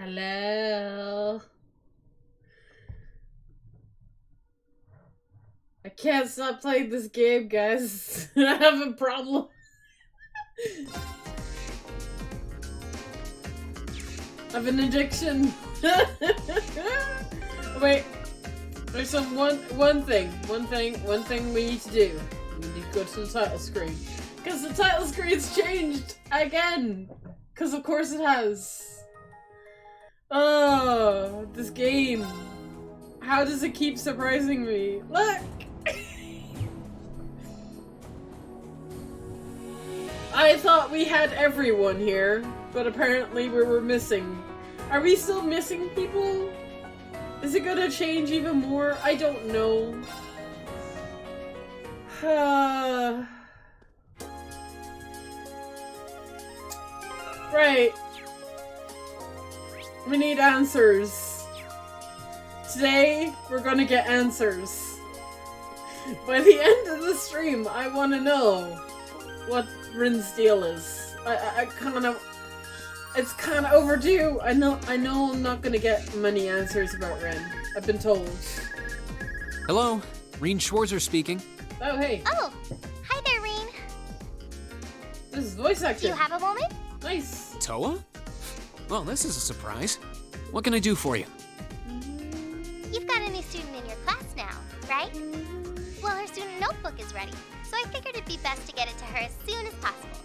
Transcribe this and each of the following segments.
Hello. I can't stop playing this game, guys. I have a problem. I have an addiction. Wait. There's some one thing we need to do. We need to go to the title screen. Because the title screen's changed again. Because of course it has. Oh, this game. How does it keep surprising me? Look! I thought we had everyone here, but apparently we were missing. Are we still missing people? Is it gonna change even more? I don't know. Right. We need answers. Today, we're gonna get answers. By the end of the stream, I want to know what Rin's deal is. I kind of... It's kind of overdue. I know I'm not gonna get many answers about Rin. I've been told. Hello, Reen Schwarzer speaking. Oh, hey. Oh, hi there, Reen. This is voice acting. Do you have a moment? Nice. Toa? Well, this is a surprise. What can I do for you? You've got a new student in your class now, right? Well, her student notebook is ready, so I figured it'd be best to get it to her as soon as possible.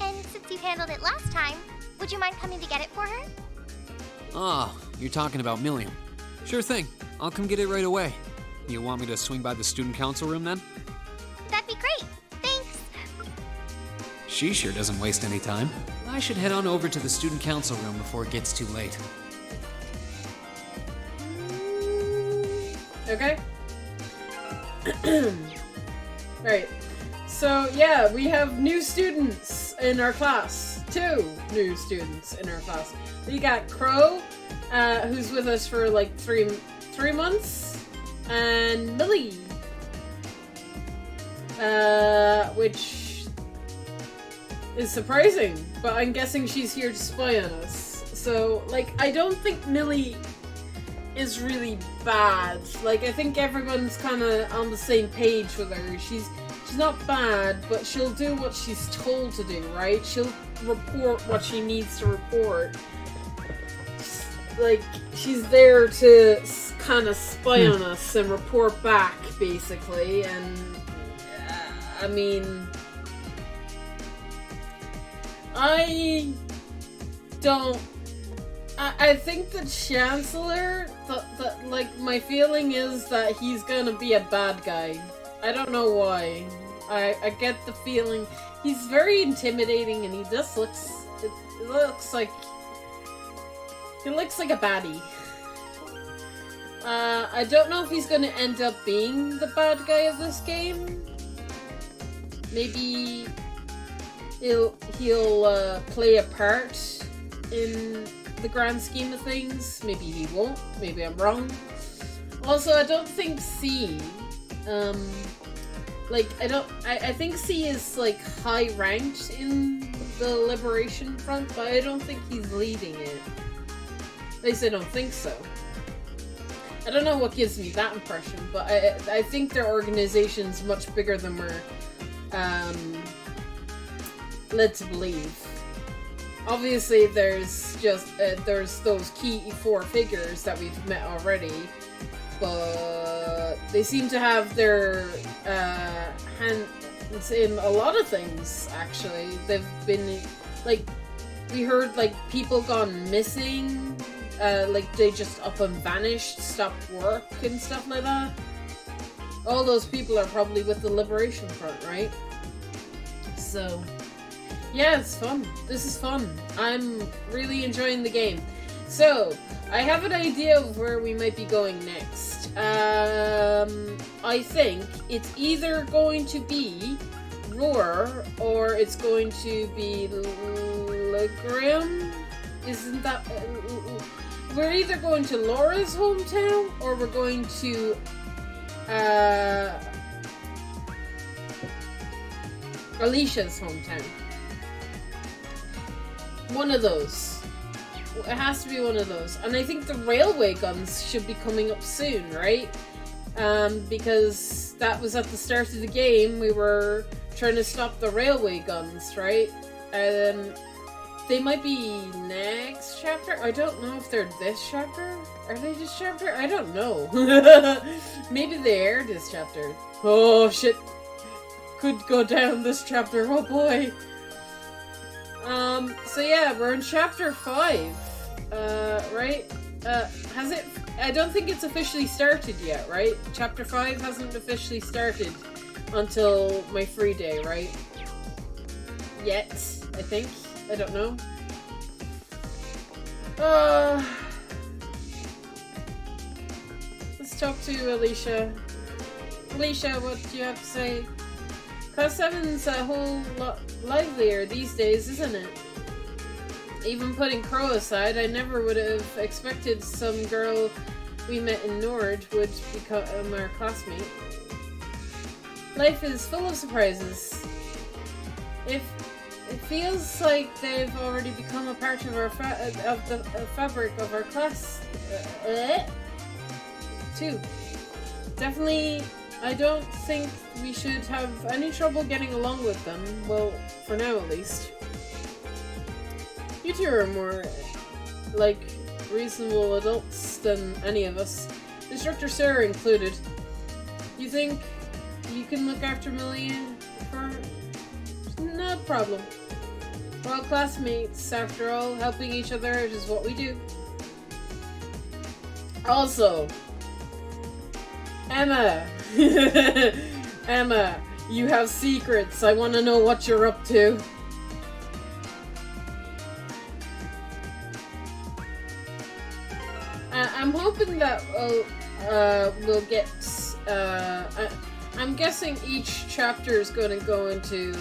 And since you handled it last time, would you mind coming to get it for her? Ah, you're talking about Milliam. Sure thing. I'll come get it right away. You want me to swing by the student council room then? That'd be great. Thanks. She sure doesn't waste any time. I should head on over to the student council room before it gets too late. Okay. Right. So, yeah, we have new students in our class. 2 new students in our class. We got Crow, who's with us for like three months, and Millie, which is surprising, but I'm guessing she's here to spy on us. So, like, I don't think Millie is really bad. Like, I think everyone's kind of on the same page with her. She's not bad, but she'll do what she's told to do, right? She'll report what she needs to report. Like, she's there to kind of spy on us and report back, basically. And I mean, I think the Chancellor, like, my feeling is that he's gonna be a bad guy. I don't know why. I get the feeling he's very intimidating, and he just looks like a baddie. I don't know if he's gonna end up being the bad guy of this game. Maybe he'll play a part in the grand scheme of things. Maybe he won't. Maybe I'm wrong. Also, I don't think C, I think C is, like, high ranked in the Liberation Front, but I don't think he's leading it. At least I don't think so. I don't know what gives me that impression, but I think their organization's much bigger than we're led to believe. Obviously, there's those key 4 figures that we've met already, but they seem to have their hands in a lot of things, actually. They've been, like, we heard, like, people gone missing, like, they just up and vanished, stopped work and stuff like that. All those people are probably with the Liberation Front, right? So, yeah, it's fun. This is fun. I'm really enjoying the game. So, I have an idea of where we might be going next. I think it's either going to be Roar, or it's going to be Legram. Isn't that... we're either going to Laura's hometown, or we're going to... Alicia's hometown. One of those. It has to be one of those. And I think the railway guns should be coming up soon, right? Because that was at the start of the game. We were trying to stop the railway guns, right? And they might be next chapter. I don't know if they're this chapter. Are they this chapter? I don't know. Maybe they are this chapter. Oh shit. Could go down this chapter. Oh boy. So yeah, we're in chapter 5. Right? Has it? I don't think it's officially started yet, right? Chapter 5 hasn't officially started until my free day, right? Yet, I think. I don't know. Let's talk to Alicia. Alicia, what do you have to say? Class 7's a whole lot livelier these days, isn't it? Even putting Crow aside, I never would have expected some girl we met in Nord would become our classmate. Life is full of surprises. It feels like they've already become a part of our the fabric of our class. Too. Definitely, I don't think we should have any trouble getting along with them. Well, for now at least. You two are more like reasonable adults than any of us, Instructor Sarah included. You think you can look after Millie for? No problem. We're all classmates, after all. Helping each other is what we do. Also, Emma! Emma, you have secrets. I want to know what you're up to. I'm hoping that we'll get... I'm guessing each chapter is going to go into,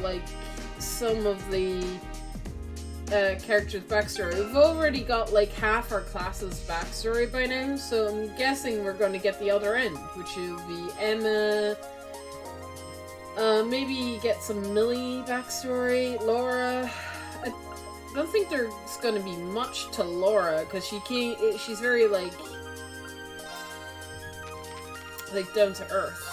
like, some of the characters' backstory. We've already got, like, half our class's backstory by now, so I'm guessing we're going to get the other end, which will be Emma. Maybe get some Millie backstory, Laura. I don't think there's going to be much to Laura, because she's very, like down to earth.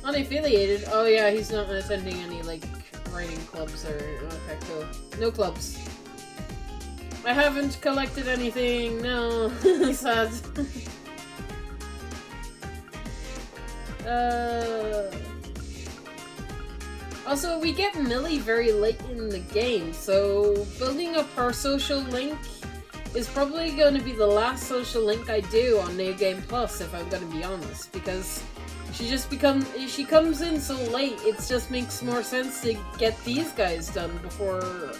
Unaffiliated? Oh yeah, he's not attending any, like, writing clubs or... Okay, cool. No clubs. I haven't collected anything, no. Sad. Also, we get Millie very late in the game, so building up her social link is probably going to be the last social link I do on New Game Plus, if I'm going to be honest, because she comes in so late, it just makes more sense to get these guys done before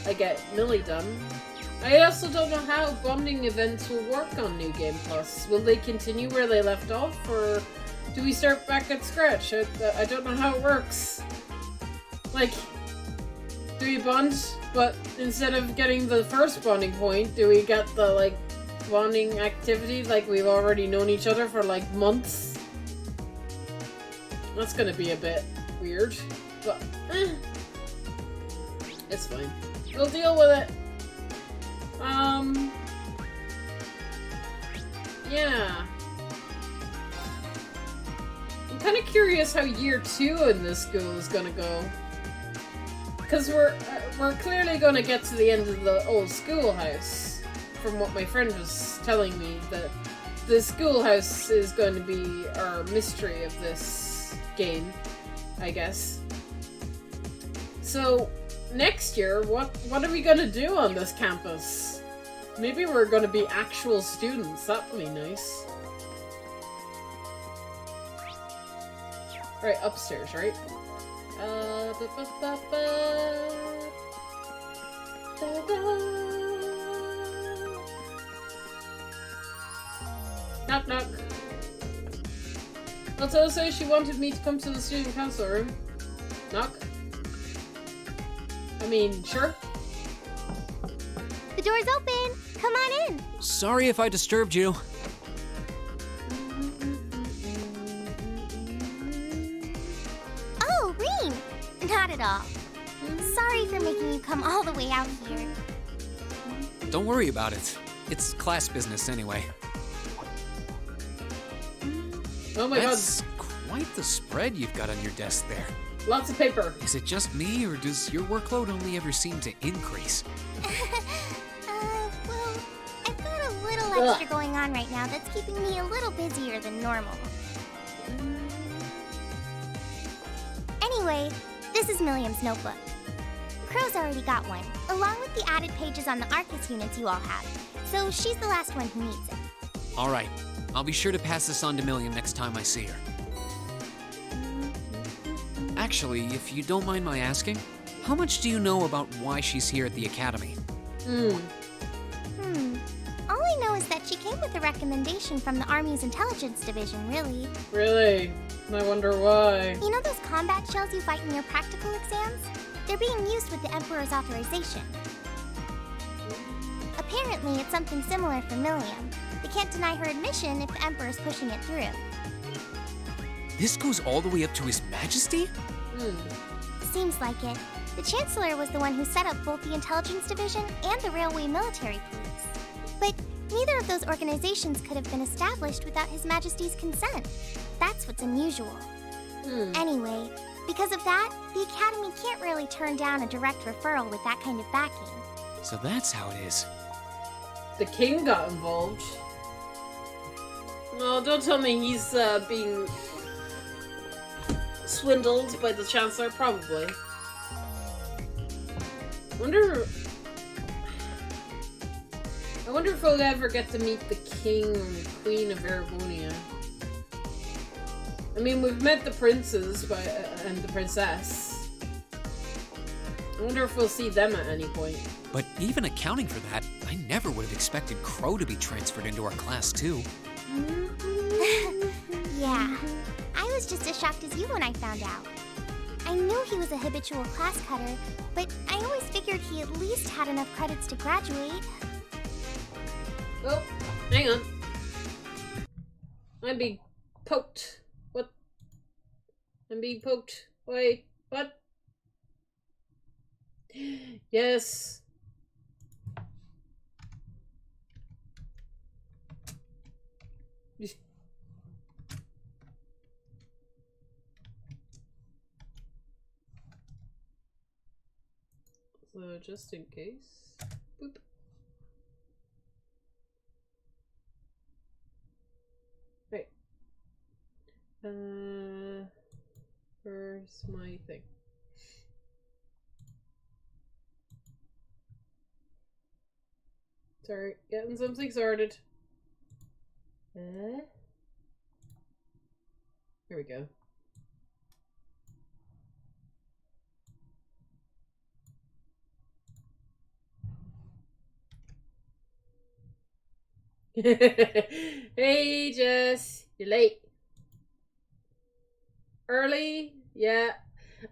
I get Millie done. I also don't know how bonding events will work on New Game Plus. Will they continue where they left off, or do we start back at scratch? I don't know how it works. Like, do we bond, but instead of getting the first bonding point, do we get the, like, bonding activity like we've already known each other for, like, months? That's gonna be a bit weird, but it's fine. We'll deal with it. Yeah. I'm kind of curious how year 2 in this school is gonna go. Because we're clearly gonna get to the end of the old schoolhouse, from what my friend was telling me, that the schoolhouse is going to be our mystery of this game, I guess. So, next year, what are we gonna do on this campus? Maybe we're gonna be actual students, that'd be nice. Right, upstairs, right? Knock knock. Although says she wanted me to come to the student council room. Knock. I mean, sure. The door's open. Come on in. Sorry if I disturbed you. Not at all. Sorry for making you come all the way out here. Don't worry about it. It's class business anyway. Oh my That's quite the spread you've got on your desk there. god. Lots of paper. Is it just me, or does your workload only ever seem to increase? Well, I've got a little extra going on right now that's keeping me a little busier than normal. Anyway, this is Milliam's notebook. Crow's already got one, along with the added pages on the Arcus units you all have, so she's the last one who needs it. All right, I'll be sure to pass this on to Milliam next time I see her. Actually, if you don't mind my asking, how much do you know about why she's here at the Academy? All I know is that she came with a recommendation from the Army's Intelligence Division, really. Really? I wonder why. You know those combat shells you fight in your practical exams? They're being used with the Emperor's authorization. Apparently, it's something similar for Milliam. They can't deny her admission if the Emperor's pushing it through. This goes all the way up to His Majesty? Seems like it. The Chancellor was the one who set up both the Intelligence Division and the Railway Military Police. But neither of those organizations could have been established without His Majesty's consent. That's what's unusual. Anyway, because of that, the Academy can't really turn down a direct referral with that kind of backing. So that's how it is. The king got involved. No, don't tell me he's being swindled by the Chancellor. Probably. I wonder if we'll ever get to meet the king or the queen of Erebonia. I mean, we've met the princes and the princess. I wonder if we'll see them at any point. But even accounting for that, I never would have expected Crow to be transferred into our class too. Yeah, I was just as shocked as you when I found out. I knew he was a habitual class cutter, but I always figured he at least had enough credits to graduate. Oh, hang on. I'm being poked. What? I'm being poked. Wait, what? Yes. So just in case. Boop. Right. Where's my thing? Sorry, getting something sorted. Here we go. Hey Jess, you're late. Early? Yeah.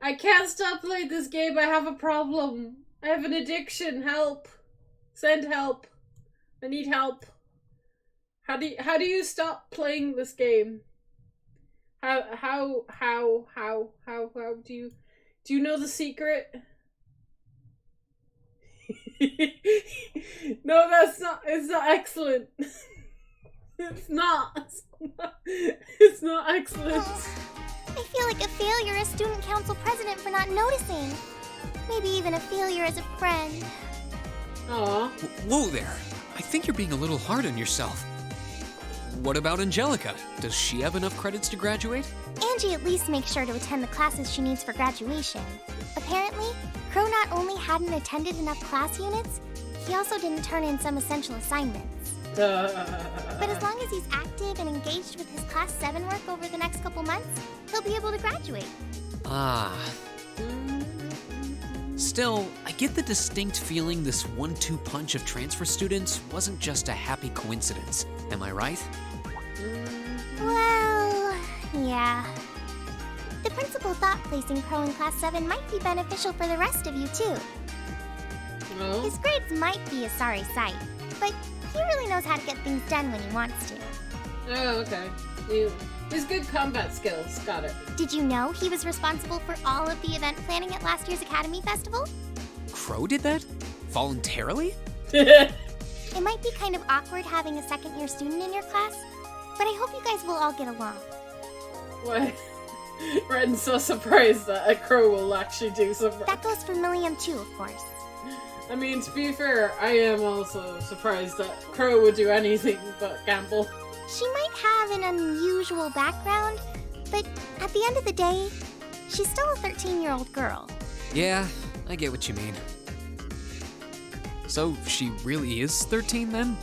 I can't stop playing this game. I have a problem. I have an addiction. Help. Send help. I need help. How do you stop playing this game? How do you know the secret? No, it's not excellent. It's not excellent. I feel like a failure as student council president for not noticing. Maybe even a failure as a friend. Aw. Whoa there. I think you're being a little hard on yourself. What about Angelica? Does she have enough credits to graduate? Angie at least makes sure to attend the classes she needs for graduation. Apparently, Crow not only hadn't attended enough class units, he also didn't turn in some essential assignments. But as long as he's active and engaged with his Class 7 work over the next couple months, he'll be able to graduate. Still, I get the distinct feeling this 1-2 punch of transfer students wasn't just a happy coincidence. Am I right? Well, yeah. The principal thought placing Crow in Class 7 might be beneficial for the rest of you, too. No. His grades might be a sorry sight, but he really knows how to get things done when he wants to. Oh, okay. His good combat skills, got it. Did you know he was responsible for all of the event planning at last year's Academy Festival? Crow did that? Voluntarily? It might be kind of awkward having a second-year student in your class, but I hope you guys will all get along. What? Ren's so surprised that a crow will actually do something. That goes for Milliam too, of course. I mean, to be fair, I am also surprised that Crow would do anything but gamble. She might have an unusual background, but at the end of the day, she's still a 13-year-old girl. Yeah, I get what you mean. So, she really is 13 then?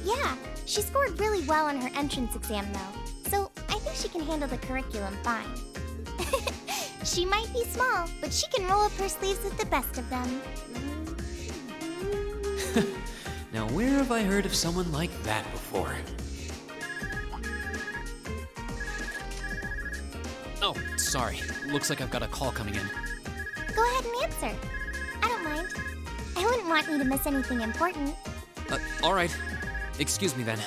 Yeah, she scored really well on her entrance exam though, so I think she can handle the curriculum fine. She might be small, but she can roll up her sleeves with the best of them. Now, where have I heard of someone like that before? Oh, sorry. Looks like I've got a call coming in. Go ahead and answer. I don't mind. I wouldn't want you to miss anything important. Alright. Excuse me then.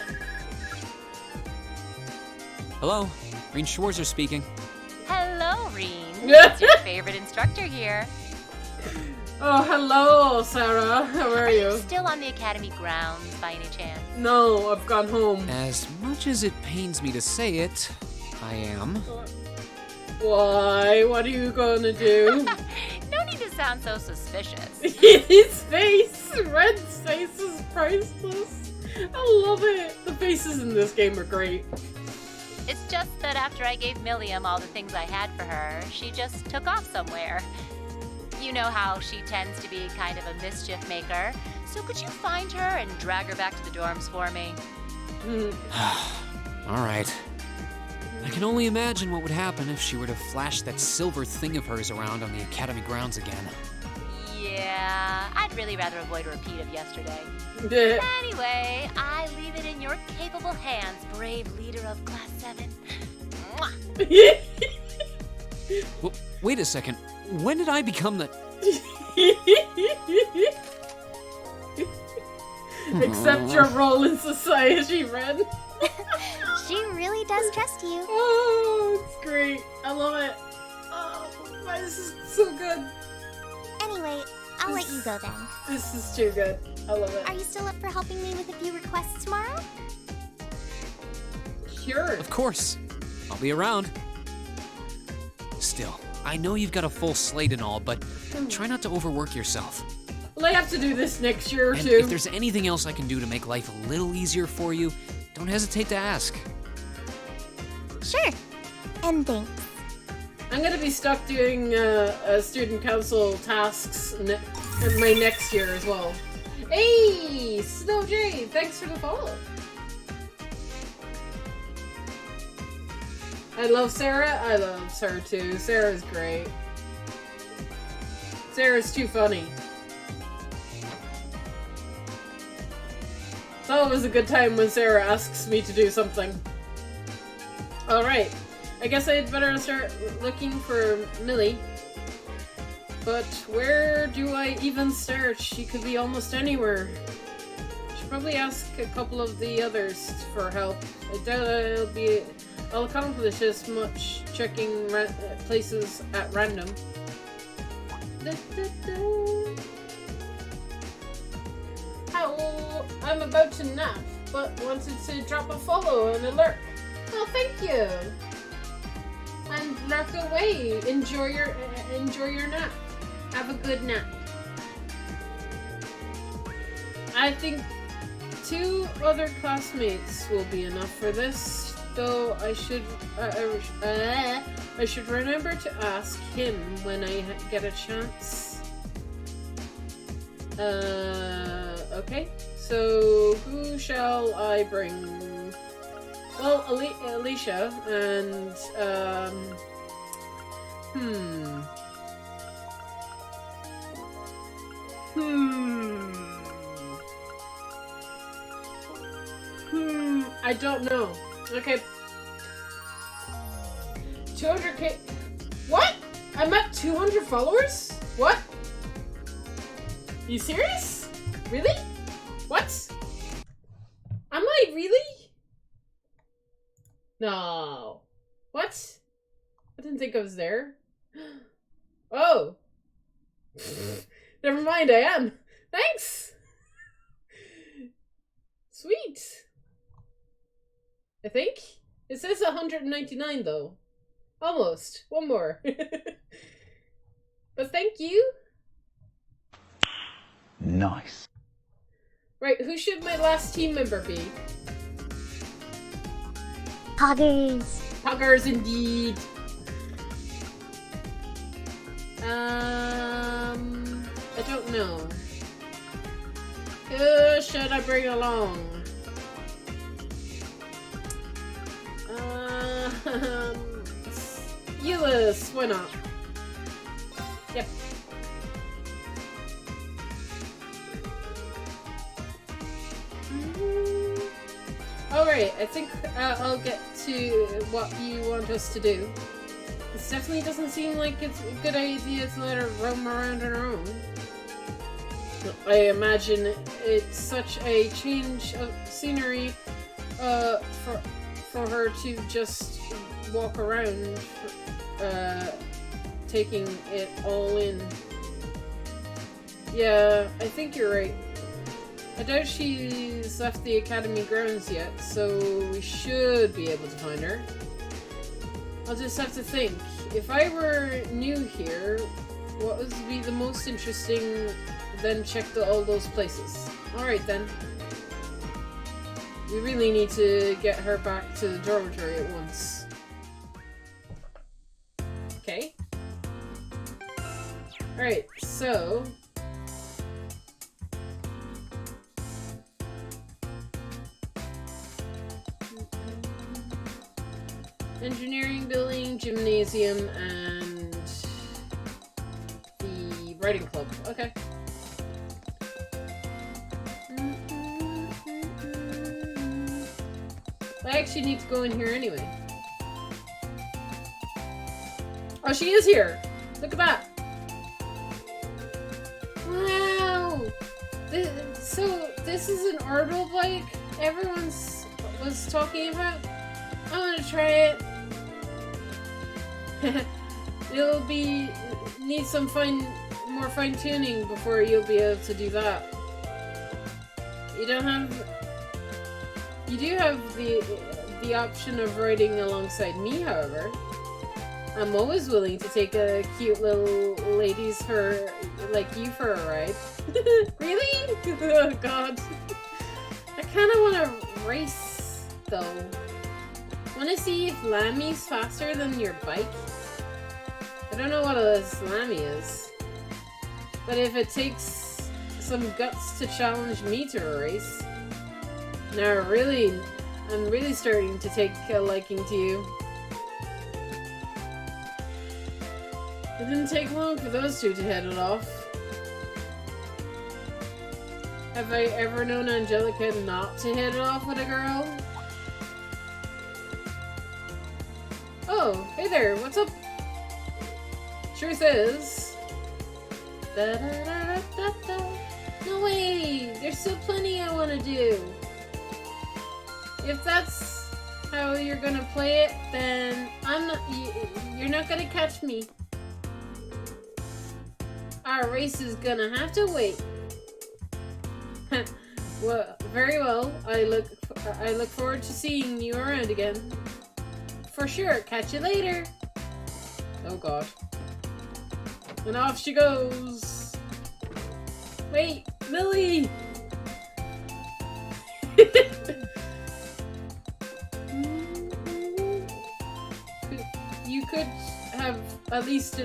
Hello? Reen Schwarzer speaking. Hello, Reen. It's your favorite instructor here. Oh, hello, Sarah. How are you? Still on the academy grounds by any chance? No, I've gone home. As much as it pains me to say it, I am. Why? What are you gonna do? No need to sound so suspicious. His face! Red's face is priceless. I love it. The faces in this game are great. It's just that after I gave Milliam all the things I had for her, she just took off somewhere. You know how she tends to be kind of a mischief maker, so could you find her and drag her back to the dorms for me? Alright. I can only imagine what would happen if she were to flash that silver thing of hers around on the academy grounds again. Yeah, I'd really rather avoid a repeat of yesterday. Anyway, I leave it in your capable hands, brave leader of Class 7. Mwah. Well, wait a second. When did I become the... Accept your role in society, Ren. She really does trust you. Oh, it's great. I love it. Oh, this is so good. Anyway, I'll let you go then. This is too good. I love it. Are you still up for helping me with a few requests tomorrow? Sure. Of course. I'll be around. Still, I know you've got a full slate and all, but try not to overwork yourself. Well, I have to do this next year or And two. if there's anything else I can do to make life a little easier for you, don't hesitate to ask. Sure. And thanks. I'm gonna be stuck doing student council tasks my next year as well. Hey, Snow J, thanks for the follow. I love Sarah. I love her too. Sarah's great. Sarah's too funny. It's always a good time when Sarah asks me to do something. Alright. I guess I'd better start looking for Millie. But where do I even start? She could be almost anywhere. Should probably ask a couple of the others for help. I doubt I'll accomplish as much checking places at random. Oh, I'm about to nap, but wanted to drop a follow and alert. Oh, thank you. And lurk away. Enjoy your nap. Have a good nap. I think 2 other classmates will be enough for this, though I should remember to ask him when I get a chance. Okay. So who shall I bring? Well, Alicia and I don't know. Okay. 200k. What? I'm at 200 followers? What? You serious? Really? What? Am I really? No. What? I didn't think I was there. Oh. Never mind, I am. Thanks! Sweet. I think. It says 199 though. Almost. One more. But thank you. Nice. Right, who should my last team member be? Poggers. Poggers indeed. I don't know. Who should I bring along? Euless, why not? Yep. Alright, I think I'll get to what you want us to do. This definitely doesn't seem like it's a good idea to let her roam around on her own. I imagine it's such a change of scenery for her to just walk around, taking it all in. Yeah, I think you're right. I doubt she's left the academy grounds yet, so we should be able to find her. I'll just have to think. If I were new here, what would be the most interesting? Then check all those places. Alright then. We really need to get her back to the dormitory at once. Okay. Alright, so... engineering building, gymnasium, and the writing club. Okay. I actually need to go in here anyway. Oh, she is here! Look at that! Wow! So, this is an Ardell bike everyone was talking about? I want to try it. It'll need some more fine tuning before you'll be able to do that. You do have the option of riding alongside me, however. I'm always willing to take a cute little ladies like you for a ride. Really? Oh god. I kind of want to race though. Want to see if Lammy's faster than your bike? I don't know what a Lammy is, but if it takes some guts to challenge me to a race, now I'm really starting to take a liking to you. It didn't take long for those two to head it off. Have I ever known Angelica not to hit it off with a girl? Oh, hey there, what's up? Truth is... No way! There's still plenty I want to do. If that's how you're gonna play it, then you're not gonna catch me. Our race is gonna have to wait. Well, very well. I look forward to seeing you around again. For sure. Catch you later. Oh god. And off she goes. Wait, Millie. You could have at least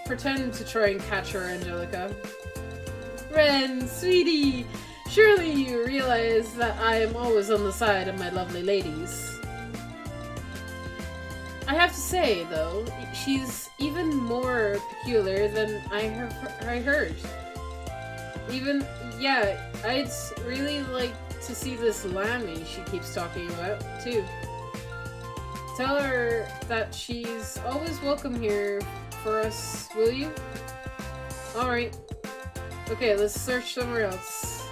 pretend to try and catch her, Angelica. Ren, sweetie, surely you realize that I am always on the side of my lovely ladies. I have to say, though, she's even more peculiar than I heard. Yeah, I'd really like to see this Lammy she keeps talking about, too. Tell her that she's always welcome here for us, will you? Alright. Okay, let's search somewhere else.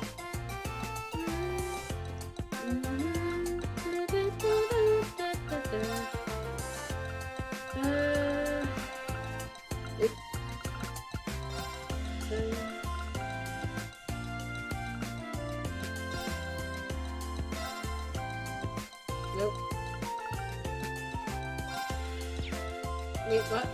Nope. Wait, what?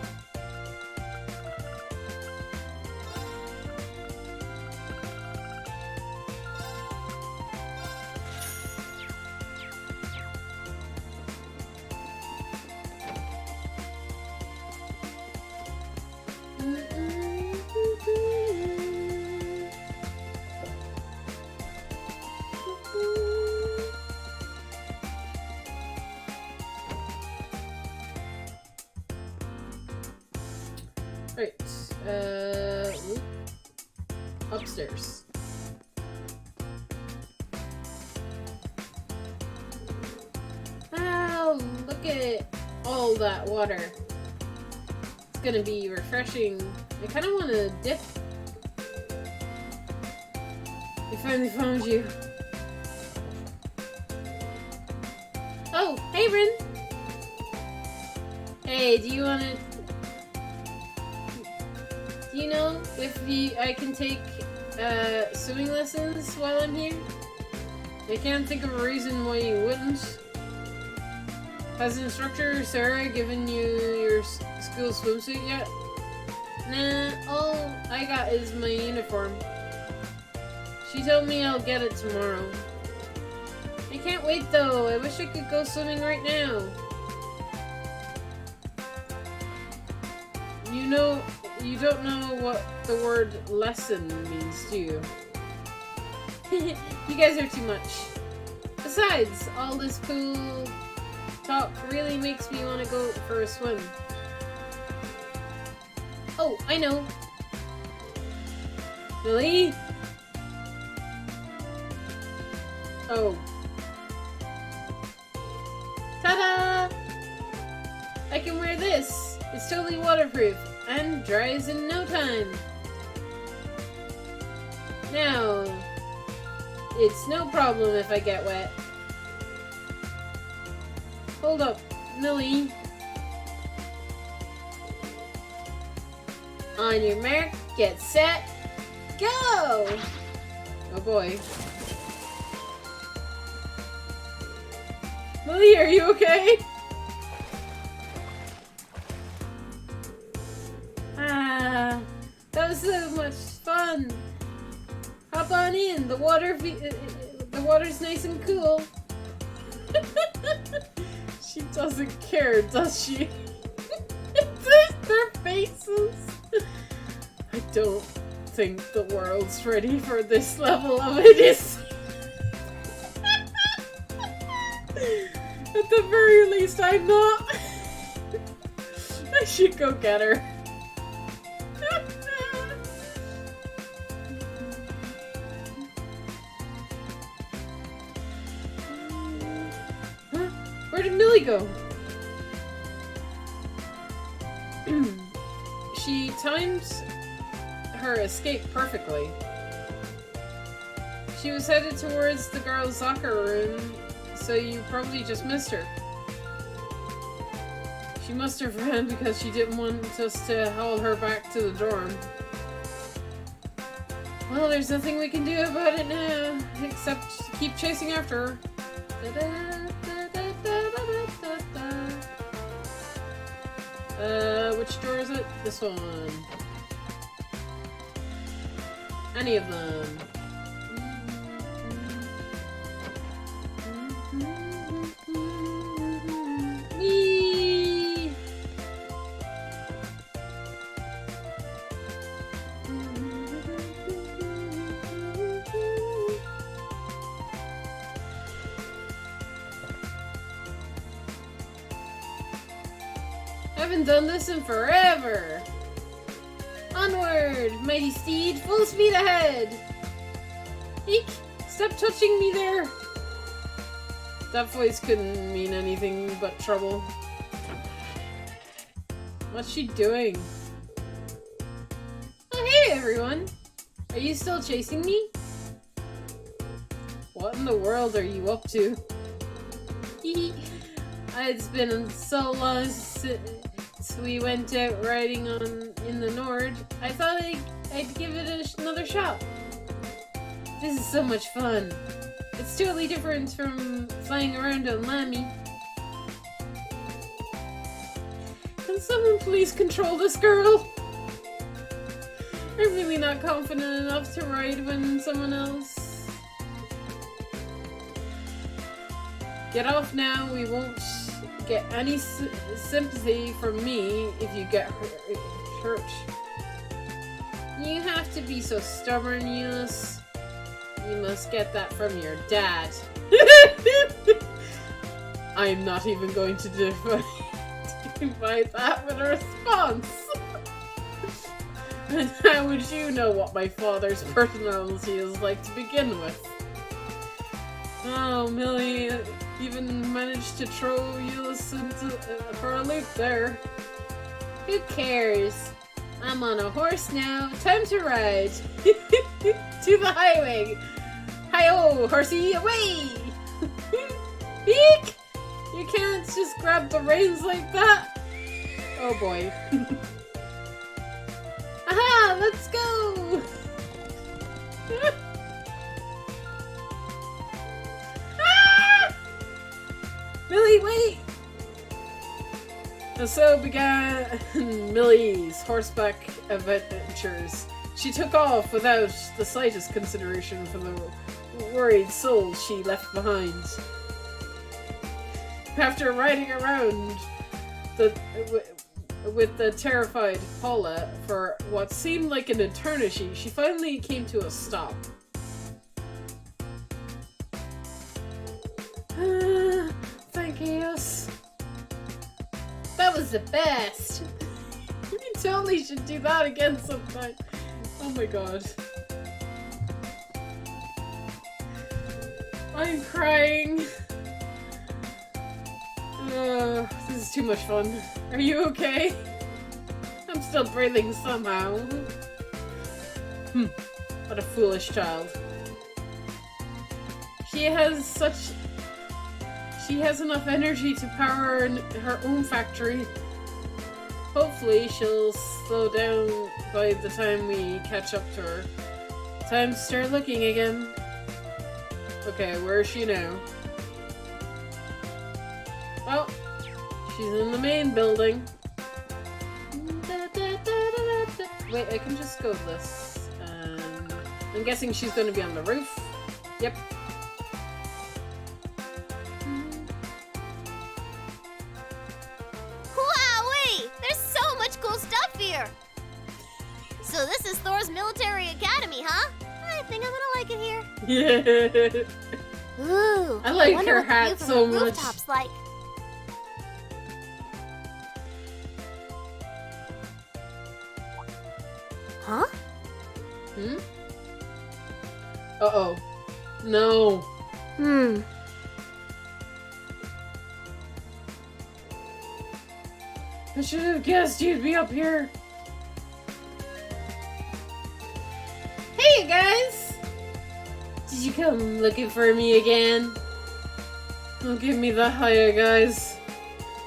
Right, whoop. Upstairs. Wow, look at all that water. It's gonna be refreshing. I kinda wanna dip. I finally found you. Oh, hey Rin! Hey, do you wanna... Do you know if I can take swimming lessons while I'm here? I can't think of a reason why you wouldn't. Has instructor Sarah given you your school swimsuit yet? Nah, all I got is my uniform. She told me I'll get it tomorrow. I can't wait though. I wish I could go swimming right now. You don't know what the word lesson means, do you? You guys are too much. Besides, all this cool talk really makes me want to go for a swim. Oh, I know. Millie? Oh. Ta-da! I can wear this. It's totally waterproof and dries in no time. Now, it's no problem if I get wet. Hold up, Millie. On your mark, get set, go! Oh boy. Millie, are you okay? Ah, that was so much fun. Hop on in. The water's nice and cool. She doesn't care, does she? Their faces. I don't think the world's ready for this level of idiocy. At the very least, I'm not. I should go get her. Huh? Where did Millie go? She timed her escape perfectly. She was headed towards the girls' locker room, so you probably just missed her. She must have ran because she didn't want us to haul her back to the dorm. Well, there's nothing we can do about it now, except keep chasing after her. Which door is it? This one. Any of them. Whee! Haven't done this in forever. Onward, mighty steed, full speed ahead. Eek! Stop touching me there. That voice couldn't mean anything but trouble. What's she doing? Oh, hey everyone! Are you still chasing me? What in the world are you up to? It's been so long since we went out riding in the Nord. I thought I'd give it another shot. This is so much fun. It's totally different from flying around on Lammy. Can someone please control this girl? I'm really not confident enough to ride when someone else. Get off now, we won't get any sympathy from me if you get hurt. You have to be so stubborn, Eunice. You must get that from your dad. I'm not even going to divide that with a response. And how would you know what my father's personality is like to begin with? Oh, Millie even managed to throw Eunice for a loop there. Who cares? I'm on a horse now. Time to ride. To the highway. Hi-oh, horsey, away! Eek! You can't just grab the reins like that. Oh boy. Aha! Let's go! Ah! Millie, wait! And so began Millie's horseback adventures. She took off without the slightest consideration for the worried soul she left behind. After riding around with the terrified Paula for what seemed like an eternity, she finally came to a stop. Thank you. That was the best. We totally should do that again sometime. Oh my god. I'm crying. This is too much fun. Are you okay? I'm still breathing somehow. What a foolish child. She has enough energy to power her own factory. Hopefully she'll slow down by the time we catch up to her. Time to start looking again. Okay, where is she now? Oh, she's in the main building. Wait, I can just go this. I'm guessing she's going to be on the roof. Yep. Wowee! There's so much cool stuff here! So this is Thor's military academy, huh? I think I'm gonna like it here. Yeah. Ooh, I like wonder her what the hat view from so the much. rooftop's like. Huh? Hmm? Uh-oh. No. I should have guessed you'd be up here. Hey, you guys! Did you come looking for me again? Don't give me the higher, guys.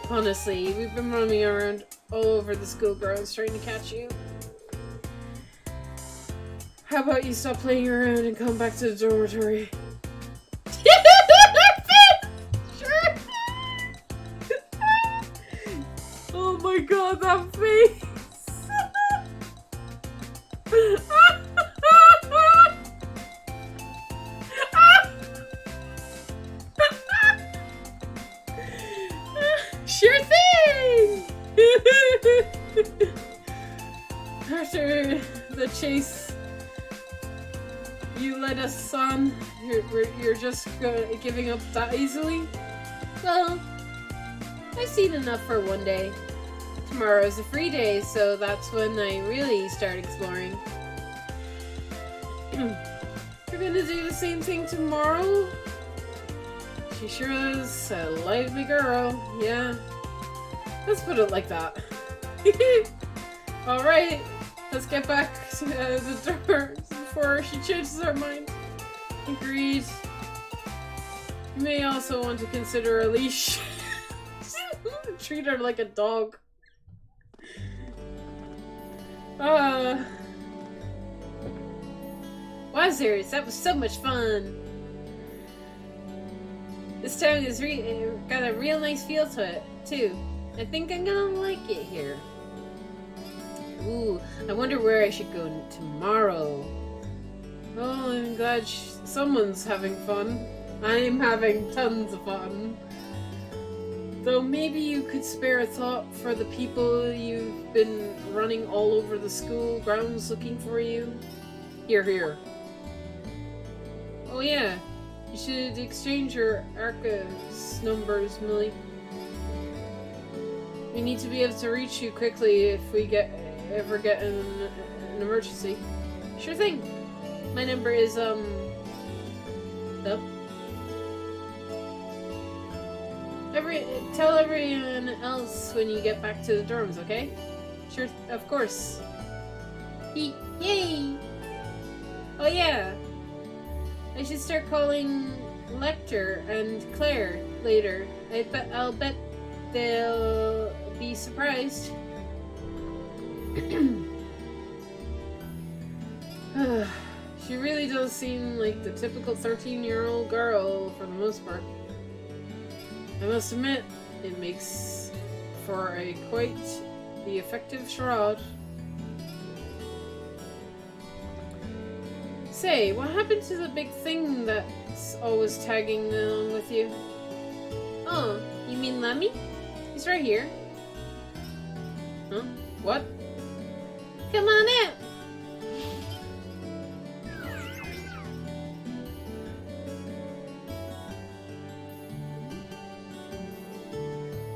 Honestly, we've been roaming around all over the school grounds trying to catch you. How about you stop playing around and come back to the dormitory? Sure. Oh my god, that face! Sure thing! After the chase you led us on, you're just giving up that easily? Well, I've seen enough for one day. Tomorrow's a free day, so that's when I really start exploring. You're gonna do the same thing tomorrow? She sure is a lively girl, yeah. Let's put it like that. Alright, let's get back to the door before she changes her mind. Agreed. You may also want to consider a leash. Treat her like a dog. Wowzers, that was so much fun. This town is got a real nice feel to it, too. I think I'm gonna like it here. Ooh, I wonder where I should go tomorrow. Oh, I'm glad someone's having fun. I'm having tons of fun. Though maybe you could spare a thought for the people you've been running all over the school grounds looking for you. Here. Oh yeah, you should exchange your Arcus numbers, Millie. We need to be able to reach you quickly if we ever get an emergency. Sure thing. My number is Dub. Tell everyone else when you get back to the dorms, okay? Sure, of course. Yay! Oh yeah. I should start calling Lecter and Claire later. I'll bet they'll be surprised. She really does seem like the typical 13-year-old girl for the most part. I must admit, it makes for a quite the effective charade. Say, what happened to the big thing that's always tagging along with you? Oh, you mean Lemmy? He's right here. Huh? What? Come on out!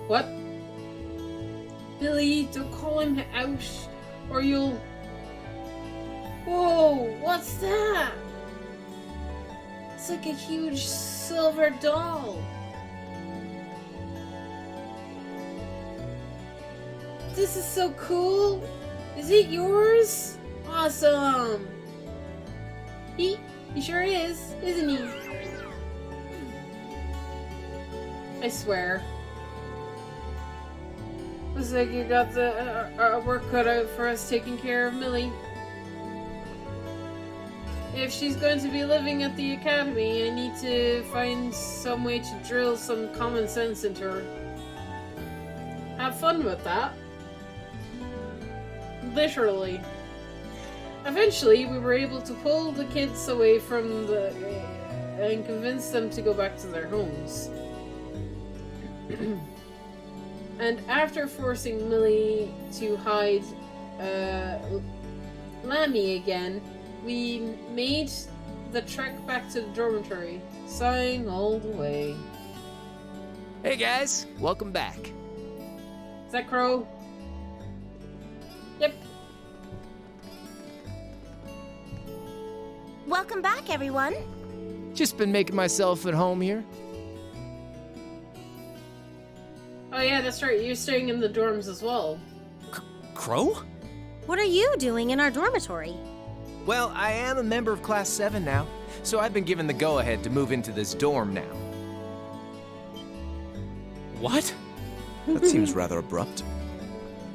What? Billy, don't call him out, or you'll... Whoa, what's that? It's like a huge silver doll. This is so cool. Is it yours? Awesome. He sure is, isn't he? I swear. Looks like you got the work cut out for us taking care of Millie. If she's going to be living at the academy, I need to find some way to drill some common sense into her. Have fun with that. Literally. Eventually, we were able to pull the kids away from and convince them to go back to their homes. And after forcing Millie to hide Lammy again, we made the trek back to the dormitory, sighing all the way. Hey guys, welcome back. Is that Crow? Yep. Welcome back, everyone. Just been making myself at home here. Oh yeah, that's right. You're staying in the dorms as well. Crow? What are you doing in our dormitory? Well, I am a member of Class 7 now, so I've been given the go-ahead to move into this dorm now. What? That seems rather abrupt.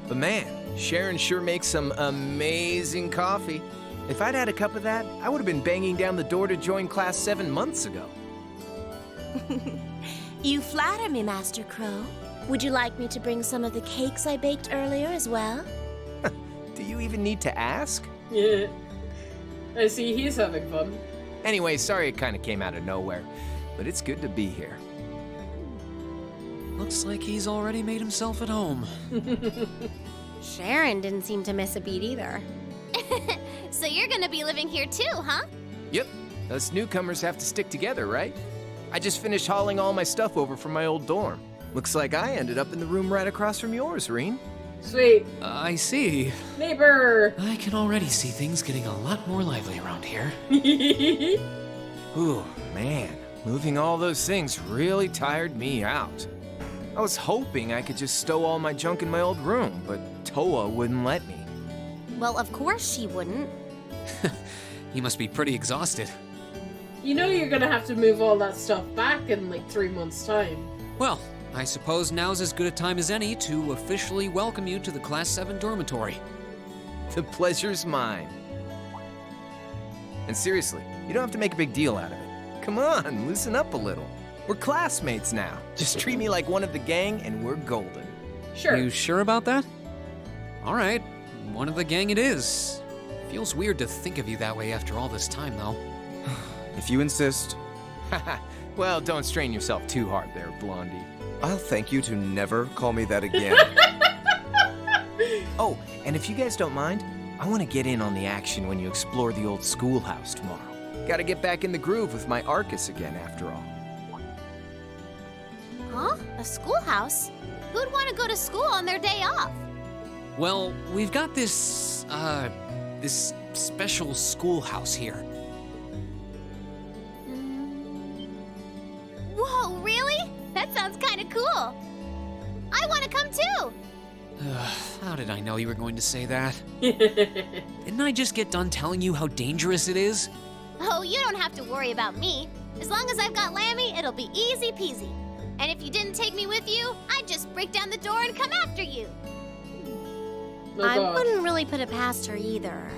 But man, Sharon sure makes some amazing coffee. If I'd had a cup of that, I would have been banging down the door to join Class 7 months ago. You flatter me, Master Crow. Would you like me to bring some of the cakes I baked earlier as well? Do you even need to ask? Yeah. I see he's having fun. Anyway, sorry it kind of came out of nowhere, but it's good to be here. Looks like he's already made himself at home. Sharon didn't seem to miss a beat either. So you're gonna be living here too, huh? Yep, us newcomers have to stick together, right? I just finished hauling all my stuff over from my old dorm. Looks like I ended up in the room right across from yours, Reen. Sweet. I see. Neighbor! I can already see things getting a lot more lively around here. Ooh, man, moving all those things really tired me out. I was hoping I could just stow all my junk in my old room, but Toa wouldn't let me. Well, of course she wouldn't. He must be pretty exhausted. You know you're gonna have to move all that stuff back in like 3 months' time. Well, I suppose now's as good a time as any to officially welcome you to the Class 7 dormitory. The pleasure's mine. And seriously, you don't have to make a big deal out of it. Come on, loosen up a little. We're classmates now. Just treat me like one of the gang and we're golden. Sure. You sure about that? All right, one of the gang it is. Feels weird to think of you that way after all this time, though. If you insist, Well, don't strain yourself too hard there, Blondie. I'll thank you to never call me that again. Oh, and if you guys don't mind, I want to get in on the action when you explore the old schoolhouse tomorrow. Gotta get back in the groove with my Arcus again, after all. Huh? A schoolhouse? Who'd want to go to school on their day off? Well, we've got this special schoolhouse here. Whoa, really? That sounds kind of cool. I want to come too. How did I know you were going to say that? Didn't I just get done telling you how dangerous it is? Oh, you don't have to worry about me. As long as I've got Lammy, it'll be easy peasy. And if you didn't take me with you, I'd just break down the door and come after you. Oh, I God. wouldn't really put it past her either.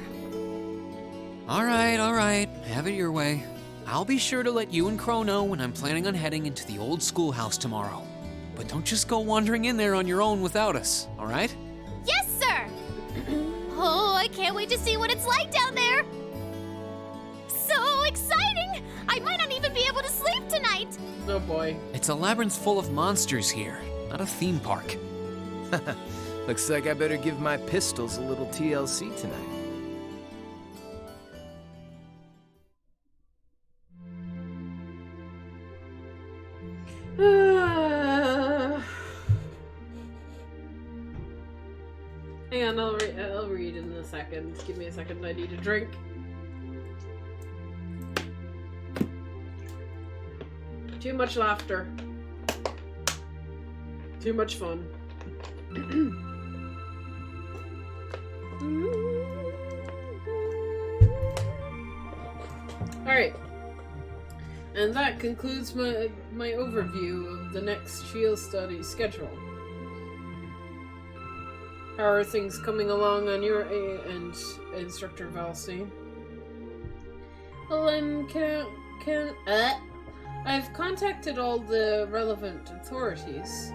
All right. Have it your way. I'll be sure to let you and Crow know when I'm planning on heading into the old schoolhouse tomorrow. But don't just go wandering in there on your own without us, all right? Yes, sir! Oh, I can't wait to see what it's like down there. So exciting! I might not even be able to sleep tonight. Oh boy. It's a labyrinth full of monsters here, not a theme park. Looks like I better give my pistols a little TLC tonight. Hang on, I'll read in a second. Give me a second, I need a drink. Too much laughter. Too much fun. Alright. And that concludes my overview of the next field study schedule. How are things coming along on your end, Instructor Valstein? Well, I've contacted all the relevant authorities,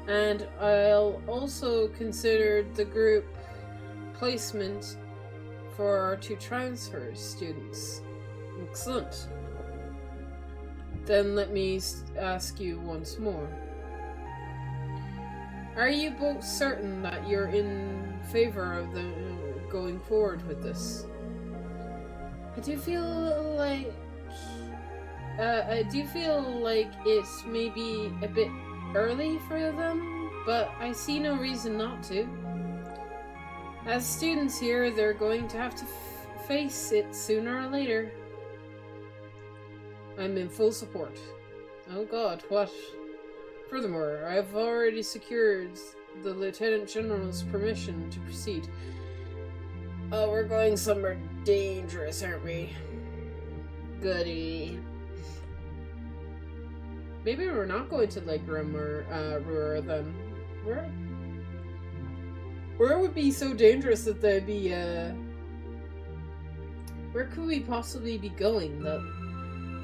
and I'll also consider the group placement for our 2 transfer students. Excellent. Then let me ask you once more. Are you both certain that you're in favor of the going forward with this? I do feel like it may be a bit early for them, but I see no reason not to. As students here, they're going to have to face it sooner or later. I'm in full support. Oh God, what? Furthermore, I've already secured the Lieutenant General's permission to proceed. Oh, we're going somewhere dangerous, aren't we? Goody. Maybe we're not going to Lake Rim or Ruhr then. Where would be so dangerous that there'd be where could we possibly be going that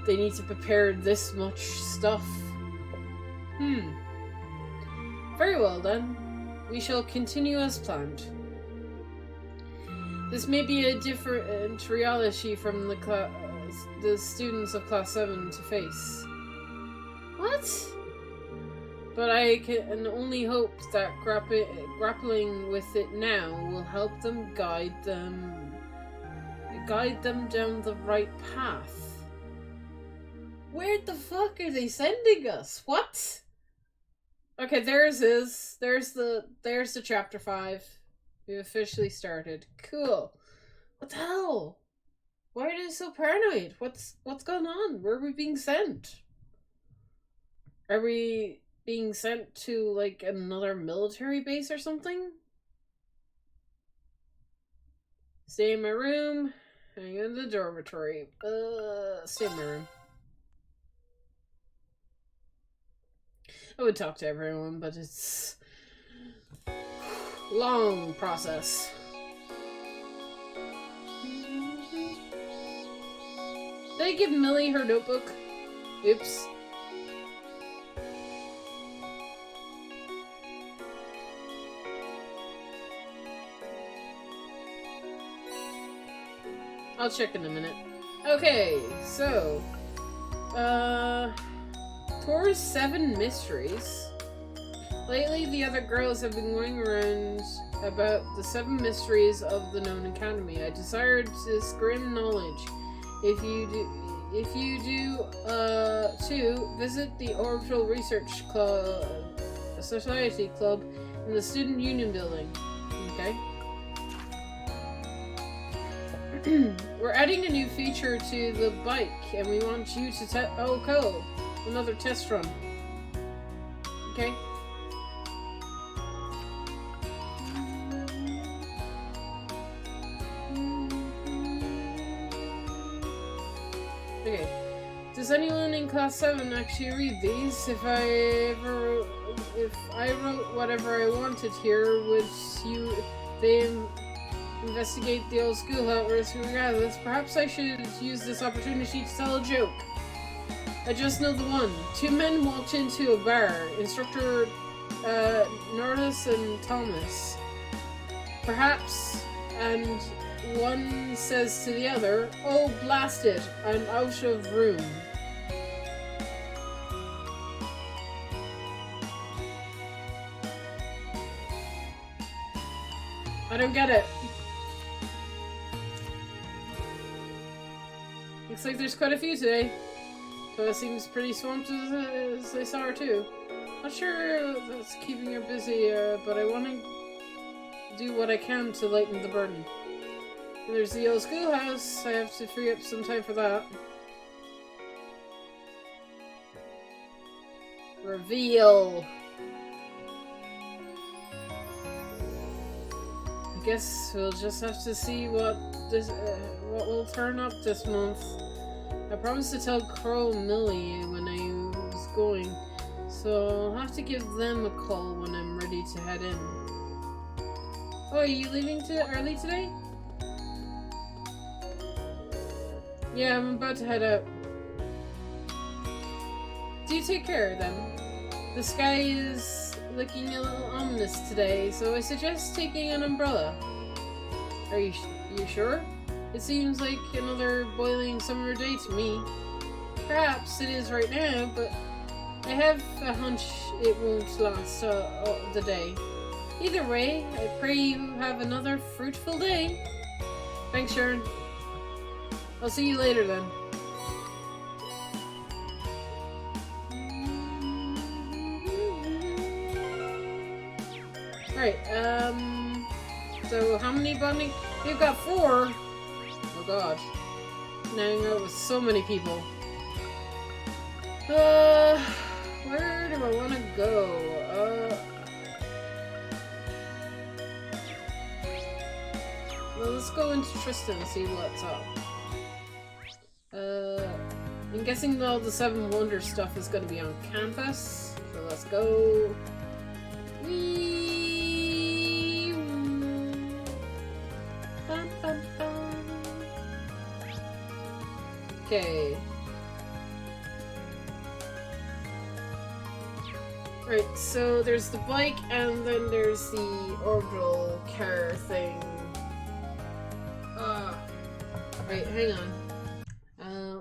they need to prepare this much stuff? Very well then. We shall continue as planned. This may be a different reality from the students of Class 7 to face. What? But I can only hope that grappling with it now will help them guide them down the right path. Where the fuck are they sending us? What? Okay, there's the chapter 5. We've officially started. Cool. What the hell? Why are they so paranoid? What's going on? Where are we being sent? Are we being sent to, like, another military base or something? Stay in my room. Hang in the dormitory. Stay in my room. I would talk to everyone, but it's long process. Did I give Millie her notebook? Oops. I'll check in a minute. Okay, so Tour's 7 mysteries. Lately, the other girls have been going around about the 7 mysteries of the known academy. I desired this grim knowledge. If you do too, visit the Orbital Research Club, Society Club in the Student Union Building. Okay. We're adding a new feature to the bike, and we want you to oh, cool. Another test run. Okay. Okay. Does anyone in class 7 actually read these? If I wrote whatever I wanted here, would they investigate the old schoolhouse regardless? Perhaps I should use this opportunity to tell a joke. I just know the one. 2 men walked into a bar. Instructor Nordis and Thomas. Perhaps, and one says to the other, "Oh, blast it, I'm out of room." I don't get it. Looks like there's quite a few today. Toa seems pretty swamped as I saw her too. Not sure that's keeping her busy, but I want to do what I can to lighten the burden. And there's the old schoolhouse. I have to free up some time for that. Reveal. I guess we'll just have to see what will turn up this month. I promised to tell Crow and Millie when I was going, so I'll have to give them a call when I'm ready to head in. Oh, are you leaving early today? Yeah, I'm about to head out. Do take care then. The sky is looking a little ominous today, so I suggest taking an umbrella. Are you sure? It seems like another boiling summer day to me. Perhaps it is right now, but I have a hunch it won't last the day. Either way, I pray you have another fruitful day. Thanks, Sharon. I'll see you later then. Right, so how many bonding? You've got 4. Oh god. Now hang out with so many people. Where do I want to go? Well, let's go into Tristan and see what's up. I'm guessing all the 7 Wonders stuff is going to be on campus. So let's go. Whee! Bum, bum, bum. Okay. Right, so there's the bike and then there's the orbital car thing. Right, hang on.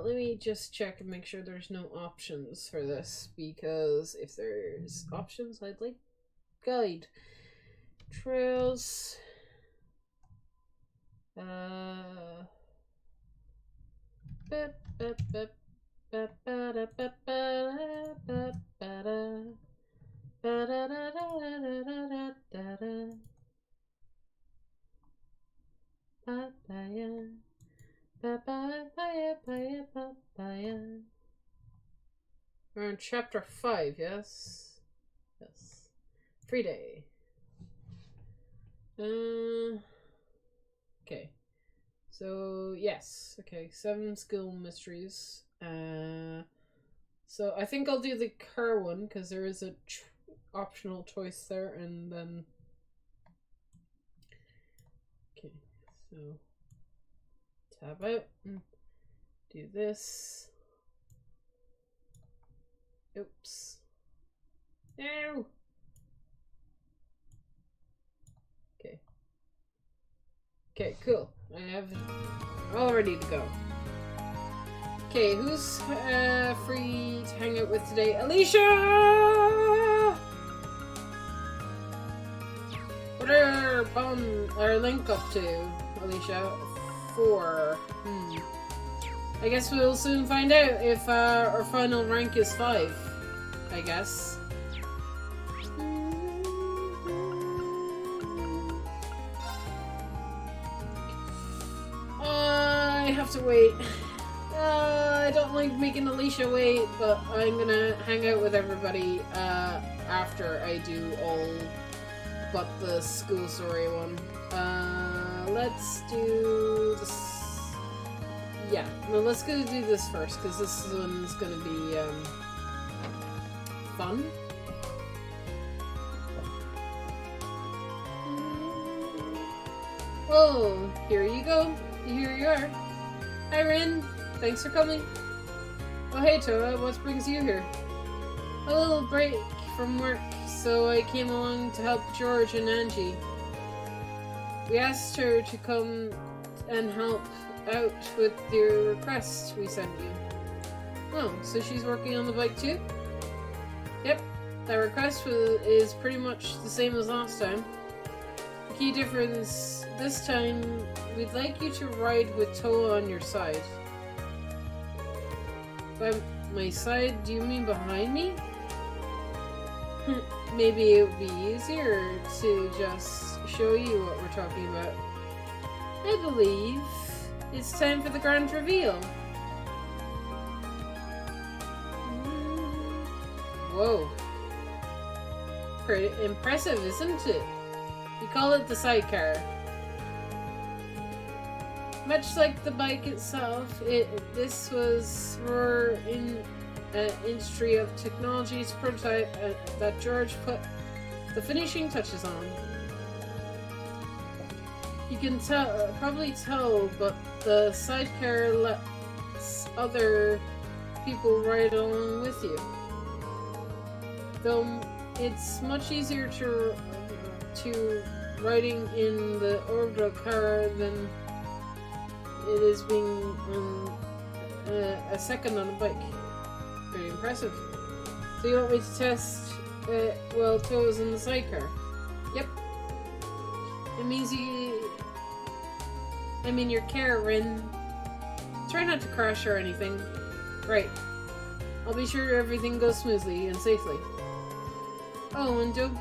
Let me just check and make sure there's no options for this, because if there's options, I'd like guide. Trails. We're on chapter 5, yes? Yes. Free day. Okay. So, yes. Okay, 7 skill mysteries. So I think I'll do the car one, because there is a optional choice there, and then... Okay, so... Tab out, and do this. Oops. No! Okay. Okay, cool. I have it all ready to go. Okay, who's free to hang out with today? Alicia! What are Link up to, Alicia? 4. I guess we'll soon find out if our final rank is 5. I guess. I have to wait. I don't like making Alicia wait, but I'm gonna hang out with everybody after I do all but the school story one. Let's do this. Yeah, no, let's go do this first, because this one's gonna be fun. Oh, here you go. Here you are. Hi, Rin. Thanks for coming. Oh, hey, Toa. What brings you here? A little break from work, so I came along to help George and Angie. We asked her to come and help out with the request we sent you. Oh, so she's working on the bike too? Yep, that request is pretty much the same as last time. The key difference this time, we'd like you to ride with Toa on your side. By my side, do you mean behind me? Maybe it would be easier to just show you what we're talking about. I believe it's time for the grand reveal. Whoa. Pretty impressive, isn't it? We call it the sidecar. Much like the bike itself, this was for industry of technology's prototype that George put the finishing touches on. You can probably tell, but the sidecar lets other people ride along with you. Though it's much easier to riding in the orbital car than it is being a second on a bike. Very impressive. So you want me to test while Toa's in the sidecar? Yep. It means your care, Rin. Try not to crash or anything. Right. I'll be sure everything goes smoothly and safely. Oh, and don't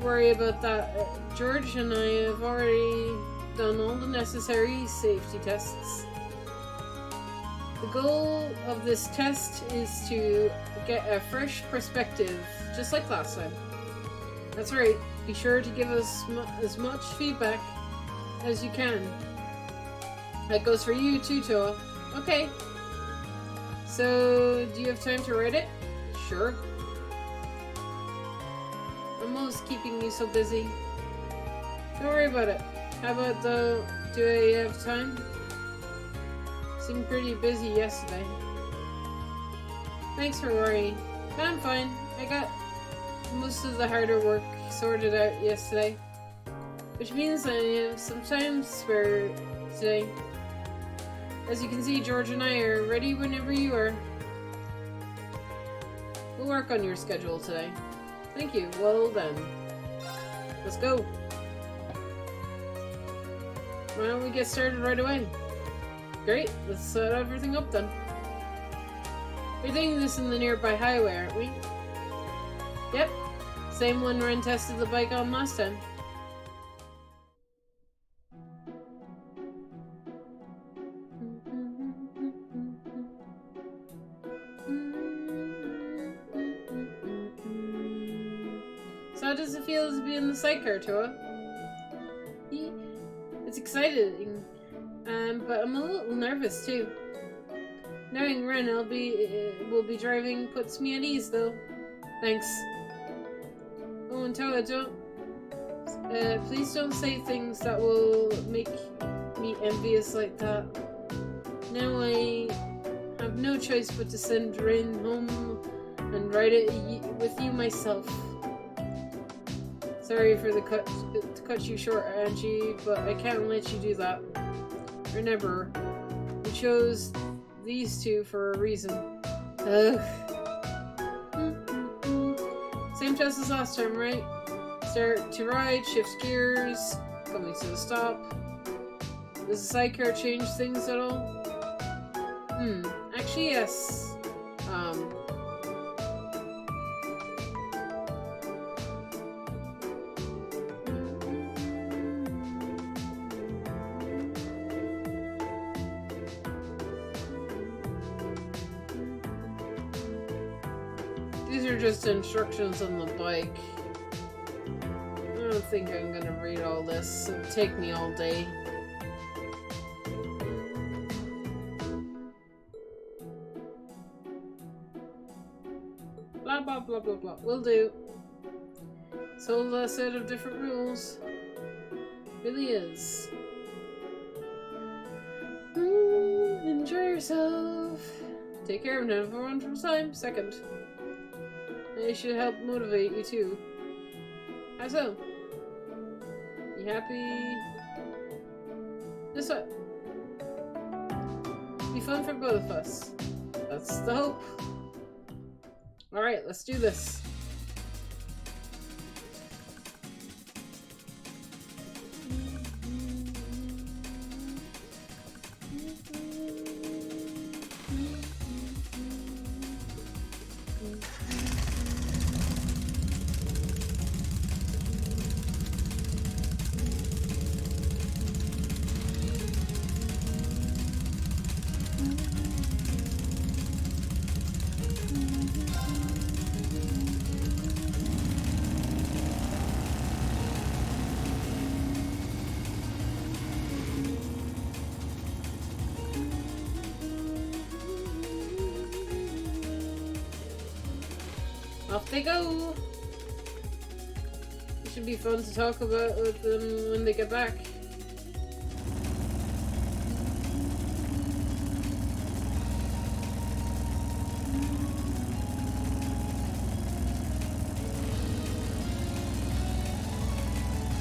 worry about that. George and I have already done all the necessary safety tests. The goal of this test is to get a fresh perspective, just like last time. That's right. Be sure to give us as much feedback as you can. That goes for you too, Toa. Okay. So, do you have time to write it? Sure. I'm always keeping you so busy. Don't worry about it. How about do I have time? Seemed pretty busy yesterday. Thanks for worrying. But I'm fine. I got most of the harder work sorted out yesterday. Which means I have some time to spare today. As you can see, George and I are ready whenever you are. We'll work on your schedule today. Thank you. Well then. Let's go. Why don't we get started right away? Great, let's set everything up then. We're doing this in the nearby highway, aren't we? Yep. Same one Ren tested the bike on last time. So how does it feel to be in the sidecar, Toa? It's exciting, but I'm a little nervous too. Knowing Ren will be driving puts me at ease, though. Thanks. Oh, and Toa, please don't say things that will make me envious like that. Now I have no choice but to send Ren home and write it with you myself. Sorry for to cut you short, Angie, but I can't let you do that. Remember, we chose these two for a reason. Ugh. Same test as last time, right? Start to ride, shift gears, coming to a stop. Does the sidecar change things at all? Actually yes. These are just instructions on the bike. I don't think I'm gonna read all this. It'd take me all day. Blah blah blah blah blah. Will do. It's a whole set of different rules. Really is. Enjoy yourself. Take care of everyone from time. Second. They should help motivate you too. How so? You happy? This way. Be fun for both of us. That's the hope. Alright, let's do this. Off they go! It should be fun to talk about with them when they get back.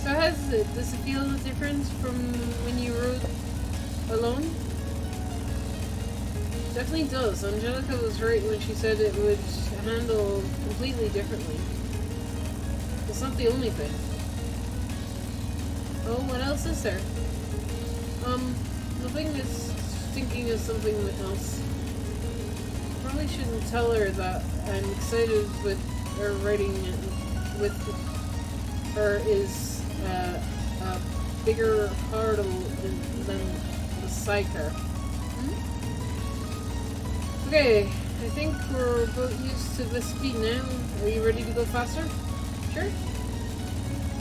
So how's it? Does it feel different from when you rode alone? Definitely does. Angelica was right when she said it would handle completely differently. It's not the only thing. Oh, what else is there? Nothing is thinking of something else. Probably shouldn't tell her that I'm excited with her writing it with her is a bigger hurdle than the sidecar. Okay, I think we're both used to this speed now. Are you ready to go faster? Sure?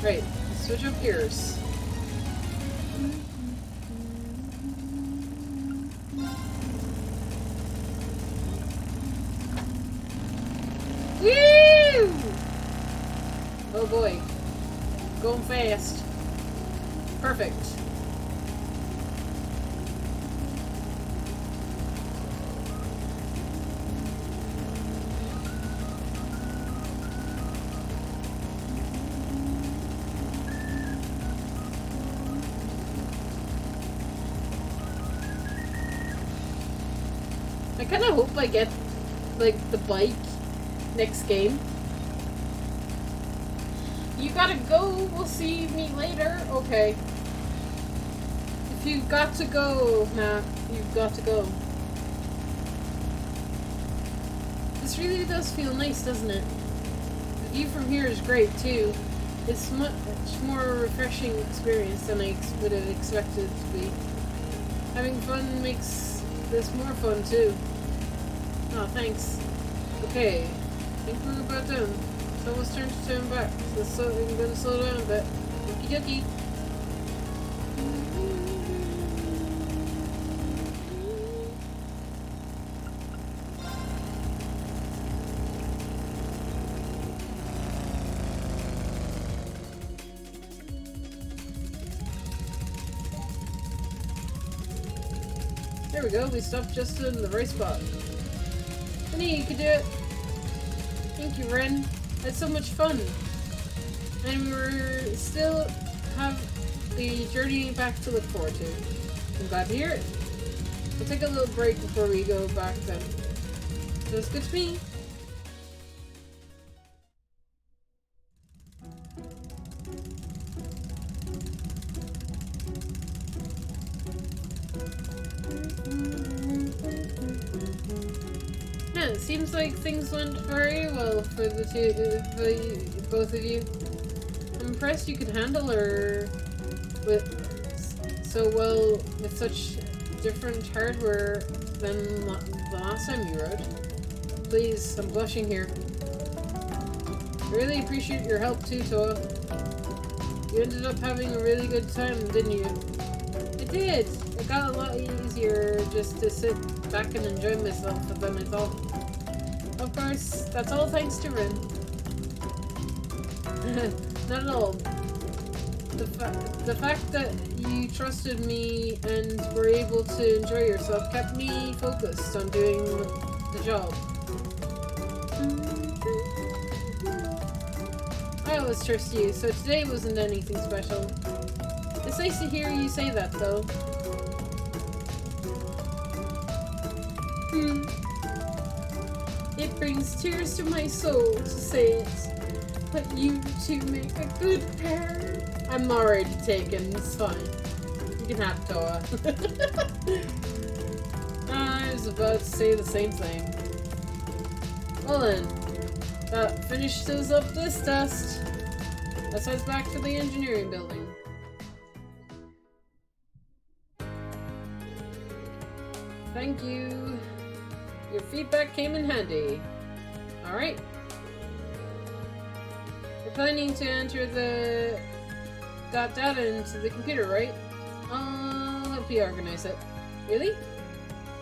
Right, let's switch up gears. Woo! Oh boy. Going fast. Perfect. I kind of hope I get, like, the bike next game. You gotta go. We'll see me later. Okay. If you've got to go, Matt, you've got to go. This really does feel nice, doesn't it? The view from here is great, too. It's much more refreshing experience than I would have expected it to be. Having fun makes this more fun, too. Oh, thanks. Okay, I think we're about done. It's almost turn to turn back, so I'm gonna slow down a bit. Okie dokie. There we go, we stopped just in the right spot. Honey, you can do it. Thank you, Ren. Had so much fun. And we still have the journey back to look forward to. I'm glad to hear it. We'll take a little break before we go back then. Feels good to me. Yeah, it seems like things went very well for both of you. I'm impressed you could handle her so well with such different hardware than the last time you rode. Please, I'm blushing here. I really appreciate your help too, Toa. You ended up having a really good time, didn't you? I did! It got a lot easier just to sit back and enjoy myself than I thought. Of course, that's all thanks to Rin. Not at all. The fact that you trusted me and were able to enjoy yourself kept me focused on doing the job. I always trust you, so today wasn't anything special. It's nice to hear you say that, though. It brings tears to my soul to say it, but you two make a good pair. I'm already taken, it's fine. You can have Toa. I was about to say the same thing. Well then, that finishes up this test. Let's head back to the engineering building. Thank you. Your feedback came in handy. Alright. You're planning to enter that data into the computer, right? I'll help you organize it. Really?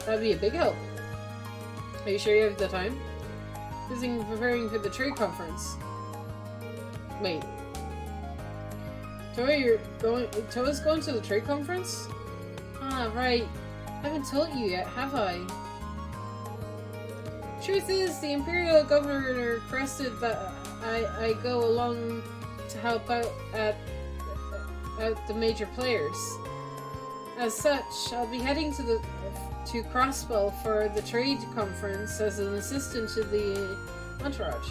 That'd be a big help. Are you sure you have the time? Busy preparing for the trade conference. Wait. Toa's going to the trade conference? Ah, right. I haven't told you yet, have I? Truth is, the Imperial Governor requested that I go along to help out at the major players. As such, I'll be heading to Crossbell for the trade conference as an assistant to the entourage.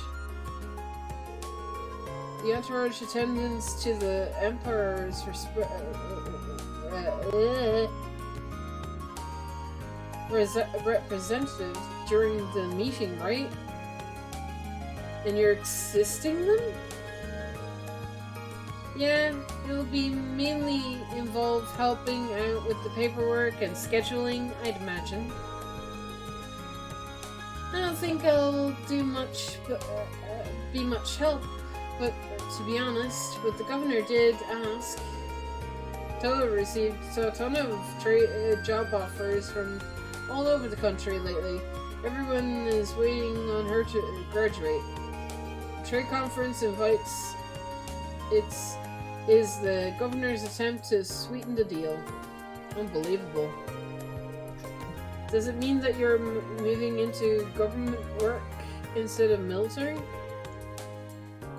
The entourage attendance to the Emperor's representative during the meeting, right? And you're assisting them? Yeah, it'll be mainly involve helping out with the paperwork and scheduling, I'd imagine. I don't think I'll do much, be much help, but to be honest, what the governor did ask, Toa received a ton of job offers from all over the country lately. Everyone is waiting on her to graduate. The trade conference is the governor's attempt to sweeten the deal. Unbelievable. Does it mean that you're moving into government work instead of military?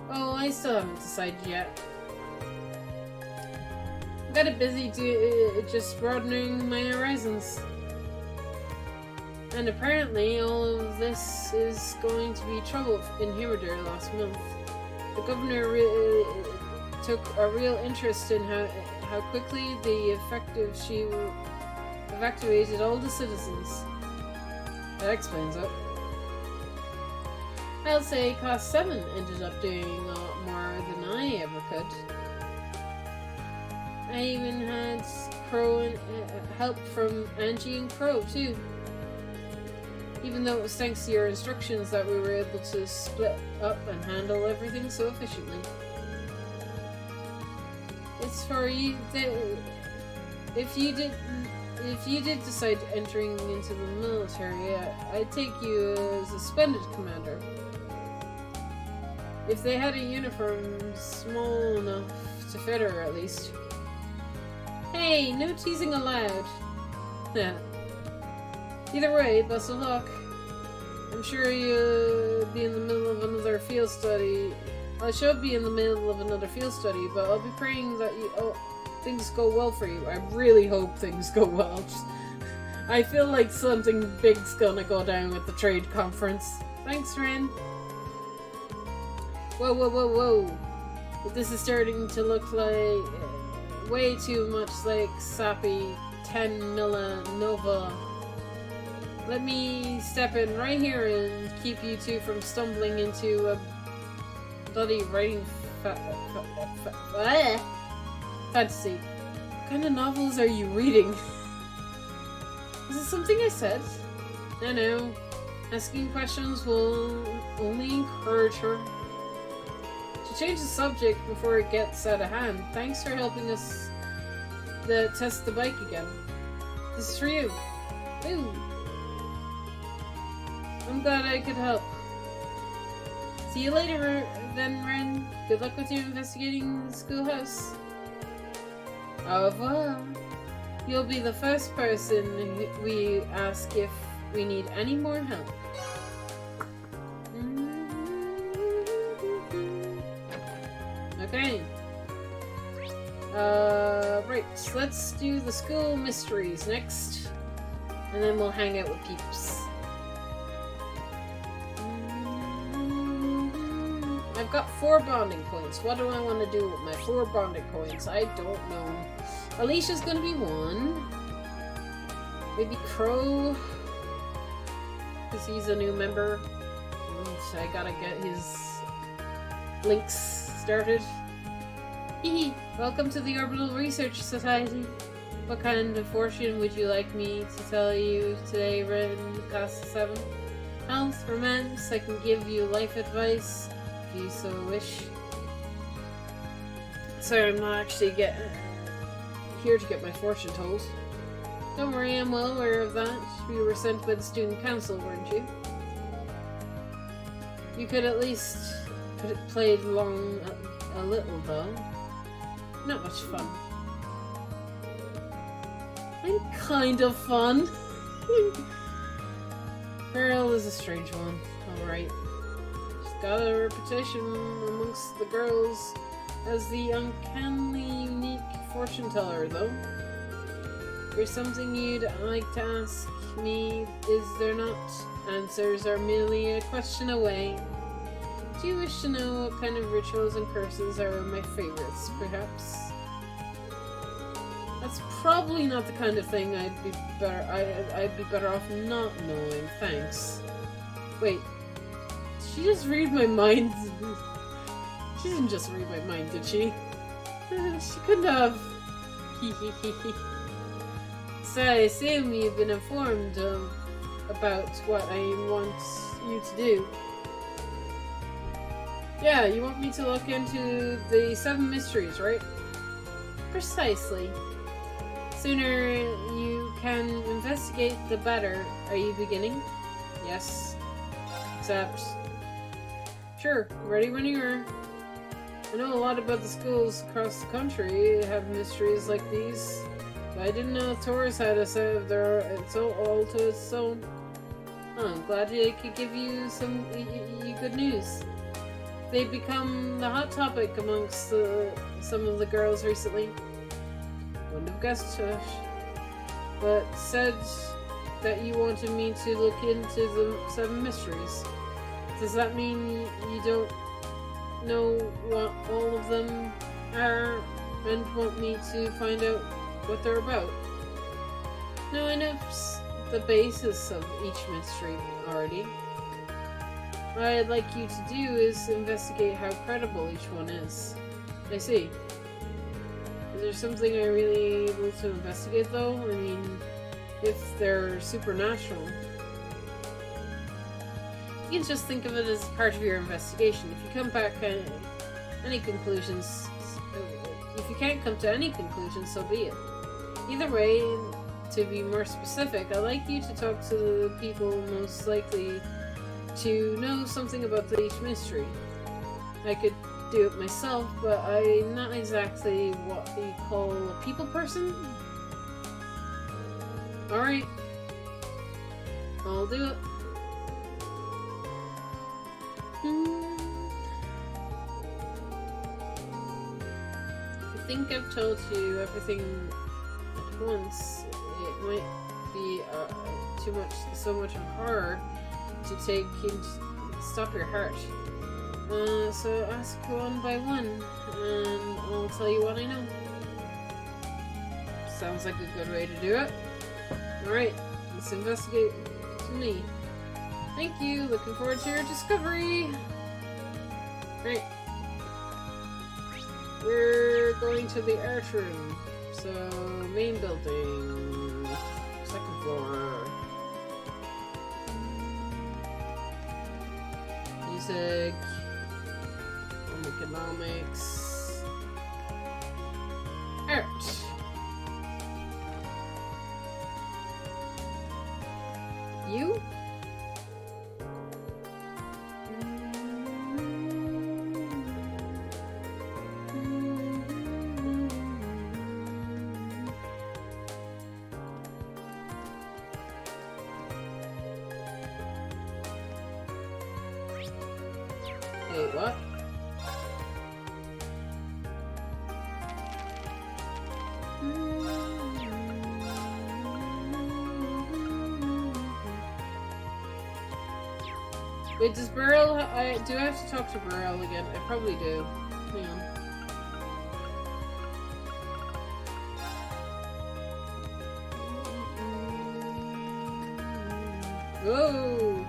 Oh, I still haven't decided yet. I've got it busy just broadening my horizons. And apparently all of this is going to be trouble in Humidor last month. The governor took a real interest in how quickly she evacuated all the citizens. That explains it. I'll say Class 7 ended up doing a lot more than I ever could. I even had Crow and help from Angie and Crow too. Even though it was thanks to your instructions that we were able to split up and handle everything so efficiently. It's for you that if you did decide entering into the military, I'd take you as a splendid commander. If they had a uniform small enough to fit her, at least. Hey, no teasing allowed. Yeah. Either way, best of luck. I'm sure you'll be in the middle of another field study. I should be in the middle of another field study, but I'll be praying that things go well for you. I really hope things go well. I feel like something big's gonna go down at the trade conference. Thanks, Ren. Whoa, whoa, whoa, whoa. This is starting to look like way too much like sappy 10 Millanova. Let me step in right here and keep you two from stumbling into a bloody writing fantasy. What kind of novels are you reading? Is it something I said? No. Asking questions will only encourage her. To change the subject before it gets out of hand, thanks for helping us test the bike again. This is for you. Ooh. I'm glad I could help. See you later, then, Ren. Good luck with your investigating the schoolhouse. Au revoir. You'll be the first person we ask if we need any more help. Okay. Right, so let's do the school mysteries next. And then we'll hang out with peeps. I've got 4 bonding points. What do I want to do with my 4 bonding points? I don't know. Alicia's gonna be 1. Maybe Crow, because he's a new member. So I gotta get his links started. Hehe. Welcome to the Orbital Research Society. What kind of fortune would you like me to tell you today, Ren, class 7? Health, romance, I can give you life advice, if you so wish. Sorry, I'm not actually here to get my fortune told. Don't worry, I'm well aware of that. You were sent by the student council, weren't you? You could at least play along a little, though. Not much fun. I'm kind of fun. Pearl is a strange one. Alright. She's got a reputation amongst the girls as the uncannily unique fortune teller, though. There's something you'd like to ask me, is there not? Answers are merely a question away. Do you wish to know what kind of rituals and curses are my favorites, perhaps? That's probably not the kind of thing I'd be better off not knowing, thanks. Wait, did she just read my mind? She didn't just read my mind, did she? She couldn't have. So I assume you've been informed about what I want you to do. Yeah, you want me to look into the 7 mysteries, right? Precisely. Sooner you can investigate, the better. Are you beginning? Yes. Except... Sure, ready when you are. I know a lot about the schools across the country have mysteries like these, but I didn't know Taurus had a set of it's all to its own. Oh, I'm glad I could give you some good news. They've become the hot topic amongst some of the girls recently. Wouldn't have guessed it, but said that you wanted me to look into the 7 mysteries. Does that mean you don't know what all of them are and want me to find out what they're about? No, I know the basis of each mystery already. What I'd like you to do is investigate how credible each one is. I see. Is there something I'm really able to investigate, though? I mean, if they're supernatural. You can just think of it as part of your investigation. If you come back to any conclusions, if you can't come to any conclusions, so be it. Either way, to be more specific, I'd like you to talk to the people most likely to know something about each mystery. I could do it myself, but I'm not exactly what you call a people person. Alright. I'll do it. think I've told you everything at once, it might be so much of horror to take and stop your heart. So ask one by one, and I'll tell you what I know. Sounds like a good way to do it. Alright, let's investigate to me. Thank you, looking forward to your discovery. Right. We're going to the art room. So, main building, second floor. Music, economics, art. You? Wait, what? Wait, does Burrell... do I have to talk to Burrell again? I probably do. Hang on. Whoa!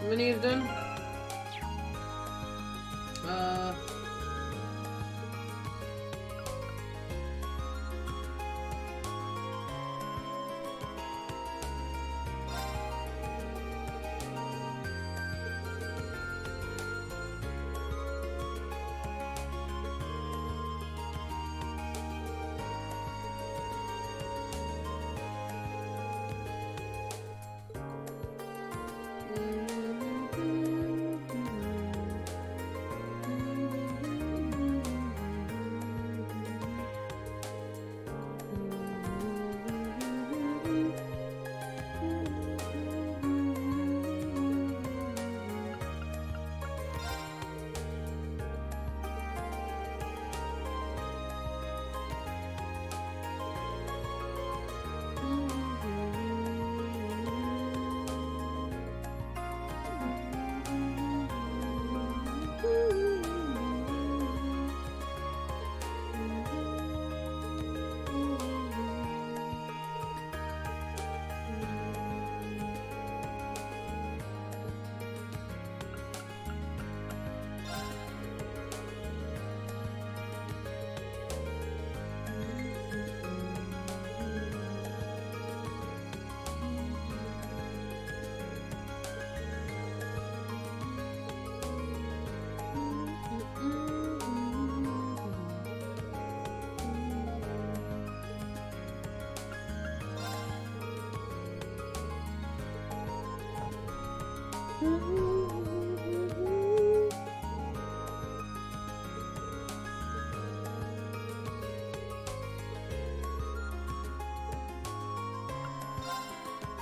How many have done?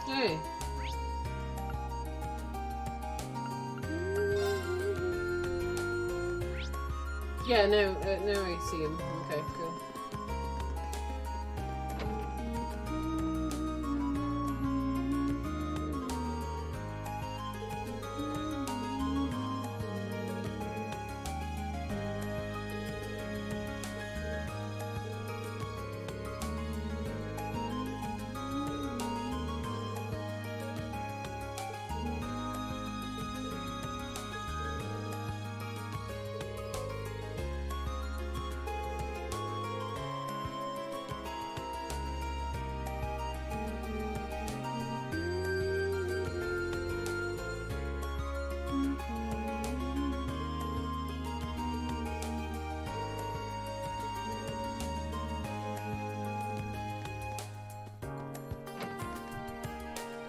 Hey. Yeah, no, now I see him. Okay, cool.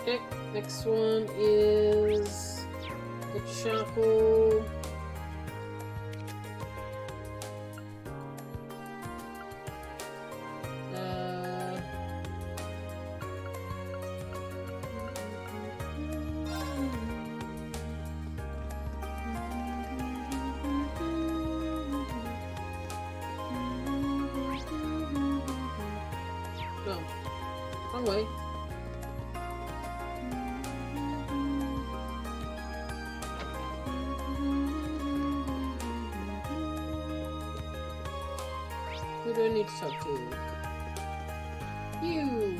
Okay, next one is the chapel. No, wrong way. Who do I need to talk to? You!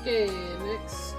Okay, next.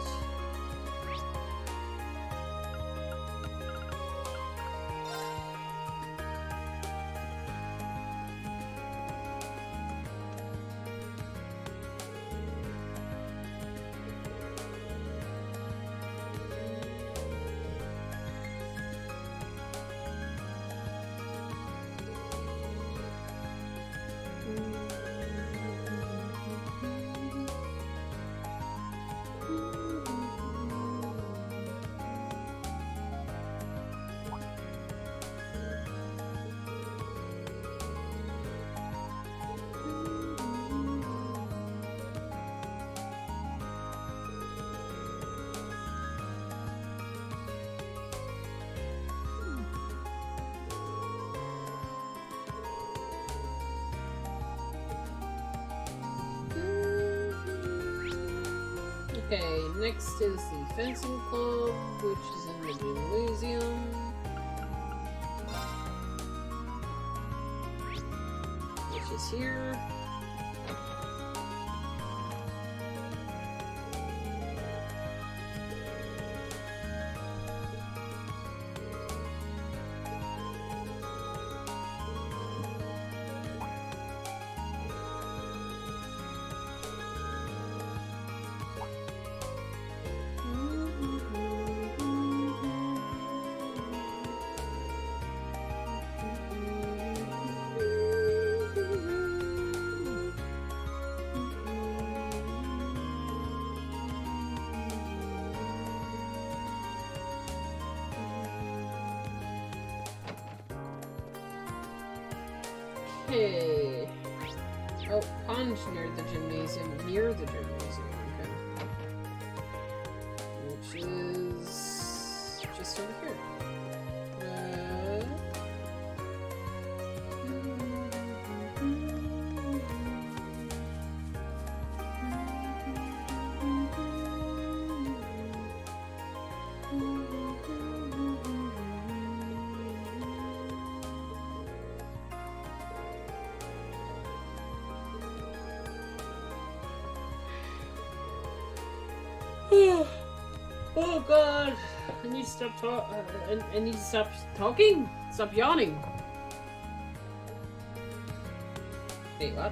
Okay, next is the fencing club, which is in the gymnasium. Which is here. Okay. Oh, pond near the gymnasium. Near the gymnasium. Okay. which is just over here. Oh god, I need to stop I need to stop talking. Stop yawning. Wait, what?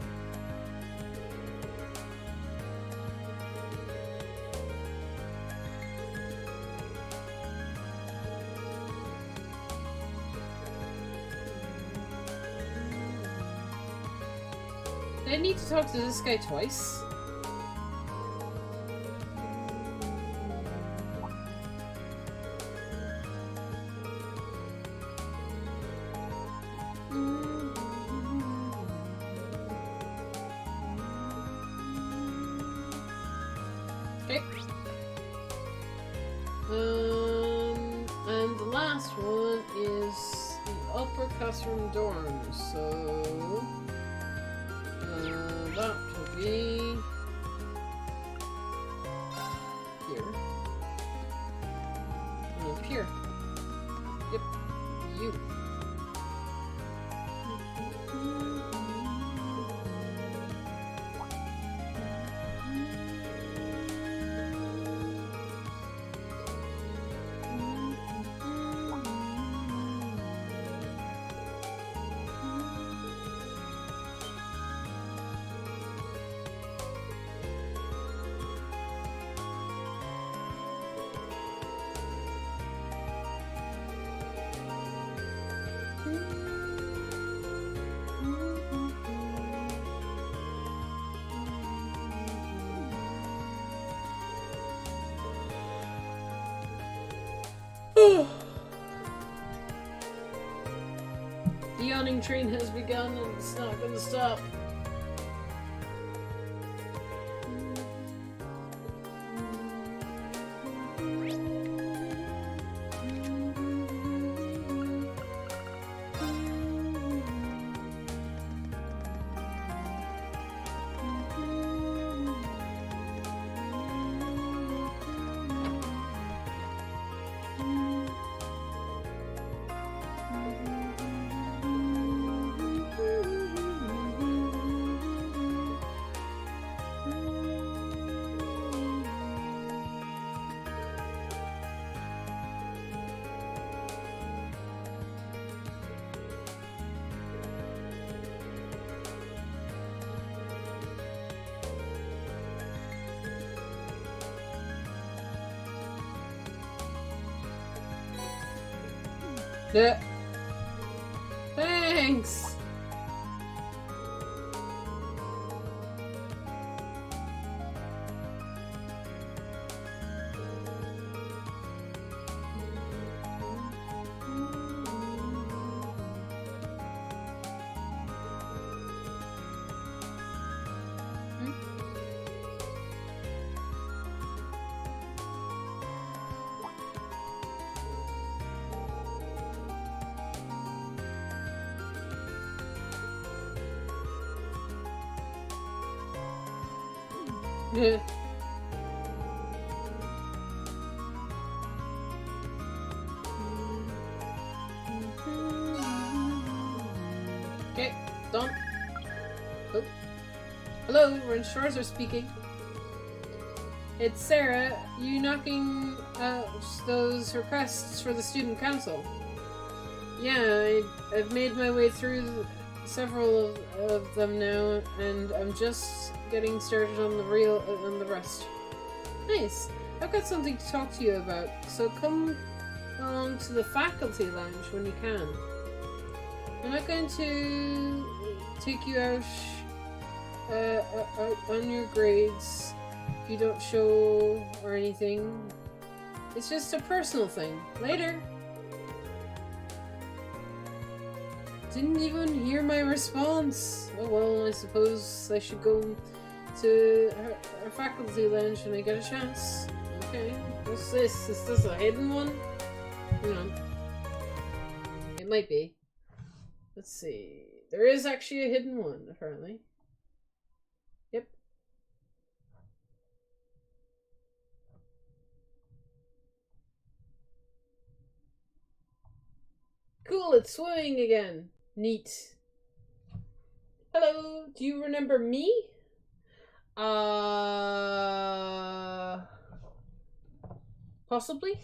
Did I need to talk to this guy twice? Okay. And the last one is the upper classroom dorms. So that will be here. And up here. Yep. You. The yawning train has begun and it's not going to stop. Thanks! Yeah. Okay, done. Oh. Hello, Registrars are speaking. It's Sarah. You knocking out those requests for the student council? Yeah, I've made my way through several of them now, and I'm just getting started on the rest. Nice. I've got something to talk to you about, so come along to the faculty lounge when you can. I'm not going to take you out on your grades if you don't show or anything. It's just a personal thing. Later. Didn't even hear my response. Oh well, I suppose I should go to our faculty lounge when I get a chance. Okay. What's this? Is this a hidden one? Hang on. It might be. Let's see. There is actually a hidden one, apparently. Yep. Cool, it's swimming again. Neat. Hello, do you remember me? Possibly?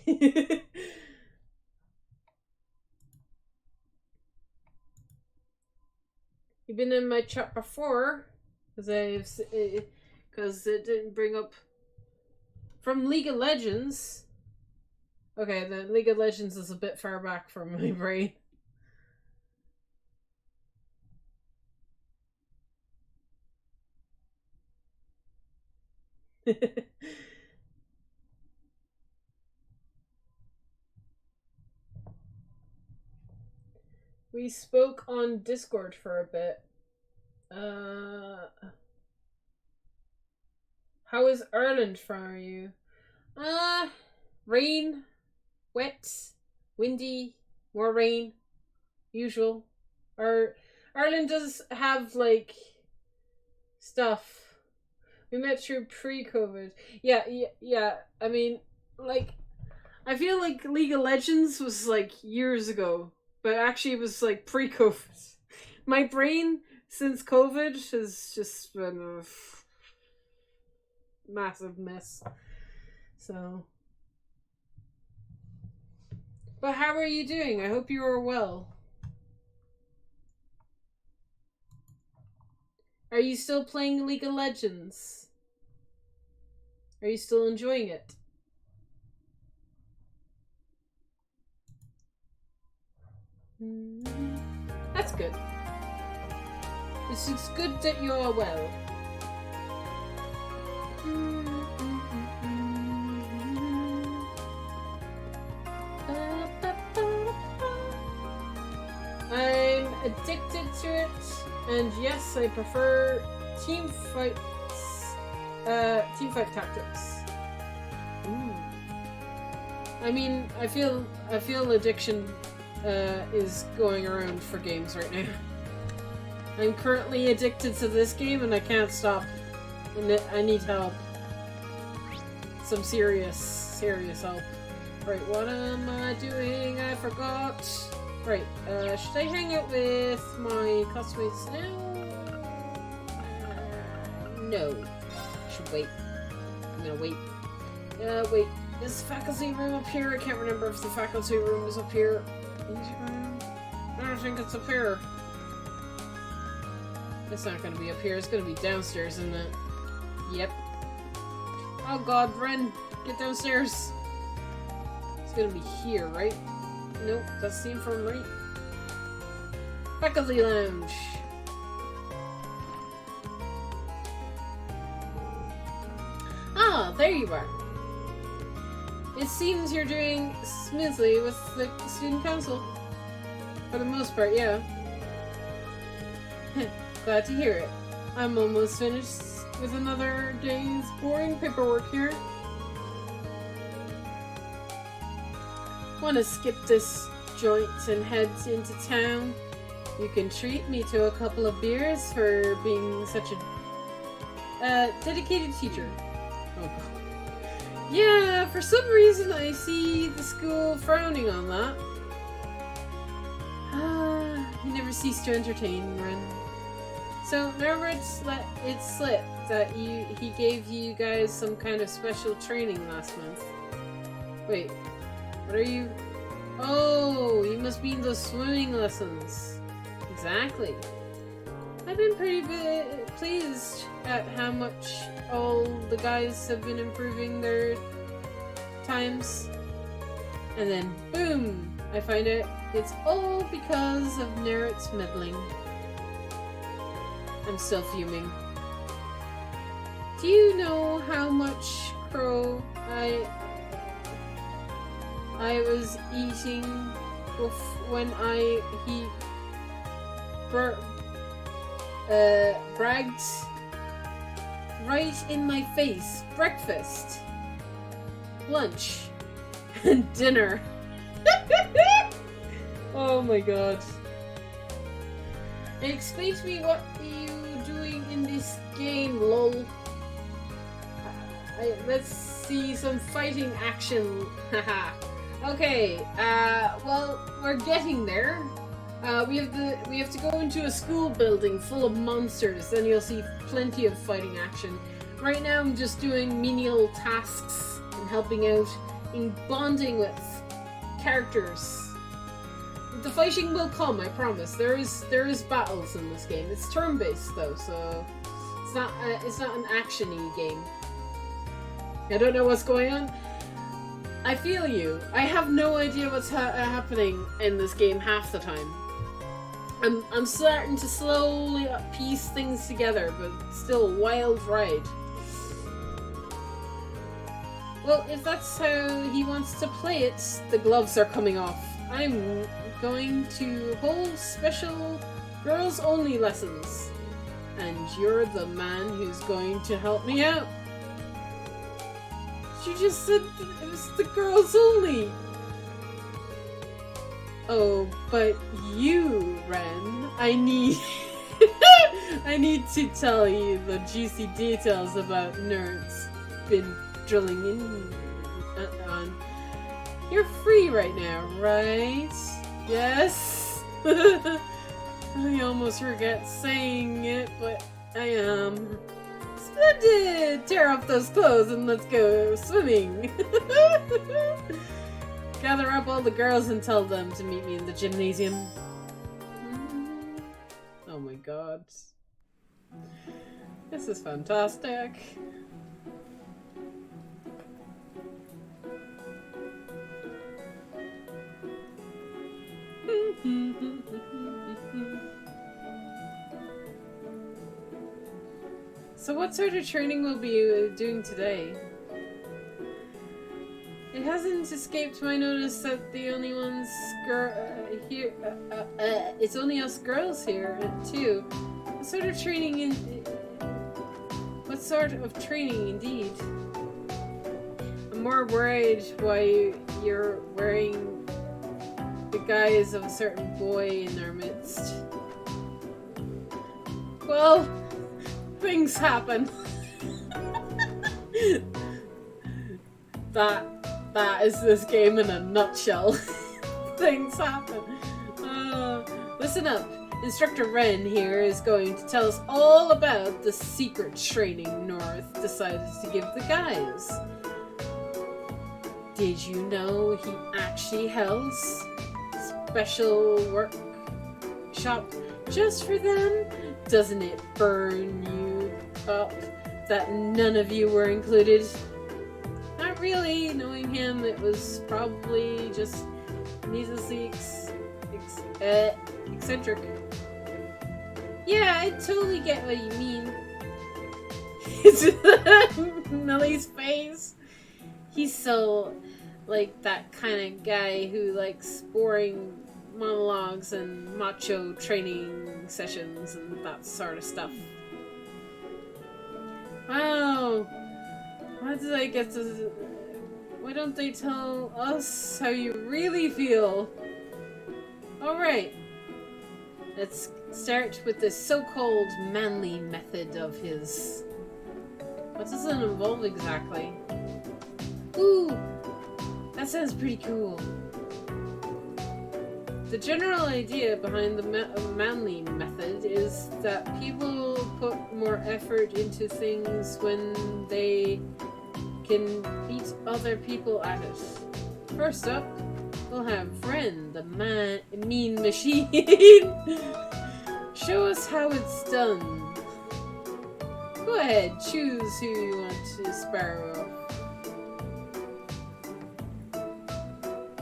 You've been in my chat before, because it didn't bring up from League of Legends. Okay, the League of Legends is a bit far back from my brain. We spoke on Discord for a bit. How is Ireland for you? Rain, wet, windy, more rain, usual. Ireland does have like stuff. We met through pre-COVID. Yeah. I mean, like, I feel like League of Legends was like years ago, but actually it was like pre-COVID. My brain since COVID has just been a massive mess. So, but how are you doing? I hope you are well. Are you still playing League of Legends? Are you still enjoying it? That's good. It's good that you are well. I'm addicted to it, and yes, I prefer team fight tactics. Ooh. I mean, I feel addiction is going around for games right now. I'm currently addicted to this game and I can't stop. And I need help. Some serious help. Right, what am I doing? I forgot. Right, should I hang out with my classmates now? No. Should wait. I'm gonna wait. Wait. Is the faculty room up here? I can't remember if the faculty room is up here. I don't think it's up here. It's not gonna be up here. It's gonna be downstairs, isn't it? Yep. Oh god, Ren! Get downstairs! It's gonna be here, right? Nope, that's the infirmary. Faculty lounge! Ah, there you are. It seems you're doing smoothly with the student council. For the most part, yeah. Glad to hear it. I'm almost finished with another day's boring paperwork here. Want to skip this joint and head into town? You can treat me to a couple of beers for being such a dedicated teacher. Oh god. Yeah, for some reason I see the school frowning on that. You never cease to entertain, Ren. So, Norbert it slipped that he gave you guys some kind of special training last month. Wait, what are you? Oh, you must mean those swimming lessons. Exactly. I've been pretty pleased at how much all the guys have been improving their times. And then, boom! I find out it's all because of Nerit's meddling. I'm still fuming. Do you know how much crow I was eating when he bragged right in my face? Breakfast. lunch and dinner. Oh my god. Explain to me what are you doing in this game, lol. Let's see some fighting action. Haha. Okay, well, we're getting there. We have to go into a school building full of monsters, and you'll see plenty of fighting action. Right now I'm just doing menial tasks and helping out in bonding with characters. The fighting will come, I promise. There is battles in this game. It's turn-based though, so it's not an action-y game. I don't know what's going on. I feel you. I have no idea what's happening in this game half the time. I'm starting to slowly piece things together, but still a wild ride. Well, if that's how he wants to play it, the gloves are coming off. I'm going to hold special girls-only lessons. And you're the man who's going to help me out. You just said it was the girls only. Oh, but you, Ren, I need I need to tell you the juicy details about nerds been drilling in on. You're free right now, right? Yes? I almost forget saying it, but I am. Splendid! Tear off those clothes and let's go swimming. Gather up all the girls and tell them to meet me in the gymnasium. Oh my god. This is fantastic. So what sort of training will be doing today? It hasn't escaped my notice that the only ones here. It's only us girls here too. What sort of training what sort of training indeed? I'm more worried why you're wearing the guise of a certain boy in our midst. Well, things happen. That is this game in a nutshell. Things happen. Listen up. Instructor Ren here is going to tell us all about the secret training North decided to give the guys. Did you know he actually held special workshop just for them? Doesn't it burn you up that none of you were included? Not really. Knowing him, it was probably just needlessly eccentric. Yeah, I totally get what you mean. It's Millie's face. He's so like that kind of guy who likes boring monologues and macho training sessions and that sort of stuff. Wow. Why did I get to... Why don't they tell us how you really feel? Alright. Let's start with this so-called manly method of his. What does it involve exactly? Ooh! That sounds pretty cool. The general idea behind the manly method is that people put more effort into things when they can beat other people at it. First up, we'll have Ren, the mean machine. Show us how it's done. Go ahead, choose who you want to spar with.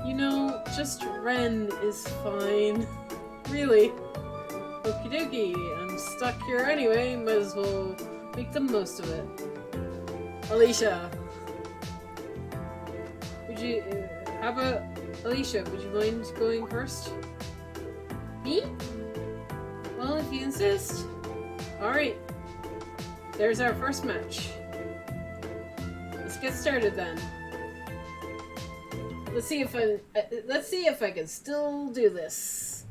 You know, just Ren is fine. Really. Okie dokie, I'm stuck here anyway, might as well make the most of it. Alicia. How about Alicia, would you mind going first? Me? Well, if you insist. Alright. There's our first match. Let's get started then. let's see if I can still do this.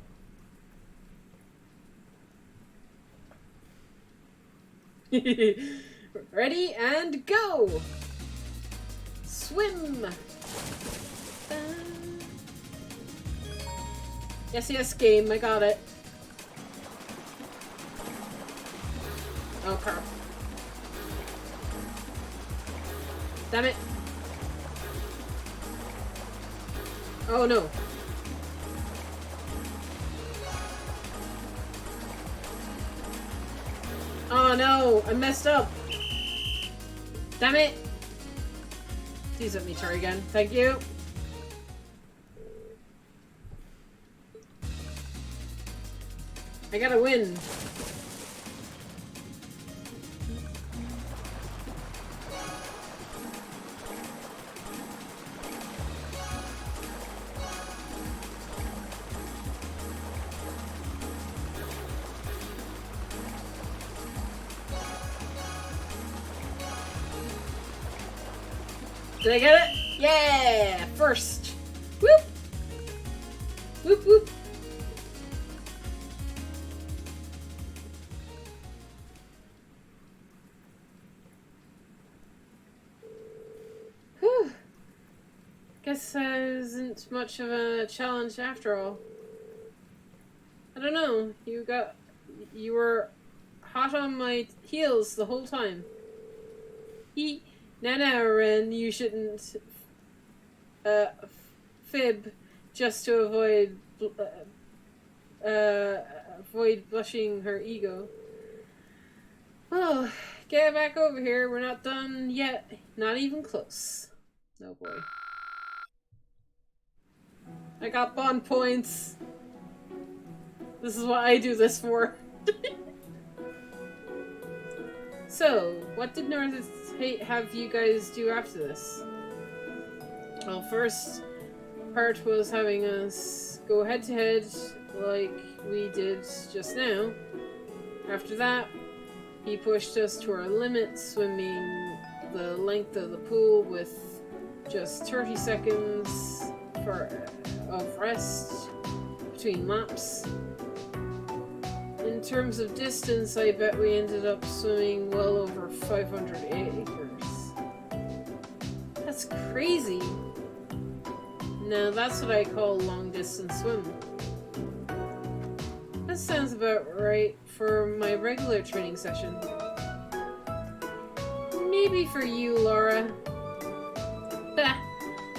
Ready and go! Swim! Yes, game, I got it. Oh, crap. Damn it. Oh, no. Oh, no. I messed up. Damn it. Please let me try again. Thank you. I gotta win. Did I get it? Yeah! First! Whoop! Whoop whoop! Whew! Guess that isn't much of a challenge after all. I don't know, you were hot on my heels the whole time. Now, Ren, you shouldn't fib just to avoid blushing her ego. Oh, get back over here. We're not done yet. Not even close. Oh boy. I got bond points. This is what I do this for. So, what did North have you guys do after this? Well, first part was having us go head to head like we did just now. After that, he pushed us to our limit, swimming the length of the pool with just 30 seconds of rest between laps. In terms of distance, I bet we ended up swimming well over 500 acres. That's crazy. Now that's what I call a long distance swim. That sounds about right for my regular training session. Maybe for you, Laura. Bah,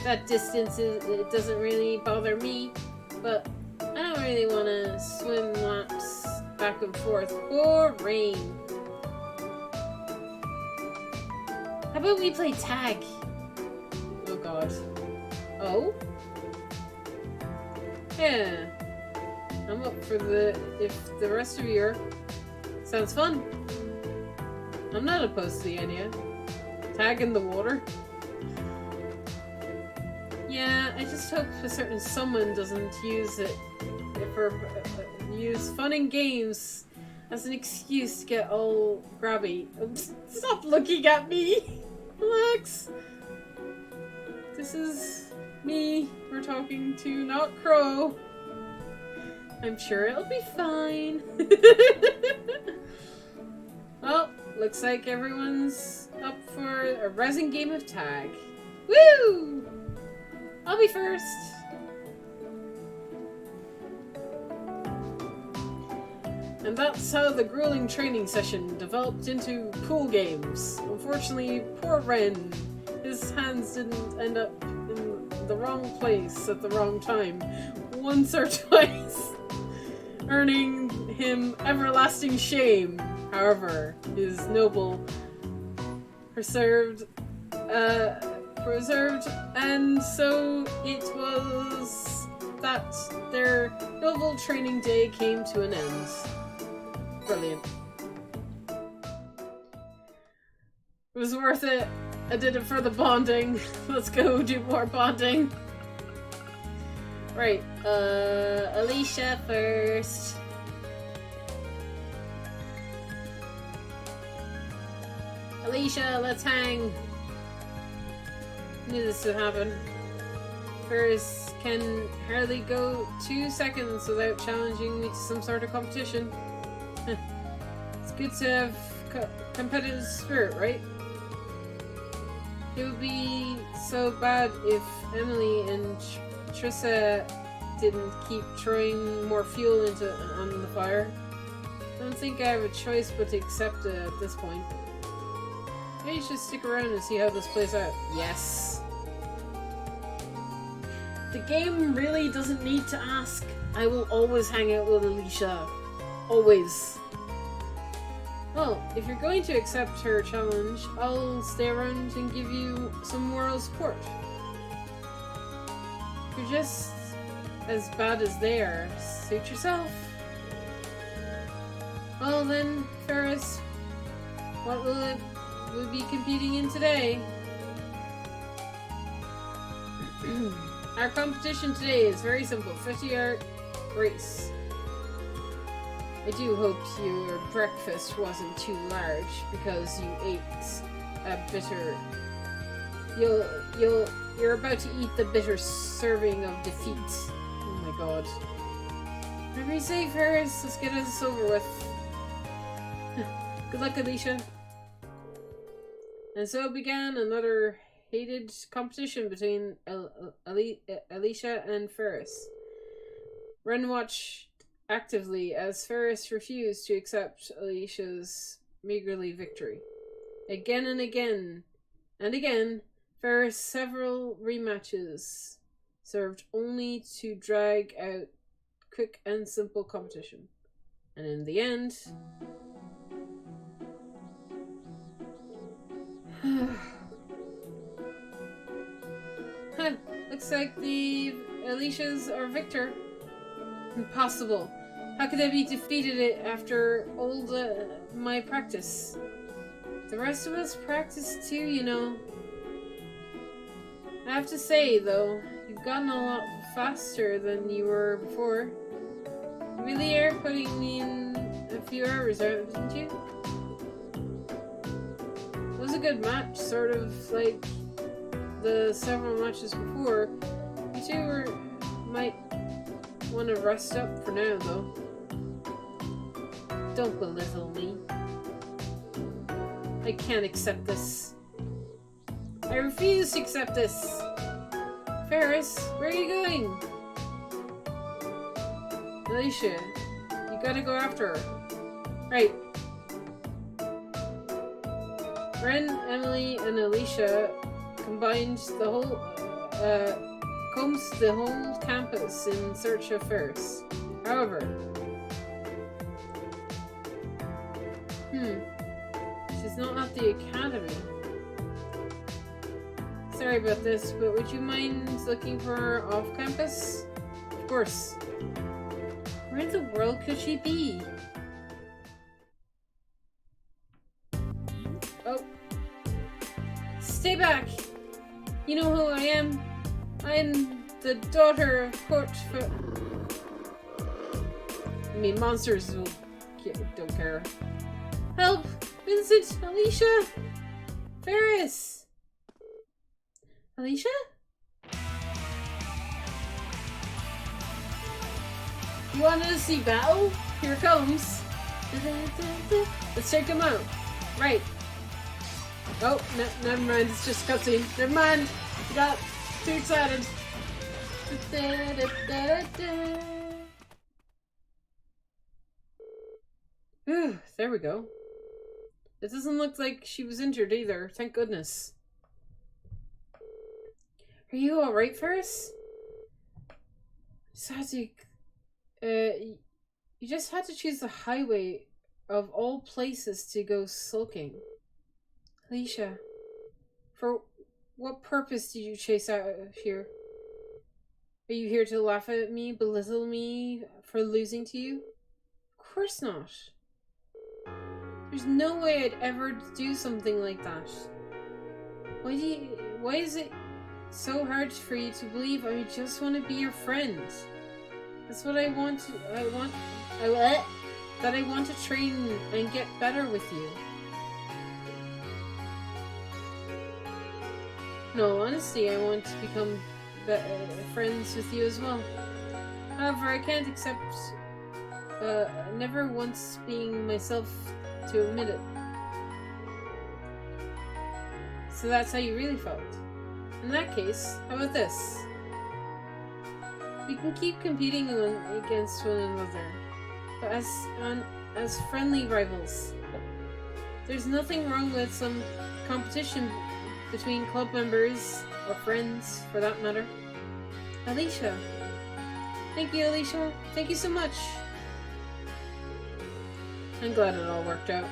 that distance it doesn't really bother me, but I don't really want to swim laps back and forth. Boring. How about we play tag? Oh god. Oh? Yeah. I'm up for if the rest of you are. Sounds fun. I'm not opposed to the idea. Tag in the water? Yeah, I just hope a certain someone doesn't use it use fun and games as an excuse to get all grabby. Stop looking at me! Relax. This is me we're talking to, not Crow. I'm sure it'll be fine. Well, looks like everyone's up for a resin game of tag. Woo! I'll be first. And that's how the grueling training session developed into pool games. Unfortunately, poor Ren, his hands didn't end up in the wrong place at the wrong time once or twice, earning him everlasting shame. However, his noble preserved, and so it was that their noble training day came to an end. Brilliant. It was worth it. I did it for the bonding. Let's go do more bonding. Right, Alicia first. Alicia, let's hang. Knew this would happen. Ferris can hardly go 2 seconds without challenging me to some sort of competition. It's good to have competitive spirit, right? It would be so bad if Emily and Trissa didn't keep throwing more fuel on the fire. I don't think I have a choice but to accept it at this point. Maybe you should stick around and see how this plays out. Yes. The game really doesn't need to ask. I will always hang out with Alicia. Always. Well, if you're going to accept her challenge, I'll stay around and give you some moral support. If you're just as bad as they are, suit yourself. Well then, Ferris, what will we be competing in today? Our competition today is very simple, 50-yard race. I do hope your breakfast wasn't too large because you ate a bitter. You're about to eat the bitter serving of defeat. Oh my god. Whatever you say, Ferris, let's get this over with. Good luck, Alicia. And so began another hated competition between Alicia and Ferris. Ren watched actively as Ferris refused to accept Alicia's meagerly victory. Again and again, Ferris' several rematches served only to drag out quick and simple competition. And in the end... Looks like the Alicia's are victor. Impossible. How could I be defeated after all my practice? The rest of us practice too, you know. I have to say, though, you've gotten a lot faster than you were before. You really are putting in a few hours, haven't you? It was a good match, sort of like the several matches before. You two might want to rest up for now, though. Don't belittle me. I can't accept this. I refuse to accept this. Ferris, where are you going? Alicia, you gotta go after her. Right. Ren, Emily, and Alicia combined combs the whole campus in search of Ferris. However, she's not at the academy. Sorry about this, but would you mind looking for her off campus? Of course. Where in the world could she be? Oh. Stay back! You know who I am? I'm the daughter of monsters don't care. Help! Vincent! Alicia! Ferris! Alicia? You wanted to see battle? Here it comes. Let's take him out. Right. Oh, never mind. It's just a cutscene. Never mind. I got too excited. There we go. It doesn't look like she was injured either. Thank goodness. Are you alright, Ferris? You just had to choose the highway of all places to go sulking. Alicia, for what purpose did you chase out here? Are you here to laugh at me, belittle me for losing to you? Of course not. There's no way I'd ever do something like that. Why is it so hard for you to believe I just want to be your friend? That's what I want to train and get better with you. No, honestly, I want to become friends with you as well. However, I can't accept never once being myself to admit it. So that's how you really felt. In that case, how about this? We can keep competing against one another, but as friendly rivals. There's nothing wrong with some competition between club members or friends, for that matter. Alicia. Thank you, Alicia. Thank you so much. I'm glad it all worked out.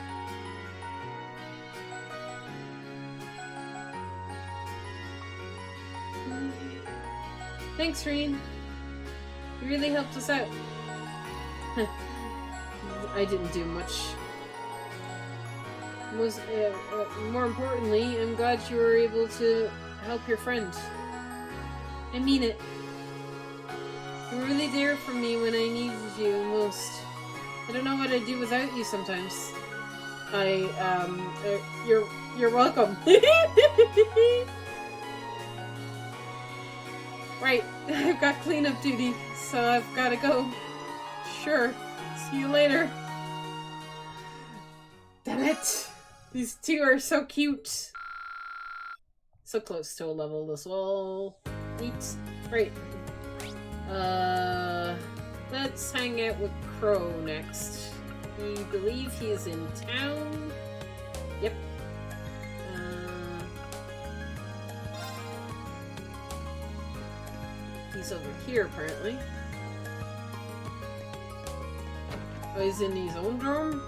Thanks, Reen. You really helped us out. I didn't do much. More importantly, I'm glad you were able to help your friend. I mean it. You were really there for me when I needed you most. I don't know what I'd do without you sometimes. You're welcome. Right, I've got cleanup duty, so I've gotta go. Sure, see you later. Damn it! These two are so cute. So close to a level as well. Neat. Right. Let's hang out with Crow next. We believe he is in town. Yep. He's over here, apparently. Oh, he's in his own dorm?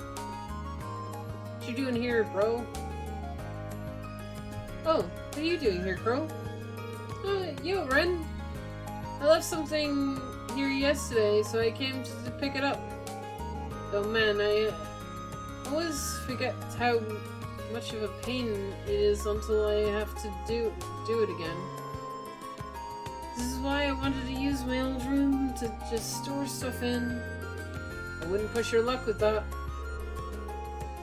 What you doing here, bro? Oh, what are you doing here, Crow? Yo, Ren. I left something here yesterday, so I came to pick it up. Oh man, I always forget how much of a pain it is until I have to do it again. This is why I wanted to use my old room to just store stuff in. I wouldn't push your luck with that.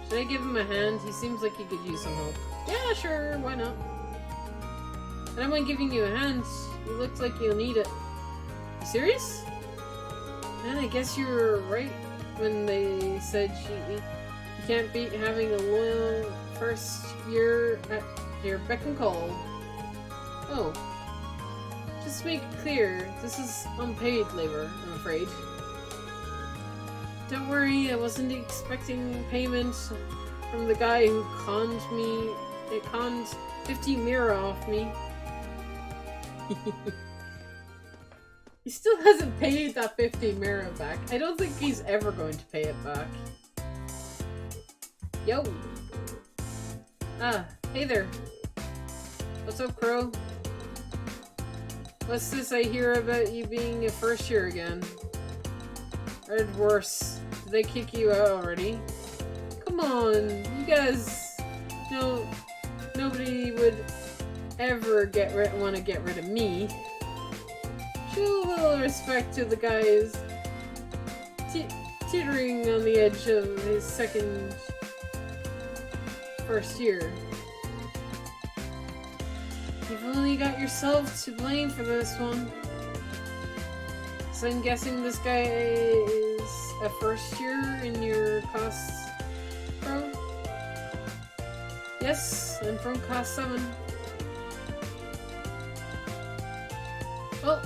Should I give him a hand? He seems like he could use some help. Yeah, sure, why not? I don't mind giving you a hand. You look like you'll need it. You serious? Man, I guess you were right when they said you can't beat having a loyal first year at your beck and call. Oh. Just to make it clear, this is unpaid labor, I'm afraid. Don't worry, I wasn't expecting payment from the guy who conned 50 mirror off me. He still hasn't paid that 50 mirror back. I don't think he's ever going to pay it back. Yo! Ah, hey there. What's up, Crow? What's this I hear about you being a first year again? Or worse, did they kick you out already? Come on, you guys know nobody would ever want to get rid of me. Show a little respect to the guy who's teetering on the edge of his first year. You've only got yourself to blame for this one. So I'm guessing this guy is a first year in your class, Crow? Yes, I'm from class 7. Well,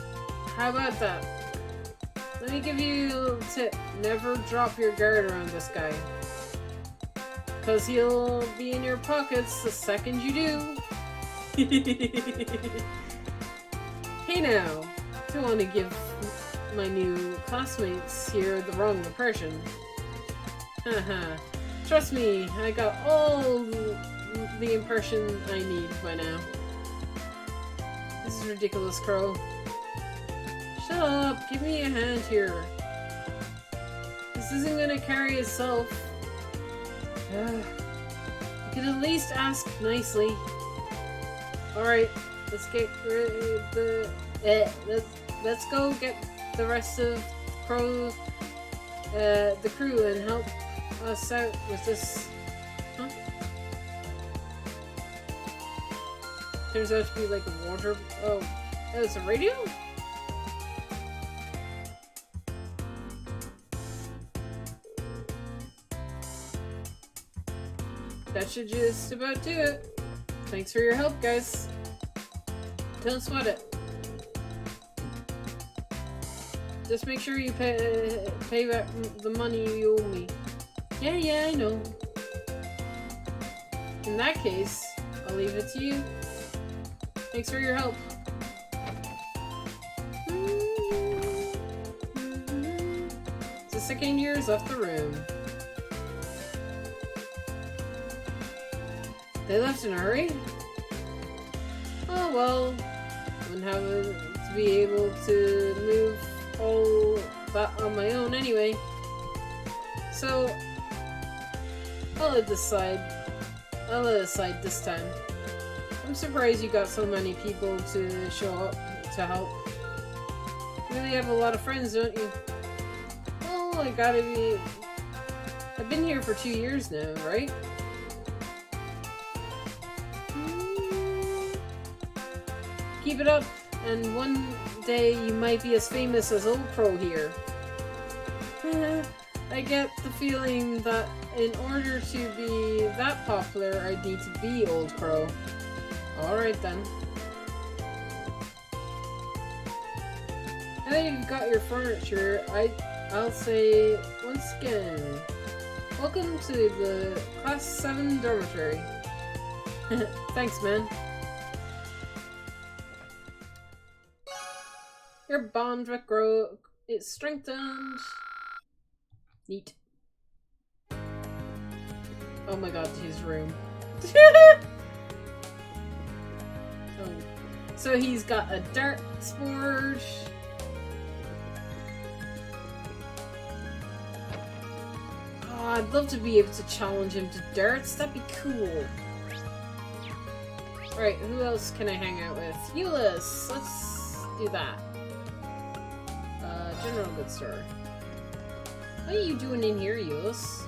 how about that? Let me give you a little tip. Never drop your guard around this guy. Cause he'll be in your pockets the second you do. Hey now, don't want to give my new classmates here the wrong impression. Haha. Trust me, I got all the impression I need by now. This is ridiculous, Crow. Shut up, give me a hand here. This isn't gonna carry itself. You could at least ask nicely. Alright, let's get rid of the... let's go get the rest of the crew and help us out with this. Huh? Turns out to be like a wardrobe. Oh, Oh, it's a radio? That should just about do it. Thanks for your help, guys. Don't sweat it. Just make sure you pay back the money you owe me. Yeah, I know. In that case, I'll leave it to you. Thanks for your help. The second year's off the room. They left in a hurry? Oh well, wouldn't have to be able to move all that on my own anyway. So, I'll let it aside this time. I'm surprised you got so many people to show up to help. You really have a lot of friends, don't you? Well, I've been here for 2 years now, right? Keep it up, and one day you might be as famous as Old Crow here. I get the feeling that in order to be that popular, I'd need to be Old Crow. Alright then. Now that you've got your furniture, I'll say once again, welcome to the Class 7 dormitory. Thanks, man. Your bond with Crow is strengthened. Neat. Oh my god, his room. Oh. So he's got a darts board. Oh, I'd love to be able to challenge him to darts. That'd be cool. Alright, who else can I hang out with? Euless! Let's do that. General goods store. What are you doing in here, Euless?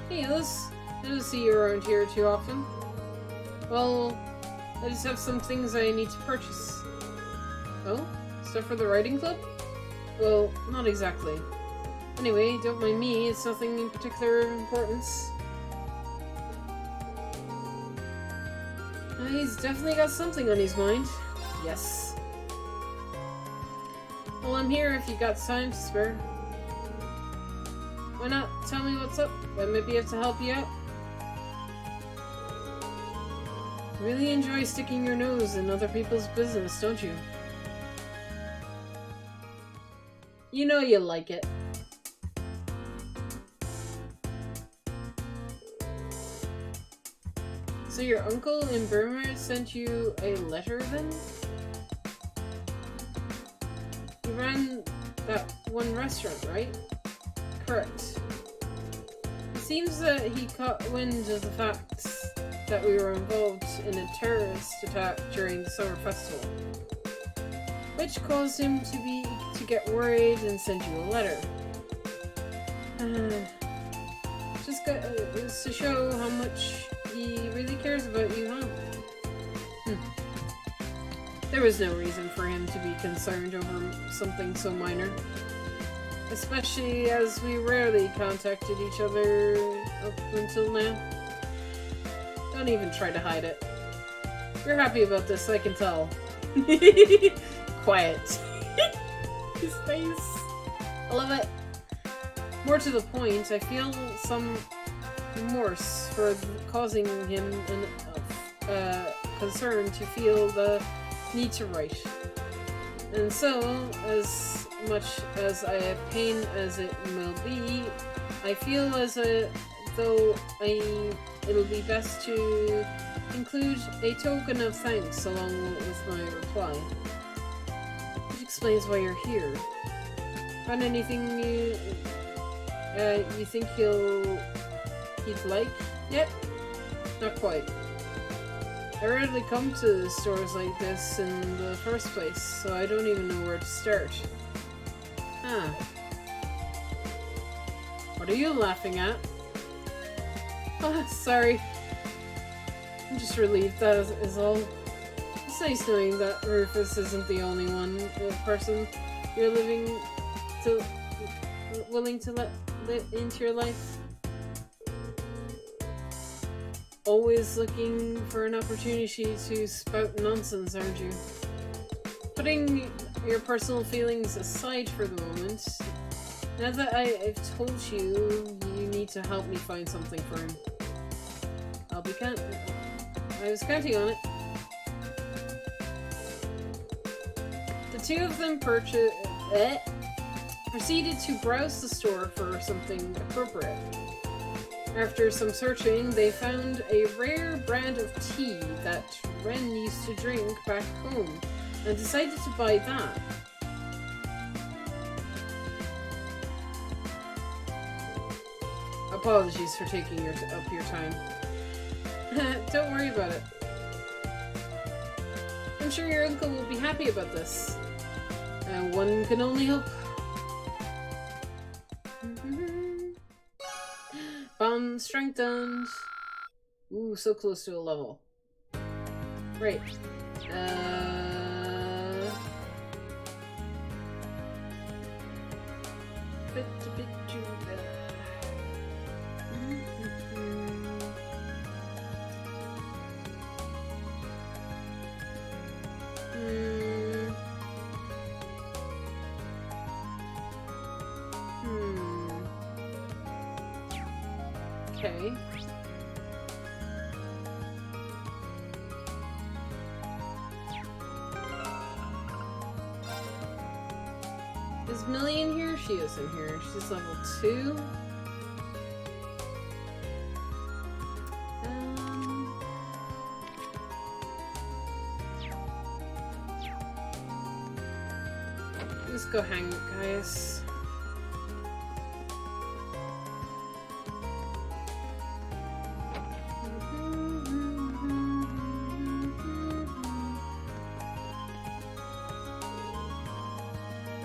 Hey, Euless. I don't see you around here too often. Well, I just have some things I need to purchase. Oh? Stuff for the writing club? Well, not exactly. Anyway, don't mind me, it's nothing in particular importance. He's definitely got something on his mind. Yes. Well, I'm here if you got time to spare. Why not tell me what's up? I might be able to help you out. Really enjoy sticking your nose in other people's business, don't you? You know you like it. So your uncle in Burma sent you a letter then? You ran that one restaurant, right? Correct. It seems that he caught wind of the fact that we were involved in a terrorist attack during the summer festival, which caused him to get worried and send you a letter. Just goes to show how much he really cares about you, huh? There was no reason for him to be concerned over something so minor. Especially as we rarely contacted each other up until now. Don't even try to hide it. You're happy about this, I can tell. Quiet. His face. I love it. More to the point, I feel some remorse for causing him concern to feel the need to write. And so, as much as a pain as it will be, I feel as though it'll be best to include a token of thanks along with my reply. Which explains why you're here. Found anything you think he'd like yet? Not quite. I rarely come to stores like this in the first place, so I don't even know where to start. Ah. What are you laughing at? Oh, sorry. I'm just relieved, that is all. It's nice knowing that Rufus isn't the only person you're willing to let into your life. Always looking for an opportunity to spout nonsense, aren't you? Putting your personal feelings aside for the moment, now that I've told you, you need to help me find something for him. I was counting on it. The two of them proceeded to browse the store for something appropriate. After some searching, they found a rare brand of tea that Ren used to drink back home, and decided to buy that. Apologies for taking up your time. Don't worry about it. I'm sure your uncle will be happy about this. One can only hope. Bond strengthened. Ooh, so close to a level. Right. Okay. Is Millie in here? She is in here. She's level 2. Let's go hang with Gaius.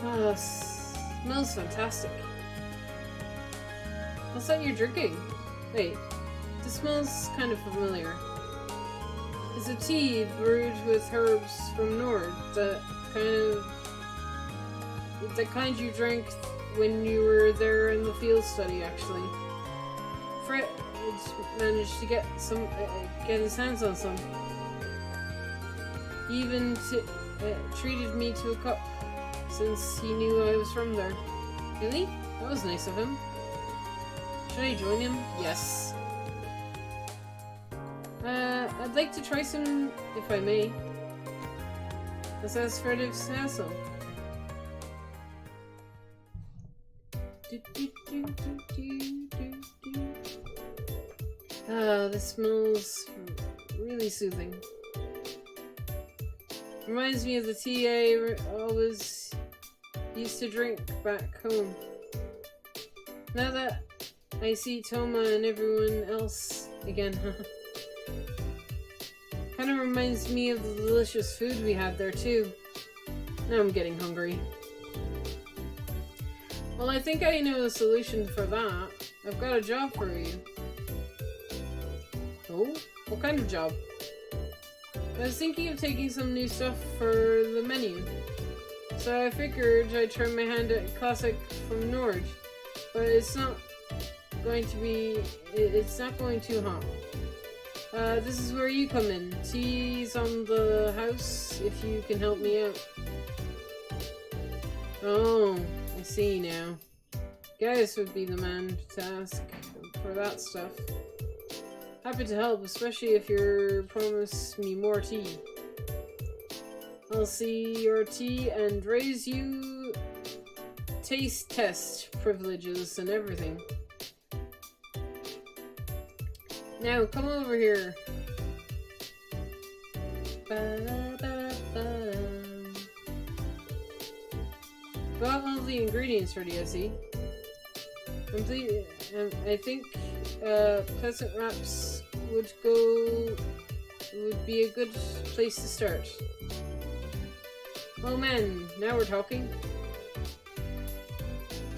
Oh, smells fantastic. What's that you're drinking? Wait, this smells kind of familiar. It's a tea brewed with herbs from Nord, the kind you drank when you were there in the field study, actually. Fred managed to get his hands on some. He even treated me to a cup, since he knew I was from there. Really? That was nice of him. Should I join him? Yes. I'd like to try some, if I may. Let's ask Fred if he has some. This smells really soothing. Reminds me of the tea I always used to drink back home. Now that I see Toma and everyone else again, kind of reminds me of the delicious food we had there too. Now I'm getting hungry. Well, I think I know the solution for that. I've got a job for you. Oh? What kind of job? I was thinking of taking some new stuff for the menu. So I figured I'd try my hand at classic from Nord. But it's not going too hot. This is where you come in. Tea's on the house if you can help me out. Oh, I see now. Gaius would be the man to ask for that stuff. Happy to help, especially if you promise me more tea. I'll see your tea and raise you taste test privileges and everything. Now, come over here. Got all the ingredients ready, I see. I think Pleasant Wraps would be a good place to start. Oh man, now we're talking.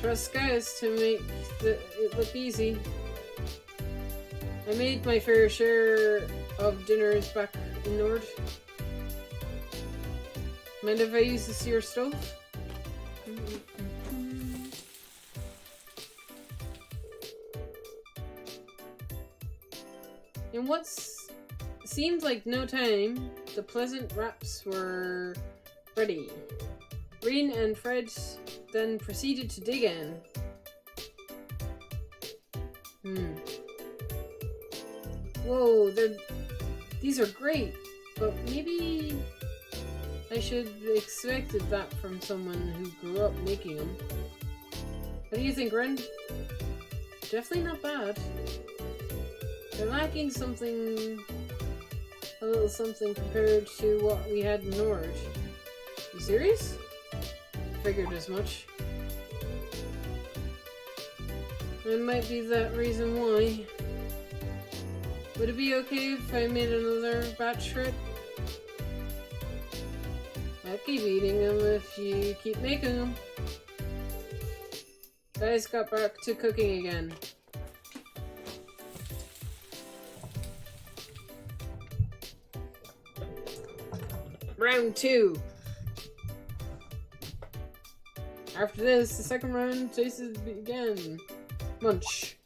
Trust Gaius to make it look easy. I made my fair share of dinners back in Nord. Mind if I use the sear stove? In what seemed like no time, the pleasant wraps were ready. Rean and Fred then proceeded to dig in. Whoa, these are great, but maybe I should have expected that from someone who grew up making them. What do you think, Ren? Definitely not bad. They're lacking something, a little something compared to what we had in Nord. You serious? Figured as much. It might be that reason why. Would it be okay if I made another batch for it? I'll keep eating them if you keep making them. Guys got back to cooking again. Round 2. After this, the second round tastes begin. Munch.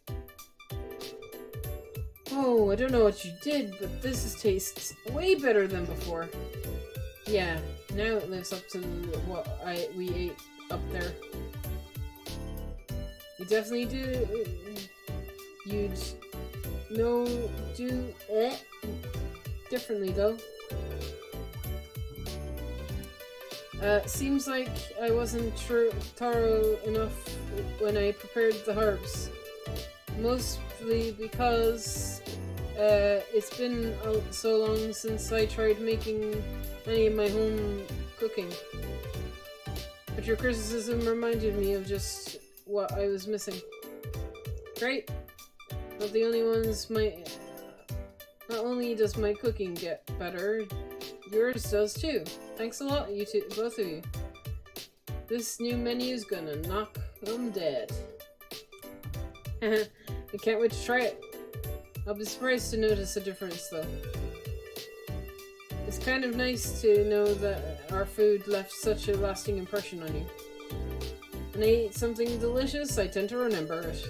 Oh, I don't know what you did, but this tastes way better than before. Yeah, now it lives up to what we ate up there. You definitely do. You'd do it differently though. Seems like I wasn't thorough enough when I prepared the herbs. Mostly because it's been so long since I tried making any of my home cooking. But your criticism reminded me of just what I was missing. Great. Not the only ones not only does my cooking get better, yours does too. Thanks a lot, you two, both of you. This new menu's gonna knock them dead. I can't wait to try it. I'll be surprised to notice a difference though. It's kind of nice to know that our food left such a lasting impression on you. When I eat something delicious, I tend to remember it.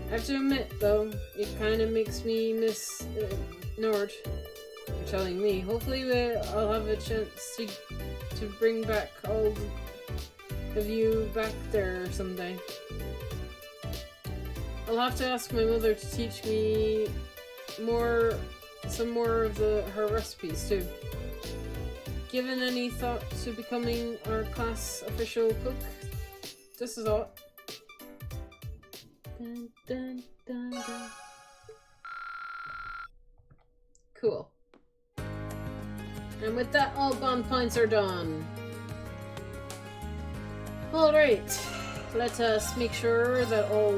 I have to admit though, it kind of makes me miss Nord. You're telling me. Hopefully I'll have a chance to bring back all of you back there someday. I'll have to ask my mother to teach me some more of her recipes too. Given any thought to becoming our class official cook? This is all. Dun, dun, dun, dun. Cool. And with that, all bond points are done. Alright. Let us make sure that all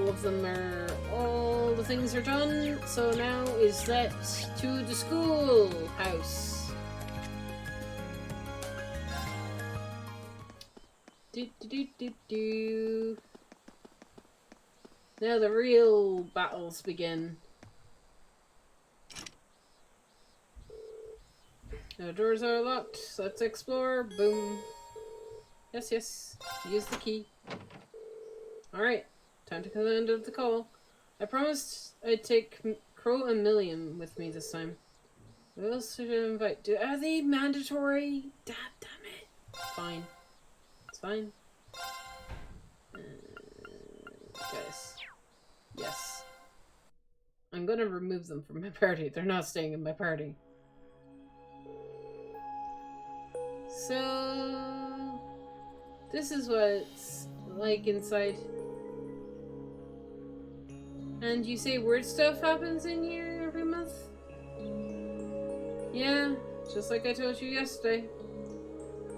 the things are done. So now is that to the schoolhouse. Now the real battles begin. Now doors are locked. So let's explore. Boom. Yes, yes. Use the key. Alright. Time to come end of the call. I promised I'd take Crow and Milliam with me this time. Who else should I invite? Are they mandatory? Damn it. Fine. It's fine. Guys. Yes. I'm gonna remove them from my party. They're not staying in my party. So... this is what it's like inside. And you say weird stuff happens in here every month? Yeah, just like I told you yesterday.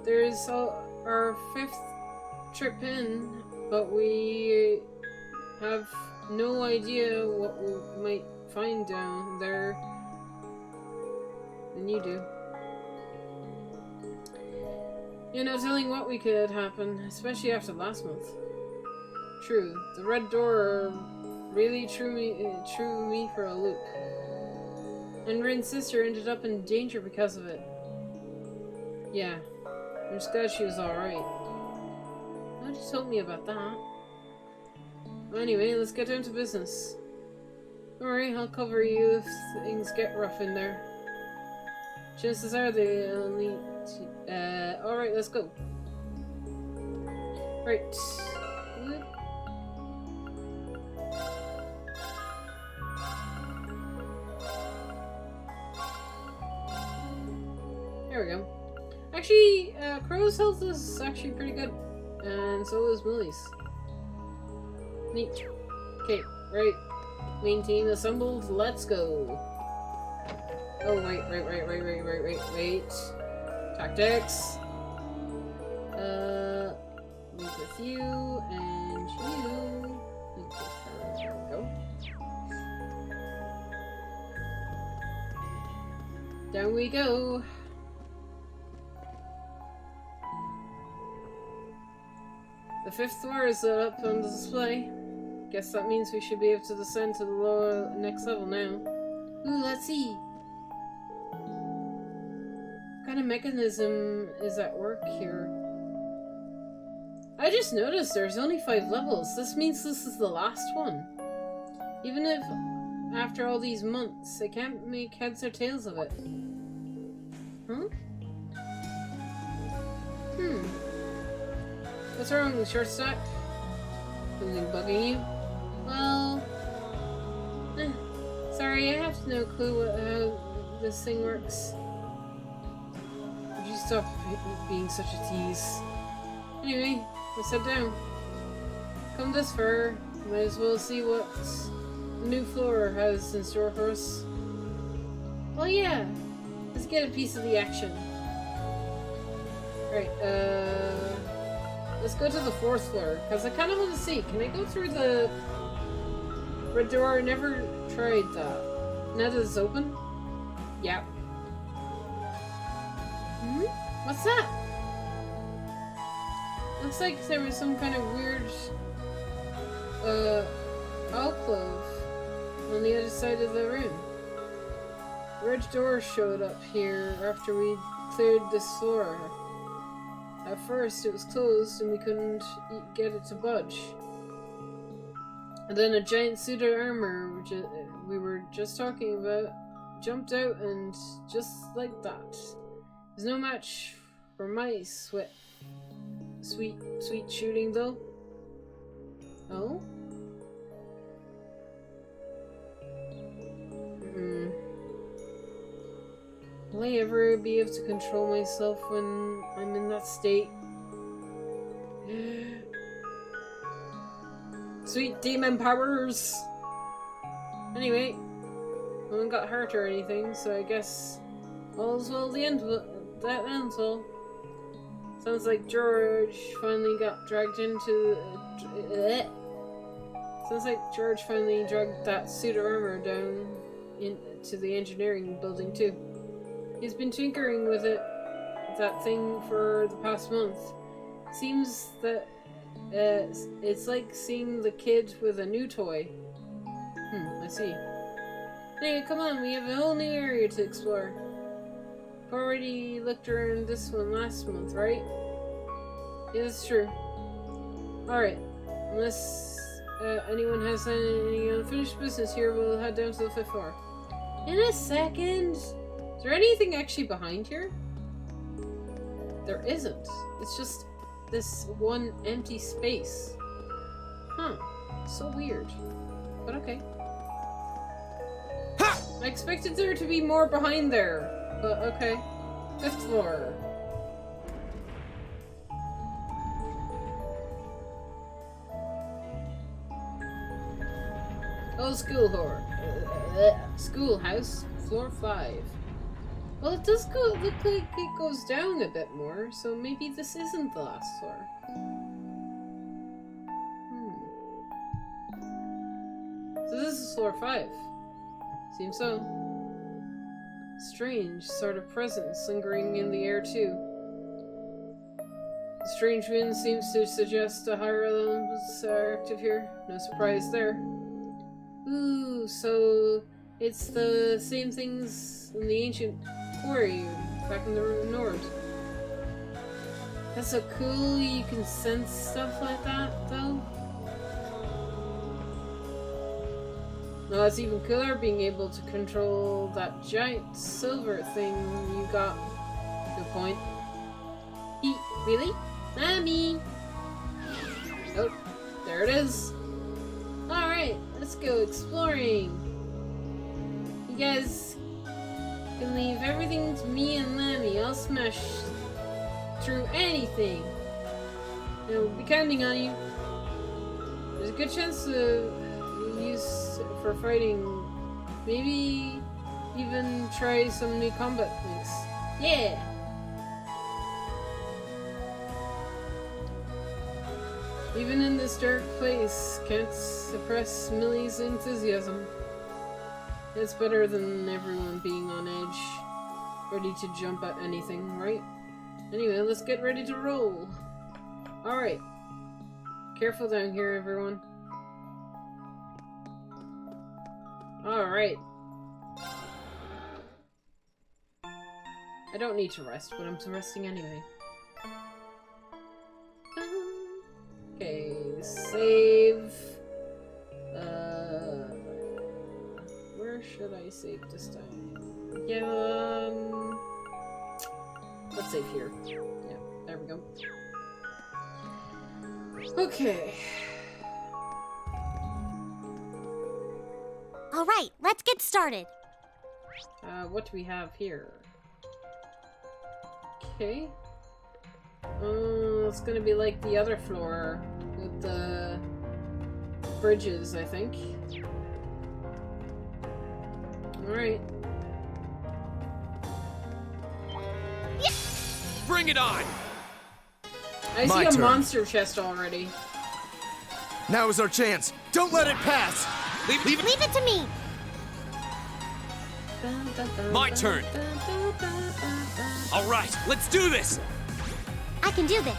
There's our 5th trip in, but we have no idea what we might find down there than you do. You're no telling what we could happen, especially after last month. True, the Red Door really threw me for a loop. And Rin's sister ended up in danger because of it. Yeah. I'm just glad she was alright. Why'd you tell me about that? Anyway, let's get down to business. Alright, I'll cover you if things get rough in there. Chances are they only... alright, let's go. Right. Whoop. There we go. Actually, Crow's health is actually pretty good. And so is Millie's. Neat. Okay, right. Main team assembled, let's go. Oh, wait. Tactics. Meet with you, and you. Meet with her. There we go. Down we go. The 5th floor is up on the display. Guess that means we should be able to descend to the lower next level now. Ooh, let's see. What kind of mechanism is at work here? I just noticed there's only 5 levels. This means this is the last one. Even if, after all these months, I can't make heads or tails of it. Huh? What's wrong with short stack? Something bugging you? Well... sorry, I have no clue how this thing works. Would you stop being such a tease? Anyway, let's head down. Come this far, might as well see what the new floor has in store for us. Well, yeah. Let's get a piece of the action. Right, let's go to the 4th floor, because I kind of want to see. Can I go through the red door? I never tried that. Now that it's open? Yep. What's that? Looks like there was some kind of weird alcove on the other side of the room. Red door showed up here after we cleared this floor. At first it was closed and we couldn't get it to budge. And then a giant suit of armor, which we were just talking about, jumped out, and just like that. There's no match for my sweet shooting though. Oh? Will I ever be able to control myself when I'm in that state? Sweet demon powers! Anyway, no one got hurt or anything, so I guess all's well that ends well. Sounds like George finally got dragged into... Sounds like George finally dragged that suit of armor down into the engineering building too. He's been tinkering with that thing for the past month. Seems that it's like seeing the kid with a new toy. I see. Hey, come on, we have a whole new area to explore. Already looked around this one last month, right? Yeah, that's true. Alright, unless anyone has any unfinished business here, we'll head down to the 5th floor. In a second! Is there anything actually behind here? There isn't. It's just this one empty space. Huh. So weird. But okay. Ha! I expected there to be more behind there. But okay. 5th floor. Oh, schoolhouse, floor 5. Well, it does look like it goes down a bit more, so maybe this isn't the last floor. So this is floor 5. Seems so. Strange sort of presence lingering in the air too. The strange wind seems to suggest a higher elements are active here. No surprise there. Ooh, so it's the same things in the ancient quarry back in the north. That's so cool, you can sense stuff like that, though. No, it's even cooler being able to control that giant silver thing you got. Good point. Really? Mommy! Oh, there it is. Alright, let's go exploring. You guys can leave everything to me and Lammy. I'll smash through anything. And we'll be counting on you. There's a good chance to use for fighting. Maybe even try some new combat things. Yeah! Even in this dark place, can't suppress Millie's enthusiasm. It's better than everyone being on edge, ready to jump at anything, right? Anyway, let's get ready to roll. Alright. Careful down here, everyone. Alright. I don't need to rest, but I'm resting anyway. Okay, save. Where should I save this time? Yeah, let's save here. Yeah, there we go. Okay. All right, let's get started. What do we have here? Okay. It's gonna be like the other floor with the bridges, I think. Alright. Bring it on! I My see a turn. monster chest already. Now is our chance. Don't let it pass. Leave it. Leave it to me. My turn. All right, let's do this. I can do this.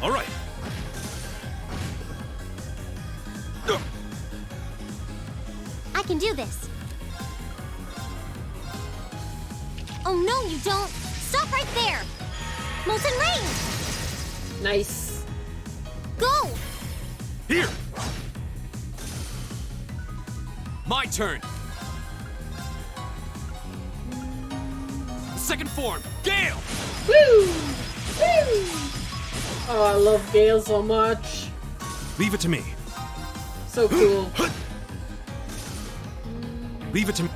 All right. I can do this. Oh no, you don't. Stop right there. Molten Rain. Nice. Go. Here. My turn. Second form, Gale. Woo! Woo! Oh, I love Gale so much. Leave it to me. So cool. Leave it to me.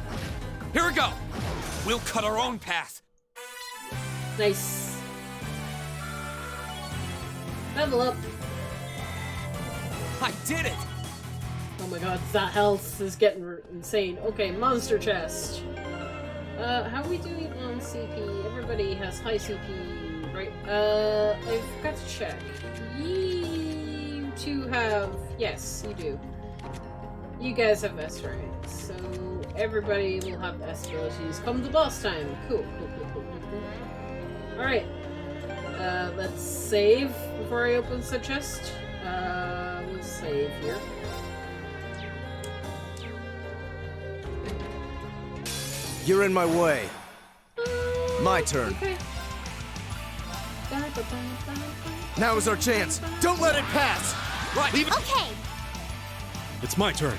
Here we go. We'll cut our own path. Nice. Level up. I did it. Oh my god, that health is getting insane. Okay, monster chest. How are we doing on CP? Everybody has high CP, right? I've got to check. You two have... Yes, you do. You guys have S rank, so everybody will have S abilities come the boss time. Cool. Alright. Let's save before I open the chest. We'll save here. You're in my way. My turn. Okay. Now is our chance. Don't let it pass. Right. Leave it. Okay. It's my turn.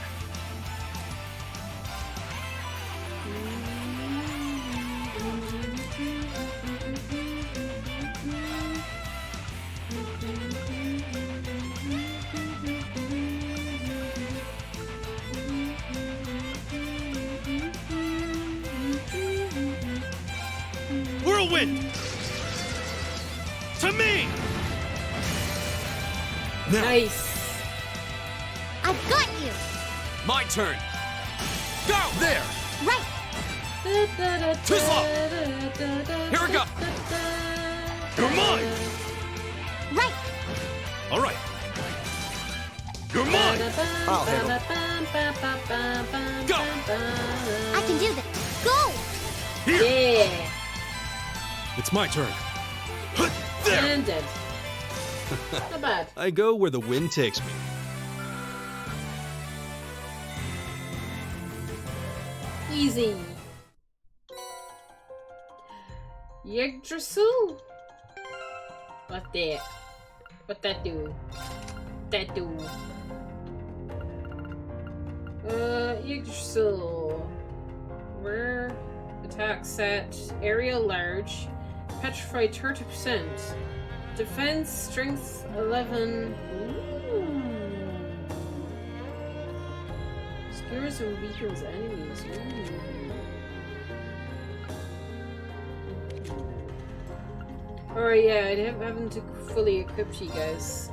Whirlwind! To me! Now, Nice. I've got you. My turn. Go. There. Right. Too slow. Here we go. you're mine! Right. All right. You're mine! I'll handle it. Go. I can do this. Go. Here! Yeah. It's my turn. There! And dead. Not bad. I go where the wind takes me. Easy. Yggdrasil? What that? What that do? That do? Yggdrasil. Rare attack set. Area large. Petrified 30%. Defense strength 11. Ooh. Obscures and weakens enemies. Alright, yeah, I haven't fully equipped you guys.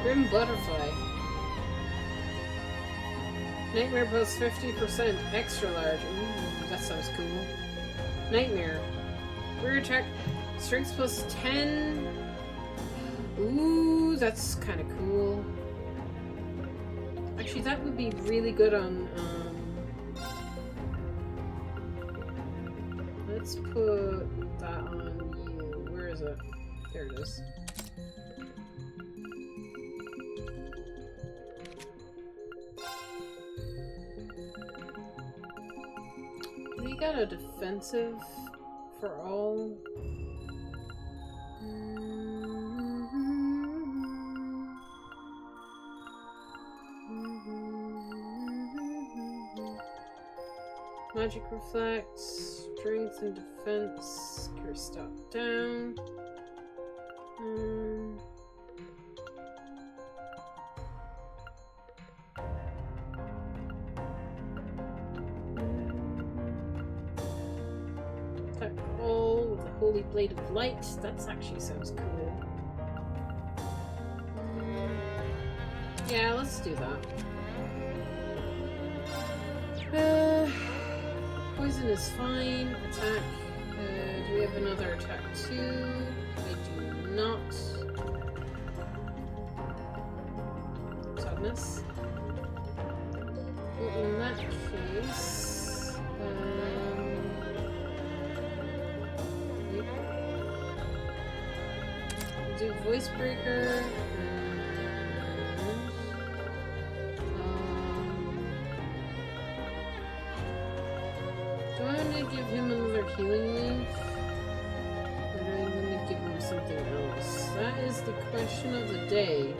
Grim Butterfly. Nightmare plus 50% extra large. Ooh, that sounds cool. Nightmare. Rear attack. Strength plus 10. Ooh, that's kind of cool. Actually, that would be really good on, let's put that on you. Where is it? There it is. We got a defensive for all. Magic Reflect, Strength and Defense, Cure Stop down. Attack all with the Holy Blade of Light. That actually sounds cool. Yeah, let's do that. Poison is fine. Attack. Do we have another attack too? I do not. Sadness. Well, in that case, do Voice Breaker. Do I want to give him another healing wave? Or do I want to give him something else? That is the question of the day.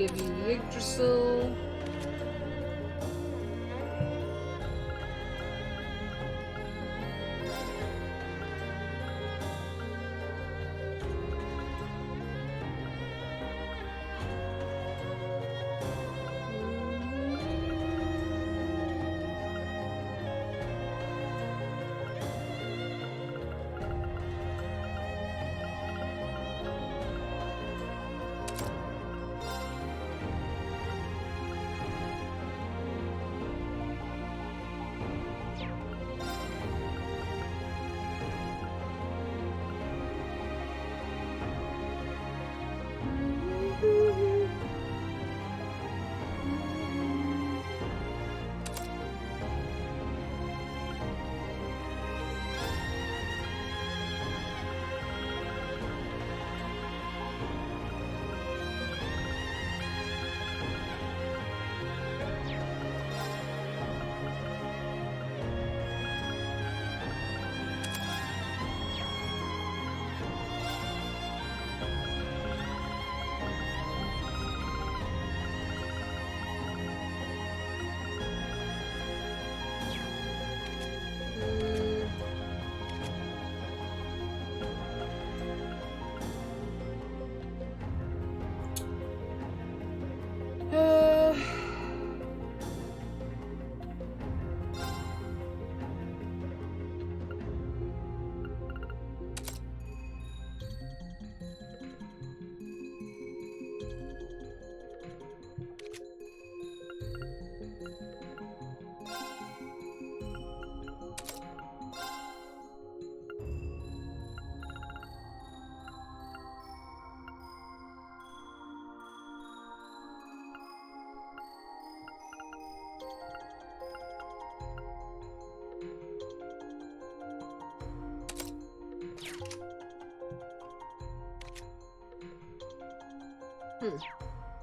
give you Yggdrasil.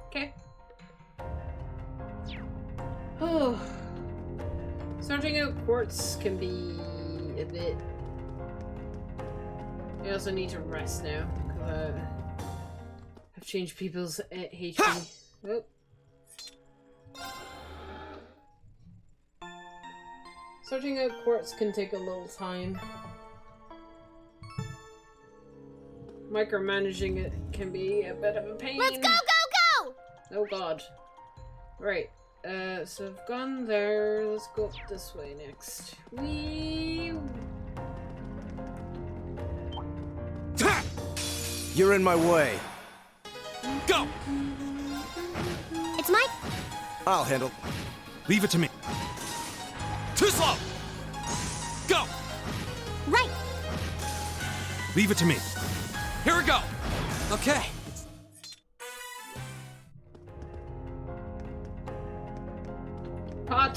Okay. Oh. Starting out quartz can be a bit... I also need to rest now, because I've changed people's HP. Oh. Sorting out quartz can take a little time. Micromanaging it can be a bit of a pain. Let's go, go, go! Oh god. Right. So I've gone there. Let's go up this way next. You're in my way. Go! It's my... I'll handle. Leave it to me. Too slow! Go! Right! Leave it to me. Here we go. Okay. Pot!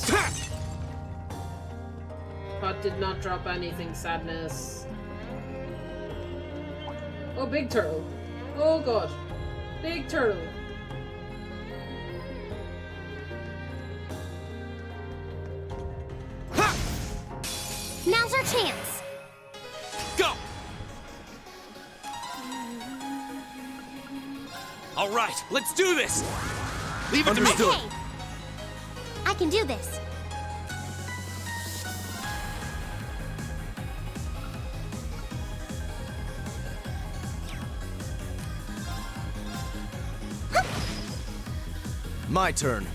Pot did not drop anything, sadness. Oh, big turtle. Oh god. Big turtle. Now's our chance! Go! All right, let's do this. Leave it to me. Okay! I can do this. My turn.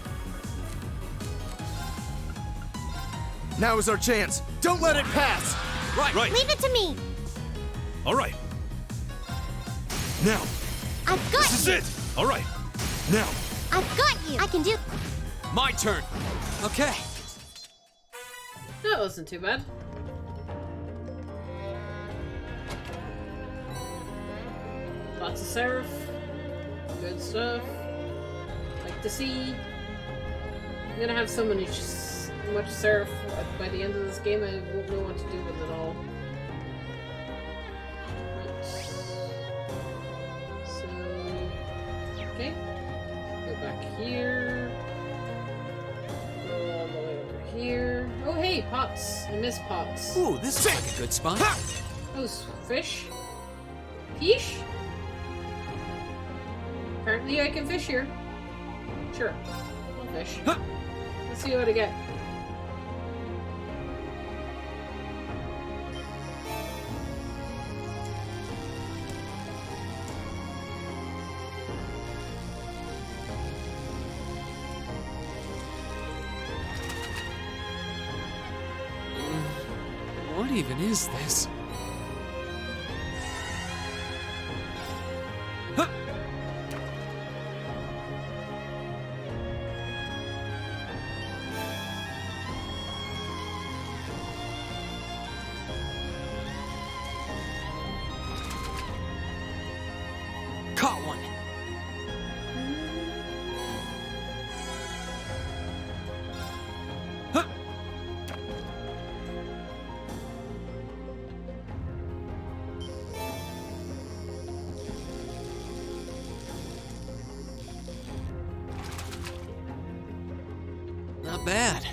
Now is our chance. Don't let it pass. Right. Leave it to me! All right. Now. I've got This is you! it. All right. Now. I've got you! I can do... My turn. Okay. That wasn't too bad. Lots of Seraph. Good stuff. Like to see. I'm gonna have so much Seraph by the end of this game, I won't know what to do with it all. Right. So... Okay. Go back here. Go all the way over here. Oh hey, pots! I miss pots. Ooh, this is like a good spot. Those fish? Fish? Apparently I can fish here. Sure. I'll fish. Let's see what I get. What even is this? Huh. Caught one. Huh. Not bad.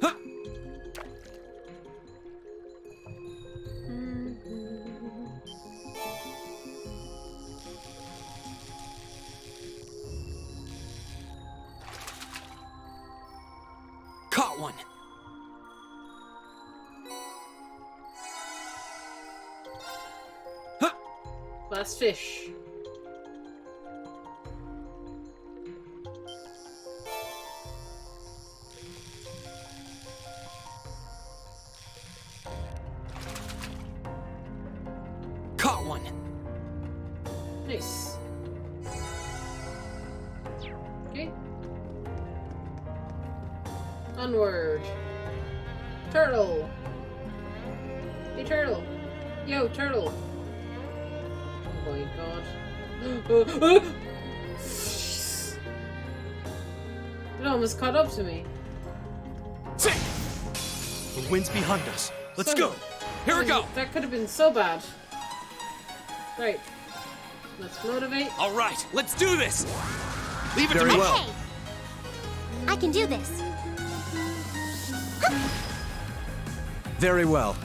Huh. Caught one. Huh. Last fish. Caught one. Nice. Okay. Onward. Turtle. Hey, turtle. Yo, turtle. Oh my god. It almost caught up to me. Sick! The wind's behind us. Let's So- go! Here we go! That could have been so bad. Right. Let's motivate. All right, let's do this! Leave it to Very me! well. Okay. I can do this. Very well.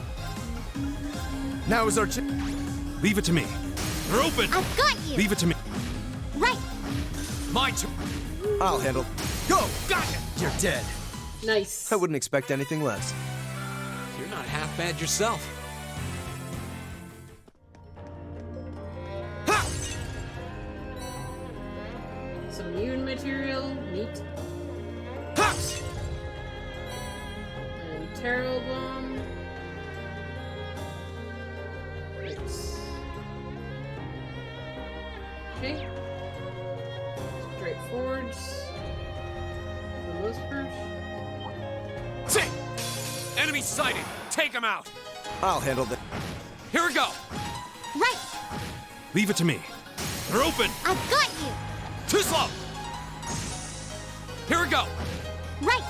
Now is our Leave it to me. They're open! I've got you. Leave it to me. Right. My turn! I'll handle. Go! Got it! You're dead. Nice. I wouldn't expect anything less. You're not half bad yourself. Ha! Some immune material. Neat. Ha! And Terrell bomb. Nice. Okay. Straight forwards. For the most part. Sick! Enemy sighted! Take him out! I'll handle that. Here we go! Right. Leave it to me. They're open! I've got you. Too slow! Here we go! Right.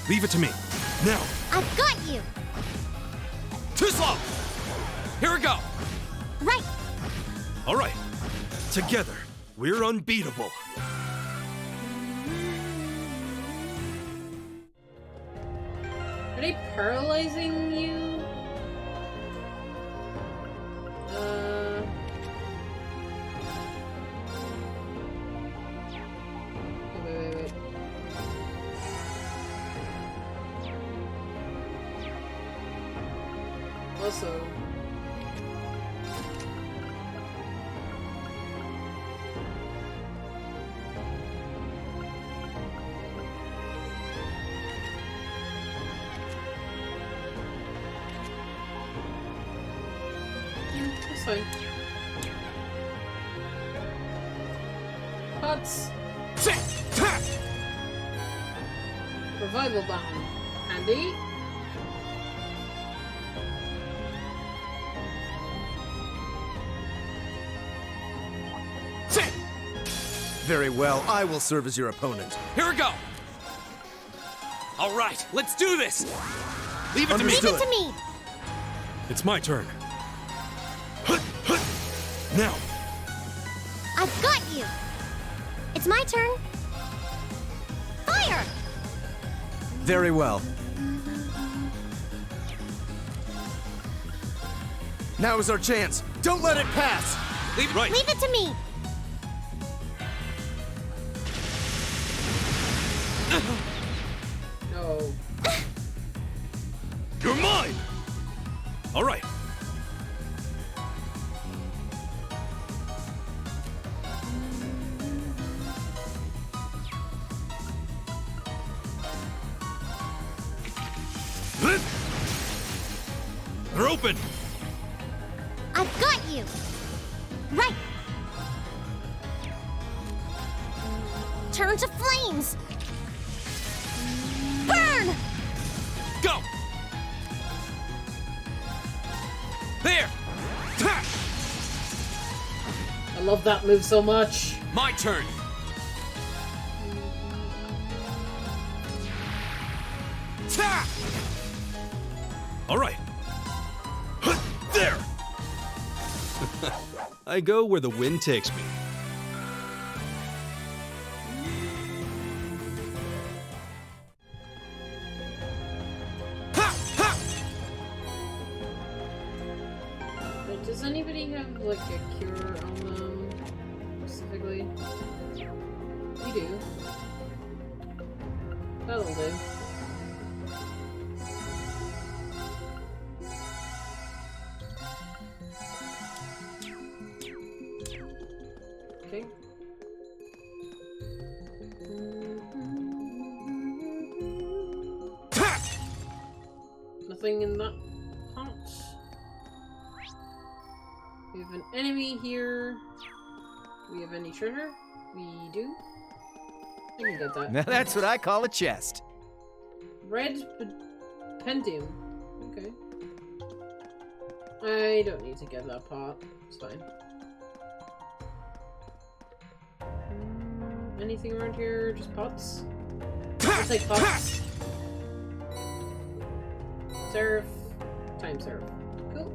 Leave it to me. Now! I've got you. Too slow! Here we go! Right. All right. Together, we're unbeatable. Are they paralyzing you? Wait. Also. That's fine. Pots. Sick! Ha! Revival bomb. Handy. Sick! Very well. I will serve as your opponent. Here we go! All right, let's do this! Leave it to me! Leave it to me. It's my turn. Now! I've got you. It's my turn. Fire. Very well. Now is our chance. Don't let it pass. Leave it right. Leave it to me. No. You're mine. All right. They're open. I've got you. Right. Turn to flames. Burn! Go. There. Ta! I love that move so much. My turn. Ta! All right. There. I go where the wind takes me. Ha! Ha! Wait, does anybody have like a cure on them specifically? You do. That'll do. Okay. Nothing in that pot. We have an enemy here. We have any treasure? We do. I can get that. Now that's what I call a chest. Red Pentium. Okay. I don't need to get that pot. It's fine. Anything around here? Just pots? I'll take pots. Serve. Time serve. Cool.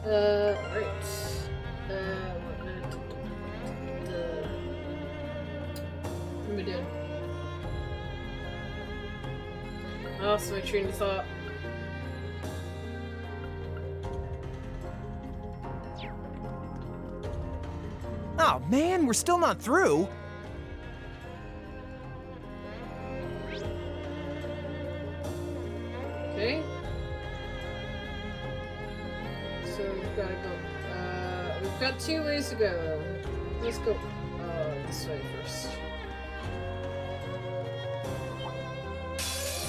Right. What am I doing? Oh, so my train of thought. Oh man, we're still not through. Okay. So we've got to go. We've got 2 ways to go. Let's go this way first.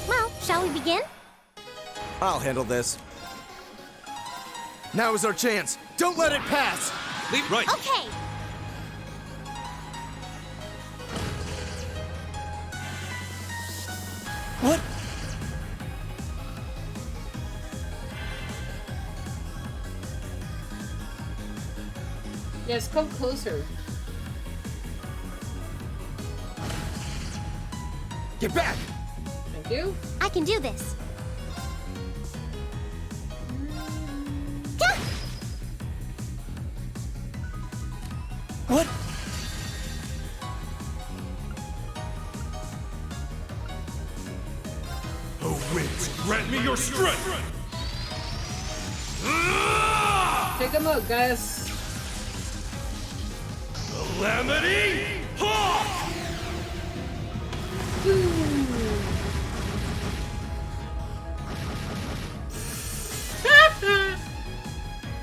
Well, shall we begin? I'll handle this. Now is our chance. Don't let it pass. Leave it right. Okay. What? Yes, come closer. Get back! Thank you. I can do this. Gah! What? Oh, winds, grant me your strength. Take them out, guys. Calamity Hawk!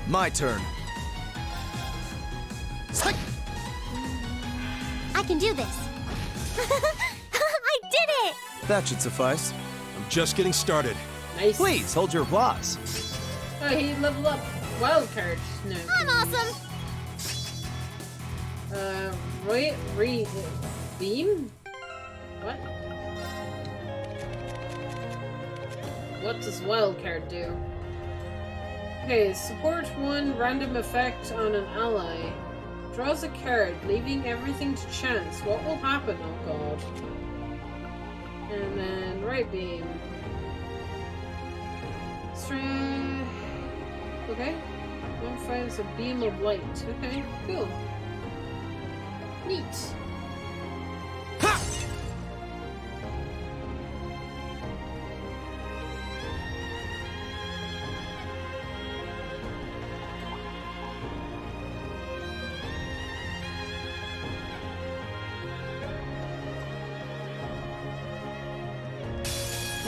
My turn. I can do this. I did it! That should suffice. I'm just getting started. Nice. Please hold your applause. Oh, he leveled up. Wild card. No. I'm awesome! Beam? What? What does wild card do? Okay, support 1 random effect on an ally. Draws a card, leaving everything to chance. What will happen? Oh god. And then right beam. Okay. One fires a beam of light. Okay, cool. Neat. Ha!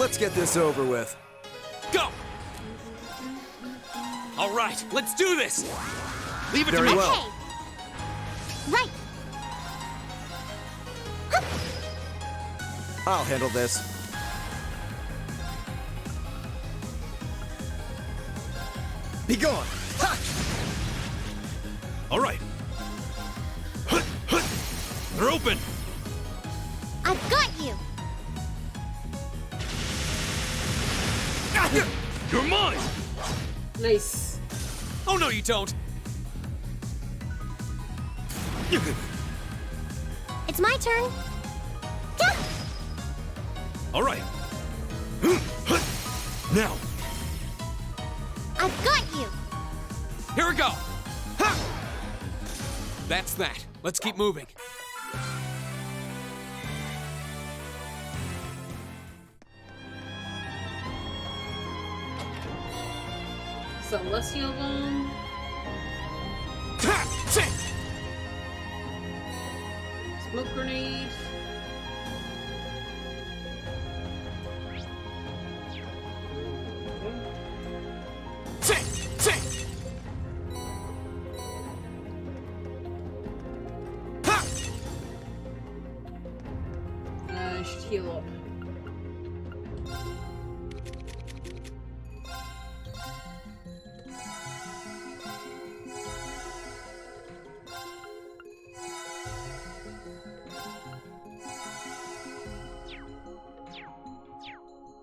Let's get this over with. Go! All right, let's do this! Leave it Very to me! well. Okay. Right. I'll handle this. Be gone! Ha! All right. They're open! I've got you. You're mine! Nice. Oh, no, you don't. It's my turn. Yeah. All right. Now, I've got you. Here we go. Ha! That's that. Let's keep moving. Celestial Bomb. Smoke Grenade. I should heal up.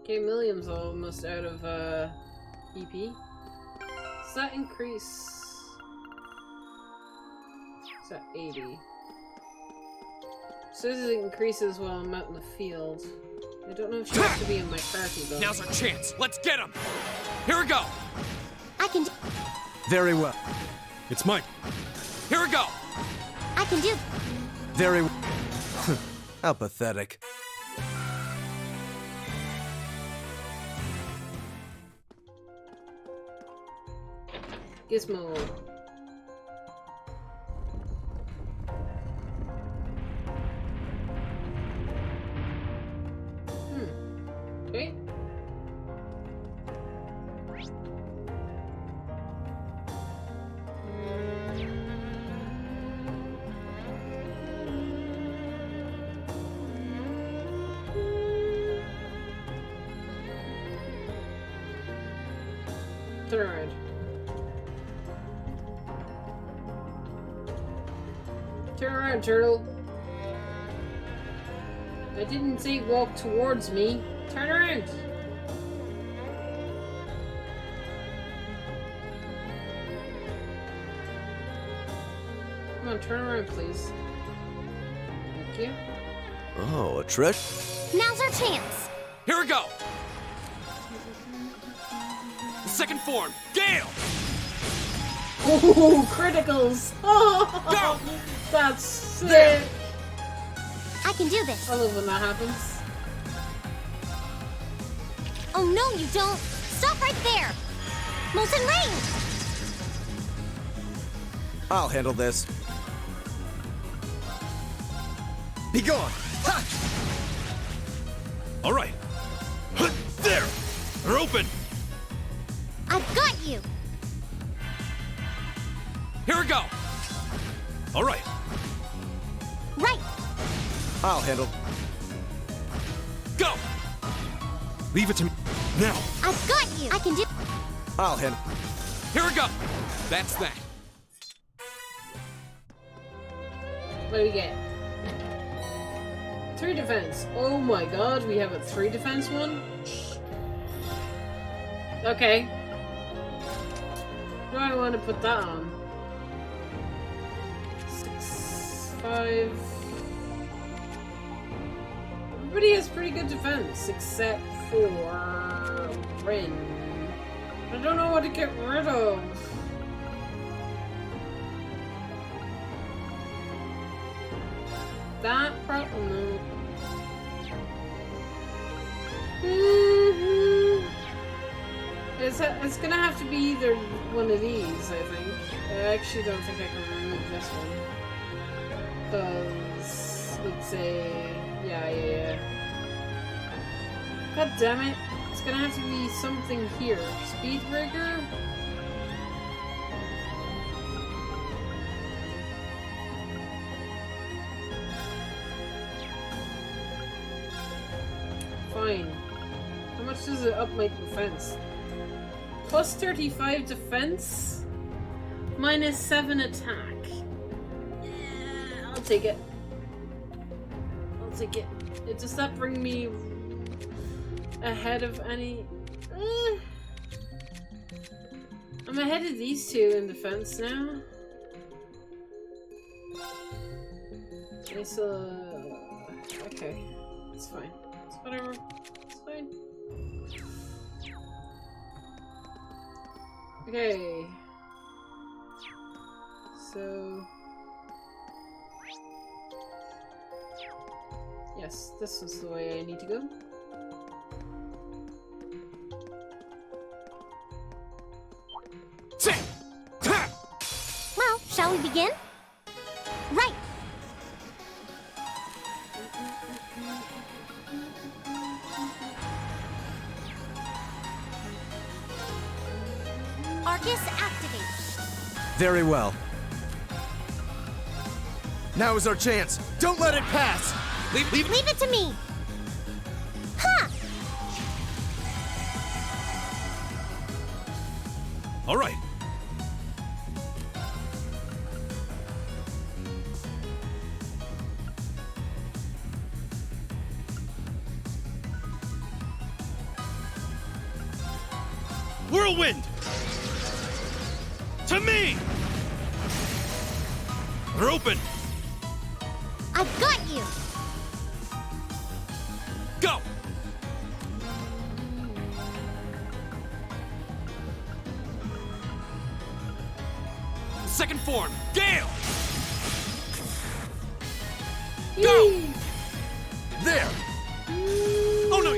Okay, Milliam's almost out of EP. Does that increase? Is that 80? Says it increases while I'm out in the field. I don't know if she has to be in my party though. Now's our chance. Let's get him. Here we go. I can. Very well. it's mine. Here we go. I can do. Very well. How pathetic. Gizmo. Okay. Turn around. Turn around, turtle. I didn't say walk towards me. Turn around. Come on, turn around, please. Thank you. Oh, a trick? Now's our chance. Here we go. Second form. Gale. Oh, criticals! Oh, Go! that's sick! I can do this. I love when that happens. Oh no, you don't. Stop right there. Molten Rain. I'll handle this. Be gone! Ha! All right. There! They're open! I've got you. Here we go. All right. Right. I'll handle. Go. Leave it to me. Now! I've got you. I can do. I'll handle. Here we go. That's that. What do we get? 3 defense. Oh my god, we have a 3 defense one? Okay. Do I want to put that on? 6, 5. Everybody has pretty good defense, except for Rin. I don't know what to get rid of. That problem. No. It's gonna have to be either one of these, I think. I actually don't think I can remove this one. Because it's a... Yeah. God damn it. It's gonna have to be something here. Speed breaker? Fine. How much does it up my defense? Plus 35 defense? Minus 7 attack. Yeah, I'll take it. I'll take it. Does that bring me ahead of any... I'm ahead of these two in defense now. Okay, so... Okay. It's fine. It's whatever. It's fine. Okay. So... Yes, this is the way I need to go. Well, shall we begin? Right! Arcus activate. Very well. Now is our chance. Don't let it pass. Leave it to me. Ha! All right. Whirlwind! To me! We're open! I've got you. Go! Second form, Gale! Go! There! Oh no!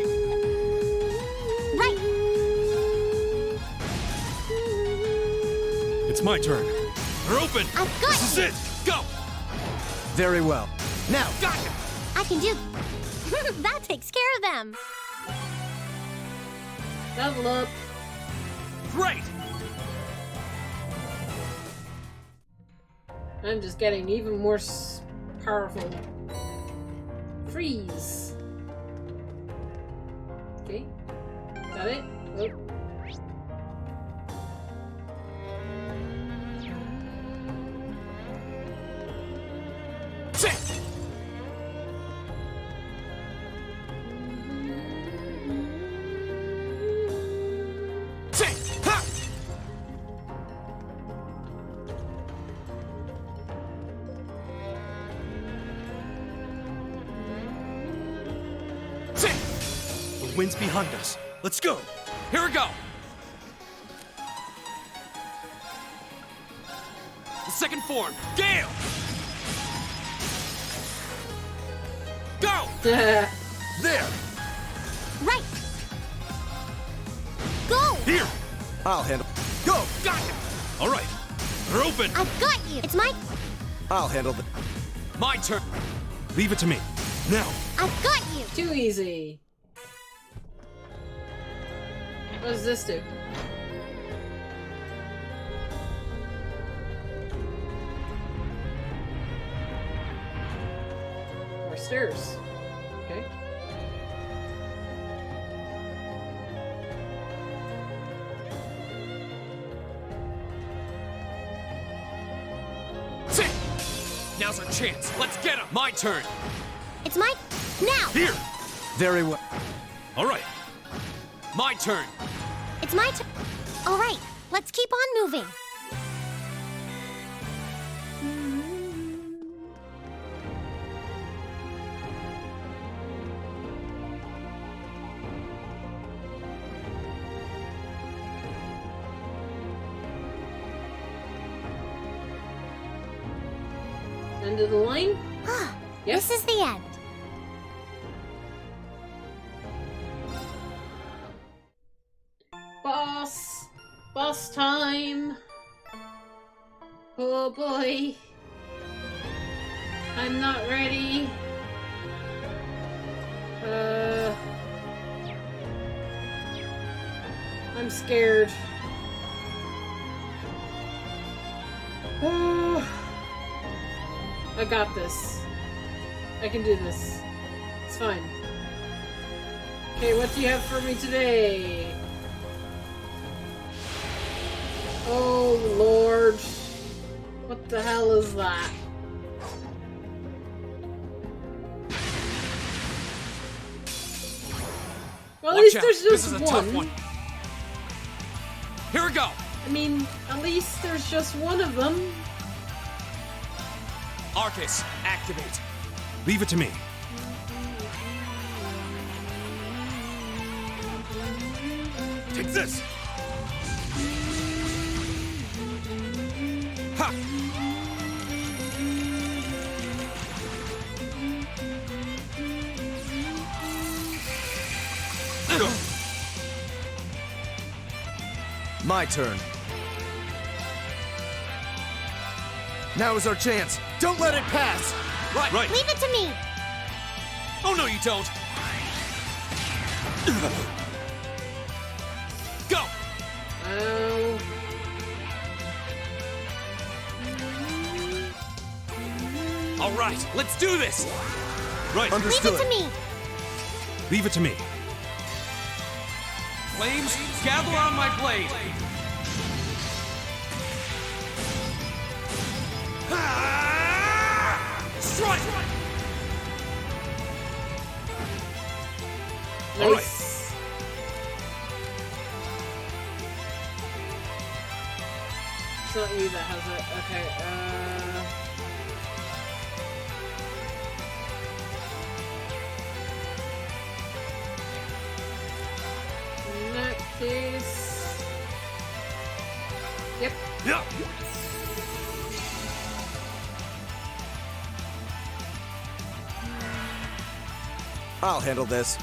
Right! It's my turn. We're open! I've got This is you. it! Go! Very well. Now! Gotcha! I can do... That takes care of them. Level up. Great! I'm just getting even more powerful. Freeze. Okay. Got it? Oh. Sit! Sit! Ha! Sit! The wind's behind us. Let's go. Here we go. The second form, Gale! Go! There! Right! Go! Here! I'll handle. Go! Gotcha! All right, we're open. I've got you. It's my... I'll handle the. My turn. Leave it to me. Now. I've got you. Too easy. What does this do? More stairs. Okay. Sit! Now's our chance. Let's get him. My turn. It's my... Now! Here! Very well. All right. My turn. It's my turn. All right, let's keep on moving. End of the line? Yep. This is the end. Boss time. Oh boy. I'm not ready. I'm scared. Oh, I got this. I can do this. It's fine. Okay, what do you have for me today? Oh, Lord. What the hell is that? Well, at Watch least out. there's This just is a one. tough one. Here we go. I mean, at least there's just one of them. Arcus, activate. Leave it to me. Take this! Ha! My turn. Now is our chance. Don't let it pass. Right. Right. Leave it to me. Oh, no, you don't. Go. Oh. All right, let's do this. Right. Leave Understood. it to me. Leave it to me. Flames, gather on my blade. Strike. All right. Nice. It's not you that has it. Okay, in that case... Yep. Yeah. I'll handle this.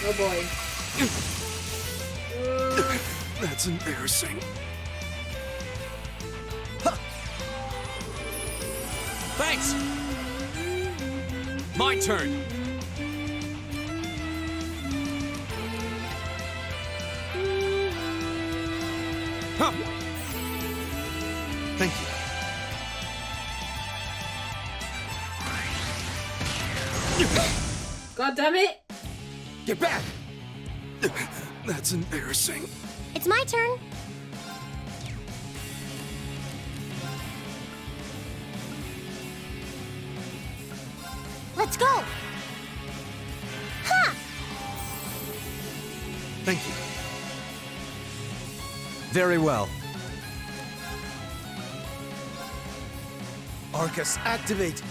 Oh boy. That's embarrassing. Thanks. My turn. Huh. Thank you. God damn it! Get back! That's embarrassing. It's my turn. Let's go. Ha! Thank you. Very well. Arcus, activate!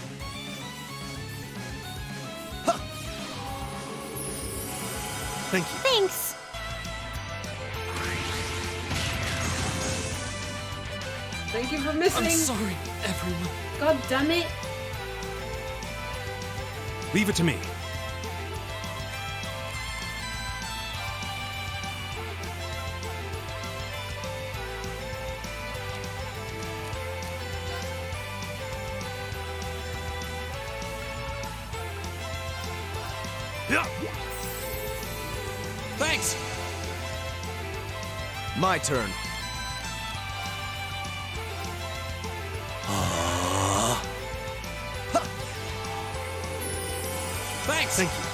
Thank you. Thanks. Thank you for missing! I'm sorry, everyone. God damn it! Leave it to me. Yeah. Thanks. My turn. Thanks. Thank you.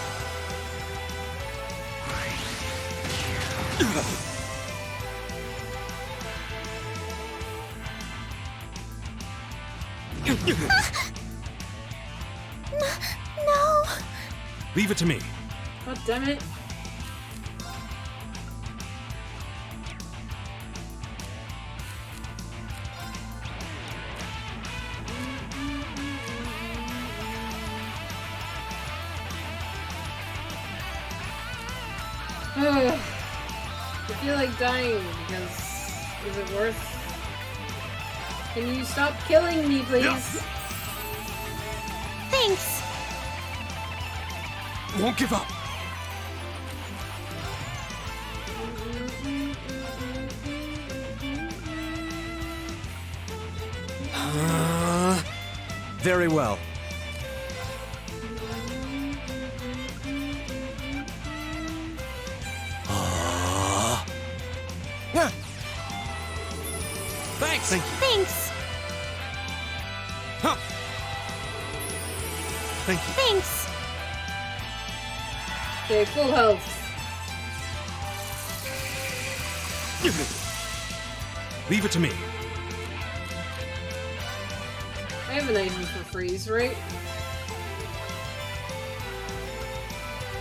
No. Leave it to me. God damn it! I feel like dying because is it worth? Can you stop killing me, please? Yeah. Thanks. Won't give up. Very well. Yeah. Thanks! Thank you. Thanks. Huh. Thank you. Thanks. Okay, full health. Leave it to me. I have an item for freeze, right?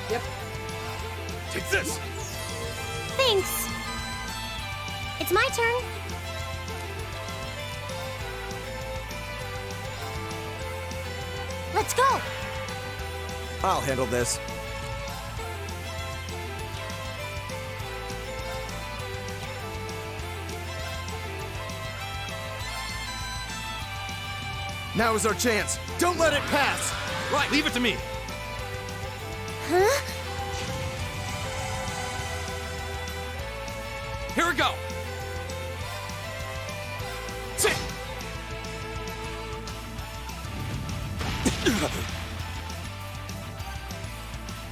Yep. Take this! Thanks. It's my turn. Let's go. I'll handle this. Now is our chance. Don't let it pass. Right, leave it to me. Huh? Here we go! Sit!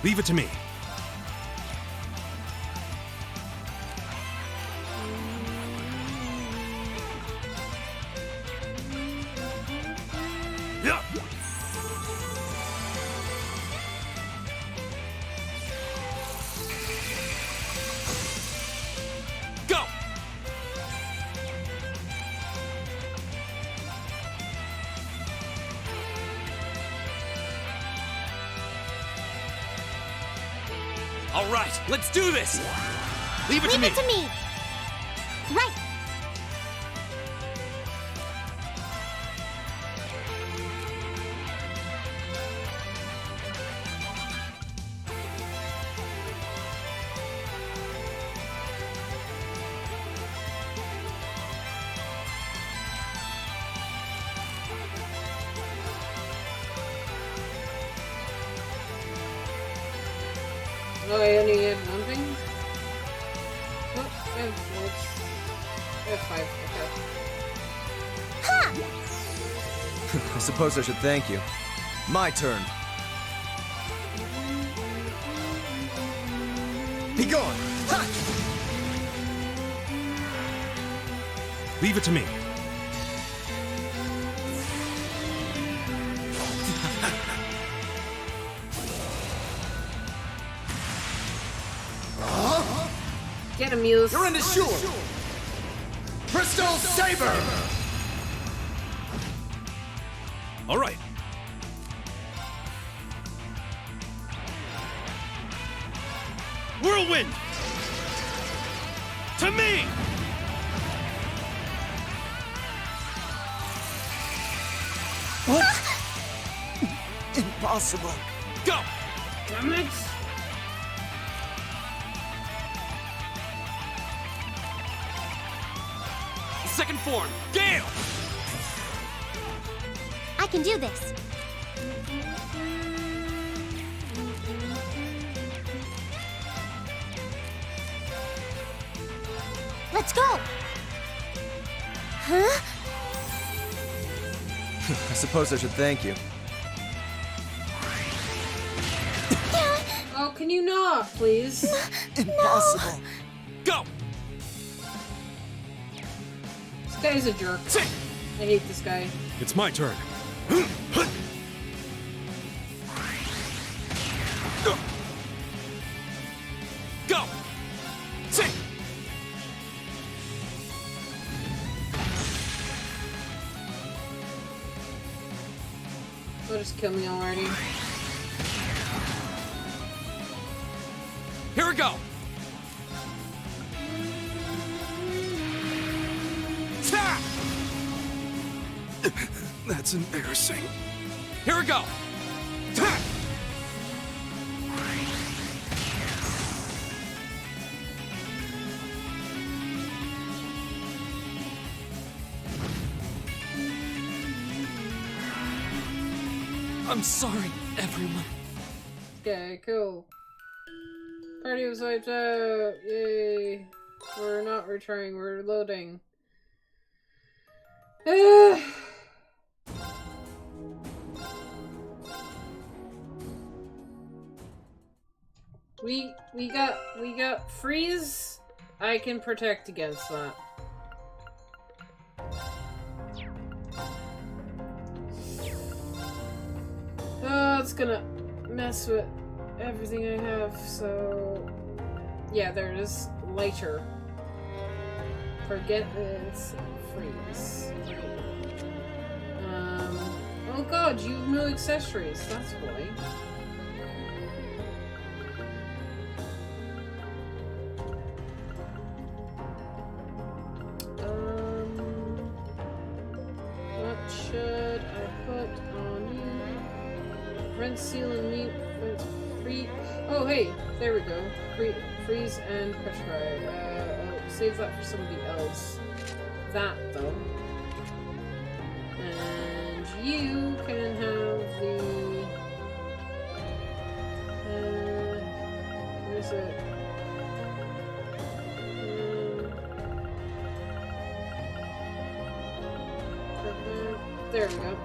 Leave it to me. Yeah. Go! All right, let's do this! Leave it to Leave me. it to me. Right. Oh, I only had one thing? Oh, I have four. I have five, okay. I suppose I should thank you. My turn. Be gone! Ha! Leave it to me. Get him, Muse. You're in the shore! Crystal Saber! All right. Whirlwind! To me! Impossible. Go! Damn it! Second form, Gale! I can do this. Let's go. Huh? I suppose I should thank you. Oh, can you not, please? Impossible. Go! This guy's a jerk. Sit! I hate this guy. It's my turn. Go! Sit! Oh, just kill me already. Here we go! Ta! That's embarrassing. Here we go! Ta! I'm sorry, everyone. Okay, cool. Party was wiped out. Yay. We're not returning, we're loading. We got freeze. I can protect against that. Oh, it's gonna mess with everything I have, so yeah, there it is. Lighter. Forget this. Freeze. Oh god, you have no accessories, that's why. What should I put on you? Rent, seal, and meat. Free. Oh, hey, there we go. Freeze and pressure. I'll save that for somebody else. That, though. And you can have the... where is it? There we go.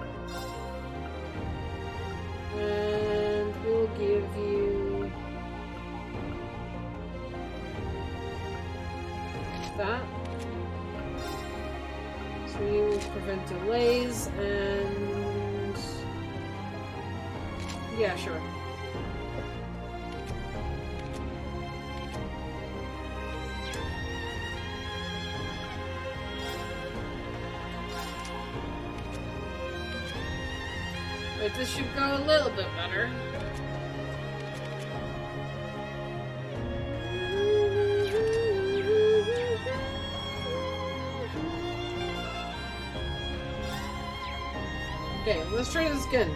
And we'll give you that. So you will prevent delays and yeah, sure. But this should go a little bit better. Okay, let's try this again.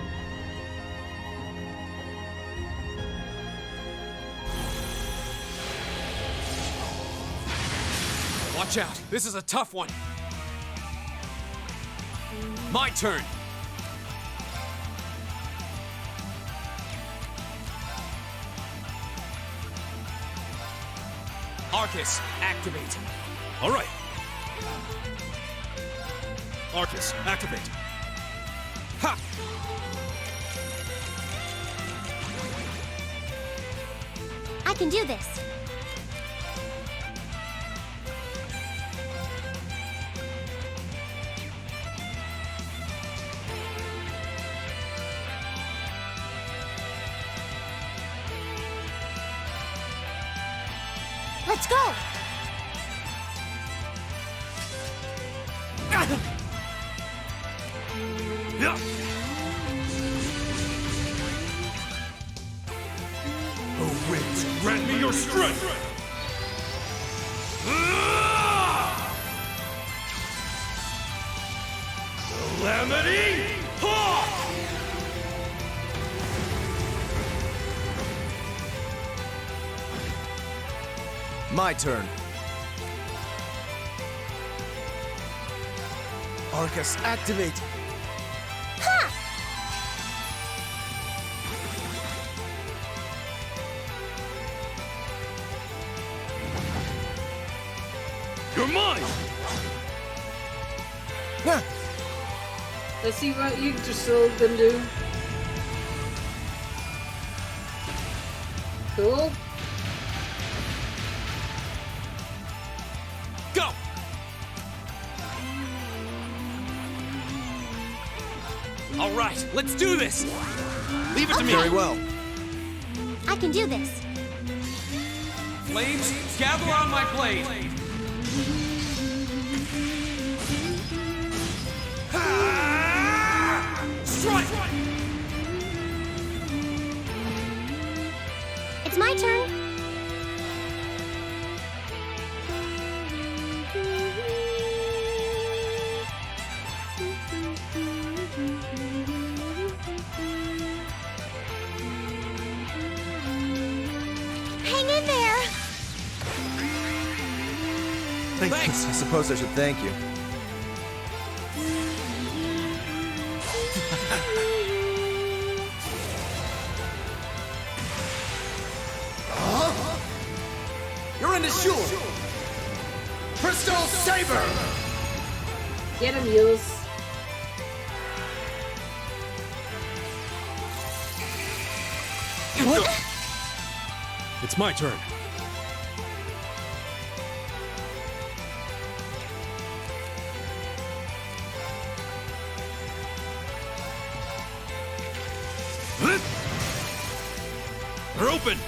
Watch out. This is a tough one. My turn. Arcus, activate. All right. Arcus, activate. Ha! I can do this. Let's go! Yeah. Oh, winds, grant me your strength! Calamity! Ha! My turn. Arcus, activate. Ha! You're mine! Ah, Let's see what you just still can do. Cool. Go! All right, let's do this. Leave it to me. very well. I can do this. Flames, gather on my blade. Strike! It's my turn. Hang in there. Thanks. I suppose I should thank you. You're in the shore! Crystal Saber! Get him, Euless. It's my turn. They're open!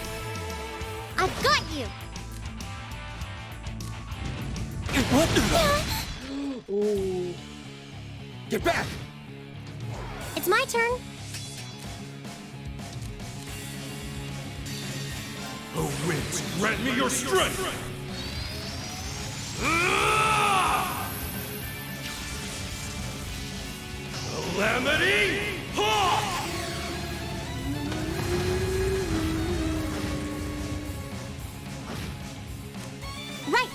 I've got you! Ooh. Get back! It's my turn. The winds grant me your strength! Calamity Hawk! Right.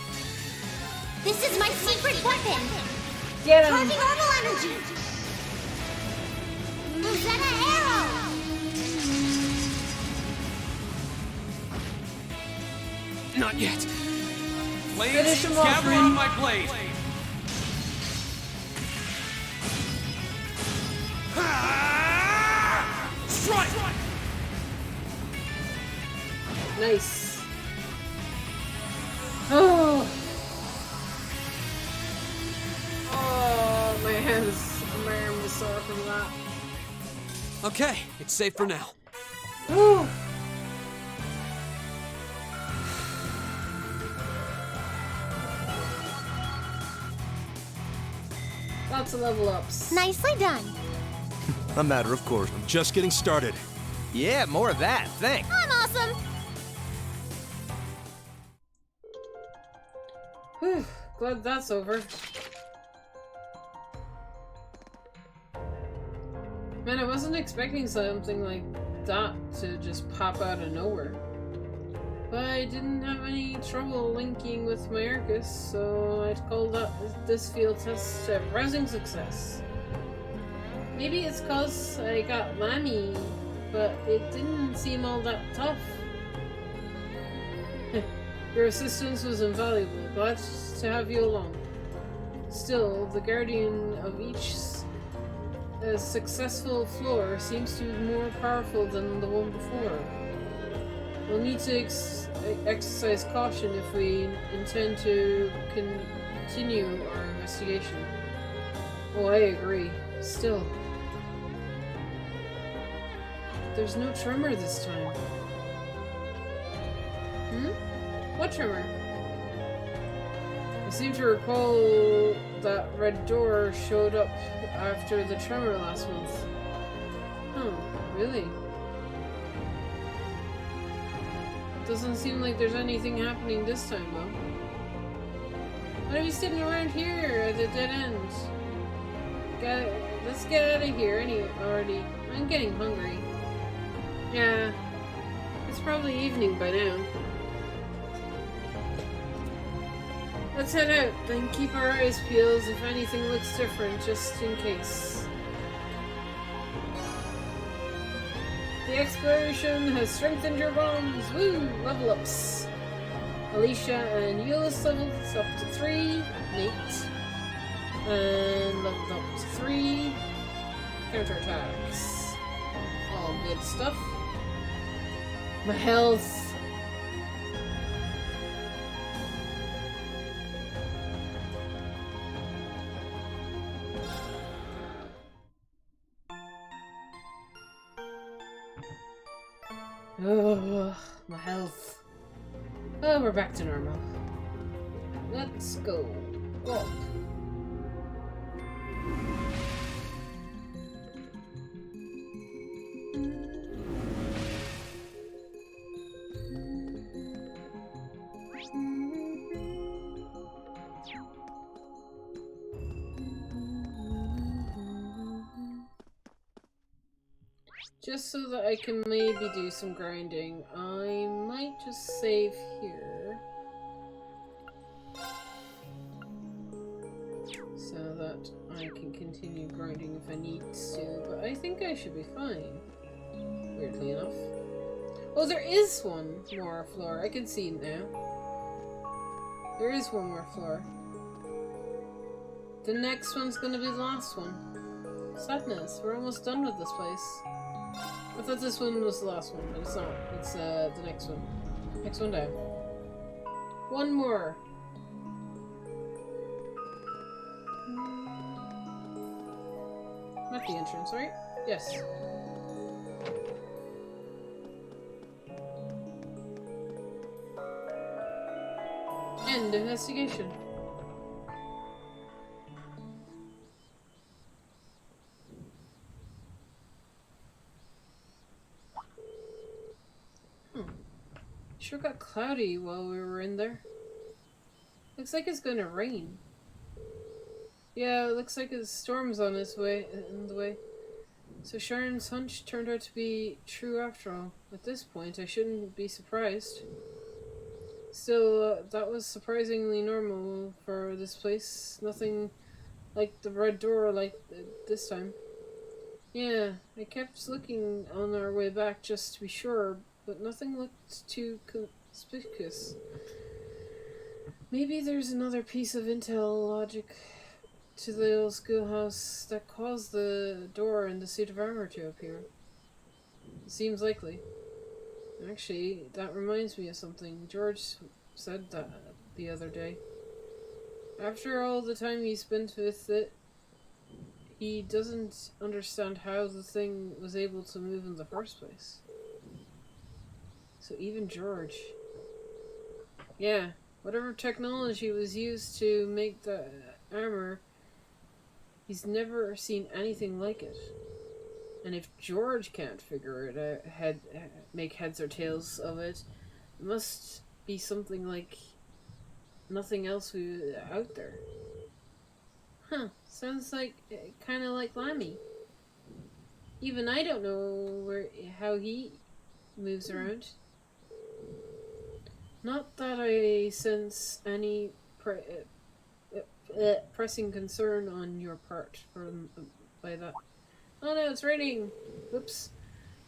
This is my secret weapon. Get him! Charging orbital energy. Rosetta Arrow. Not yet. Finish Flames, him off, gather Rin. on my blade. Strike! Nice. Oh. Oh, my arm is sore from that. Okay, it's safe for now. Whew. Lots of level ups. Nicely done. A matter of course. I'm just getting started. Yeah, more of that, thanks. I'm awesome. Whew. Glad that's over. Man, I wasn't expecting something like that to just pop out of nowhere. But I didn't have any trouble linking with my Arcus, so I'd call this field test a rousing success. Maybe it's cause I got Lammy, but it didn't seem all that tough. Your assistance was invaluable. Glad to have you along. Still, the guardian of each successful floor seems to be more powerful than the one before. We'll need to exercise caution if we intend to continue our investigation. Oh, I agree. Still, there's no tremor this time. What tremor? I seem to recall that red door showed up after the tremor last month. Oh, really? Doesn't seem like there's anything happening this time, though. What are we sitting around here at the dead end? Let's get out of here already. I'm getting hungry. Yeah, it's probably evening by now. Let's head out, then keep our eyes peeled if anything looks different, just in case. The exploration has strengthened your bonds! Woo! Level ups! Alicia and Euless leveled up to 3. Nate. And leveled up to 3. Counterattacks. All good stuff. My health. Oh, my health. Oh, we're back to normal. Let's go. Walk. Just so that I can maybe do some grinding, I might just save here. So that I can continue grinding if I need to, but I think I should be fine. Weirdly enough. Oh, there is one more floor. I can see it now. There is one more floor. The next one's gonna be the last one. Sadness. We're almost done with this place. I thought this one was the last one, but it's not. It's the next one. Next one down. One more. Not the entrance, right? Yes. End investigation. Sure got cloudy while we were in there. Looks like it's gonna rain. Yeah, it looks like a storm's on its way, in the way. So Sharon's hunch turned out to be true after all. At this point, I shouldn't be surprised. Still, that was surprisingly normal for this place. Nothing like the red door like this time. Yeah, I kept looking on our way back just to be sure, but nothing looked too conspicuous. Maybe there's another piece of intel logic to the old schoolhouse that caused the door and the suit of armor to appear. Seems likely. Actually, that reminds me of something. George said that the other day. After all the time he spent with it, he doesn't understand how the thing was able to move in the first place. So even George. Yeah, whatever technology was used to make the armor, he's never seen anything like it. And if George can't figure it out, make heads or tails of it, it must be something like nothing else out there. Huh, sounds like, kind of like Lammy. Even I don't know how he moves around. Not that I sense any pressing concern on your part by that. Oh no, it's raining! Whoops.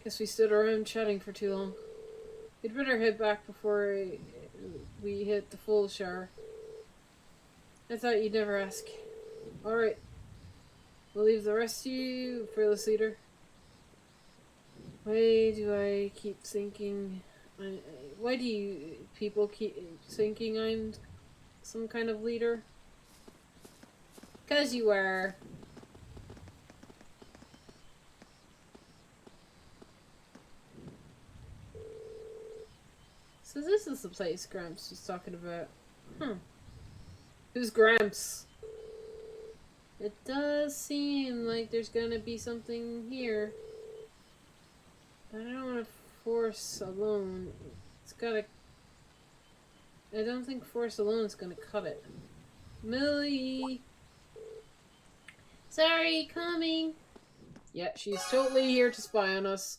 Guess we stood around chatting for too long. We'd better head back before we hit the full shower. I thought you'd never ask. Alright. We'll leave the rest to you, fearless leader. Why do I keep thinking... why do you people keep thinking I'm some kind of leader? 'Cause you are. So this is the place Gramps was talking about. Who's Gramps? It does seem like there's gonna be something here. But I don't want to force alone. It's gotta... I don't think force alone is gonna cut it. Millie! Sorry, coming! Yeah, she's totally here to spy on us.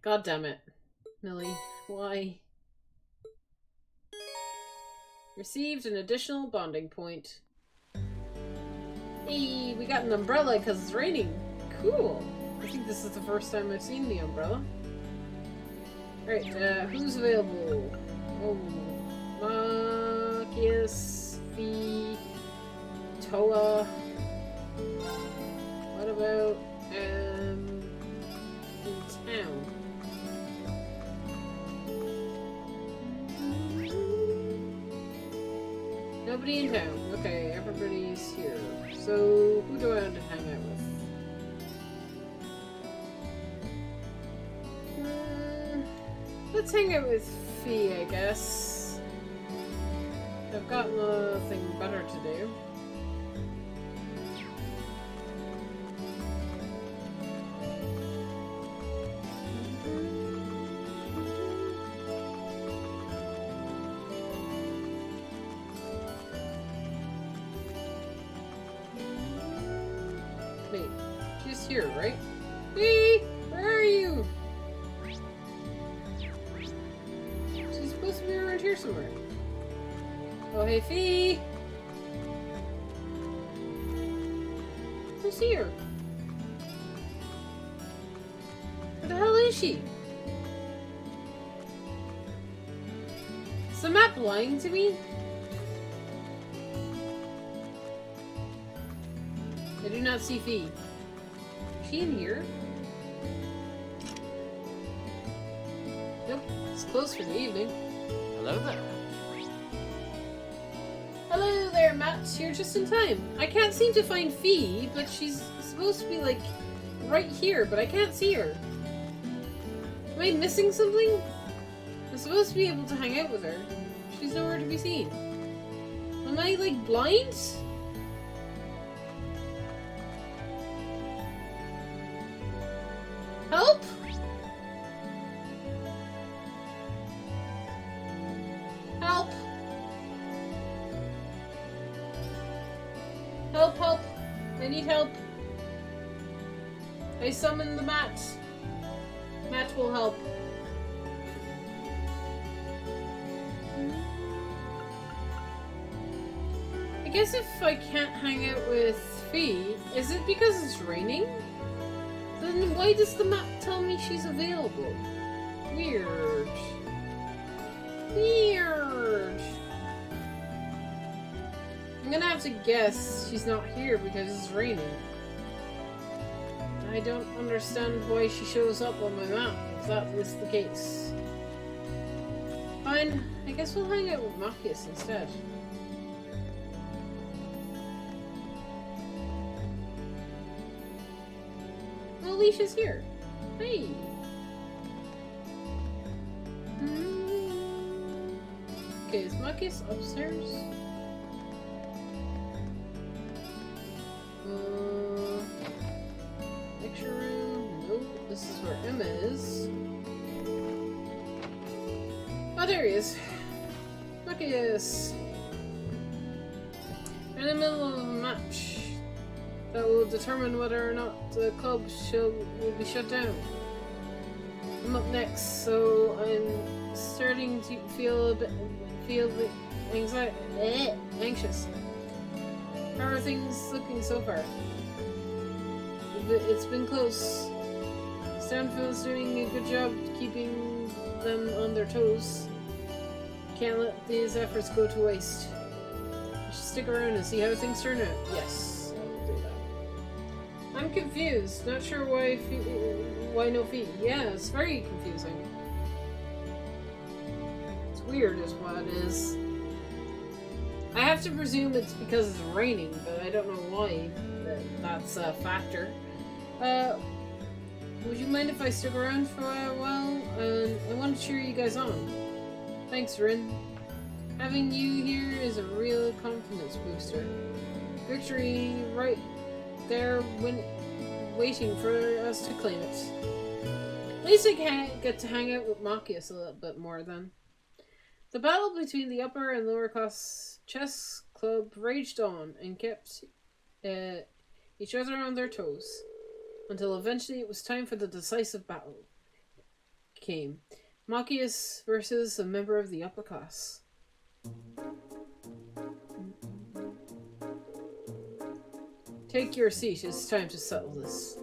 God damn it. Millie, why? Received an additional bonding point. Hey, we got an umbrella because it's raining. Cool. I think this is the first time I've seen the umbrella. Alright, who's available? Oh, Marcus, V, Toa. What about, in town? Nobody in town. Okay, everybody's here. So, who do I want to hang out with? Let's hang out with Fee, I guess. I've got nothing better to do. Wait, she's here, right? Fee! Where are you? She's supposed to be around here somewhere. Oh, hey, Fee! Who's here? Where the hell is she? Is the map lying to me? I do not see Fee. Is she in here? Nope, it's closed for the evening. Hello there. Hello there, Matt. You're just in time. I can't seem to find Fee, but she's supposed to be, like, right here, but I can't see her. Am I missing something? I'm supposed to be able to hang out with her. She's nowhere to be seen. Am I, like, blind? Help? Help! Help, help! I need help. I summon the Mat. Mat will help. I guess if I can't hang out with Fee, is it because it's raining? Then why does the map tell me she's available? Weird. Weird. I'm gonna have to guess she's not here because it's raining. I don't understand why she shows up on my map if that is the case. Fine, I guess we'll hang out with Machias instead. Well, Alicia's here. Hey! Okay, is Machias upstairs? Lecture room? Nope, this is where Emma is. Oh, there he is. Machias! We're in the middle of a match that will determine whether or not the club will be shut down. I'm up next, so I'm starting to feel the anxious. How are things looking so far? It's been close. Stanfield's doing a good job keeping them on their toes. Can't let these efforts go to waste. I should stick around and see how things turn out. Yes, I will do that. I'm confused. Not sure why no Fee. Yeah, it's very confusing. It's weird is what it is. I have to presume it's because it's raining, but I don't know why that's a factor. Would you mind if I stick around for a while? I want to cheer you guys on. Thanks, Rin. Having you here is a real confidence booster. Victory right there waiting for us to claim it. At least I can get to hang out with Machias a little bit more then. The battle between the upper and lower class chess club raged on and kept each other on their toes, until eventually it was time for the decisive battle. Came Machias versus a member of the upper class. Take your seat, it's time to settle this.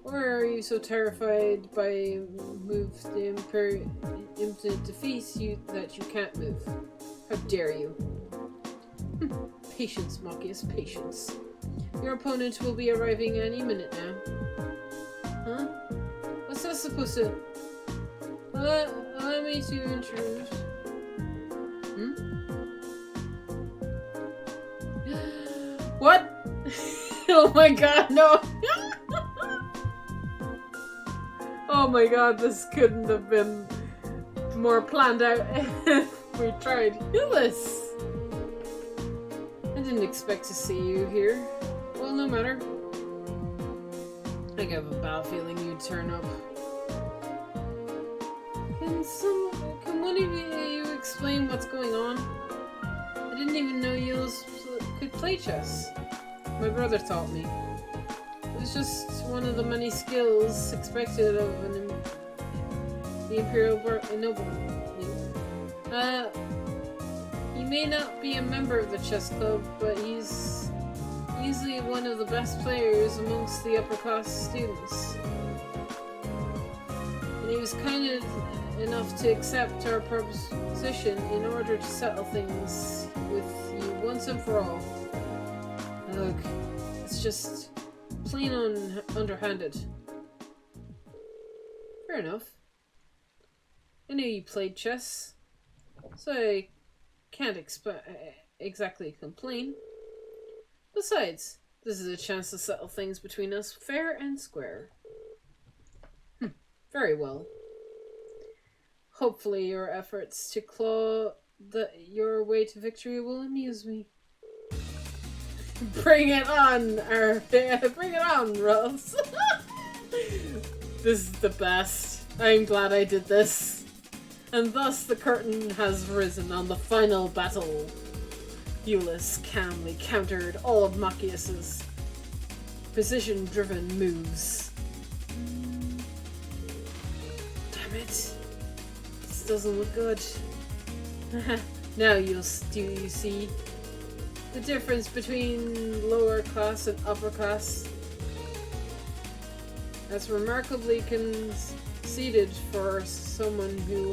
Or are you so terrified by the impotent defeat that you can't move? How dare you? Patience, Machias, patience. Your opponent will be arriving any minute now. Huh? What's that supposed to... Allow me to introduce... What? Oh my god, no! Oh my god, this couldn't have been more planned out if we tried. Hillis! I didn't expect to see you here. Well, no matter. I have a bad feeling you'd turn up. Can one of you explain what's going on? I didn't even know you could play chess. My brother taught me. It was just one of the many skills expected of the Imperial nobleman. He may not be a member of the chess club, but he's easily one of the best players amongst the upper class students. And he was kind enough to accept our proposition in order to settle things with you once and for all. Look, it's just plain underhanded. Fair enough. I knew you played chess. so I can't exactly complain. Besides, this is a chance to settle things between us fair and square. Very well. Hopefully your efforts to claw your way to victory will amuse me. Bring it on, bring it on, Rose. This is the best. I'm glad I did this. And thus the curtain has risen on the final battle. Euless calmly countered all of Machias's position-driven moves. Damn it. This doesn't look good. Now you see the difference between lower class and upper class. That's remarkably conceited for someone who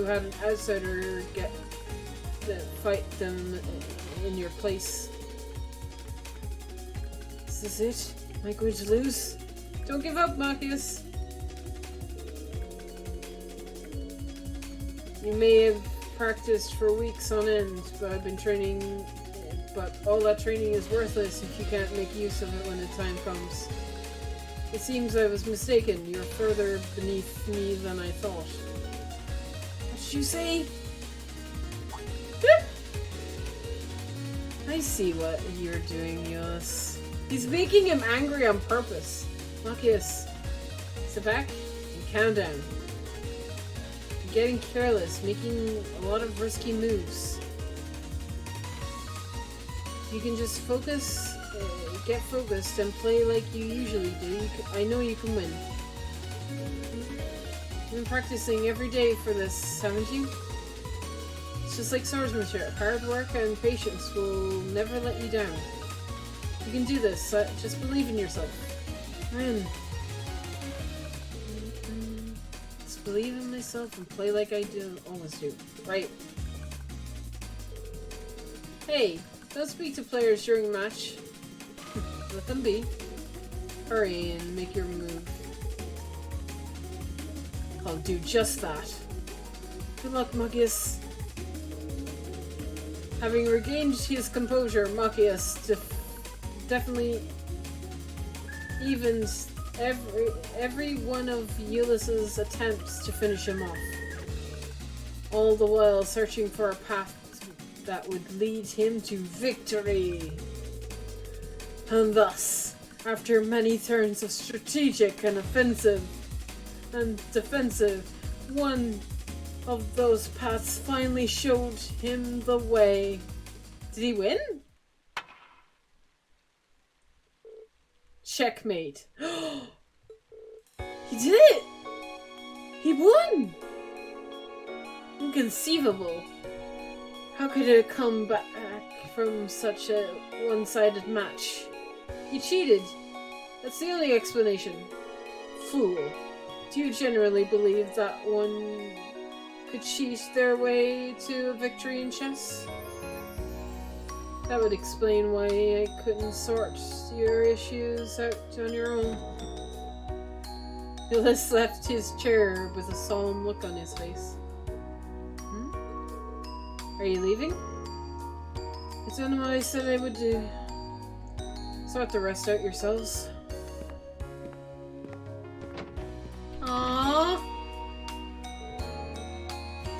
had an outsider fight them in your place. Is this it? Am I going to lose? Don't give up, Machias. You may have practiced for weeks on end, but I've been training. But all that training is worthless if you can't make use of it when the time comes. It seems I was mistaken. You're further beneath me than I thought. What did you say? I see what you're doing, Euless. He's making him angry on purpose. Machias, sit back and calm down. You're getting careless, making a lot of risky moves. You can just focus, get focused, and play like you usually do. I know you can win. You've been practicing every day for this, haven't you? It's just like swordsmanship. Hard work and patience will never let you down. You can do this. Just believe in yourself. Just believe in myself and play like I always do. Right. Hey, don't speak to players during a match. Let them be. Hurry and make your move. I'll do just that. Good luck, Machias. Having regained his composure, Machias definitely evens every one of Euless's attempts to finish him off. All the while searching for a path that would lead him to victory. And thus, after many turns of strategic and offensive and defensive, one of those paths finally showed him the way. Did he win? Checkmate. He did it! He won! Inconceivable. How could it come back from such a one-sided match? He cheated. That's the only explanation. Fool. Do you generally believe that one could cheat their way to a victory in chess? That would explain why I couldn't sort your issues out on your own. Euless left his chair with a solemn look on his face. Are you leaving? It's done what I said I would do. Sort the rest out yourselves. Aww.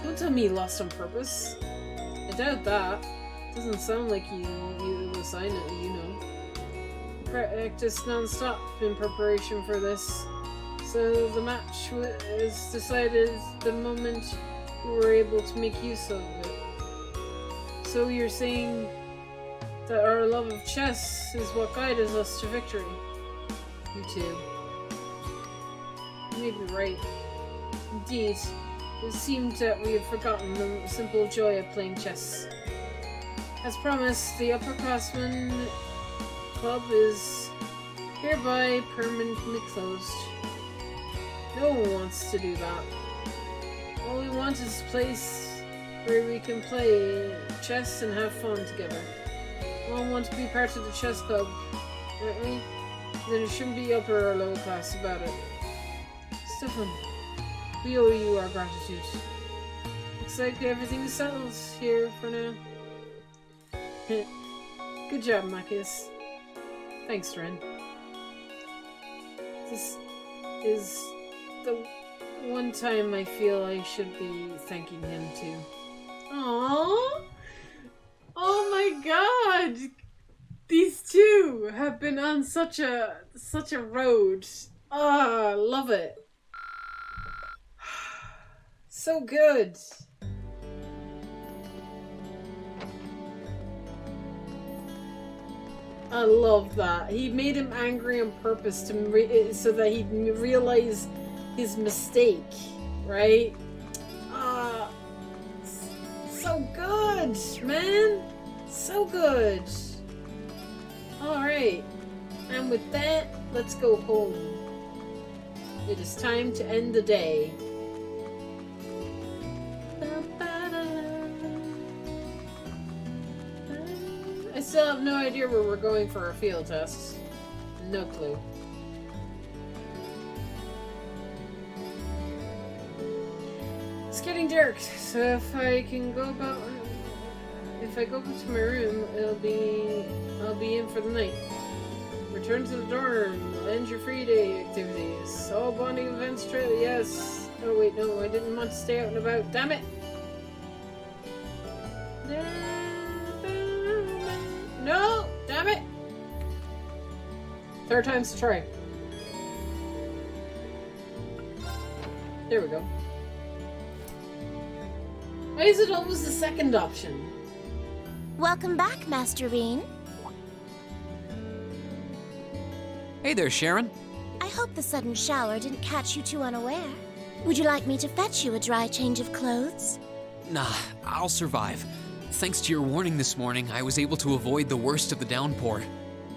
Don't tell me you lost on purpose. I doubt that. Doesn't sound like you was I know, you know. Practiced non-stop in preparation for this. So the match was decided the moment you were able to make use of it. So you're saying that our love of chess is what guided us to victory? You too. You may be right. Indeed, it seemed that we had forgotten the simple joy of playing chess. As promised, the Upperclassmen Club is hereby permanently closed. No one wants to do that. All we want is a place where we can play chess and have fun together. We all want to be part of the chess club, aren't we? Then it shouldn't be upper or lower class about it. Stefan, we owe you our gratitude. looks like everything's settled here for now. Good job, Marcus. Thanks, Ren. This is the one time I feel I should be thanking him too. Aww! Oh my god! These two have been on such a road. Ah, love it. So good. I love that. He made him angry on purpose so that he'd realize his mistake, right? Ah, so good, man. So good. Alright. And with that, let's go home. It is time to end the day. I still have no idea where we're going for our field tests. No clue. It's getting dark, so if I go back to my room, I'll be in for the night. Return to the dorm. End your free day activities. All bonding events trail. Yes. Oh wait, no, I didn't want to stay out and about. Damn it. No! Damn it! Third time's the try. There we go. Why is it always the second option? Welcome back, Master Reen. Hey there, Sharon. I hope the sudden shower didn't catch you too unaware. Would you like me to fetch you a dry change of clothes? Nah, I'll survive. Thanks to your warning this morning, I was able to avoid the worst of the downpour.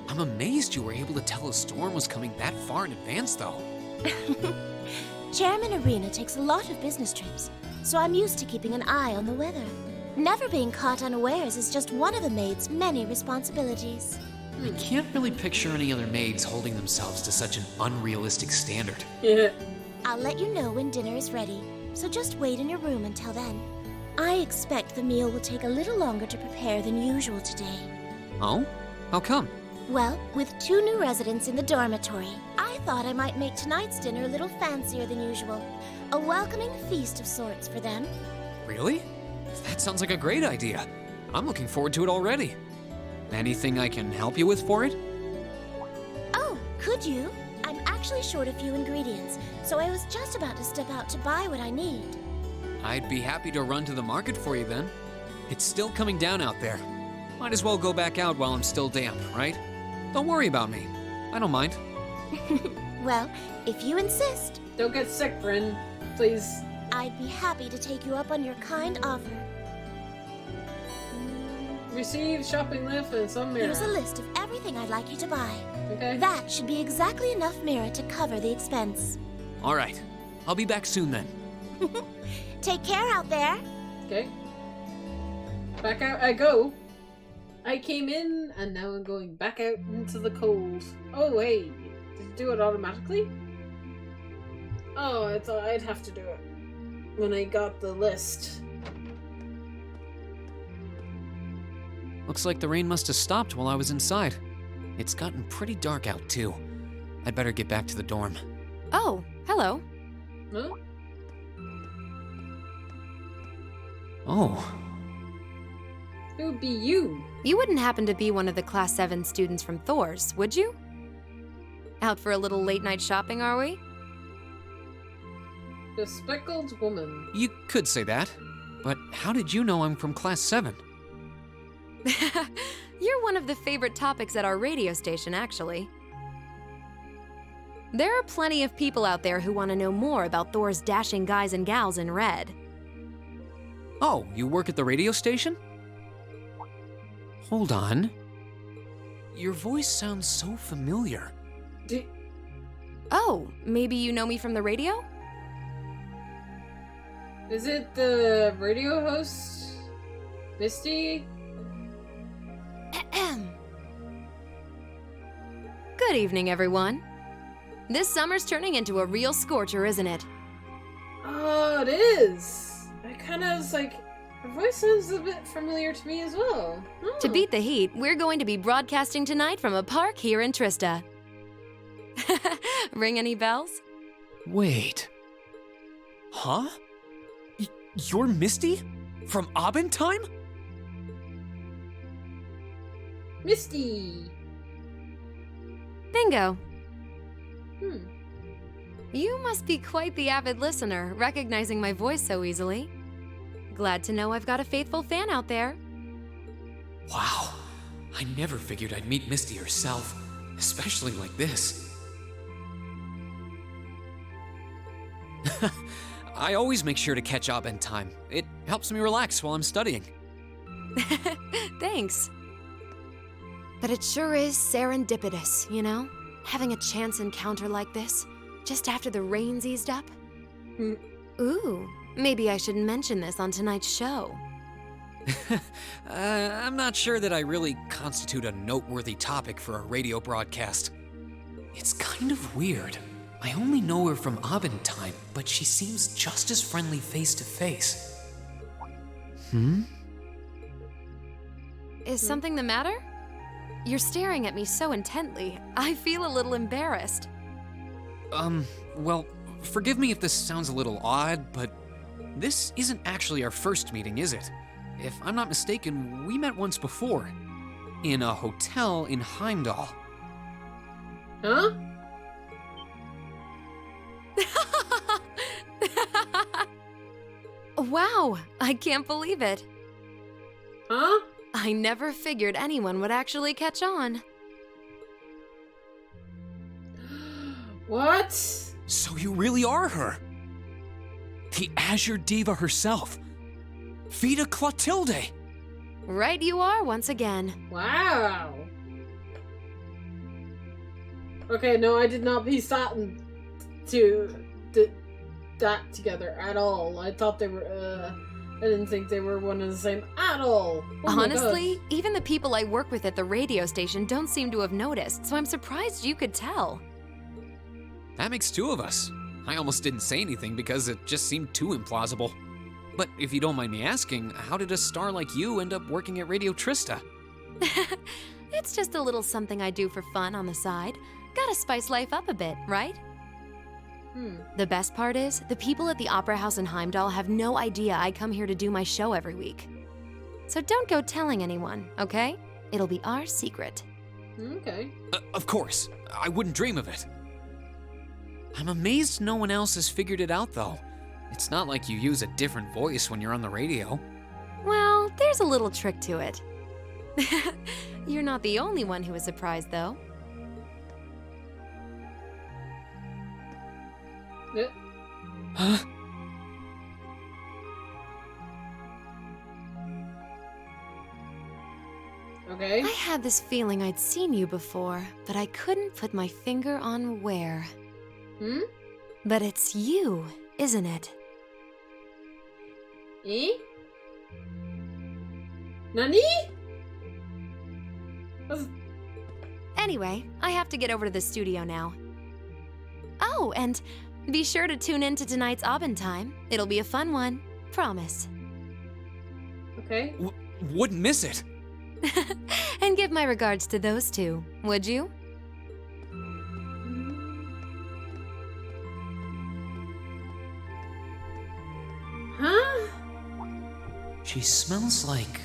I'm amazed you were able to tell a storm was coming that far in advance, though. Chairman Arena takes a lot of business trips, so I'm used to keeping an eye on the weather. Never being caught unawares is just one of the maid's many responsibilities. I can't really picture any other maids holding themselves to such an unrealistic standard. Yeah. I'll let you know when dinner is ready, so just wait in your room until then. I expect the meal will take a little longer to prepare than usual today. Oh? How come? Well, with 2 new residents in the dormitory, I thought I might make tonight's dinner a little fancier than usual. A welcoming feast of sorts for them. Really? That sounds like a great idea. I'm looking forward to it already. Anything I can help you with for it? Oh, could you? I'm actually short a few ingredients, so I was just about to step out to buy what I need. I'd be happy to run to the market for you then. It's still coming down out there. Might as well go back out while I'm still damp, right? Don't worry about me. I don't mind. Well, if you insist, Don't get sick, Ren. Please. I'd be happy to take you up on your kind offer. Receive shopping lift and some mirror. Here's a list of everything I'd like you to buy. Okay. That should be exactly enough mirror to cover the expense. All right. I'll be back soon then. Take care out there. Okay. Back out I go. I came in and now I'm going back out into the cold. Oh wait, did it do it automatically? Oh, I thought I'd have to do it when I got the list. Looks like the rain must have stopped while I was inside. It's gotten pretty dark out too. I'd better get back to the dorm. Oh, hello. Huh? Oh, Who would be you? You wouldn't happen to be one of the Class 7 students from Thor's, would you? Out for a little late-night shopping, are we? The speckled woman. you could say that. But how did you know I'm from Class 7? You're one of the favorite topics at our radio station, actually. There are plenty of people out there who want to know more about Thor's dashing guys and gals in red. Oh, you work at the radio station? Hold on. Your voice sounds so familiar. Oh, maybe you know me from the radio? Is it the radio host? Misty? Good evening, everyone. This summer's turning into a real scorcher, isn't it? Oh, it is. I kind of was like, her voice sounds a bit familiar to me as well. To Oh. beat the heat, we're going to be broadcasting tonight from a park here in Trista. Ring any bells? Wait. Huh? You're Misty? From Abentime? Misty. Bingo. Hmm. You must be quite the avid listener, recognizing my voice so easily. Glad to know I've got a faithful fan out there. Wow. I never figured I'd meet Misty herself, especially like this. I always make sure to catch Abentime. It helps me relax while I'm studying. Thanks. But it sure is serendipitous, you know? Having a chance encounter like this, just after the rain's eased up. Hmm. Ooh, maybe I should mention this on tonight's show. I'm not sure that I really constitute a noteworthy topic for a radio broadcast. It's kind of weird. I only know her from Abentime, but she seems just as friendly face to face. Is something the matter? You're staring at me so intently, I feel a little embarrassed. Well, forgive me if this sounds a little odd, but this isn't actually our first meeting, is it? If I'm not mistaken, we met once before. In a hotel in Heimdall. Huh? Wow, I can't believe it. Huh? I never figured anyone would actually catch on. What? So you really are her? The Azure Diva herself. Vita Clotilde. Right you are once again. Wow. Okay, no, I did not piece that that together at all. I thought they were, I didn't think they were one and the same at all. Oh my Honestly, God. even the people I work with at the radio station don't seem to have noticed, so I'm surprised you could tell. That makes two of us. I almost didn't say anything because it just seemed too implausible. But if you don't mind me asking, how did a star like you end up working at Radio Trista? It's just a little something I do for fun on the side. Gotta spice life up a bit, right? The best part is, the people at the Opera House in Heimdall have no idea I come here to do my show every week. So don't go telling anyone, okay? It'll be our secret. Okay. Of course, I wouldn't dream of it. I'm amazed no one else has figured it out, though. It's not like you use a different voice when you're on the radio. Well, there's a little trick to it. You're not the only one who was surprised, though. Yeah. Huh? Okay. I had this feeling I'd seen you before, but I couldn't put my finger on where. Hmm? But it's you, isn't it? Eh? Nani? Anyway, I have to get over to the studio now. Oh, and be sure to tune in to tonight's Abentime. It'll be a fun one. Promise. Okay. Wouldn't miss it. And give my regards to those two, would you? Huh? She smells like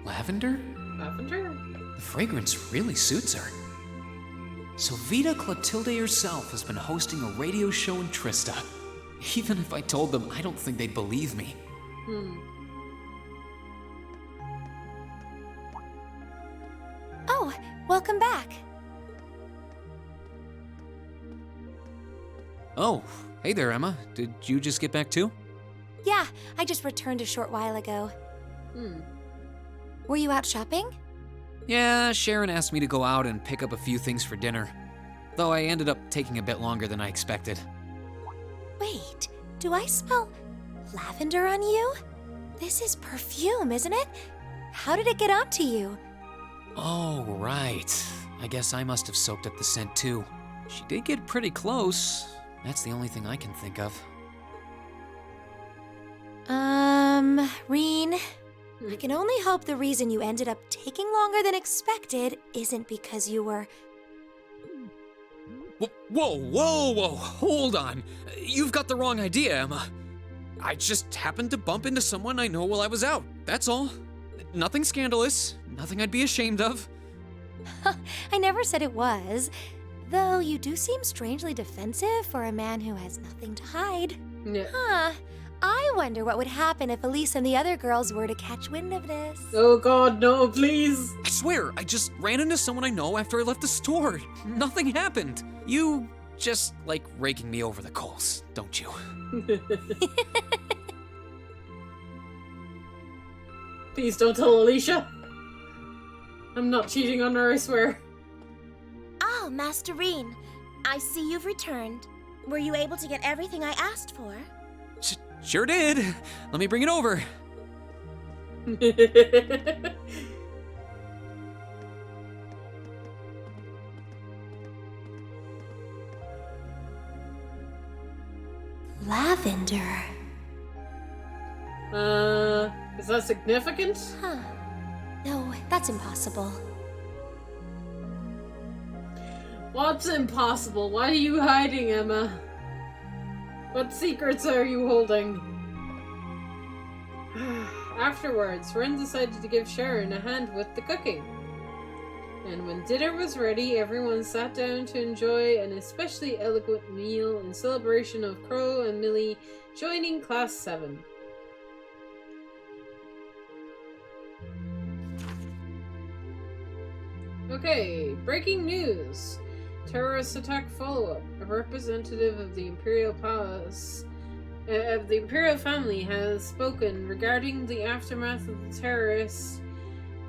lavender? Lavender? The fragrance really suits her. So Vita Clotilde herself has been hosting a radio show in Trista. Even if I told them, I don't think they'd believe me. Oh, welcome back. Oh, hey there, Emma. Did you just get back too? Yeah, I just returned a short while ago. Were you out shopping? Yeah, Sharon asked me to go out and pick up a few things for dinner. Though I ended up taking a bit longer than I expected. Wait, do I smell lavender on you? This is perfume, isn't it? How did it get onto you? Oh, right. I guess I must have soaked up the scent too. She did get pretty close. That's the only thing I can think of. Reen, I can only hope the reason you ended up taking longer than expected isn't because you were... Whoa, hold on. You've got the wrong idea, Emma. I just happened to bump into someone I know while I was out, that's all. Nothing scandalous, nothing I'd be ashamed of. I never said it was. Though you do seem strangely defensive for a man who has nothing to hide. Yeah. Huh. I wonder what would happen if Elise and the other girls were to catch wind of this. Oh god, no, please. I swear, I just ran into someone I know after I left the store. Nothing happened. You just like raking me over the coals, don't you? Please don't tell Alicia. I'm not cheating on her, I swear. Oh, Master Reen, I see you've returned. Were you able to get everything I asked for? Sure did. Let me bring it over. Lavender. Is that significant? Huh. No, that's impossible. What's impossible? Why are you hiding, Emma? What secrets are you holding? Afterwards, Ren decided to give Sharon a hand with the cooking. And when dinner was ready, everyone sat down to enjoy an especially eloquent meal in celebration of Crow and Millie joining Class 7. Okay, breaking news. Terrorist attack follow-up. A representative of the Imperial Palace, of the Imperial family has spoken regarding the aftermath of the terrorist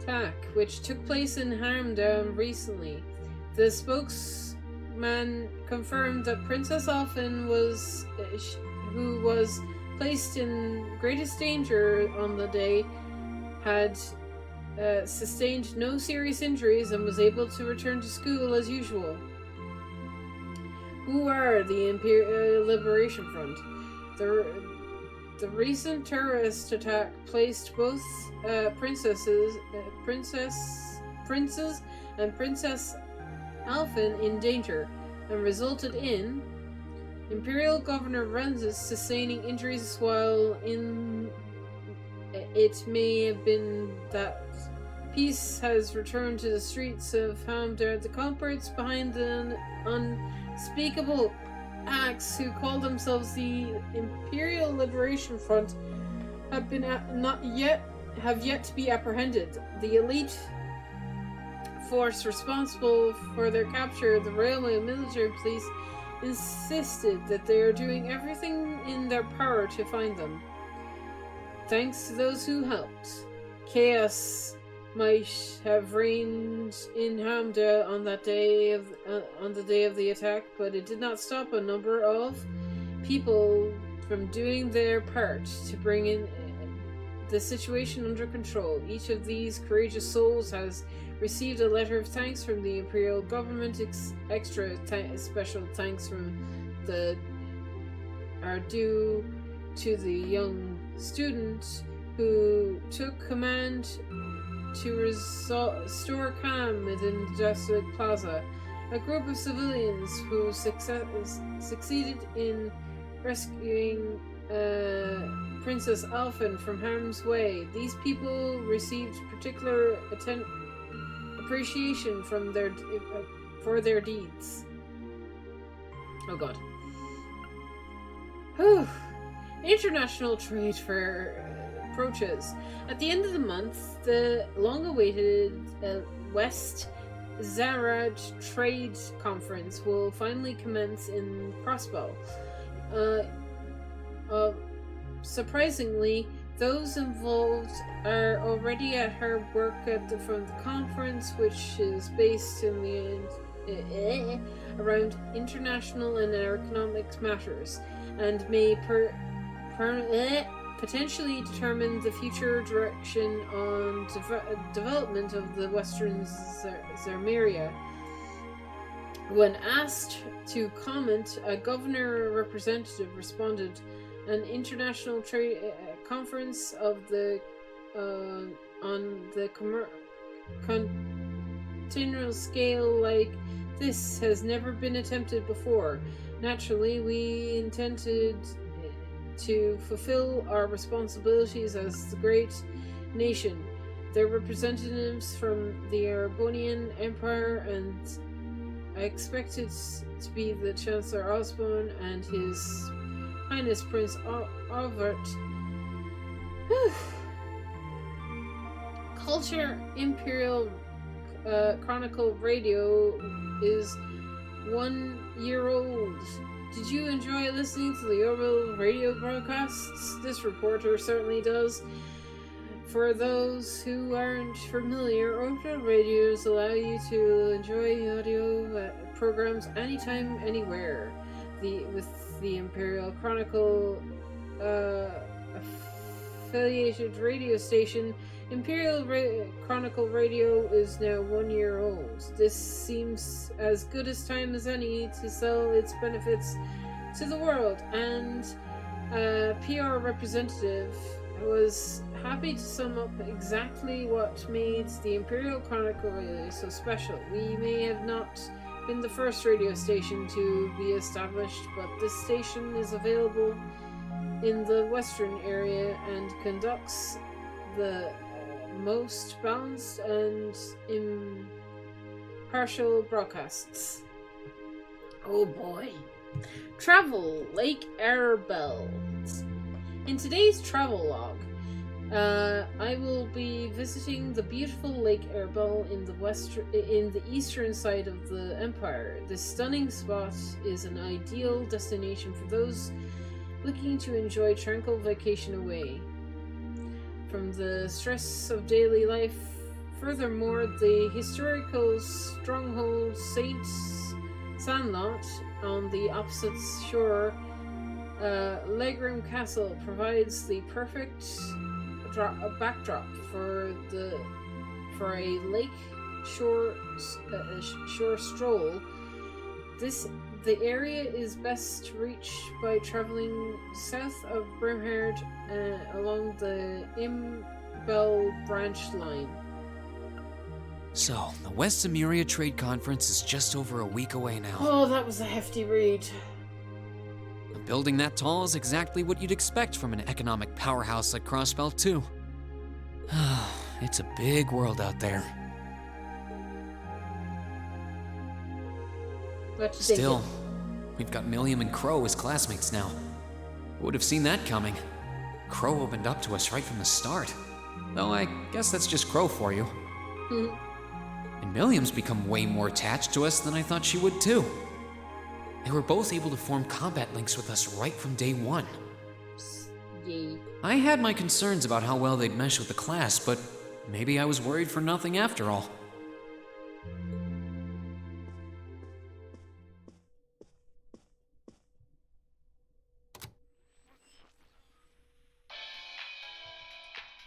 attack, which took place in Harmdown recently. The spokesman confirmed that Princess Alphen who was placed in greatest danger on the day, had sustained no serious injuries and was able to return to school as usual. Who are the Imperial Liberation Front? The recent terrorist attack placed both Prince and Princess Alphen in danger and resulted in Imperial Governor Rensis sustaining injuries, while it may have been that peace has returned to the streets of Hamdard. The culprits behind the unspeakable acts, who call themselves the Imperial Liberation Front, have yet to be apprehended. The elite force responsible for their capture, the Railway Military Police, insisted that they are doing everything in their power to find them. Thanks to those who helped. Chaos might have reigned in Hamdale on the day of the attack, but it did not stop a number of people from doing their part to bring in the situation under control. Each of these courageous souls has received a letter of thanks from the Imperial Government. Special thanks from are due to the young student who took command to restore calm within the Jesuit Plaza. A group of civilians who succeeded in rescuing Princess Alphen from harm's way. These people received particular appreciation from for their deeds. Oh god. Whew. International trade fair approaches. At the end of the month, the long-awaited West Zarad Trade Conference will finally commence in Crossbow. Surprisingly, those involved are already at hard work from the conference, which is based in the around international and economic matters, and may potentially determine the future direction on development of the Western Zarmeria. When asked to comment, a governor representative responded, "An international trade conference of the on the continual scale like this has never been attempted before. Naturally, we intended to fulfill our responsibilities as the great nation. Their representatives from the Arbonian Empire, and I expected to be the Chancellor Osborne and His Highness Prince Albert. Culture Imperial Chronicle Radio is 1 year old. Did you enjoy listening to the Orville radio broadcasts? This reporter certainly does. For those who aren't familiar, Orville radios allow you to enjoy audio programs anytime, anywhere. With the Imperial Chronicle affiliated radio station, Imperial Chronicle Radio is now 1 year old. This seems as good a time as any to sell its benefits to the world, and a PR representative was happy to sum up exactly what made the Imperial Chronicle Radio so special. We may have not been the first radio station to be established, but this station is available in the western area and conducts the most balanced and impartial broadcasts. Oh boy. Travel Lake Erebel. In today's travel log, I will be visiting the beautiful Lake Erebel in the eastern side of the Empire. This stunning spot is an ideal destination for those looking to enjoy tranquil vacation away from the stress of daily life. Furthermore, the historical stronghold Saint Sandlot on the opposite shore, Legram Castle, provides the perfect backdrop for a lake shore stroll. The area is best reached by traveling south of Brimhard along the Imbel branch line. So, the West Emuria Trade Conference is just over a week away now. Oh, that was a hefty read. A building that tall is exactly what you'd expect from an economic powerhouse like Crossbelt 2. It's a big world out there. Still, we've got Milliam and Crow as classmates now. Who would have seen that coming? Crow opened up to us right from the start. Though I guess that's just Crow for you. And Milliam's become way more attached to us than I thought she would too. They were both able to form combat links with us right from day one. Yay. I had my concerns about how well they'd mesh with the class, but maybe I was worried for nothing after all.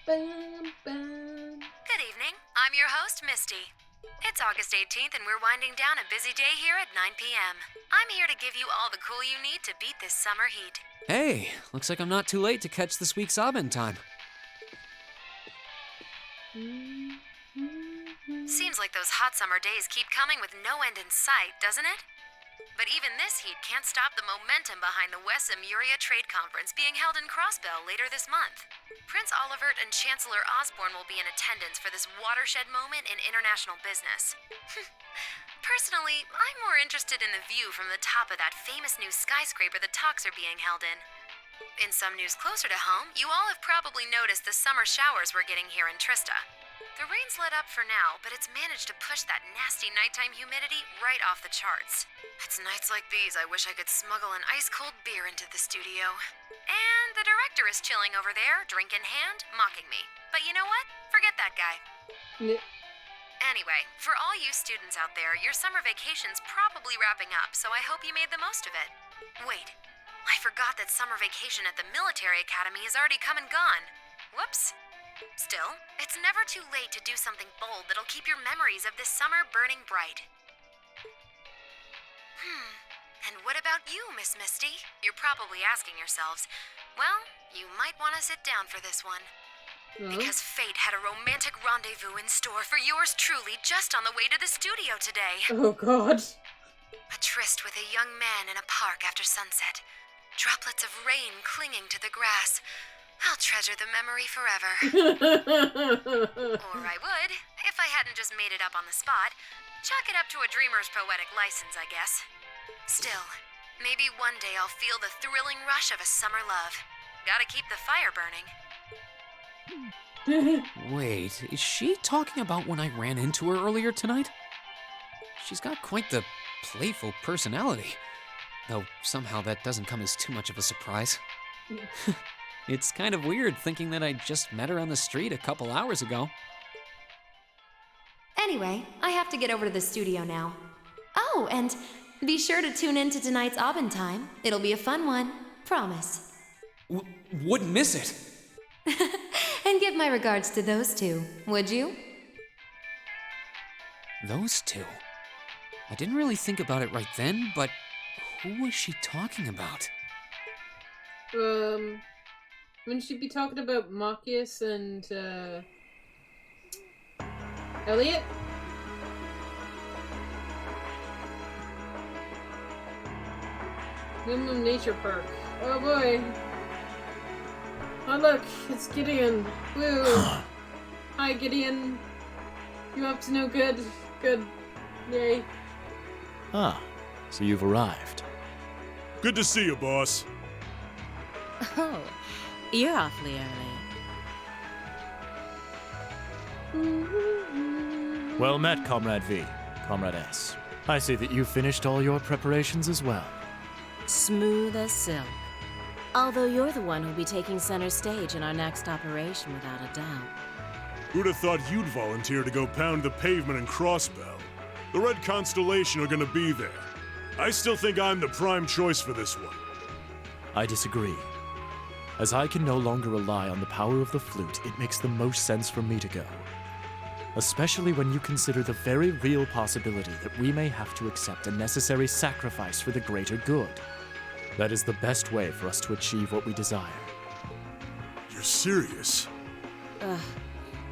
Good evening. I'm your host, Misty. It's August 18th and we're winding down a busy day here at 9 p.m. I'm here to give you all the cool you need to beat this summer heat. Hey, looks like I'm not too late to catch this week's Abend time. Seems like those hot summer days keep coming with no end in sight, doesn't it? But even this heat can't stop the momentum behind the West Emuria Trade Conference being held in Crossbell later this month. Prince Olivert and Chancellor Osborne will be in attendance for this watershed moment in international business. Personally, I'm more interested in the view from the top of that famous new skyscraper the talks are being held in. In some news closer to home, you all have probably noticed the summer showers we're getting here in Trista. The rain's let up for now, but it's managed to push that nasty nighttime humidity right off the charts. It's nights like these I wish I could smuggle an ice-cold beer into the studio. And the director is chilling over there, drink in hand, mocking me. But you know what? Forget that guy. Anyway, for all you students out there, your summer vacation's probably wrapping up, so I hope you made the most of it. Wait, I forgot that summer vacation at the military academy has already come and gone. Whoops. Still, it's never too late to do something bold that'll keep your memories of this summer burning bright. And what about you, Miss Misty? You're probably asking yourselves. Well, You might want to sit down for this one. Oh. Because fate had a romantic rendezvous in store for yours truly just on the way to the studio today. Oh god. A tryst with a young man in a park after sunset. Droplets of rain clinging to the grass. I'll treasure the memory forever. Or I would, if I hadn't just made it up on the spot. Chalk it up to a dreamer's poetic license, I guess. Still, maybe one day I'll feel the thrilling rush of a summer love. Gotta keep the fire burning. Wait, is she talking about when I ran into her earlier tonight? She's got quite the playful personality. Though somehow that doesn't come as too much of a surprise. It's kind of weird thinking that I just met her on the street a couple hours ago. Anyway, I have to get over to the studio now. Oh, and be sure to tune in to tonight's Aubin Time. It'll be a fun one. Promise. Wouldn't miss it. And give my regards to those two, would you? Those two? I didn't really think about it right then, but who was she talking about? Wouldn't she be talking about Marcus and, Elliot? Minimum Nature Park. Oh boy. Oh look, it's Gideon. Woo. Hi Gideon. You up to no good? Good. Yay. Ah, so you've arrived. Good to see you, boss. Oh, you're awfully early. Well met, Comrade V, Comrade S. I see that you've finished all your preparations as well. Smooth as silk. Although you're the one who'll be taking center stage in our next operation without a doubt. Who'd have thought you'd volunteer to go pound the pavement in Crossbell? The Red Constellation are gonna be there. I still think I'm the prime choice for this one. I disagree. As I can no longer rely on the power of the flute, it makes the most sense for me to go. Especially when you consider the very real possibility that we may have to accept a necessary sacrifice for the greater good. That is the best way for us to achieve what we desire. You're serious? Ugh.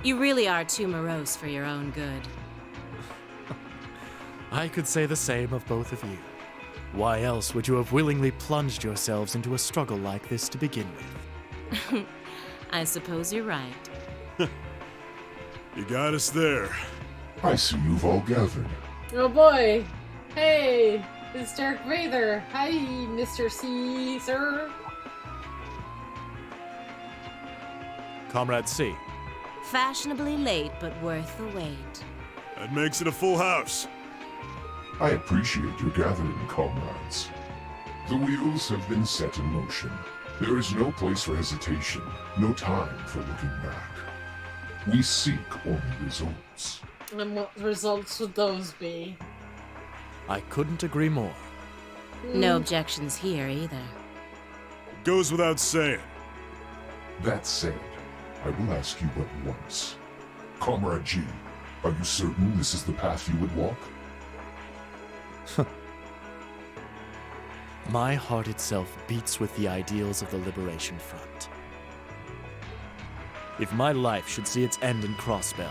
You really are too morose for your own good. I could say the same of both of you. Why else would you have willingly plunged yourselves into a struggle like this to begin with? I suppose you're right. You got us there. I see you've all gathered. Oh boy. Hey, it's Dark Vader. Hi, Mr. C, sir. Comrade C. Fashionably late, but worth the wait. That makes it a full house. I appreciate your gathering, comrades. The wheels have been set in motion. There is no place for hesitation, no time for looking back. We seek only results. And what results would those be? I couldn't agree more. No objections here either. Goes without saying. That said, I will ask you but once. Comrade G, are you certain this is the path you would walk? My heart itself beats with the ideals of the Liberation Front. If my life should see its end in Crossbell,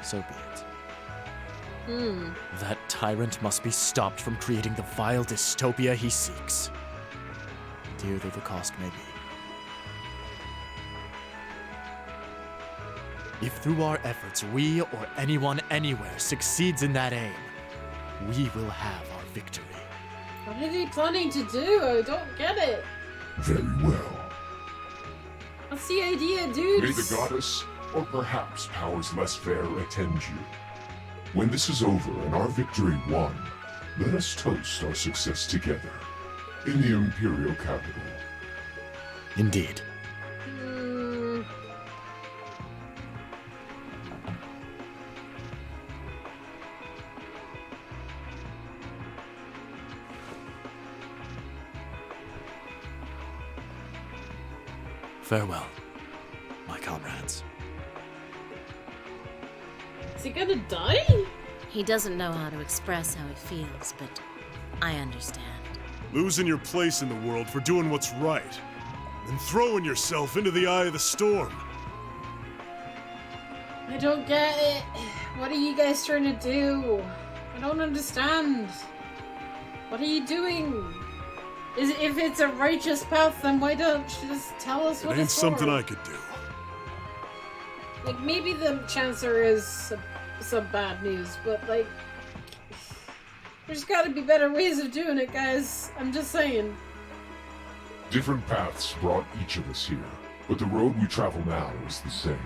so be it. That tyrant must be stopped from creating the vile dystopia he seeks, dear though the cost may be. If through our efforts we or anyone anywhere succeeds in that aim, we will have our victory. What are they planning to do? I don't get it. Very well. What's the idea, dudes? May the goddess, or perhaps powers less fair, attend you. When this is over and our victory won, let us toast our success together in the Imperial capital. Indeed. Farewell, my comrades. Is he gonna die? He doesn't know how to express how he feels, but I understand. Losing your place in the world for doing what's right. and throwing yourself into the eye of the storm. I don't get it. What are you guys trying to do? I don't understand. What are you doing? If it's a righteous path, then why don't you just tell us what It ain't it's something for? I could do. Like, maybe the Chancellor is some bad news, but, like, there's gotta be better ways of doing it, guys. I'm just saying. Different paths brought each of us here, but the road we travel now is the same.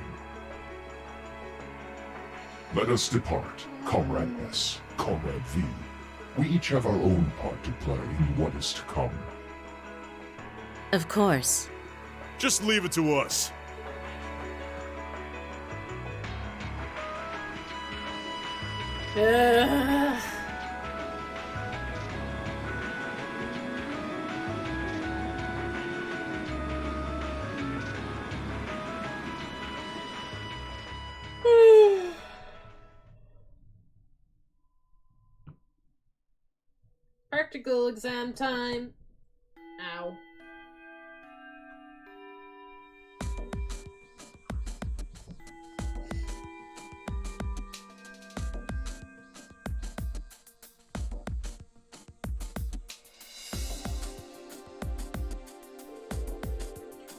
Let us depart, Comrade S, Comrade V. We each have our own part to play in what is to come. Of course. Just leave it to us. Practical exam time. Ow.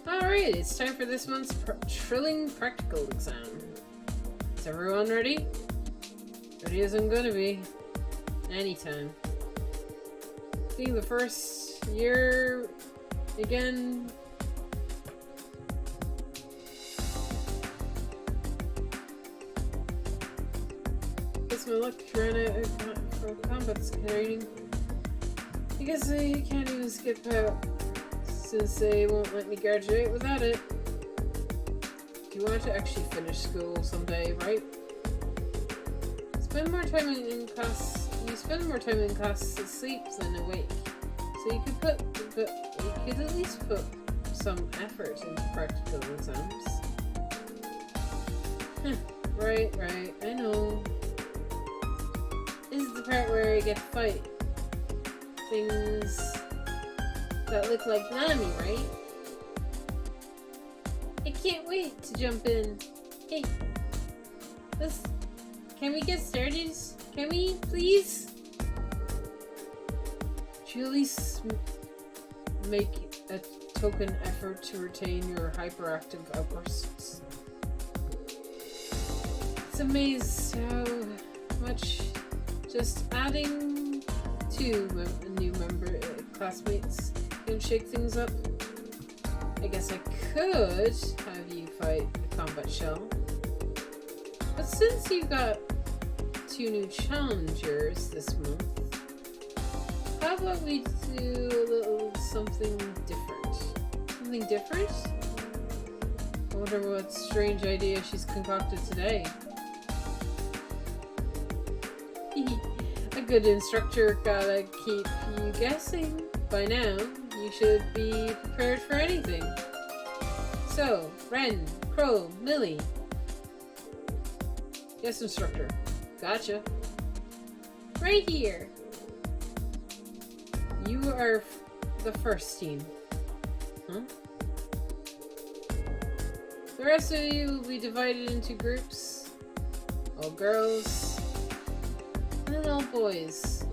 Alright, it's time for this month's Trilling Practical Exam. Is everyone ready? Ready as I'm gonna be. Anytime. Being the first year again. Guess my luck ran out for combat training. I guess I can't even skip out since they won't let me graduate without it. You want to actually finish school someday, right? Spend more time in class. You spend more time in class asleep than awake, so you could at least put some effort into practical exams. Right, I know. This is the part where I get to fight things that look like Nami, right? I can't wait to jump in. Hey, can we get started? Can we, please? Should you at least make a token effort to retain your hyperactive outbursts? It's amazing how much just adding two new classmates can shake things up. I guess I could have you fight the combat shell, but since you got 2 new challengers this month, how about we do a little something different? Something different? I wonder what strange idea she's concocted today. A good instructor gotta keep you guessing. By now, you should be prepared for anything. So, Ren, Crow, Millie. Yes, instructor. Gotcha. Right here. You are the first team. Huh? The rest of you will be divided into groups. All girls. And all boys.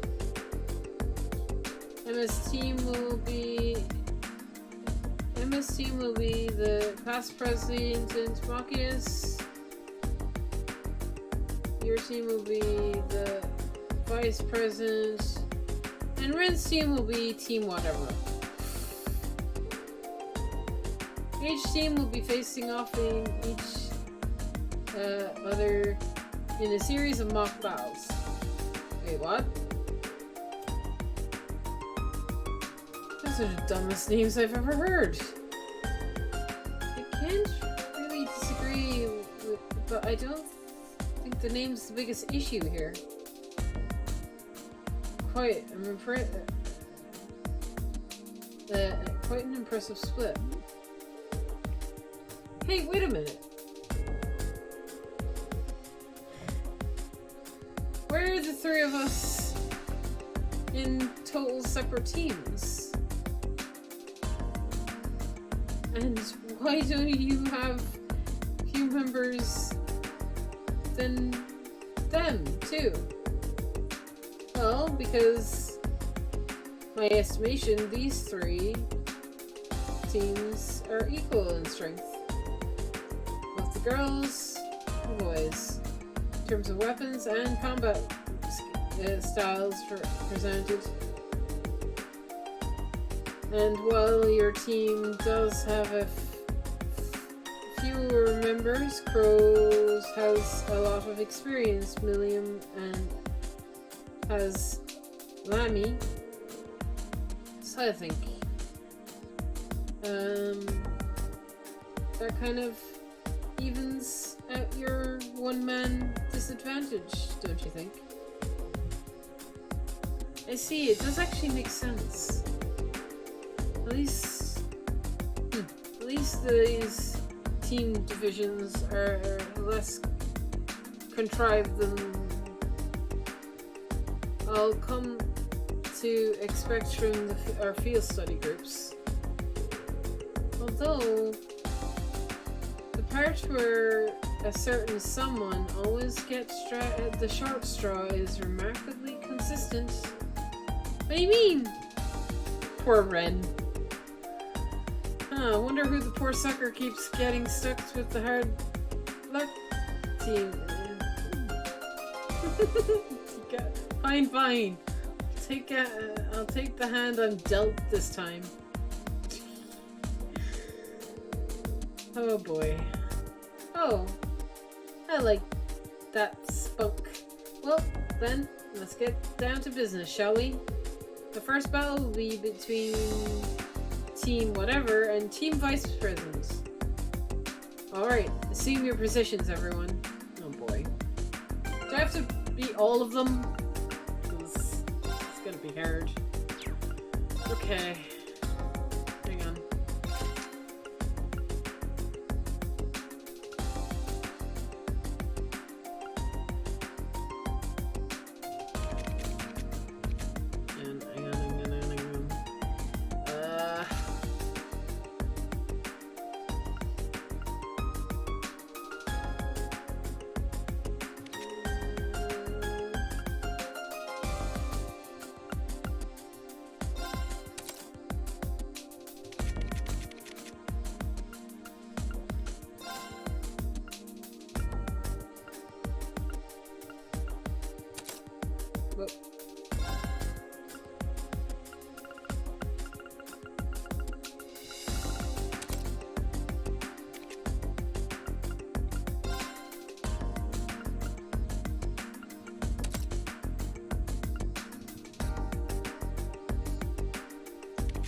MS team will be the class president and Machias. Your team will be the vice president, and Ren's team will be team whatever. Each team will be facing off in each other in a series of mock battles. Wait, what? Those are the dumbest names I've ever heard. I can't really disagree with, but I don't think the name's the biggest issue here. Quite an impressive split. Hey, wait a minute. Where are the 3 of us in total separate teams? And why don't you have few members than them, too? Well, because my estimation, these three teams are equal in strength. Both the girls and boys. In terms of weapons and combat styles presented. And while your team does have a fewer members, Crow's has a lot of experience. Milliam and has Lammy. So I think that kind of evens out your one-man disadvantage, don't you think? I see, it does actually make sense. At least these team divisions are less contrived than I'll come to expect from our field study groups. Although, the part where a certain someone always gets the short straw is remarkably consistent. What do you mean? Poor Ren. I wonder who the poor sucker keeps getting stuck with the hard luck team. Fine. I'll take the hand I'm dealt this time. Oh boy. Oh, I like that spunk. Well, then, let's get down to business, shall we? The first battle will be between Team Whatever and Team Vice Presidents. Alright, assume your positions, everyone. Oh boy. Do I have to beat all of them? Because it's gonna be hard. Okay. Hang on.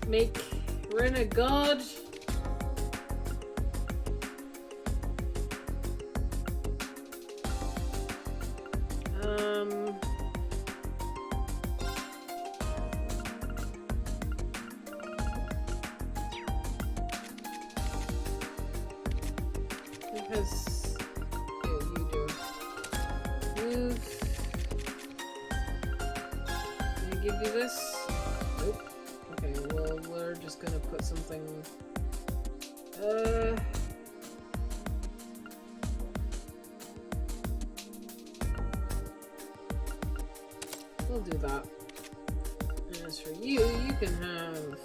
Make Ren a god. Because you do. Move. Can I give you this? Nope. Okay, well, we're just gonna put something... We'll do that. And as for you, you can have...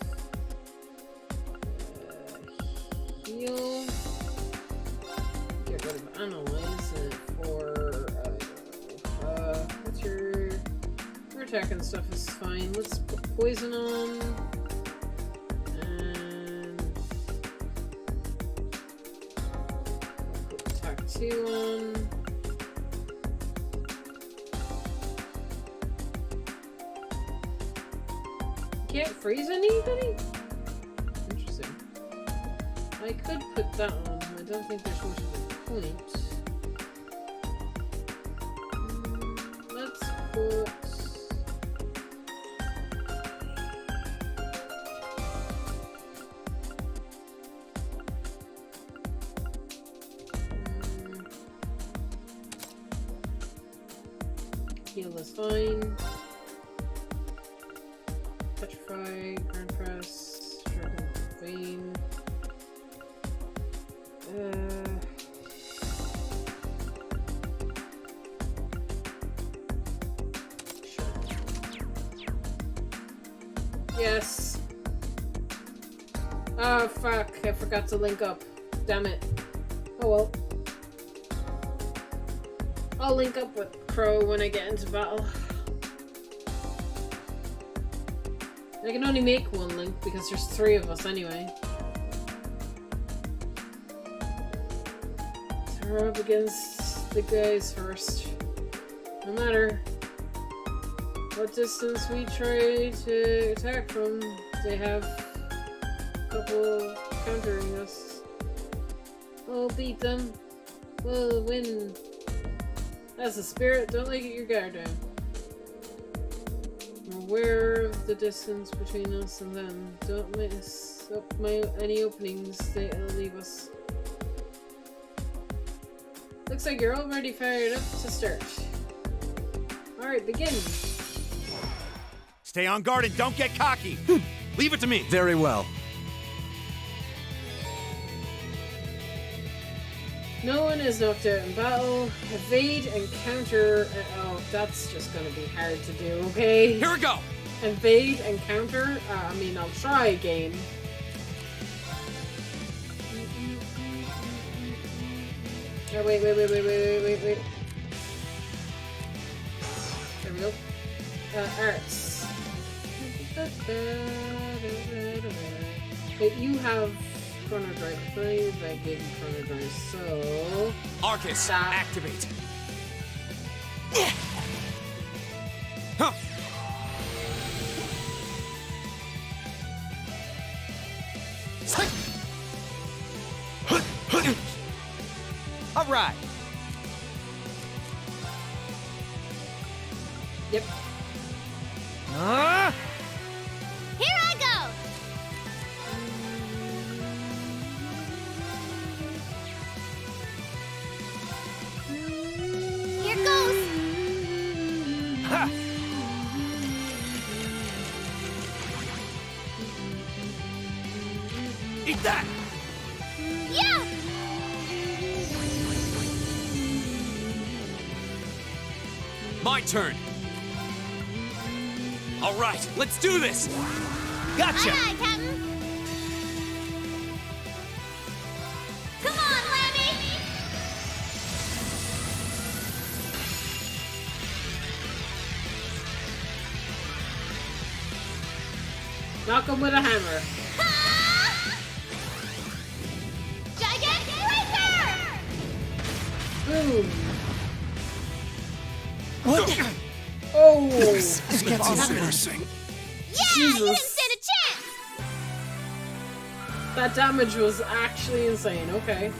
heal... Get rid of analyze for... what's your... Your attack and stuff is fine. Let's put poison on... Attack 2 on. Can't freeze anybody? Interesting. I could put that on. I don't think there's much of a point. Let's put... Heal is fine. Petrify, Burn Press, Sharpen Vein. Yes. Oh, fuck. I forgot to link up. Damn it. Oh well. I'll link up with Crow when I get into battle. I can only make one link because there's 3 of us anyway. So we're up against the guys first. No matter what distance we try to attack from, they have a couple countering us. We'll beat them. We'll win. That's the spirit. Don't let your guard down. I'm aware of the distance between us and them. Don't miss up any openings they'll leave us. Looks like you're already fired up to start. Alright, begin. Stay on guard and don't get cocky. Leave it to me. Very well. No one is knocked out in battle. Evade and counter. Oh, that's just gonna be hard to do, okay? Here we go! Evade and counter? I mean, I'll try again. Oh, wait. There we go. Arts. Wait, you have Chrono Drive. I believe I gave you Chrono Drive, so... Arcus, activate. Huh. All right. Yep. Here I go! Here goes! Ha! Eat that! Yeah! My turn. All right, let's do this. Gotcha. Aye, aye, Captain. Come on, Lammy! Knock him with a hammer. Giant Reaper! Boom. What? Oh! This gets embarrassing. Yeah, you didn't stand a chance! That damage was actually insane. Okay.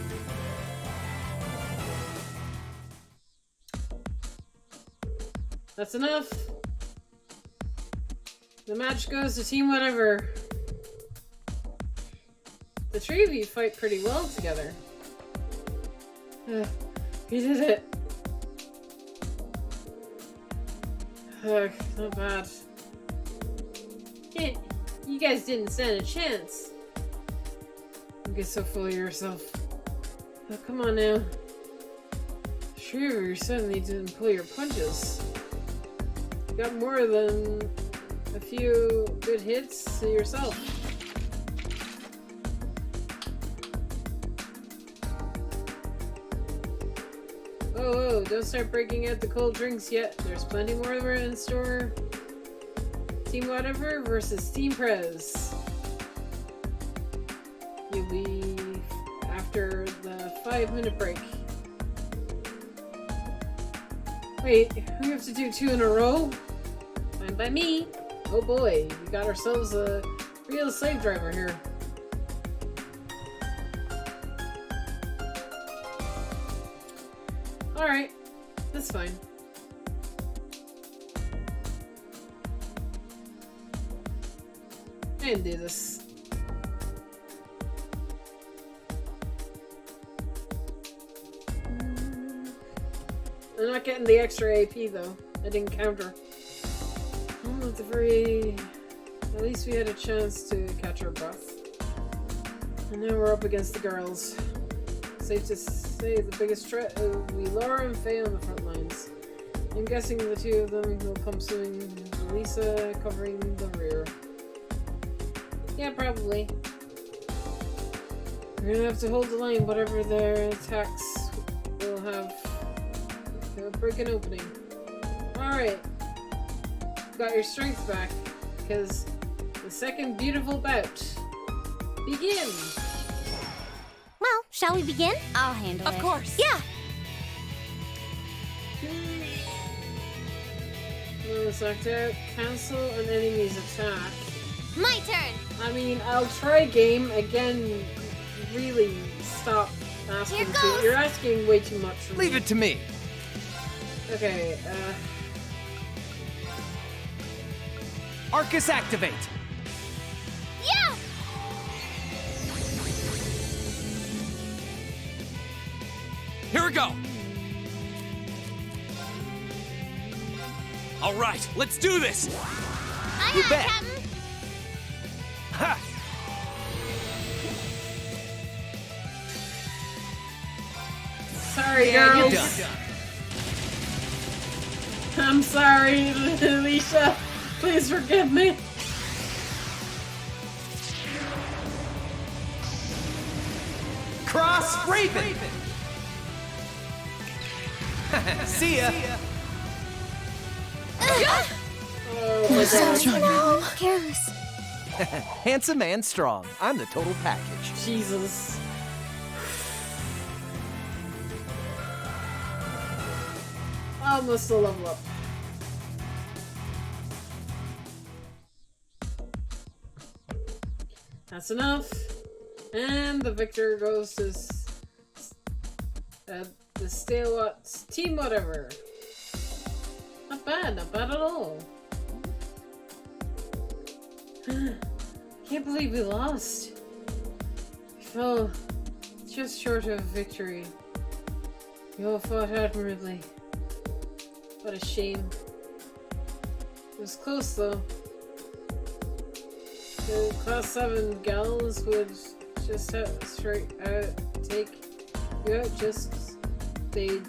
That's enough. The match goes to Team Whatever. The 3 of you fight pretty well together. You did it. Ugh, not bad. You guys didn't stand a chance. You get so full of yourself. Oh, come on now. 3 of you suddenly didn't pull your punches. You got more than a few good hits to yourself. Oh, don't start breaking out the cold drinks yet. There's plenty more of it in store. Team Whatever versus Team Prez. You'll be after the 5-minute break. Wait, we have to do 2 in a row? Fine by me. Oh boy, we got ourselves a real slave driver here. Alright, that's fine. I can do this. I'm not getting the extra AP though. I didn't counter. Oh, at least we had a chance to catch our breath. And now we're up against the girls. Safe to say the biggest threat will be Laura and Faye on the front lines. I'm guessing the 2 of them will come soon. Lisa covering the rear. Yeah, probably. We're gonna have to hold the line, whatever their attacks will have. They'll break an opening. Alright. Got your strength back, because the second beautiful bout begins. Well, shall we begin? I'll handle it. Of course. Yeah. Knocked out. Cancel an enemy's attack. My turn. I mean, I'll try game again. Really, stop asking. Here goes. You're asking way too much from Leave me. it to me. Okay. Arcus activate. Yeah. Here we go! All right, let's do this! I You got bet. it, Captain. Ha! Sorry, Yeah, you're girls. done. I'm sorry, Alicia. Please forgive me. Cross Raven. See ya. Oh my god. No, I'm careless. Handsome and strong. I'm the total package. Jesus. Almost a level up. That's enough. And the victor goes to the Stale Team Whatever. Not bad at all. Can't believe we lost. We fell just short of victory. You all fought admirably. What a shame. It was close though. The class 7 gals would just straight out take you out, just they'd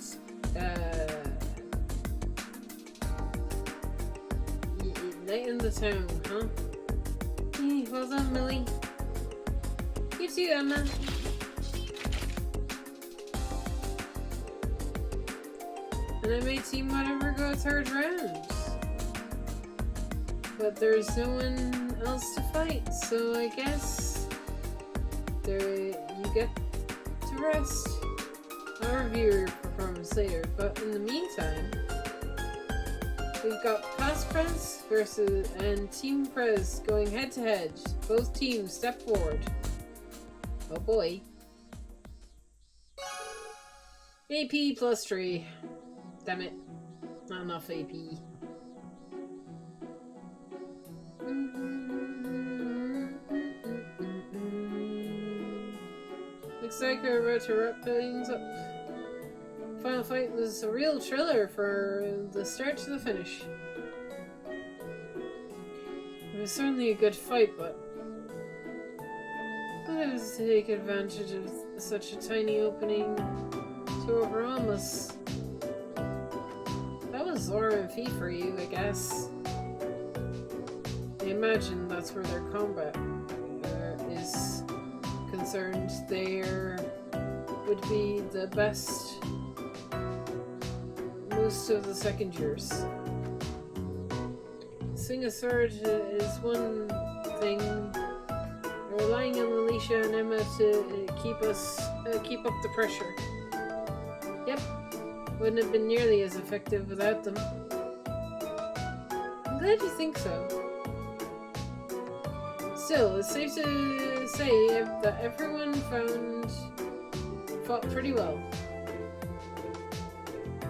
night in the town, huh? Well done, Millie. You too, Emma. And I made Team Whatever go third round. But there's no one else to fight, so I guess you get to rest. I'll review your performance later, but in the meantime, we've got Past Prez and Team Prez going head to head. Both teams step forward. Oh boy. AP plus 3. Damn it. Not enough AP. Looks like we're about to wrap things up. Final fight was a real thriller for the start to the finish. It was certainly a good fight, but I was to take advantage of such a tiny opening to overwhelm us. That was Zora and Fee for you, I guess. I imagine that's where their combat is concerned. There would be the best most of the second years. Swing a sword is one thing. Relying on Alicia and Emma to keep up the pressure. Yep, wouldn't have been nearly as effective without them. I'm glad you think so. Still, it's safe to say that everyone fought pretty well.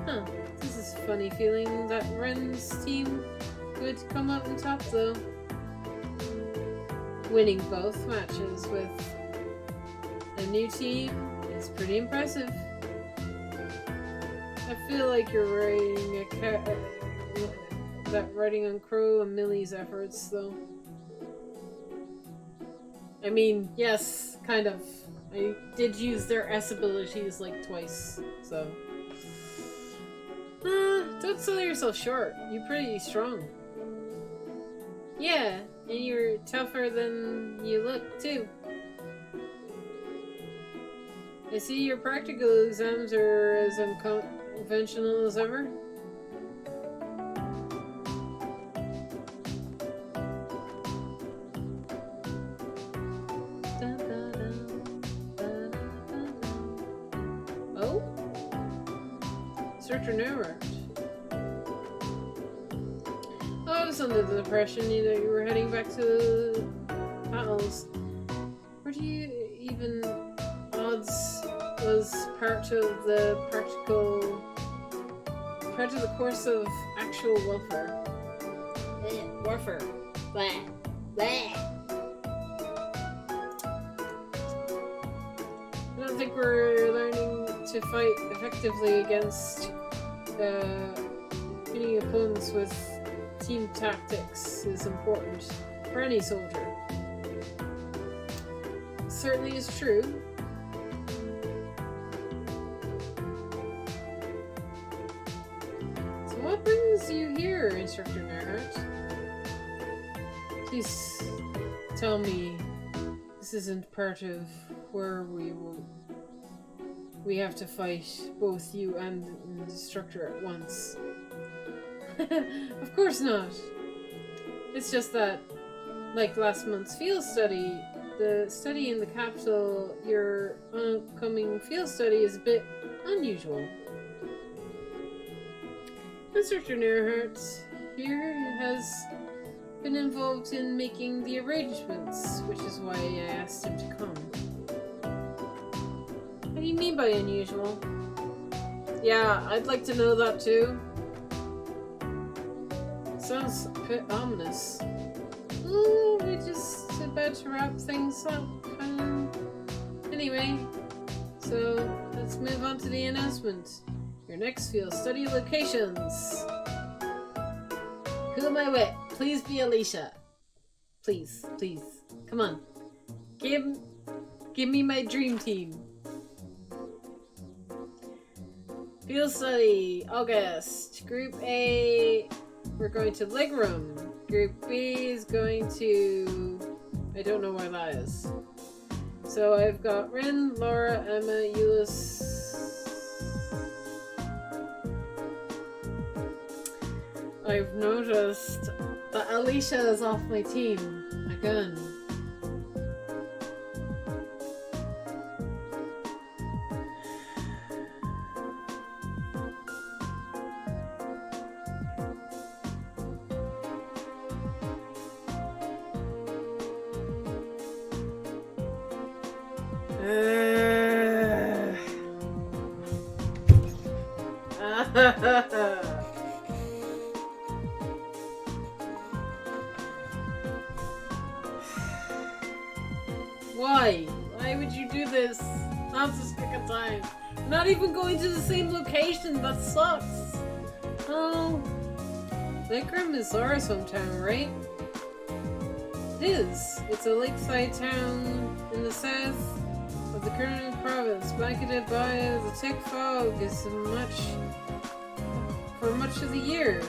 Huh, this is a funny feeling that Ren's team would come out on top though. Winning both matches with a new team is pretty impressive. I feel like you're riding on Crow and Millie's efforts though. I mean, yes, kind of. I did use their S abilities like twice, so. Don't sell yourself short. You're pretty strong. Yeah, and you're tougher than you look, too. I see your practical exams are as unconventional as ever. Oh? Instructor Neurart. I was under the impression that you were heading back to the battles. Where do you even... odds was part of the course of actual warfare. Warfare. Blah. Blah. I don't think we're learning to fight effectively against hitting opponents with team tactics is important for any soldier. It certainly is true. So what brings you here, Instructor Neurart? Please tell me this isn't part of where we have to fight both you and the instructor at once. Of course not. It's just that, like last month's field study, the study in the capital, your upcoming field study is a bit unusual. Instructor Neurart here has been involved in making the arrangements, which is why I asked him to come. What do you mean by unusual? Yeah, I'd like to know that too. Sounds a bit ominous. Ooh, we're just about to wrap things up. Anyway, so let's move on to the announcement. Your next field study locations. Who am I with? Please be Alicia. Please, please. Come on. Give me my dream team. Field study, August. Group A, we're going to Legroom. Group B is going to... I don't know where that is. So I've got Rin, Laura, Emma, Euless... I've noticed that Alicia is off my team again. Why? Why would you do this? Not the second time. We're not even going to the same location. That sucks. Oh, Legroom is Zara's hometown, right? It is. It's a lakeside town in the south of the current province, blanketed by the thick fog is for much of the year.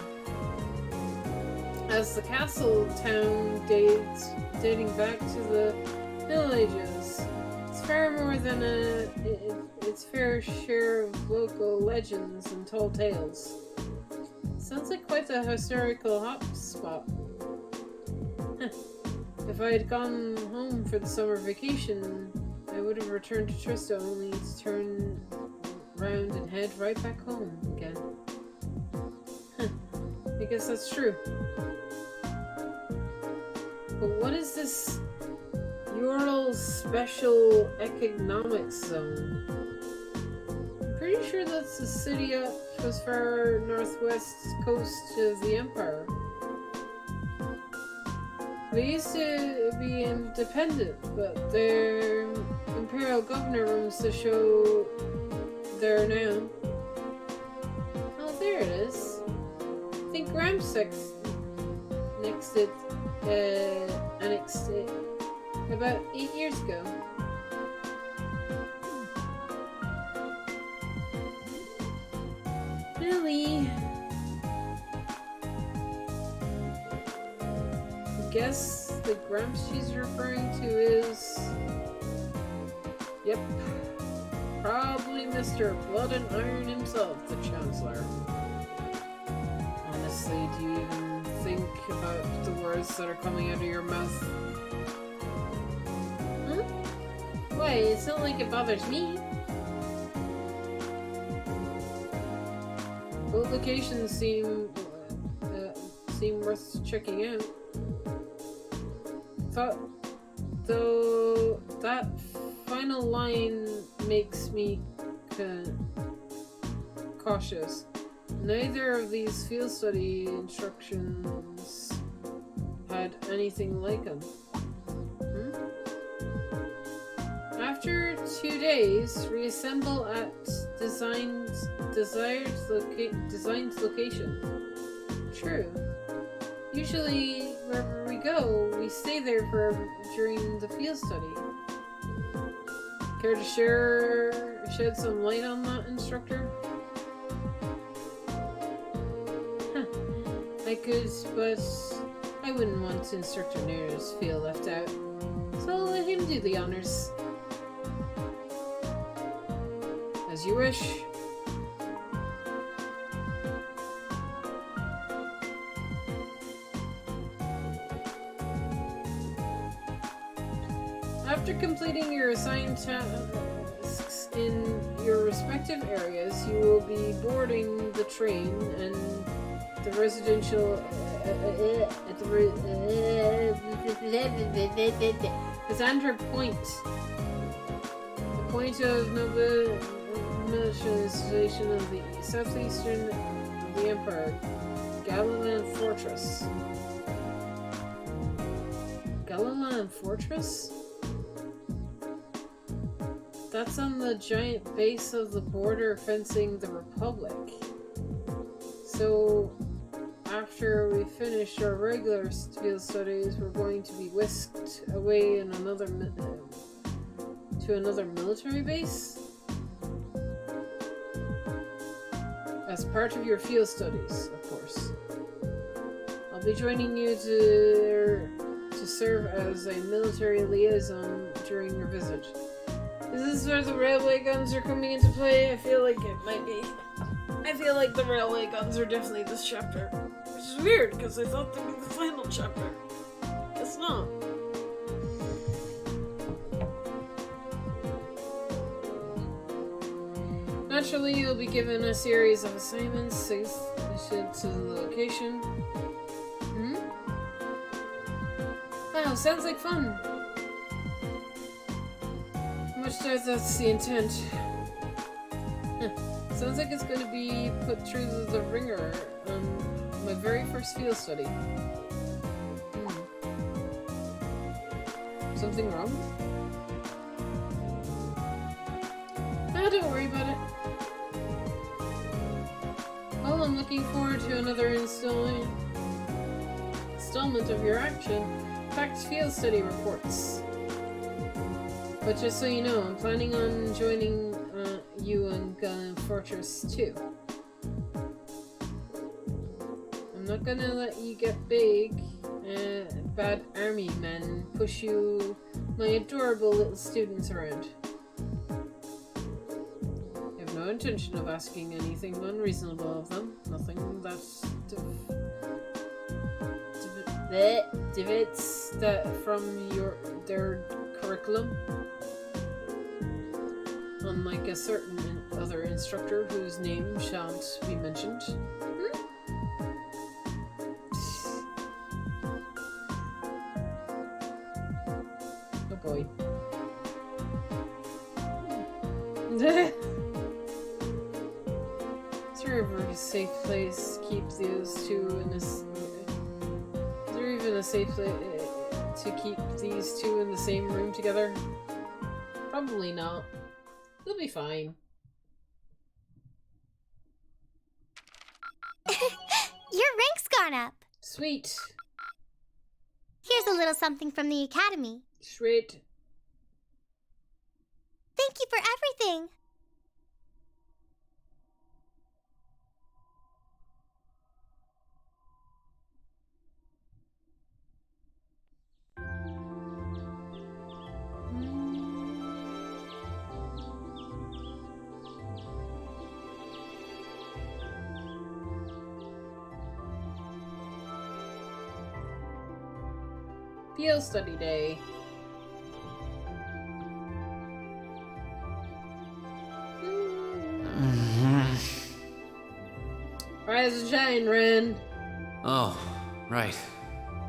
As the castle town dating back to the Middle Ages, it's far more than its fair share of local legends and tall tales. Sounds like quite a historical hotspot. If I had gone home for the summer vacation, I would have returned to Tristo only to turn round and head right back home again. I guess that's true. But what is this Ural Special Economic Zone? I'm pretty sure that's the city up as far northwest coast of the Empire. They used to be independent, but their Imperial Governor runs the show there now. Oh, there it is. I think Gramsex annexed it about 8 years ago. Really? guess the Gramps she's referring to is... Yep. Probably Mr. Blood and Iron himself, the Chancellor. Honestly, do you even think about the words that are coming out of your mouth? Huh? Why, it's not like it bothers me. Both locations seem worth checking out. Though that final line makes me cautious. Neither of these field study instructions had anything like them. After 2 days, reassemble at designed location. True. Usually, wherever we go, we stay there during the field study. Care to shed some light on that, instructor? Huh. I could, but I wouldn't want Instructor Nair's feel left out. So I'll let him do the honors. As you wish. After completing your assigned tasks in your respective areas, you will be boarding the train and the residential Cassandra Point. The point of militarization of the southeastern of the Empire, Galaland Fortress. Galaland Fortress? That's on the giant base of the border fencing the Republic. So, after we finish our regular field studies, we're going to be whisked away in to another military base? As part of your field studies, of course. I'll be joining you to serve as a military liaison during your visit. Is this where the railway guns are coming into play? I feel like it might be. I feel like the railway guns are definitely this chapter. Which is weird, because I thought they'd be the final chapter. It's not. Naturally, you'll be given a series of assignments to the location. Wow, sounds like fun. Much as that's the intent. Sounds like it's going to be put through the ringer on my very first field study. Something wrong? Ah, don't worry about it. Well, I'm looking forward to another installment of your action-packed field study reports. But just so you know, I'm planning on joining you in Galaland Fortress too. I'm not gonna let you get big, bad army men push you, my adorable little students around. I have no intention of asking anything unreasonable of them. Nothing that's deviates from their curriculum. Unlike a certain other instructor whose name shan't be mentioned. Oh boy. Is there ever a safe place to keep these two in this? Is there even a safe place to keep these two in the same room together? Probably not. They'll be fine. Your rank's gone up. Sweet. Here's a little something from the Academy. Sweet. Thank you for everything. Field study day. Rise and shine, Ren. Oh, right.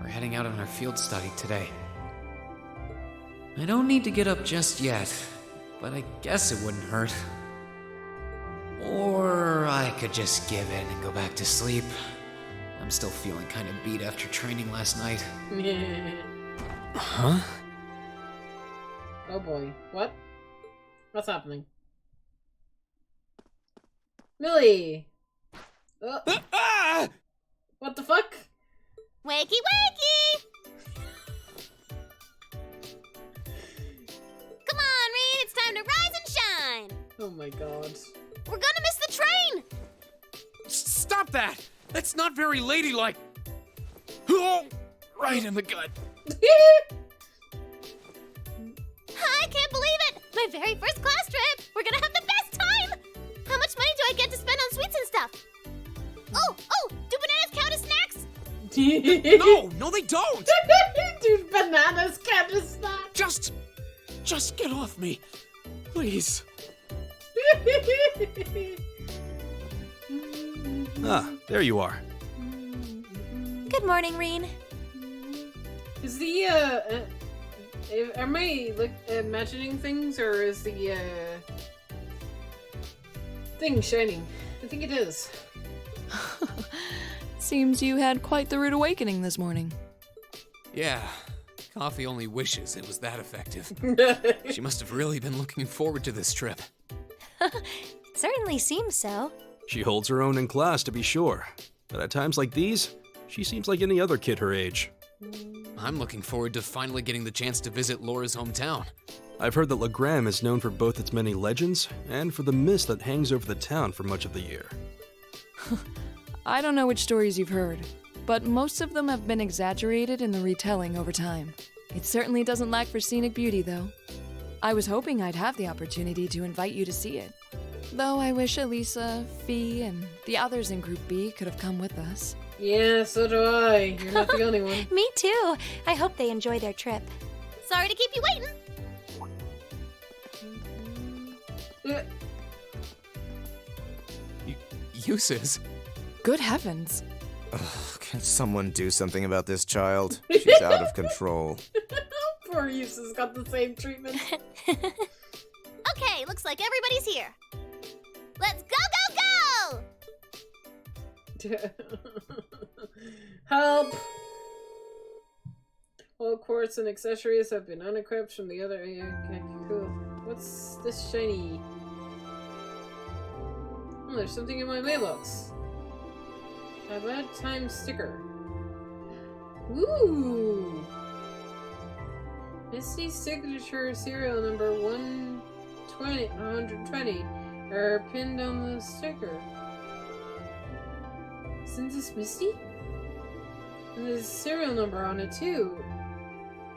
We're heading out on our field study today. I don't need to get up just yet, but I guess it wouldn't hurt. Or I could just give in and go back to sleep. I'm still feeling kind of beat after training last night. Huh? Oh boy. What? What's happening? Millie! What the fuck? Wakey wakey! Come on, Reed, it's time to rise and shine! Oh my god. We're gonna miss the train! Stop that! That's not very ladylike! Oh, right in the gut. I can't believe it! My very first class trip! We're gonna have the best time! How much money do I get to spend on sweets and stuff? Oh, do bananas count as snacks? No, they don't! Dude, bananas count as snacks. Just get off me, please. There you are. Good morning, Reen. Is the, am I, like, imagining things, or is the, thing shining? I think it is. Seems you had quite the rude awakening this morning. Yeah, Coffee only wishes it was that effective. She must have really been looking forward to this trip. It certainly seems so. She holds her own in class, to be sure. But at times like these, she seems like any other kid her age. I'm looking forward to finally getting the chance to visit Laura's hometown. I've heard that Legram is known for both its many legends and for the mist that hangs over the town for much of the year. I don't know which stories you've heard, but most of them have been exaggerated in the retelling over time. It certainly doesn't lack for scenic beauty, though. I was hoping I'd have the opportunity to invite you to see it. Though I wish Elisa, Fee, and the others in Group B could have come with us. Yeah, so do I. You're not the only one. Me too. I hope they enjoy their trip. Sorry to keep you waiting. Uses? Good heavens. Ugh, can someone do something about this child? She's out of control. Poor Uses got the same treatment. Okay, looks like everybody's here. Let's go, go, go! Help! All quartz and accessories have been unequipped from the other. Okay, cool. What's this shiny? Oh, there's something in my mailbox. A bad time sticker. Ooh! Misty's signature serial number 120 are pinned on the sticker. Isn't this Misty? And there's a serial number on it too.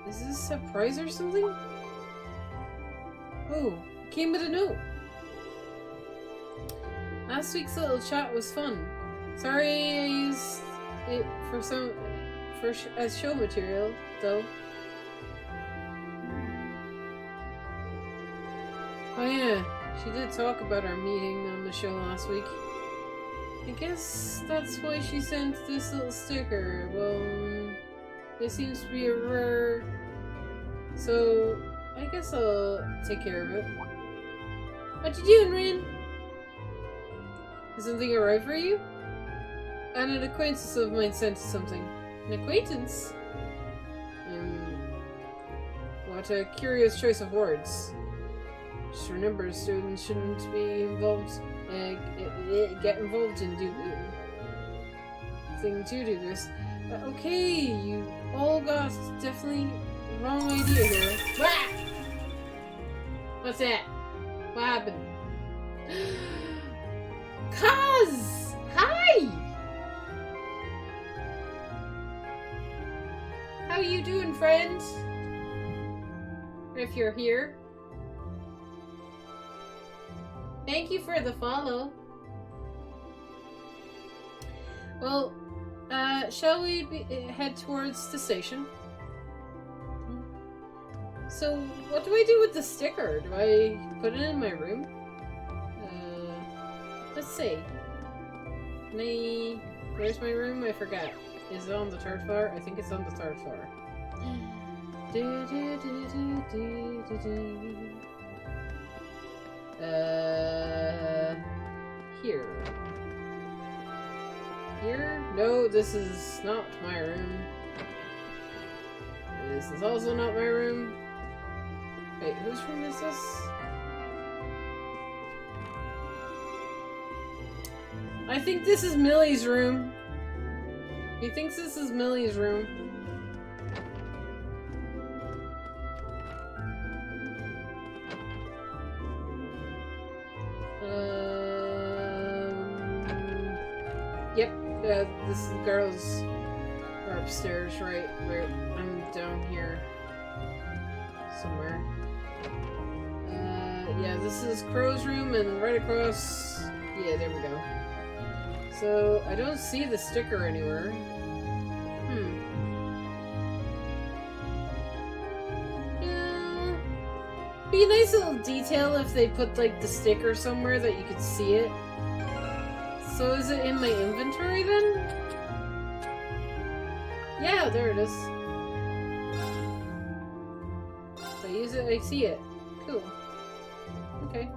Is this a prize or something? Oh, it came with a note. Last week's little chat was fun. Sorry I used it as show material, though. Oh yeah, she did talk about our meeting on the show last week. I guess that's why she sent this little sticker. Well, it seems to be a rare, so I guess I'll take care of it. What you doing, Rin? Has something arrived for you? And an acquaintance of mine sent something. An acquaintance? What a curious choice of words. Just remember, students shouldn't be involved, get involved in do this. Okay, you all got definitely wrong idea here. Wah! What's that? What happened? Kaz! Hi! How you doing, friend? If you're here. Thank you for the follow. Well, shall we head towards the station? So, what do I do with the sticker? Do I put it in my room? Let's see. Where's my room? I forget. Is it on the 3rd floor? I think it's on the 3rd floor. Here. Here? No, this is not my room. This is also not my room. Wait, whose room is this? I think this is Millie's room. He thinks this is Millie's room. Yep, this is the girls are upstairs, right? Where I'm down here somewhere. Yeah, this is Crow's room, and right across. Yeah, there we go. So I don't see the sticker anywhere. Yeah, be a nice little detail if they put like the sticker somewhere that you could see it. So is it in my inventory then? Yeah, there it is. If I use it, I see it. Cool. Okay.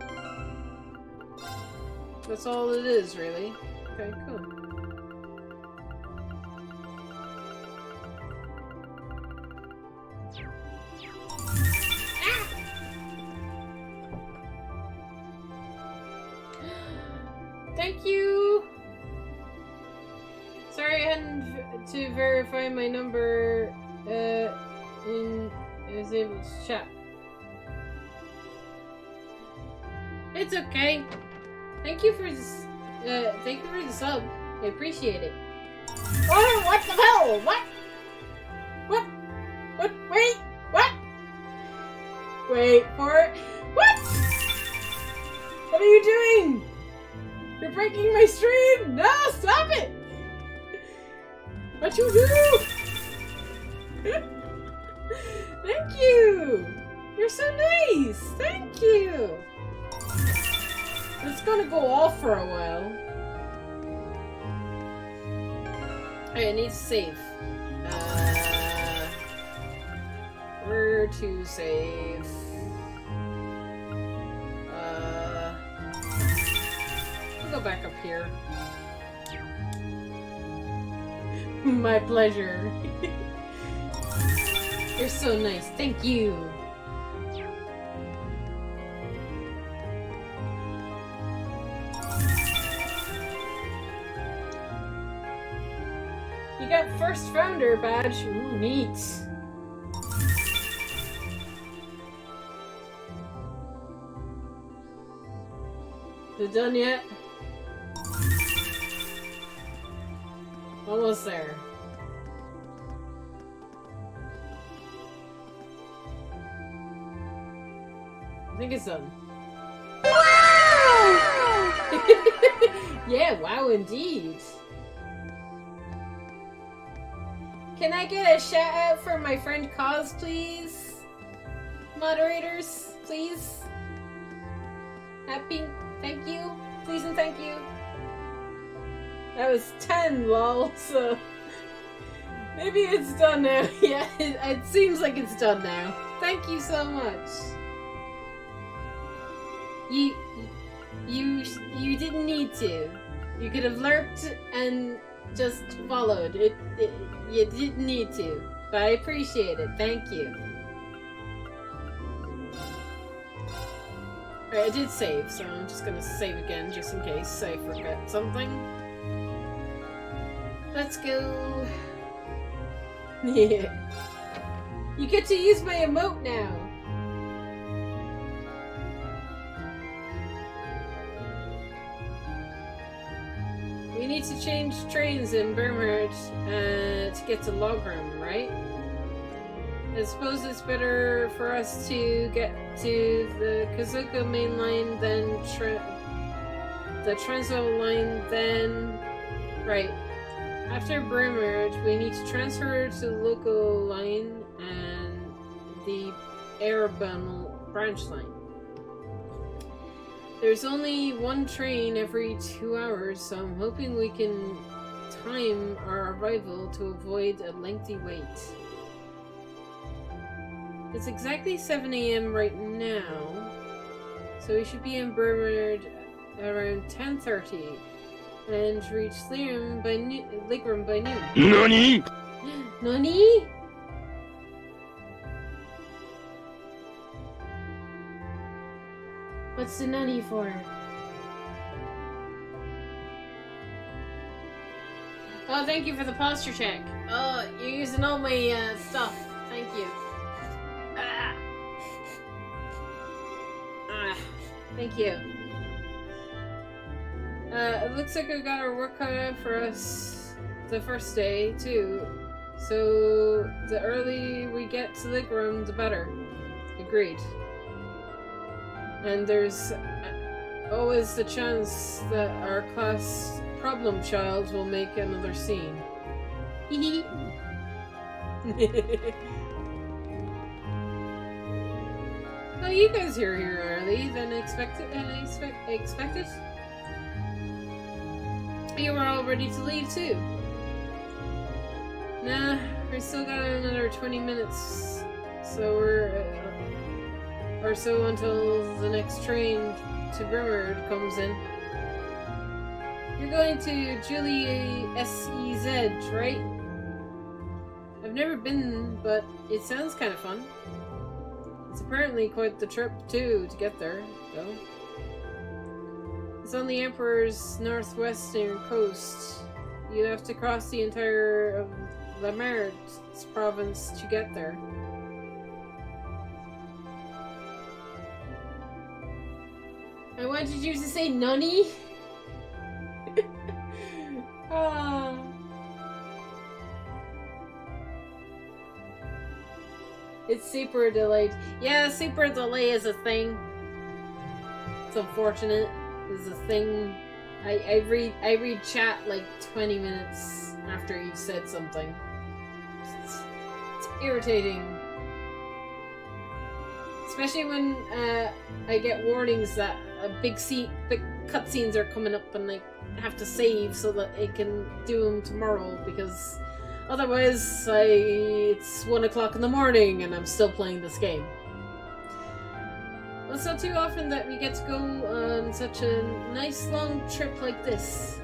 That's all it is, really. Okay, cool. Ah! Thank you! Sorry I hadn't to verify my number in Zabel's chat. It's okay. Thank you for this. Thank you for the sub. I appreciate it. Oh, what the hell? What? What? What? Wait! What? Wait for it. What? What are you doing? You're breaking my stream! No, stop it! What you do? Thank you! You're so nice! Thank you! It's gonna go off for a while. Alright, I need to save. Where to save? I'll go back up here. My pleasure. You're so nice. Thank you. You got first founder badge. Ooh, neat. Is it done yet? Almost there. I think it's done. Wow! Yeah, wow indeed. Can I get a shout out for my friend Cause, please? Moderators, please? Happy, thank you. Please and thank you. That was 10, lol, so... Maybe it's done now. Yeah, it seems like it's done now. Thank you so much. You didn't need to. You could have lurked and just followed. You didn't need to. But I appreciate it. Thank you. Alright, I did save, so I'm just gonna save again just in case I forget something. Let's go. Yeah. You get to use my emote now. We need to change trains in Bernhard to get to Logram, right? I suppose it's better for us to get to the Kazuka main line than the Transvaal line, then... Right. After Bernhard, we need to transfer to the local line, and the Arabel branch line. There's only one train every 2 hours, so I'm hoping we can time our arrival to avoid a lengthy wait. It's exactly 7 a.m. right now, so we should be in Burmard around 10:30 and reach Ligram by noon. NANI?! NANI?! What's the nani for? Oh, thank you for the posture check. Oh, you're using all my stuff. Thank you. Thank you. It looks like we got our work cut out for us the first day, too. So, the early we get to Ligram, the better. Agreed. And there's always the chance that our class problem child will make another scene. Hee Oh, you guys are here early than expected. You were all ready to leave too. Nah, we still got another 20 minutes, so or so until the next train to Burmard comes in. You're going to Julie SEZ, right? I've never been, but it sounds kind of fun. It's apparently quite the trip, too, to get there, though. It's on the Emperor's northwestern coast. You have to cross the entire of Lamert province to get there. I wanted you to say nunny. Oh. It's super delayed. Yeah, super delay is a thing. It's unfortunate. It's a thing. I read chat like 20 minutes after you've said something. It's irritating. Especially when I get warnings that big cutscenes are coming up and I have to save so that I can do them tomorrow, because otherwise it's 1 o'clock in the morning and I'm still playing this game. Well, it's not too often that we get to go on such a nice long trip like this.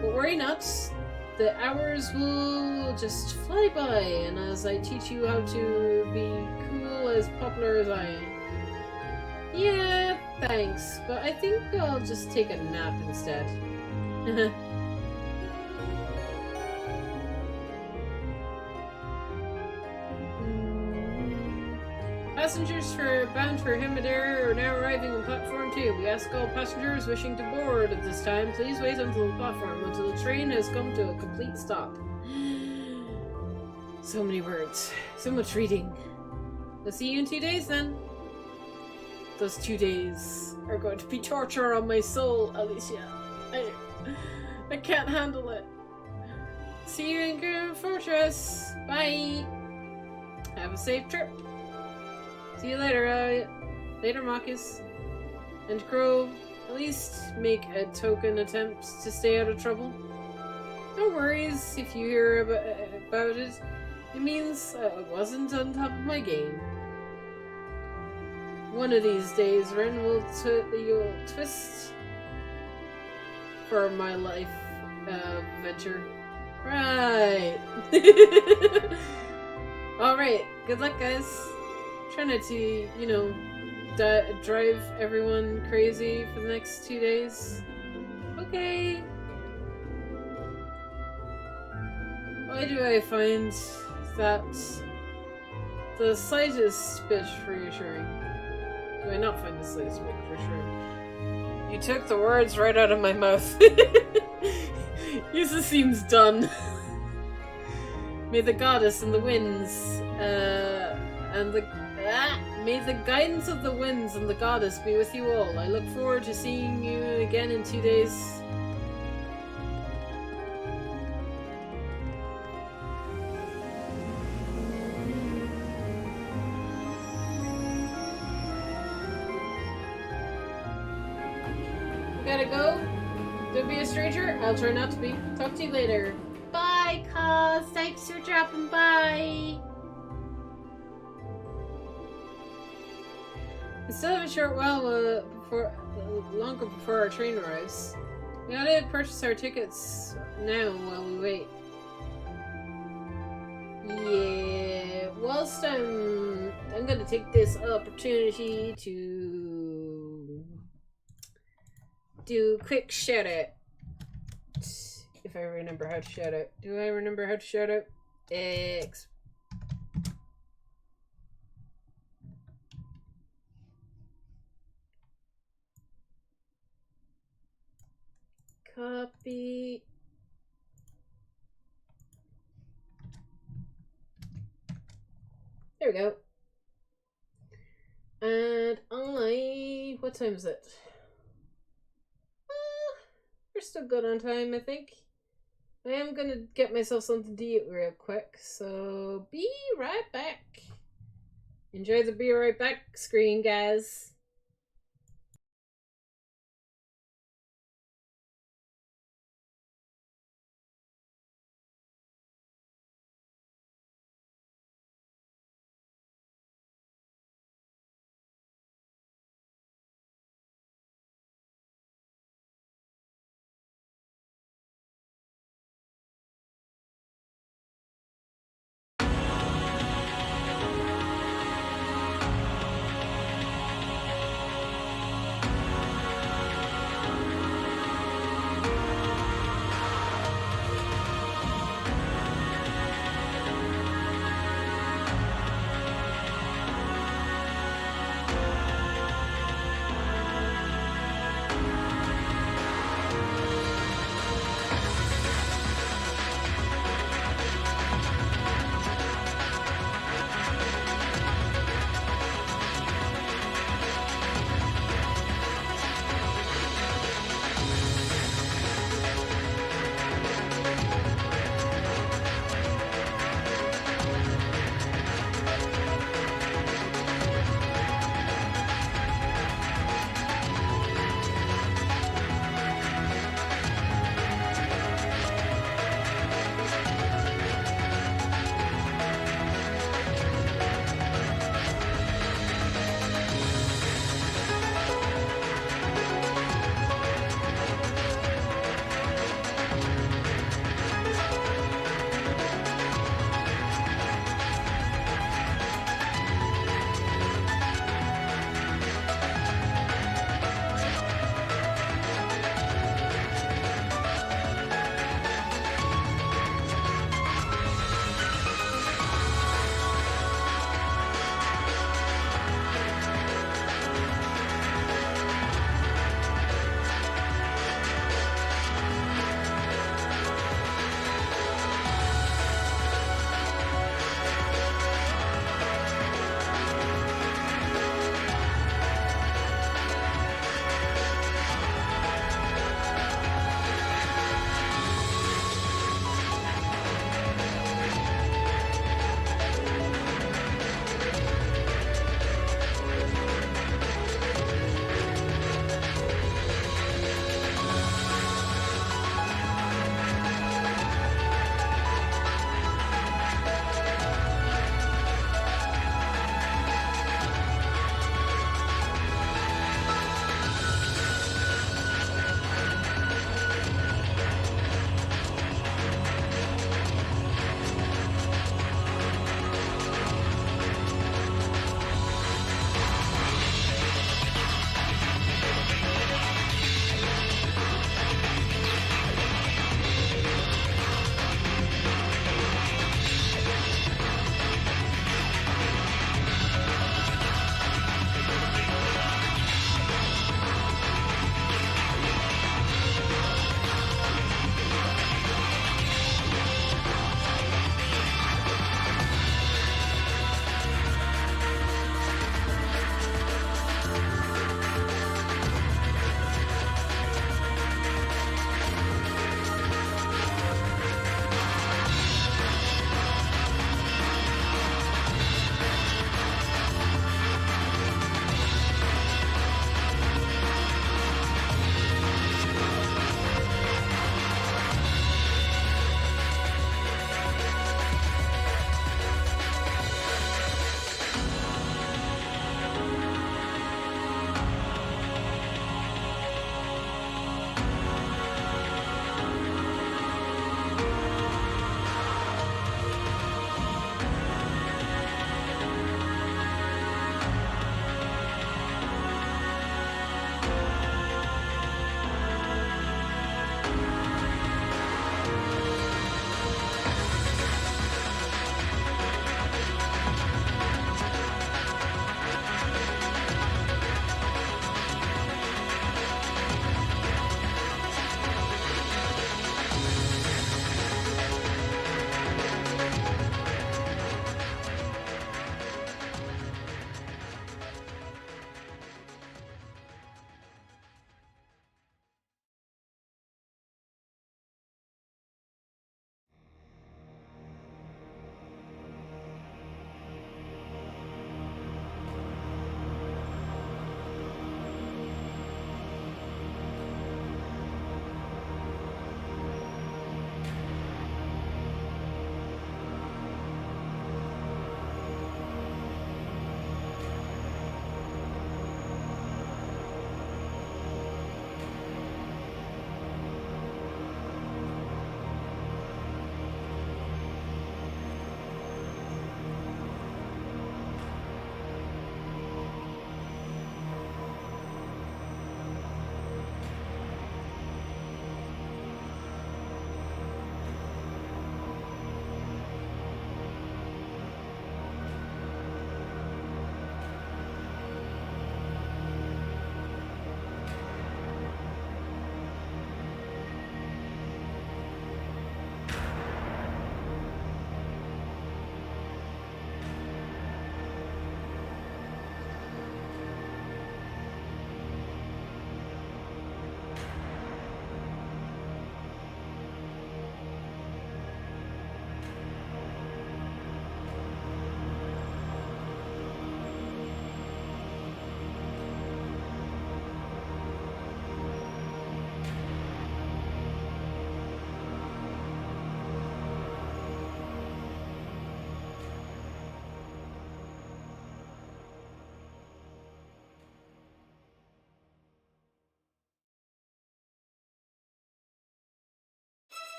But worry not, the hours will just fly by, and as I teach you how to be cool as popular as I am. Yeah, thanks, but I think I'll just take a nap instead. Passengers bound for Hemider are now arriving on platform 2. We ask all passengers wishing to board at this time, please wait until the platform, until the train has come to a complete stop. So many words. So much reading. We'll see you in 2 days then. Those 2 days are going to be torture on my soul, Alicia. I can't handle it. See you in Grim Fortress. Bye. Have a safe trip. See you later, later, Marcus. And Crow, at least make a token attempt to stay out of trouble. No worries if you hear about it. It means I wasn't on top of my game. One of these days, Ren will you'll twist for my life venture. Right. Alright, good luck, guys. Trying not to, you know, drive everyone crazy for the next 2 days. Okay. Why do I find that the slightest bit reassuring? Do I not find the slightest bit reassuring? You took the words right out of my mouth. Yusa seems done. May the goddess and the winds, may the guidance of the winds and the goddess be with you all. I look forward to seeing you again in 2 days. Gotta go. Don't be a stranger. I'll try not to be. Talk to you later. Bye, Cos. Thanks for dropping by. We still have a short while longer before our train arrives. We gotta purchase our tickets now while we wait. Yeah, whilst I'm gonna take this opportunity to do a quick shout out. If I remember how to shout out. Do I remember how to shout out? Copy. There we go. And what time is it? We're still good on time, I think. I am gonna get myself something to eat real quick, so be right back. Enjoy the be right back screen, guys.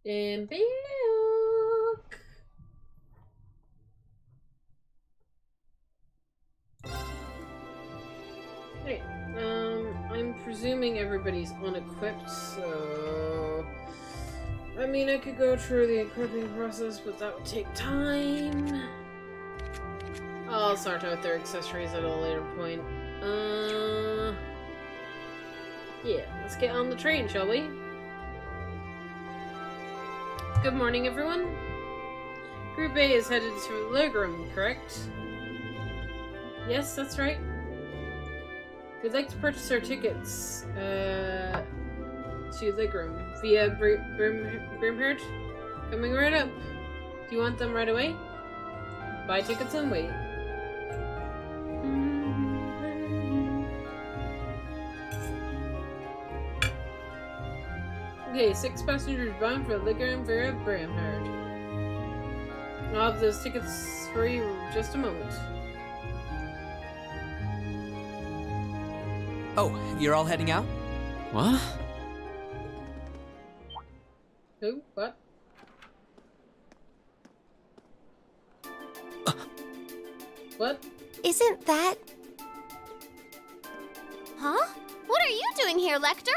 And back. Okay, I'm presuming everybody's unequipped, so... I mean, I could go through the equipping process, but that would take time. I'll sort out their accessories at a later point. Yeah, let's get on the train, shall we? Good morning, everyone. Group A is headed to Legroom, correct? Yes, that's right. We'd like to purchase our tickets to Legroom via Brimherd. Coming right up. Do you want them right away? Buy tickets and wait. Okay, 6 passengers bound for Legroom via Brimherd. I'll have those tickets for you in just a moment. Oh, you're all heading out? What? Who? What? What? Isn't that... Huh? What are you doing here, Lecter?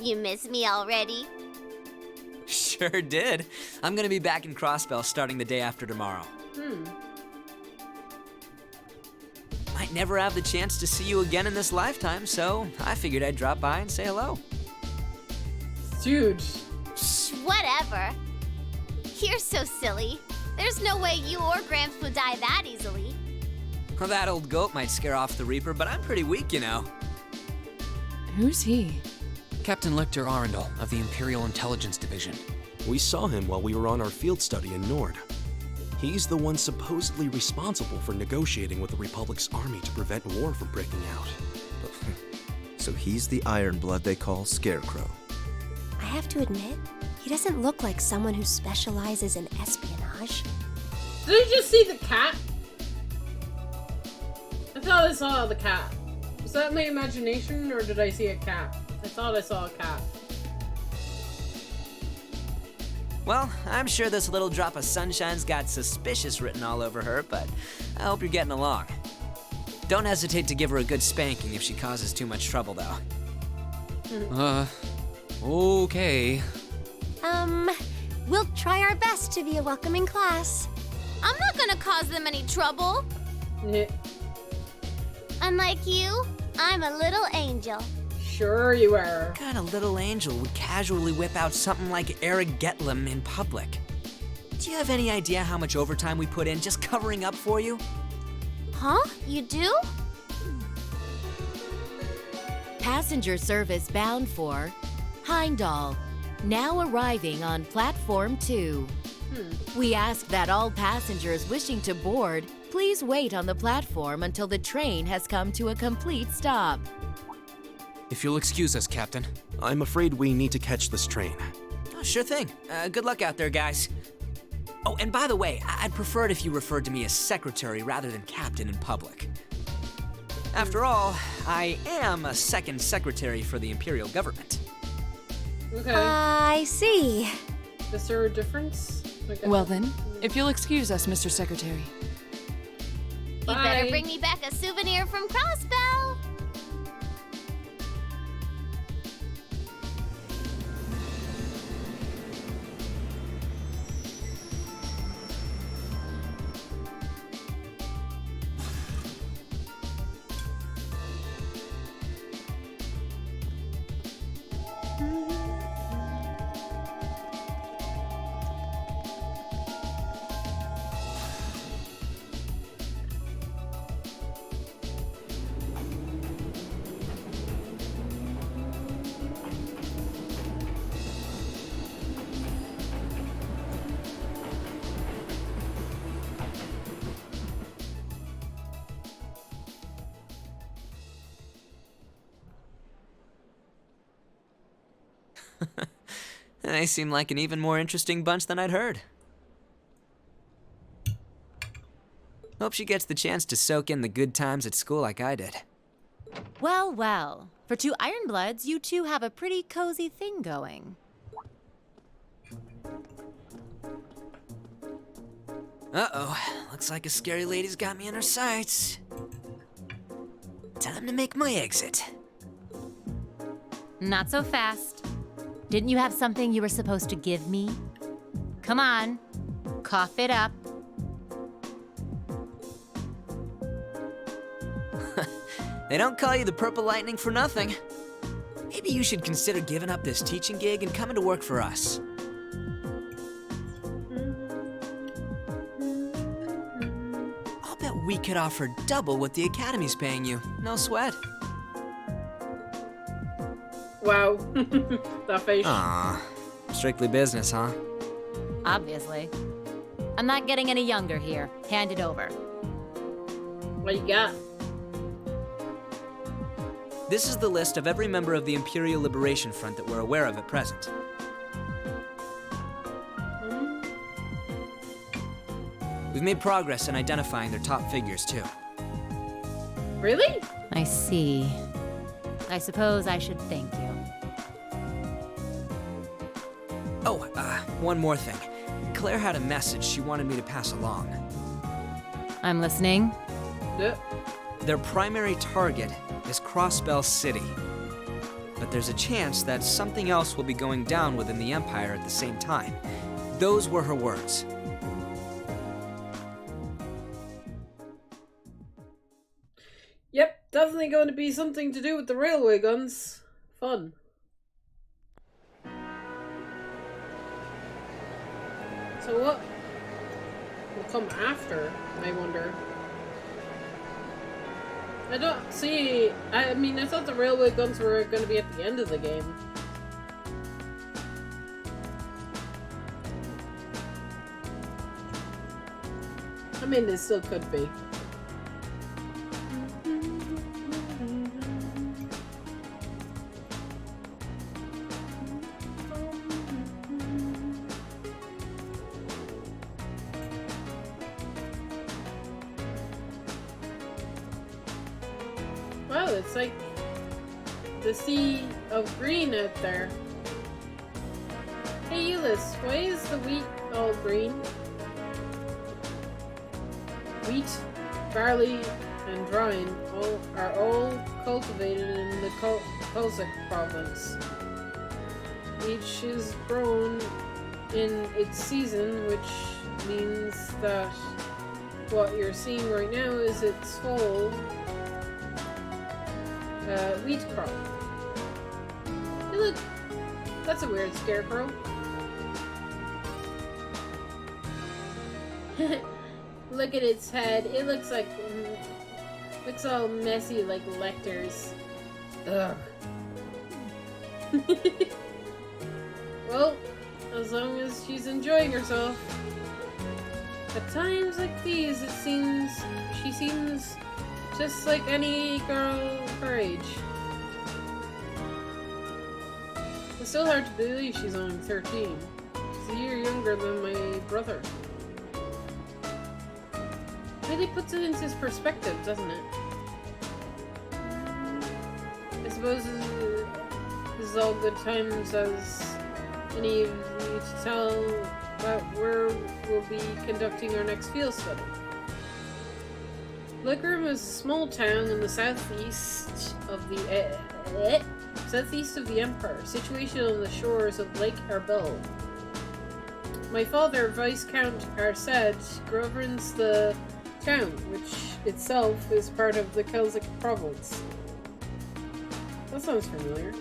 You miss me already? Sure did. I'm gonna be back in Crossbell starting the day after tomorrow. Might never have the chance to see you again in this lifetime, so I figured I'd drop by and say hello. Dude. Whatever. You're so silly. There's no way you or Gramps would die that easily. Well, that old goat might scare off the Reaper, but I'm pretty weak, you know. Who's he? Captain Lecter Arundel of the Imperial Intelligence Division. We saw him while we were on our field study in Nord. He's the one supposedly responsible for negotiating with the Republic's army to prevent war from breaking out. So he's the Ironblood they call Scarecrow. I have to admit, he doesn't look like someone who specializes in espionage. Did I just see the cat? I thought I saw the cat. Was that my imagination, or did I see a cat? I thought I saw a cat. Well, I'm sure this little drop of sunshine's got suspicious written all over her, but I hope you're getting along. Don't hesitate to give her a good spanking if she causes too much trouble, though. Okay. We'll try our best to be a welcoming class. I'm not gonna cause them any trouble. Unlike you, I'm a little angel. Sure you are. What kind of little angel would casually whip out something like Eric Getlem in public? Do you have any idea how much overtime we put in just covering up for you? Huh? You do? Passenger service bound for Heimdall, now arriving on platform 2. We ask that all passengers wishing to board please wait on the platform until the train has come to a complete stop. If you'll excuse us, Captain. I'm afraid we need to catch this train. Oh, sure thing. Good luck out there, guys. Oh, and by the way, I'd prefer it if you referred to me as secretary rather than captain in public. After all, I am a second secretary for the Imperial government. Okay. I see. Is there a difference? Well then, if you'll excuse us, Mr. Secretary. You better bring me back a souvenir from Crossbell. They seem like an even more interesting bunch than I'd heard. Hope she gets the chance to soak in the good times at school like I did. Well, well. For 2 Ironbloods, you two have a pretty cozy thing going. Uh-oh. Looks like a scary lady's got me in her sights. Time to make my exit. Not so fast. Didn't you have something you were supposed to give me? Come on, cough it up. They don't call you the Purple Lightning for nothing. Maybe you should consider giving up this teaching gig and coming to work for us. I'll bet we could offer double what the Academy's paying you. No sweat. Wow. That face. Aw. Strictly business, huh? Obviously. I'm not getting any younger here. Hand it over. What you got? This is the list of every member of the Imperial Liberation Front that we're aware of at present. We've made progress in identifying their top figures, too. Really? I see. I suppose I should thank you. Oh, one more thing. Claire had a message she wanted me to pass along. I'm listening. Yep. Their primary target is Crossbell City. But there's a chance that something else will be going down within the Empire at the same time. Those were her words. Yep, definitely going to be something to do with the railway guns. Fun. So what will come after, I wonder? I don't see... I mean, I thought the railway guns were going to be at the end of the game. I mean, they still could be. Well, Oh, it's like the sea of green out there. Hey, Euless, why is the wheat all green? Wheat, barley, and rye are all cultivated in the Kozak province. Each is grown in its season, which means that what you're seeing right now is its full wheat crop. Hey, look, that's a weird scarecrow. Look at its head. It looks like looks all messy like Lecter's. Ugh. Well, as long as she's enjoying herself. At times like these, she seems just like any girl her age. It's still hard to believe she's only 13. She's a year younger than my brother. Really puts it into perspective, doesn't it? I suppose this is all good times as any of you to tell about where we'll be conducting our next field study. Lickram is a small town in the southeast of the Empire, situated on the shores of Lake Arbel. My father, Viscount Arsed, governs the town, which itself is part of the Kelsic province. That sounds familiar.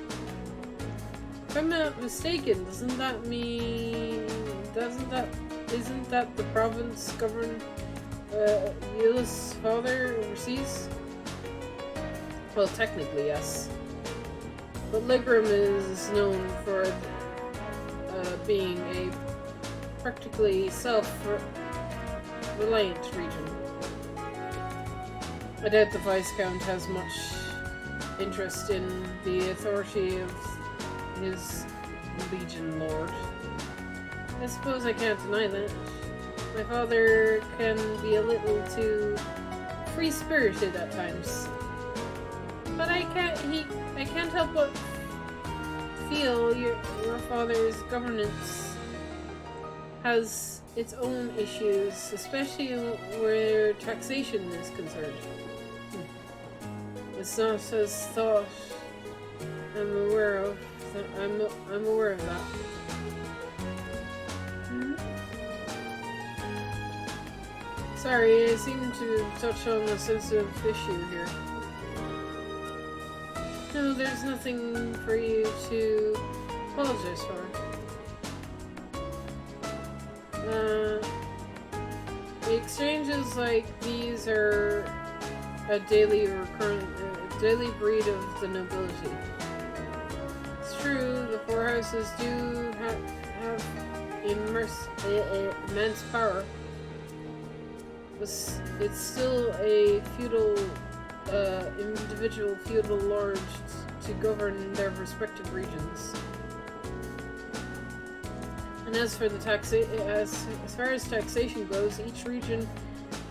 If I'm not mistaken, isn't that the province governed Euless' father overseas? Well, technically, yes. But Ligram is known for being a practically self-reliant region. I doubt the Viscount has much interest in the authority of his Legion Lord. I suppose I can't deny that. My father can be a little too free-spirited at times. But I can't help but feel your father's governance has its own issues, especially where taxation is concerned. It's not as thought I'm aware of that. Sorry, I seem to touch on a sensitive issue here. No, there's nothing for you to apologize for. The exchanges like these are a daily breed of the nobility. It's true, the four houses do have immense power. It's still a feudal, individual feudal lords to govern their respective regions. And as for the as far as taxation goes, each region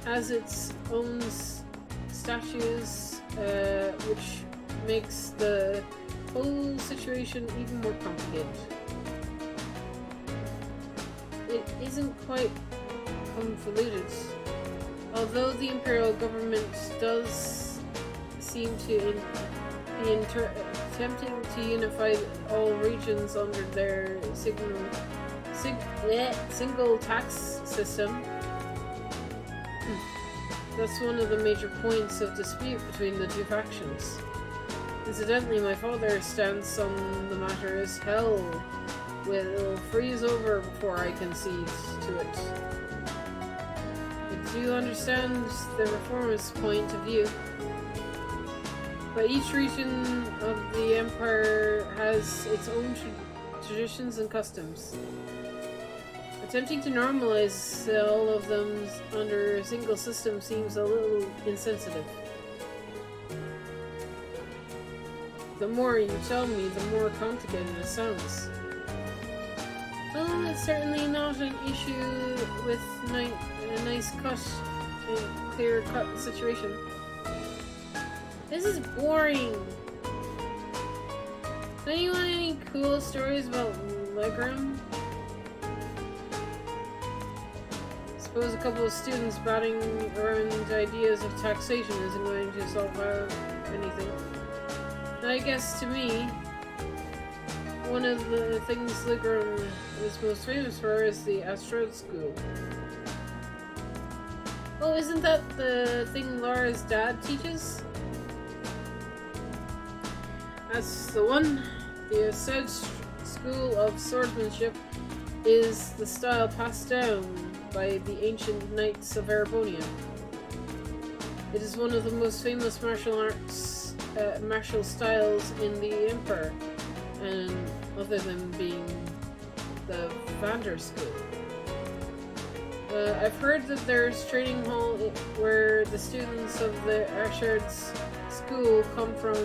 has its own statutes, which makes the whole situation even more complicated. It isn't quite convoluted. Although the imperial government does seem to be attempting to unify all regions under their single tax system, that's one of the major points of dispute between the two factions. Incidentally, my father's stance on the matter is hell will freeze over before I concede to it. I do understand the reformist point of view, but each region of the Empire has its own traditions and customs. Attempting to normalize all of them under a single system seems a little insensitive. The more you tell me, the more complicated it sounds. Well, it's certainly not an issue with a nice clear-cut situation. This is boring. Don't you want any cool stories about Legram? Suppose a couple of students batting around ideas of taxation isn't going to solve anything. I guess to me, one of the things Legram is most famous for is the Asteroid School. Oh, isn't that the thing Laura's dad teaches? That's the one. The said School of Swordsmanship is the style passed down by the ancient knights of Erebonia. It is one of the most famous martial styles in the Empire, and other than being the Vander School. I've heard that there's training hall where the students of the Ashard's school come from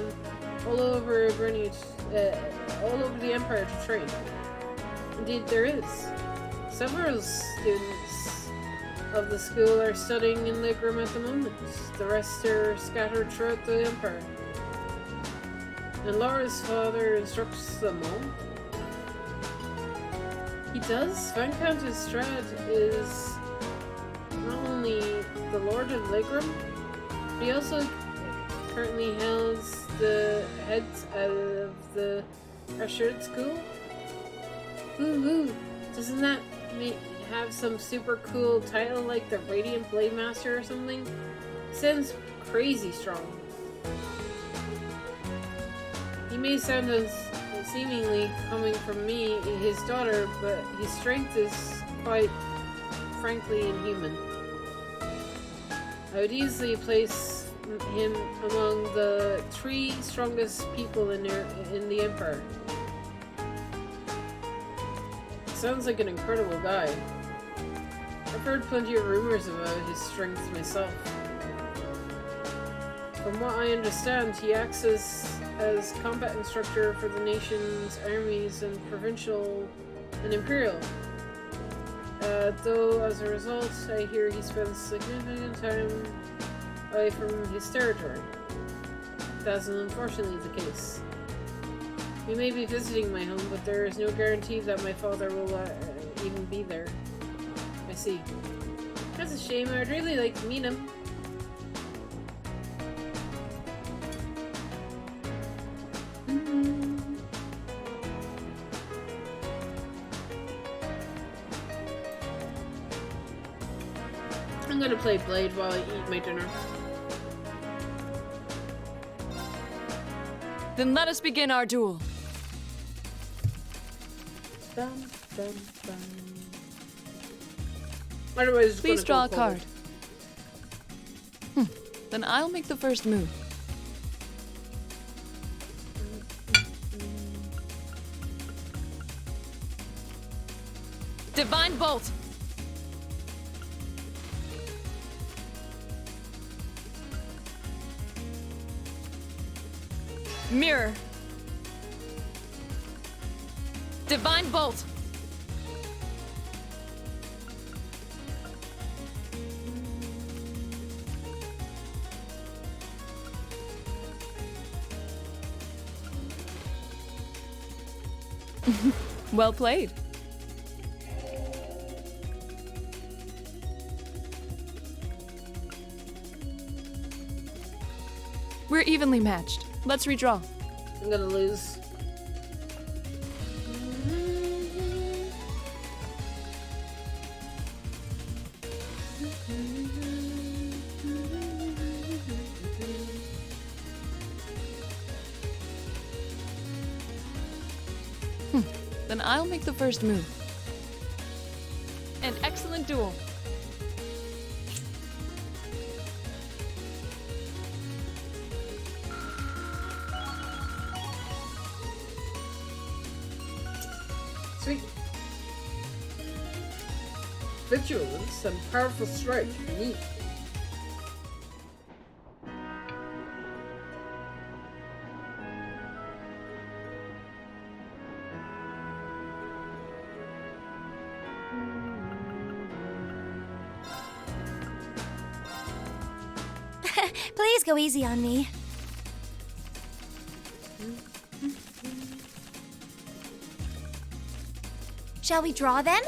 all over all over the Empire to train. Indeed, there is. Several students of the school are studying in Legram at the moment. The rest are scattered throughout the Empire. And Laura's father instructs them all. He does? Viscount Strahd is not only the Lord of Legram, but he also currently holds the head of the Ashard School. Woo! Doesn't that have some super cool title like the Radiant Blade Master or something? Sounds crazy strong. He may sound seemingly coming from me, his daughter, but his strength is quite frankly inhuman. I would easily place him among the 3 strongest people in the Empire. Sounds like an incredible guy. I've heard plenty of rumors about his strength myself. From what I understand, he acts as combat instructor for the nation's armies and provincial and imperial. Though as a result, I hear he spends significant time away from his territory. That's unfortunately the case. We may be visiting my home, but there is no guarantee that my father will even be there. I see. That's a shame. I'd really like to meet him. I'm gonna play Blade while I eat my dinner. Then let us begin our duel. Dum, dum, dum. Otherwise, please draw a card. Then I'll make the first move. Divine Bolt! Mirror. Divine Bolt. Well played. We're evenly matched. Let's redraw. I'm gonna lose. Then I'll make the first move. An excellent duel. Sweet. Vigilance and powerful strike. Neat. Please go easy on me. Shall we draw then?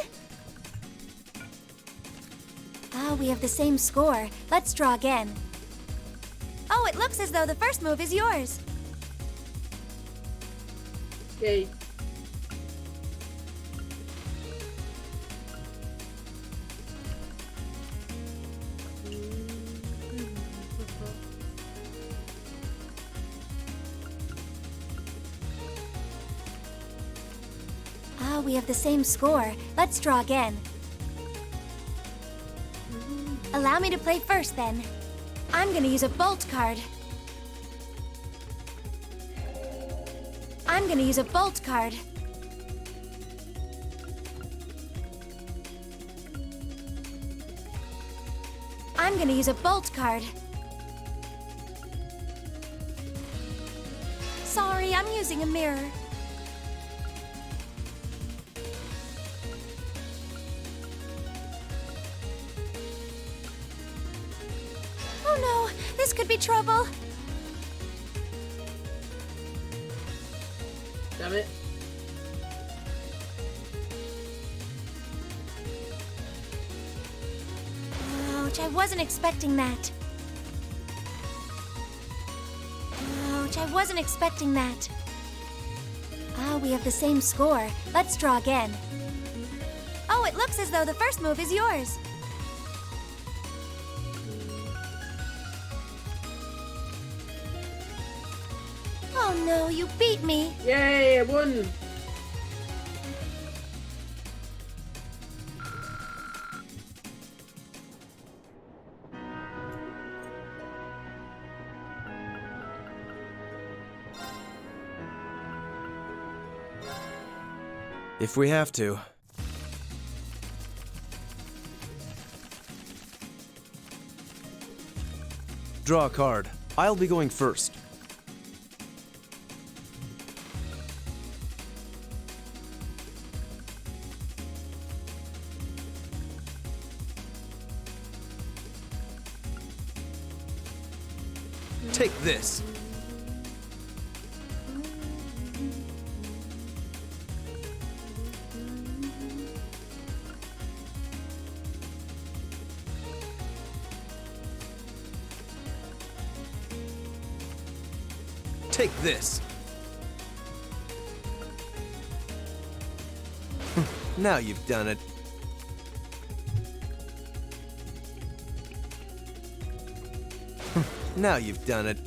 Ah, we have the same score. Let's draw again. Oh, it looks as though the first move is yours. Okay. Ah, we have the same score. Let's draw again. Allow me to play first, then. I'm gonna use a bolt card. I'm gonna use a bolt card. I'm gonna use a bolt card. Sorry, I'm using a mirror. Oh no, this could be trouble. Damn it. Ouch, I wasn't expecting that. Ouch, I wasn't expecting that. Ah, we have the same score. Let's draw again. Oh, it looks as though the first move is yours. Oh no, you beat me. Yay, I won. If we have to. Draw a card. I'll be going first. Take this. Take this. Now you've done it. Now you've done it.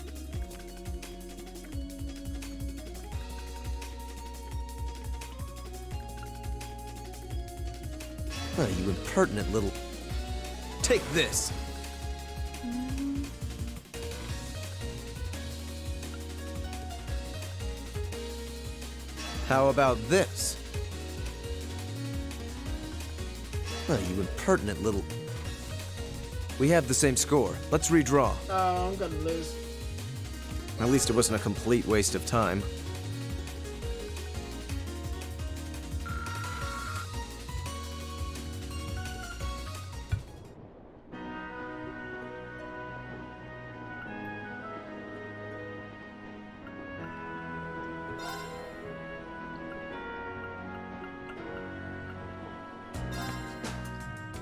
Oh, you impertinent little... Take this! How about this? Oh, you impertinent little... We have the same score. Let's redraw. Oh, I'm gonna lose. At least it wasn't a complete waste of time.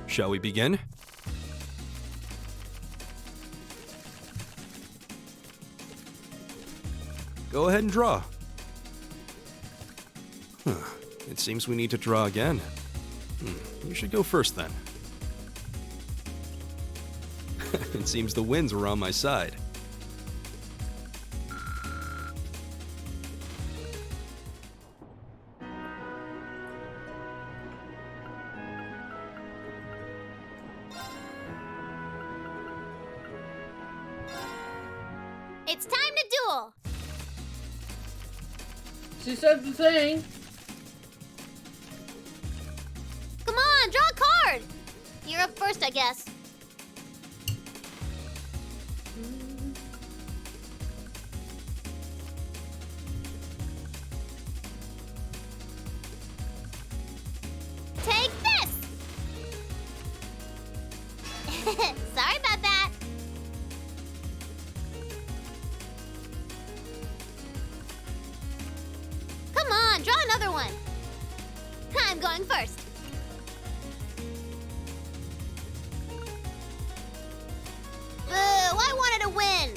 Shall we begin? Go ahead and draw. Huh. It seems we need to draw again. You should go first then. It seems the winds were on my side. It's time to duel. She said the thing. Come on, draw a card. You're up first, I guess. Take this. Sorry about that. another one. I'm going first. Boo! I wanted to win.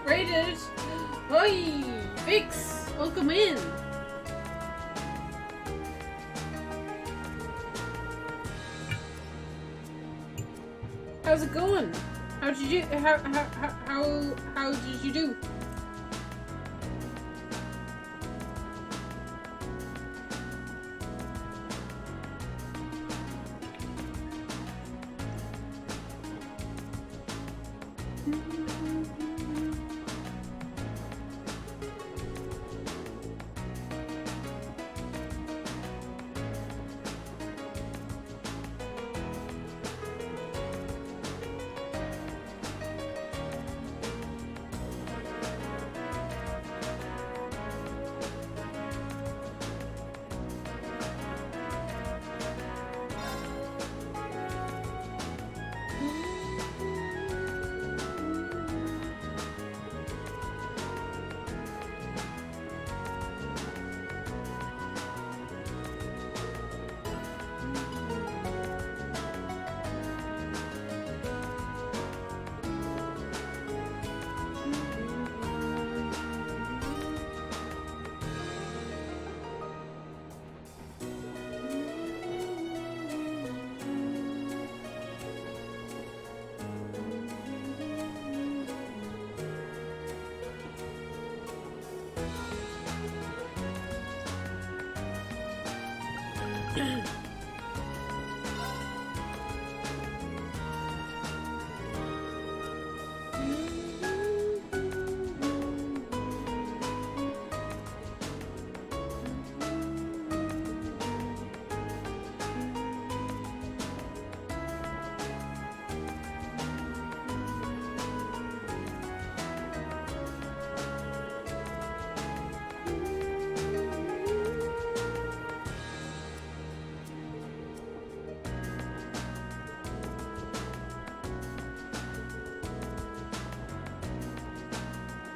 Rated! Oi! Vix! Welcome in! How's it going? How did you how did you do?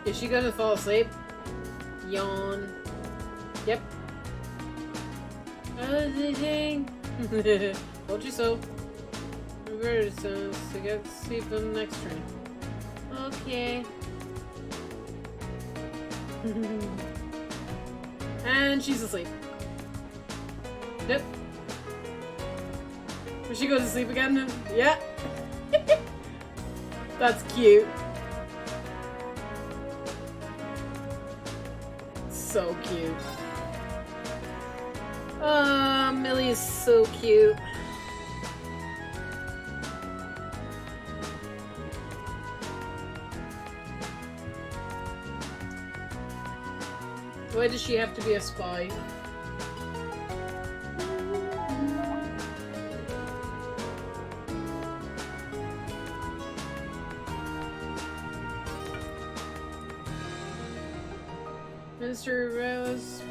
Is she gonna fall asleep? Yawn. Yep. Told you so. Remember to get sleep on the next train. Okay. And she's asleep. Yep. Will she go to sleep again then? Yeah. That's cute. So cute. Millie is so cute. Why does she have to be a spy? Mr. Rose,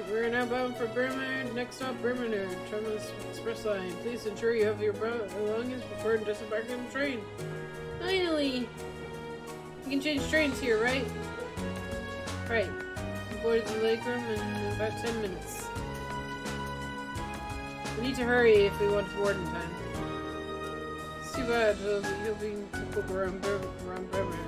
we're now bound for Bremen. Next stop, Bremen. Terminus Express Line. Please ensure you have your belongings before disembarking on the train. Finally! We can change trains here, right? Right. Board the legroom in about 10 minutes. We need to hurry if we want to board in time. It's too bad. We'll be hoping to poke around Bremen.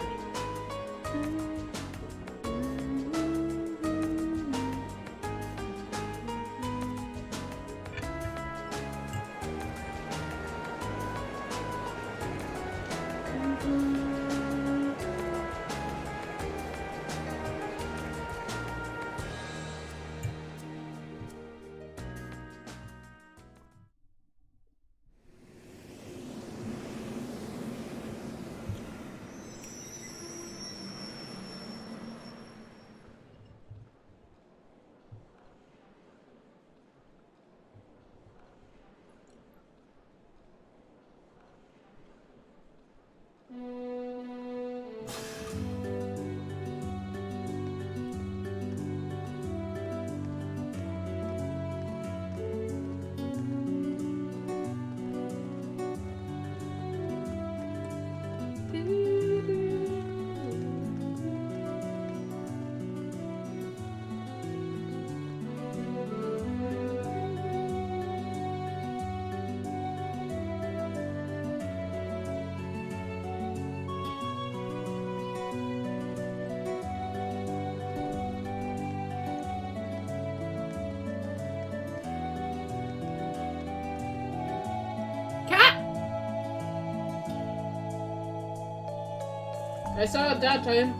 I saw it that time.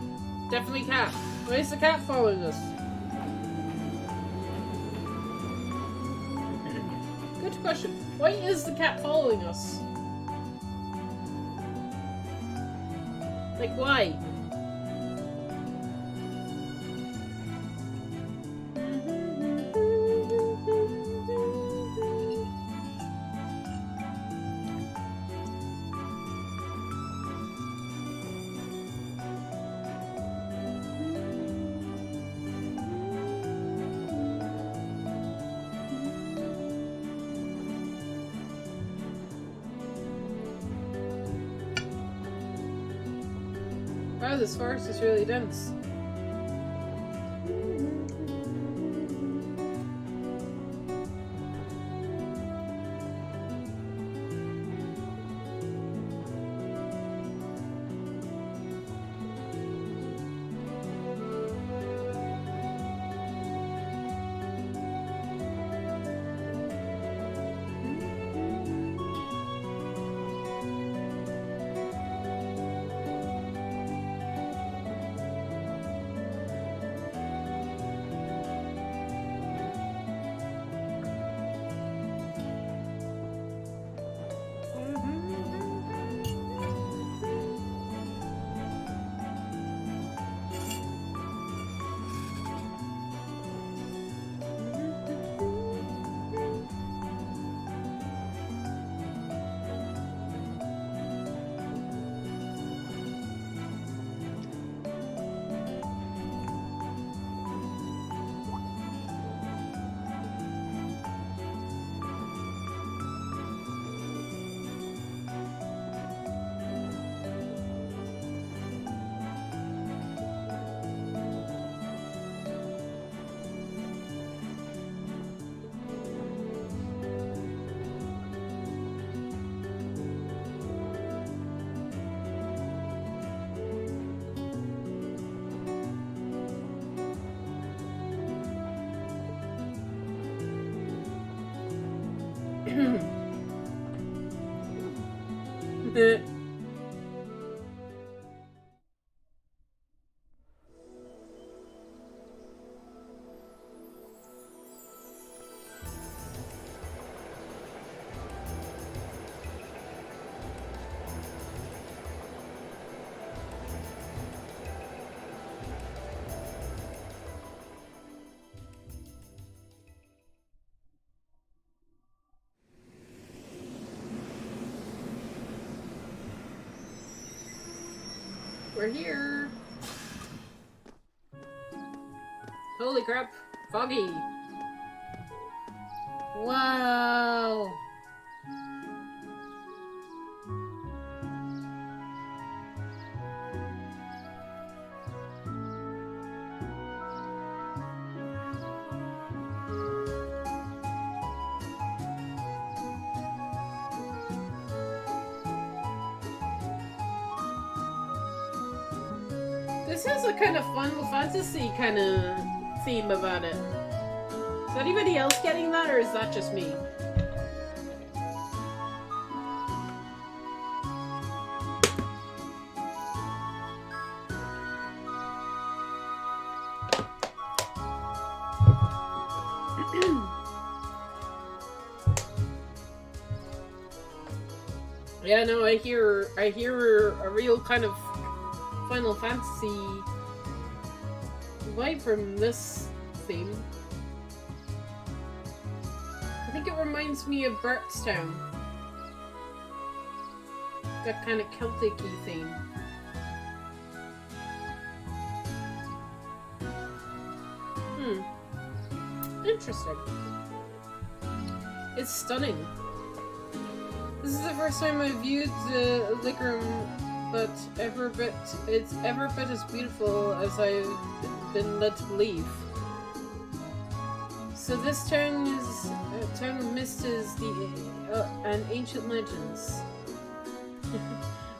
Definitely cat. Why is the cat following us? Good question. Why is the cat following us? Like, why? Wow, this forest is really dense. We're here. Holy crap. Foggy. Wow. This has a kind of Final Fantasy kind of theme about it. Is anybody else getting that, or is that just me? Yeah, no, I hear a real kind of Final Fantasy vibe from this theme. I think it reminds me of Bardstown. That kind of Celtic-y theme. Interesting. It's stunning. This is the first time I viewed the Ligrum, but it's ever bit as beautiful as I've been led to believe. So this town of Mist is an ancient legends.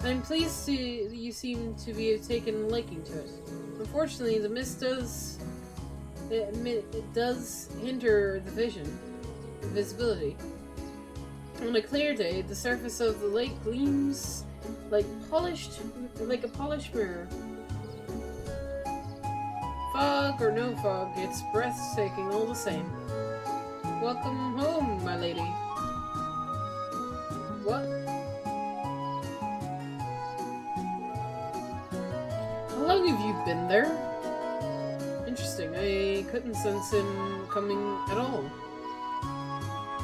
I'm pleased you seem to be taken a liking to it. Unfortunately, the mist does hinder the visibility. On a clear day, the surface of the lake gleams like a polished mirror. Fog or no fog, it's breathtaking all the same. Welcome home, my lady. What? How long have you been there? Interesting, I couldn't sense him coming at all.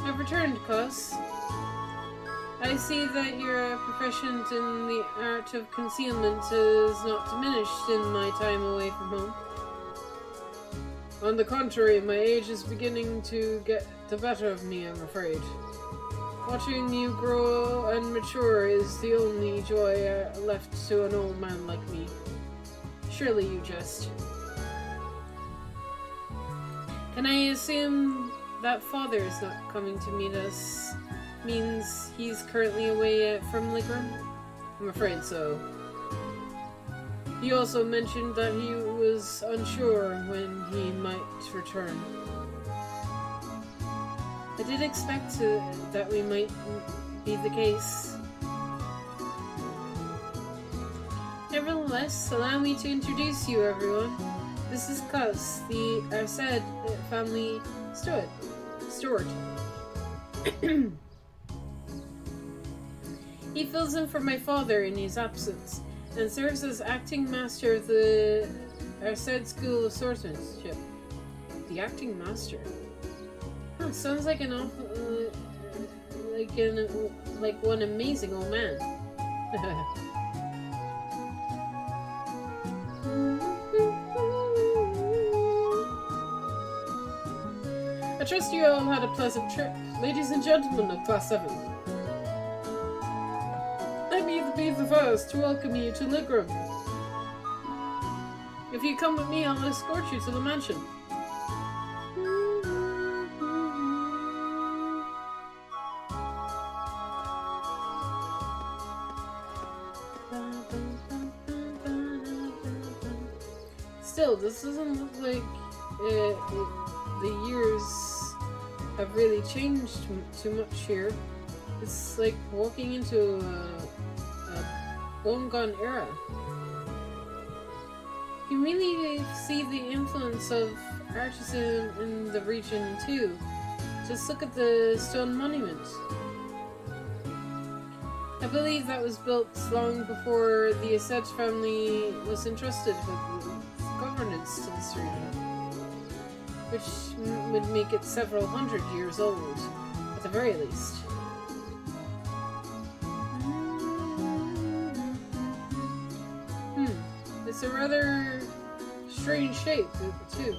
I've returned, cuz. I see that your proficient in the art of concealment is not diminished in my time away from home. On the contrary, my age is beginning to get the better of me, I'm afraid. Watching you grow and mature is the only joy left to an old man like me. Surely you jest. Can I assume that father is not coming to meet us? Means he's currently away from Ligrum? I'm afraid so. He also mentioned that he was unsure when he might return. I did expect that we might be the case. Nevertheless, allow me to introduce you, everyone. This is Cuz, the Arsed family steward. He fills in for my father in his absence, and serves as acting master of the Arsed School of Swordsmanship. The acting master? Huh, sounds like an awful, like one amazing old man. I trust you all had a pleasant trip, ladies and gentlemen of Class 7. Let me be the first to welcome you to Ligrum. If you come with me, I'll escort you to the mansion. Still, this doesn't look like the years have really changed too much here. It's like walking into a bygone era. You really see the influence of artisan in the region too. Just look at the stone monument. I believe that was built long before the Assad family was entrusted with governance to this region, which would make it several hundred years old, at the very least. It's a rather strange shape, too.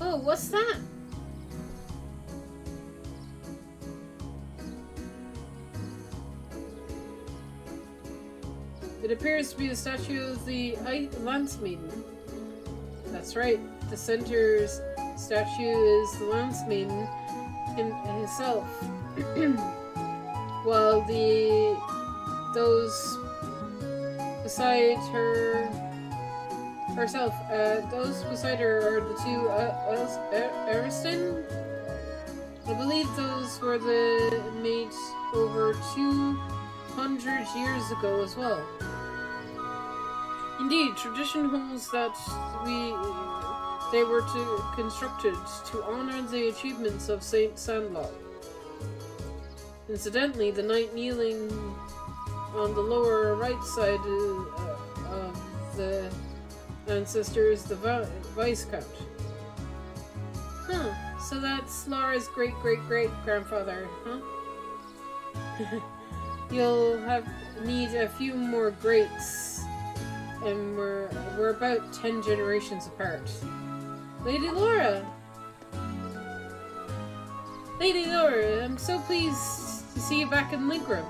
Oh, what's that? It appears to be a statue of the Lance Maiden. That's right, the center's statue is the Lance Maiden himself, while those beside herself, those beside her are the two Ariston. I believe those were made over 200 years ago as well. Indeed, tradition holds that they were constructed to honor the achievements of Saint Sandlot. Incidentally, the knight kneeling on the lower right side of the ancestor is the Viscount. Huh, so that's Laura's great-great-great-grandfather, huh? You'll need a few more greats, and we're about 10 generations apart. Lady Laura! Lady Laura, I'm so pleased to see you back in Linkroom.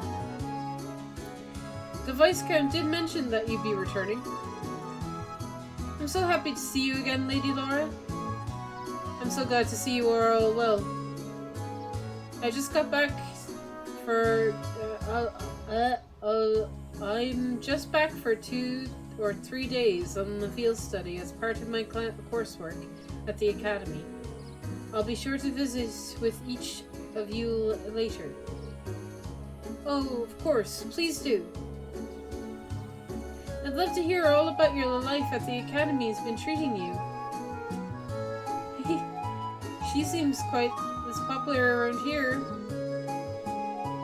The Viscount did mention that you'd be returning. I'm so happy to see you again, Lady Laura. I'm so glad to see you are all well. I just got back I'm just back for 2 or 3 days on the field study as part of my coursework at the Academy. I'll be sure to visit with each of you later. Oh, of course, please do. I'd love to hear all about your life at the Academy has been treating you. She seems quite as popular around here.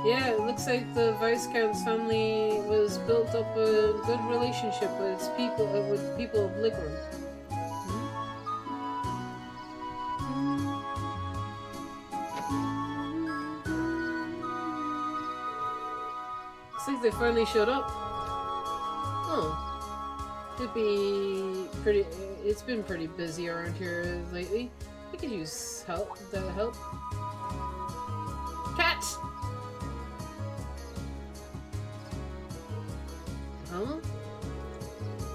Yeah, it looks like the Viscount's family was built up a good relationship with people of Lickram. Looks like they finally showed up. Oh, it'd be pretty. It's been pretty busy around here lately. I could use help. Cat. Huh?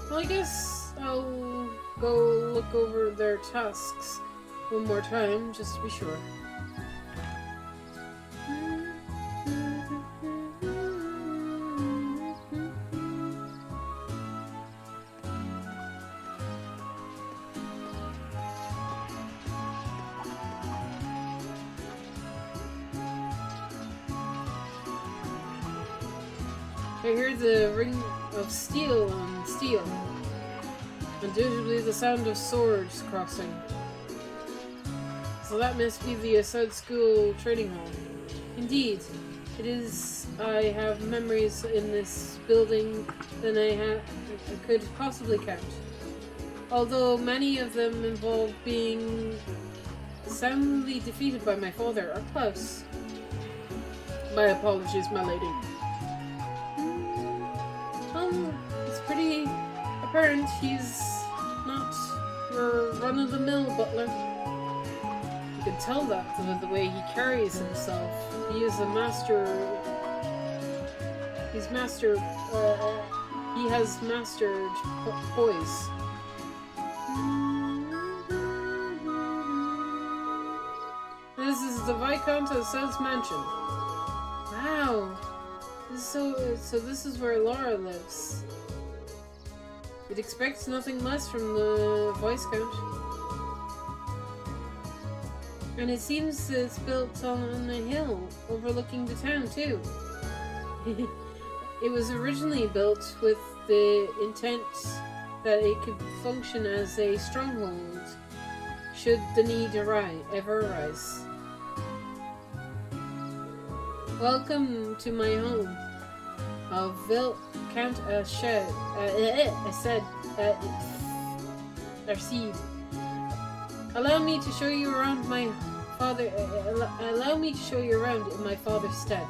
Well, I guess I'll go look over their tasks one more time, just to be sure. I hear the ring of steel on steel, and indubitably the sound of swords crossing. So that must be the Assad School training hall. Indeed, it is. I have memories in this building than I could possibly count. Although many of them involve being soundly defeated by my father, or Klaus. My apologies, my lady. It's pretty apparent he's not your run-of-the-mill butler. You can tell that with the way he carries himself. He is a master. He has mastered poise. This is the Viscount of South's mansion. Wow. So this is where Laura lives. You'd expect nothing less from the Viscount. And it seems it's built on a hill overlooking the town, too. It was originally built with the intent that it could function as a stronghold should the need ever arise. Welcome to my home of Vil Count Arcide. Allow me to show you around my father. Allow me to show you around in my father's stead.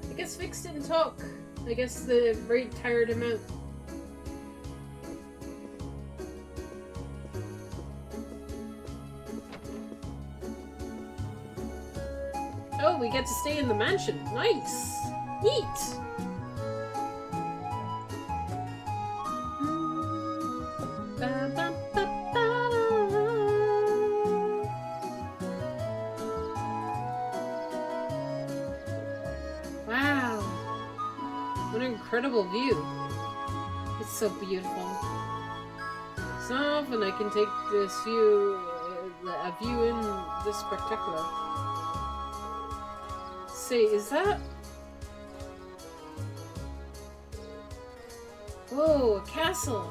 I guess Vix didn't talk. I guess the raid tired him out. Oh, we get to stay in the mansion. Nice! Neat! Wow! What an incredible view. It's so beautiful. It's not often I can take this view, a view in this spectacular. Say, is that? Whoa, a castle!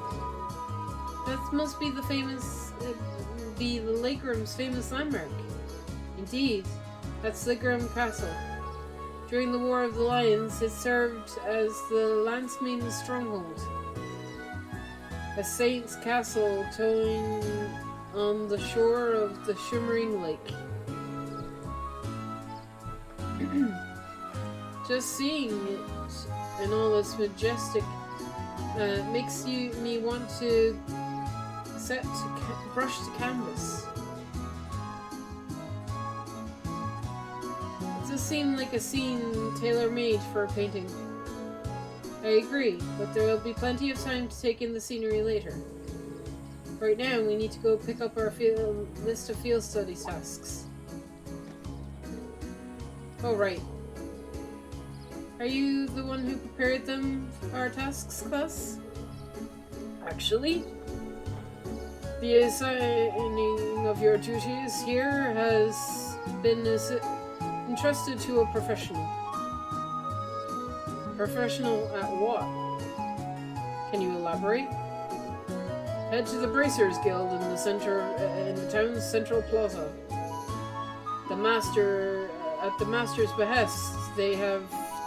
That must be the famous, the Lakeram's famous landmark. Indeed, that's Lakeram Castle. During the War of the Lions, it served as the Landsman's stronghold. A saint's castle towering on the shore of the shimmering lake. Just seeing it in all its majestic makes me want to brush to canvas. It does seem like a scene tailor-made for a painting. I agree, but there will be plenty of time to take in the scenery later. Right now, we need to go pick up our list of field study tasks. Oh, right. Are you the one who prepared them, our tasks, class? Actually, the assigning of your duties here has been entrusted to a professional. Professional at what? Can you elaborate? Head to the Bracers Guild in the town's central plaza. At the master's behest, they have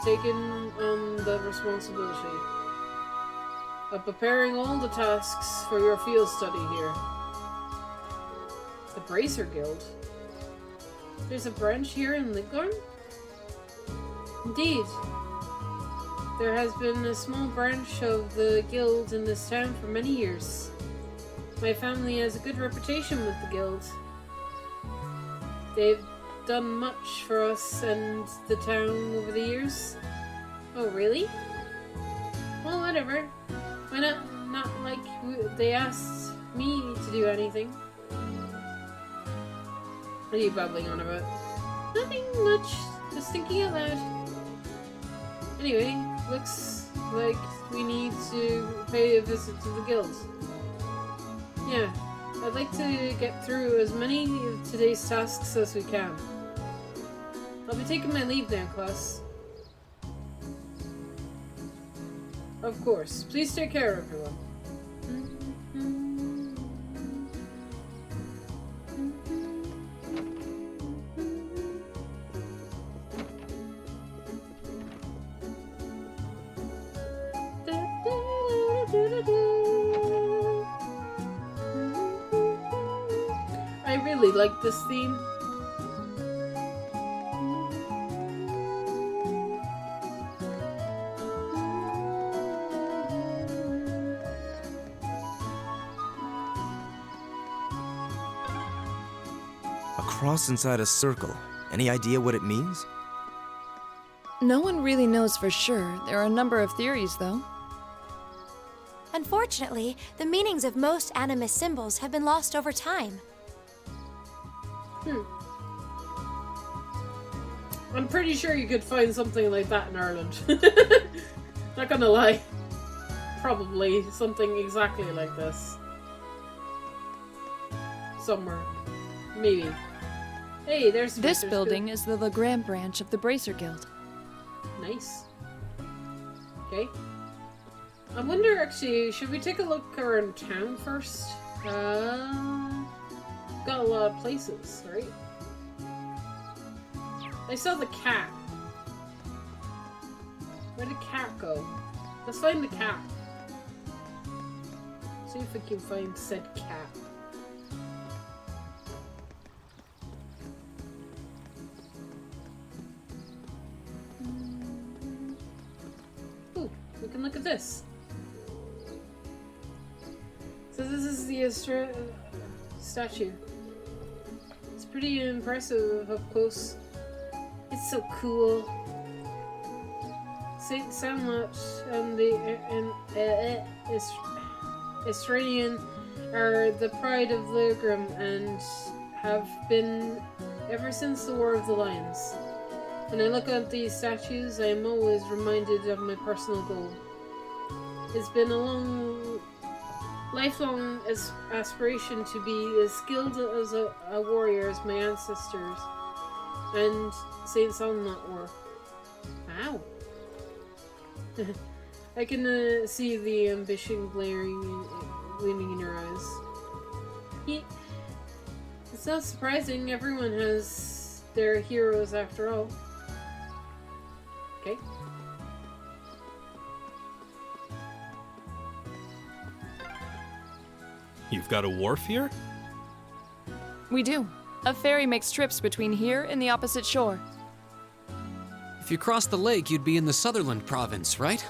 taken on the responsibility of preparing all the tasks for your field study here. The Bracer Guild? There's a branch here in Lidgorn? Indeed. There has been a small branch of the guild in this town for many years. My family has a good reputation with the guild. They've done much for us and the town over the years. Oh, really? Well, whatever. Why not like they asked me to do anything? What are you babbling on about? Nothing much. Just thinking out loud. Anyway, looks like we need to pay a visit to the guild. Yeah, I'd like to get through as many of today's tasks as we can. I'll be taking my leave now, class. Of course. Please take care, everyone. I really like this theme. A cross inside a circle. Any idea what it means? No one really knows for sure. There are a number of theories, though. Unfortunately, the meanings of most animist symbols have been lost over time. I'm pretty sure you could find something like that in Ireland. Not gonna lie. Probably something exactly like this. Somewhere. Maybe. Hey, there's This building is the Legrand branch of the Bracer Guild. Nice. Okay. I wonder, actually, should we take a look around town first? Got a lot of places, right? I saw the cat. Where'd the cat go? Let's find the cat. See if we can find said cat. Ooh, we can look at this. So this is the statue. It's pretty impressive up close. It's so cool. Saint Samlot and the Estranian are the pride of Legram and have been ever since the War of the Lions. When I look at these statues, I am always reminded of my personal goal. It's been a lifelong aspiration to be as skilled as a warrior as my ancestors and Saint Samlot were. Wow. I can see the ambition gleaming in your eyes. It's not surprising, everyone has their heroes after all. Okay. You've got a wharf here? We do. A ferry makes trips between here and the opposite shore. If you cross the lake, you'd be in the Sutherland province, right?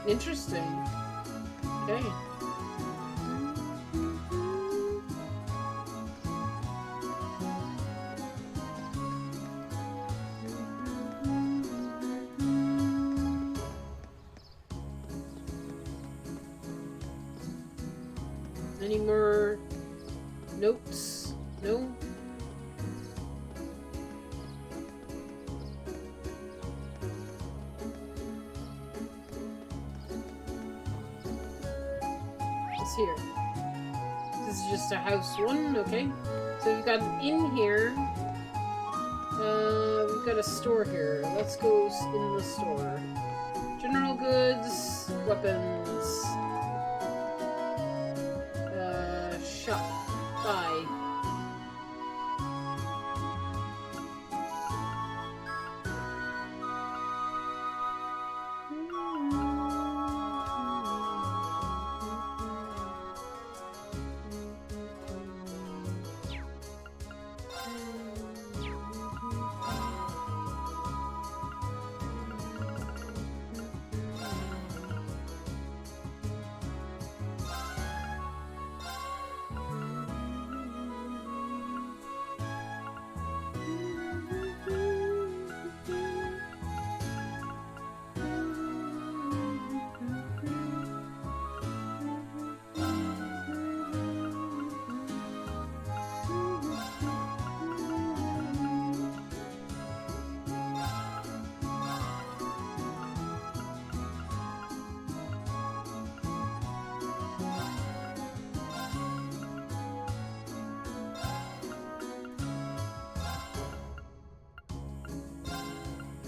Interesting. Okay. Any more notes? No? What's here? This is just a house one, okay. So we've got an inn here. We've got a store here. Let's go in the store. General goods, weapons. Shop. Buy.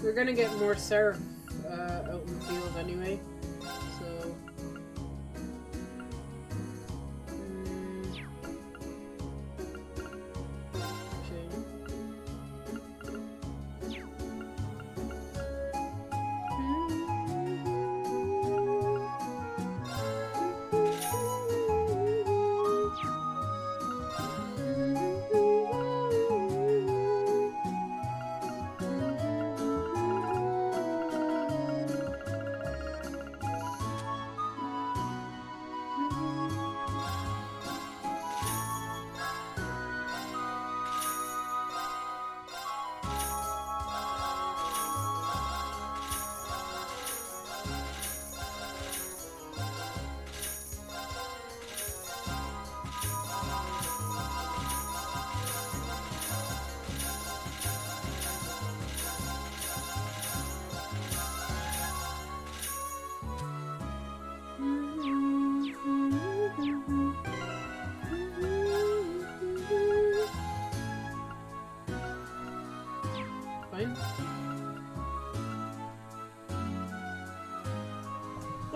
We're gonna get more Seraph out in the field anyway, so...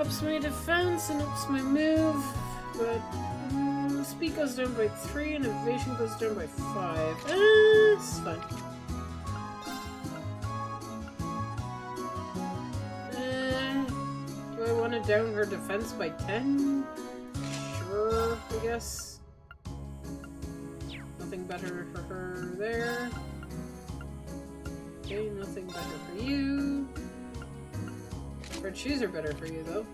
ups my defense and ups my move, but speed goes down by 3 and evasion goes down by 5. It's fine. Do I want to down her defense by 10? Sure, I guess. Nothing better for her there. Okay, nothing better for you. Red shoes are better for you, though.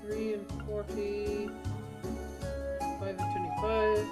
3 and 40. 5 and 25.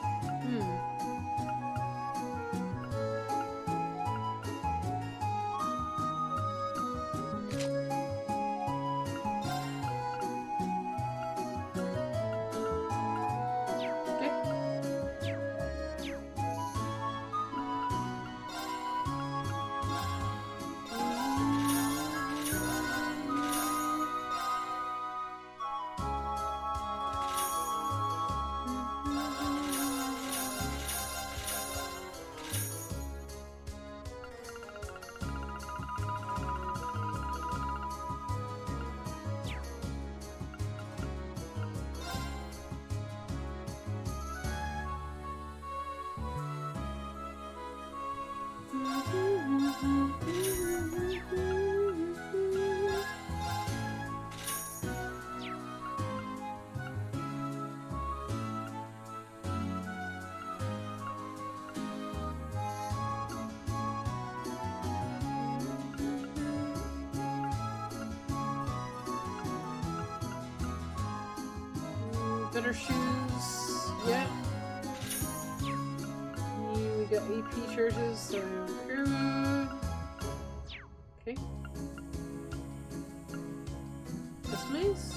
Better shoes, yeah. We got AP charges, so okay. That's nice.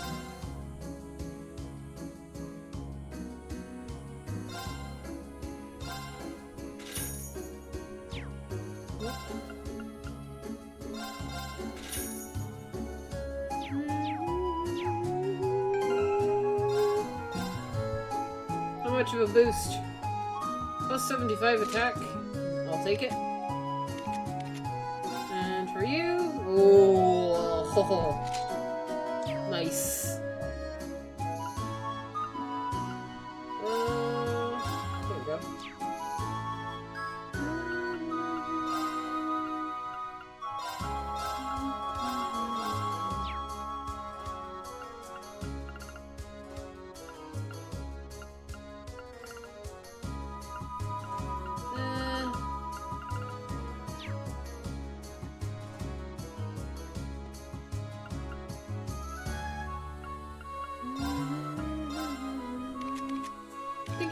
Much of a boost. Plus 75 attack. I'll take it. And for you, oh, nice. There we go.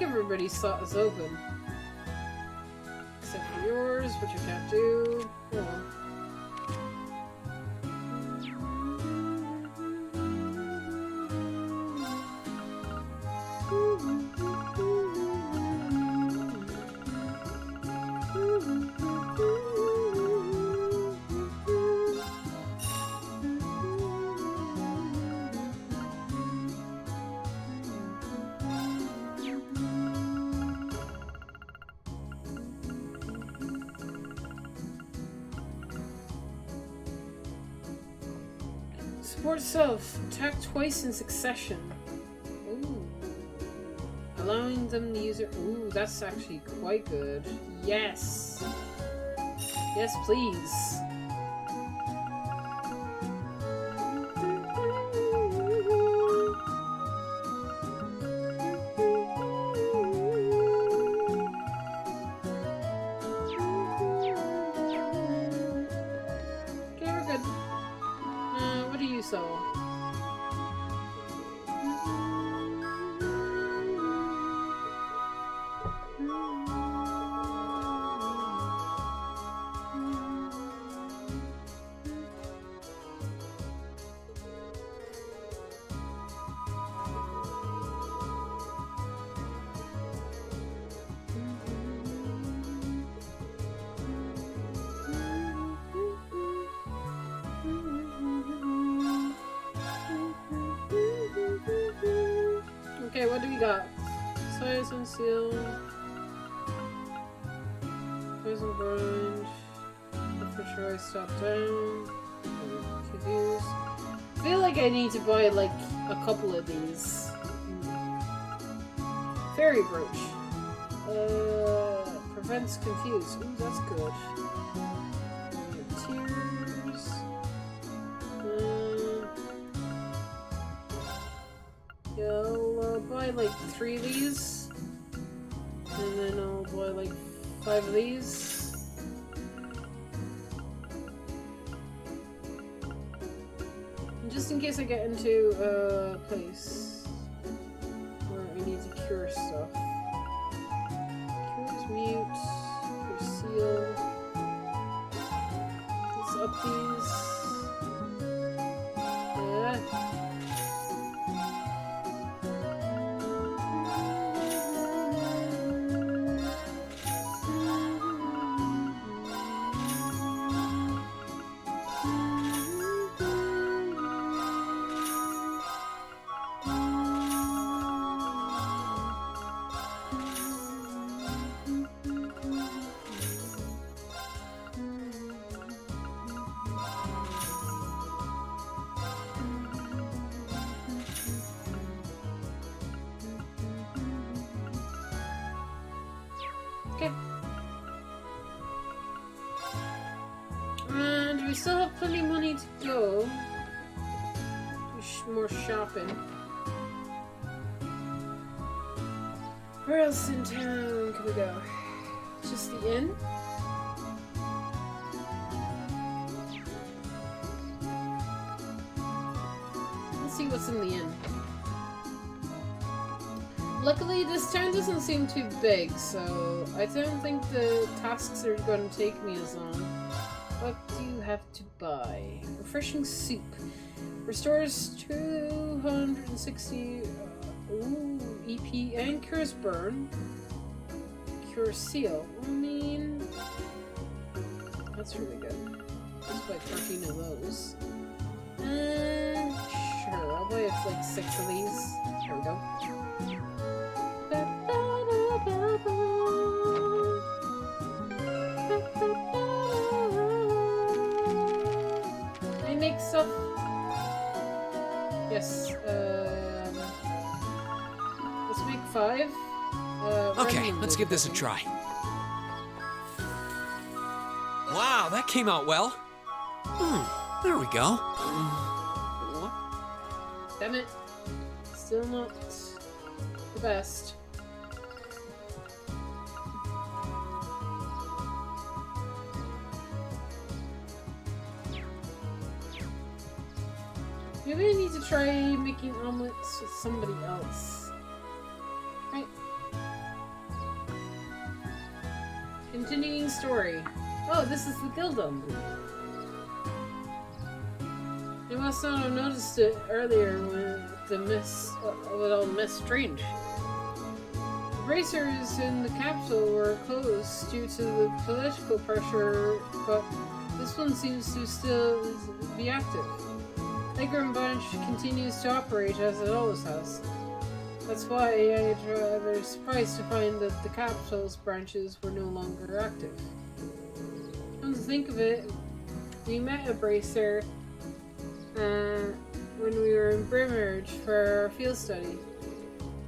Everybody's slot is open. Except for yours, which you can't do. Oh. Support self. Attack twice in succession. Ooh. Allowing them to use it. Ooh, that's actually quite good. Yes. Yes, please. Okay, what do we got? Size and seal. Poison grind. For sure I stop down. confused. I feel like I need to buy like a couple of these. Fairy brooch. Prevents confuse. Ooh, that's good. Tears. Yeah, I'll buy like 3 of these. And then I'll buy like 5 of these. And just in case I get into a place where I need to cure stuff. Cure's mute. Cure seal. Let's up these. Okay. And we still have plenty of money to go. Do more shopping. Where else in town can we go? Just the inn? Let's see what's in the inn. Luckily, this town doesn't seem too big, so I don't think the tasks are going to take me as long. What do you have to buy? Refreshing soup. Restores 260 EP and cures burn. Cure seal. I mean, that's really good. Just buy 13 of those. Sure, I'll buy like 6 of these. There we go. I make stuff. Yes. Let's make 5. Okay, let's give this a try. Wow, that came out well. There we go. Damn it. Still not the best. Maybe I need to try making omelets with somebody else. Right. Continuing story. Oh, this is the guild omelet. I must not have noticed it earlier when with all the mess strange. The bracers in the capital were closed due to the political pressure, but this one seems to still be active. Legram branch continues to operate as it always has. That's why I was rather surprised to find that the capital's branches were no longer active. Come to think of it, we met a bracer when we were in Brimmerge for our field study.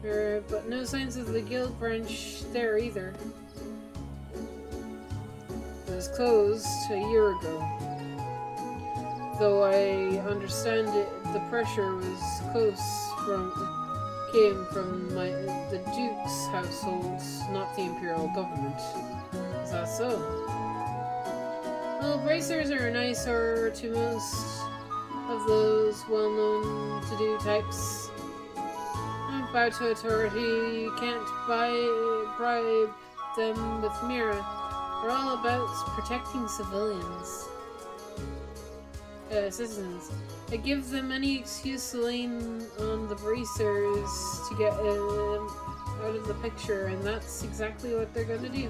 But no signs of the guild branch there either. It was closed a year ago. Though I understand it, the pressure came from the Duke's household, not the Imperial government. Is that so? Well, bracers are an eyesore to most of those well-known to-do types. Don't bow to authority, you can't bribe them with Mira. They're all about protecting civilians. Citizens. I give them any excuse to lean on the bracers to get out of the picture, and that's exactly what they're gonna do.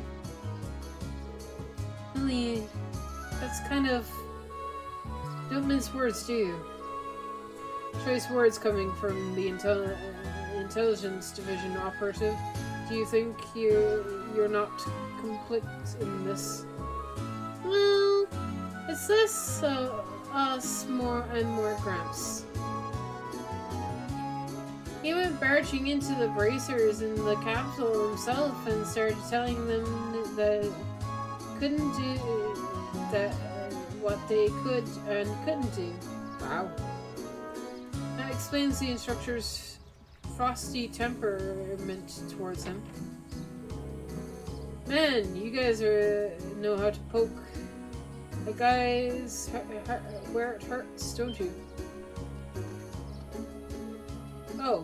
Really, that's kind of... Don't mince words, do you? Choice words coming from the intelligence division operative. Do you think you're not complicit in this? Well, it's less us more and more Gramps. He went barging into the bracers in the capsule himself and started telling them that couldn't do that what they could and couldn't do. Wow. That explains the instructor's frosty temperament towards him. Man, you guys know how to poke a guy's where it hurts, don't you? Oh.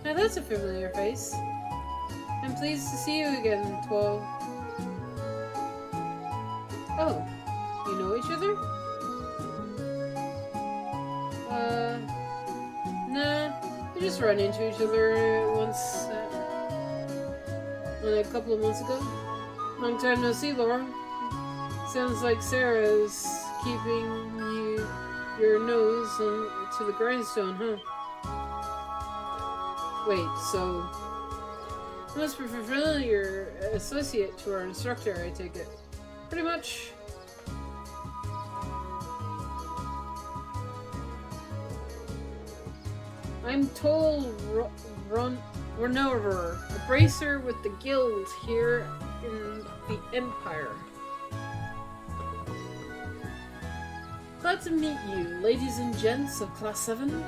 Now that's a familiar face. I'm pleased to see you again, Twelve. Oh, you know each other? Nah, we just ran into each other once, a couple of months ago. Long time no see, Laura. Sounds like Sarah's keeping your nose to the grindstone, huh? Wait, so you must be a familiar associate to our instructor, I take it. Pretty much. I'm Toll Renover, a bracer with the guild here in the Empire. Glad to meet you, ladies and gents of Class 7.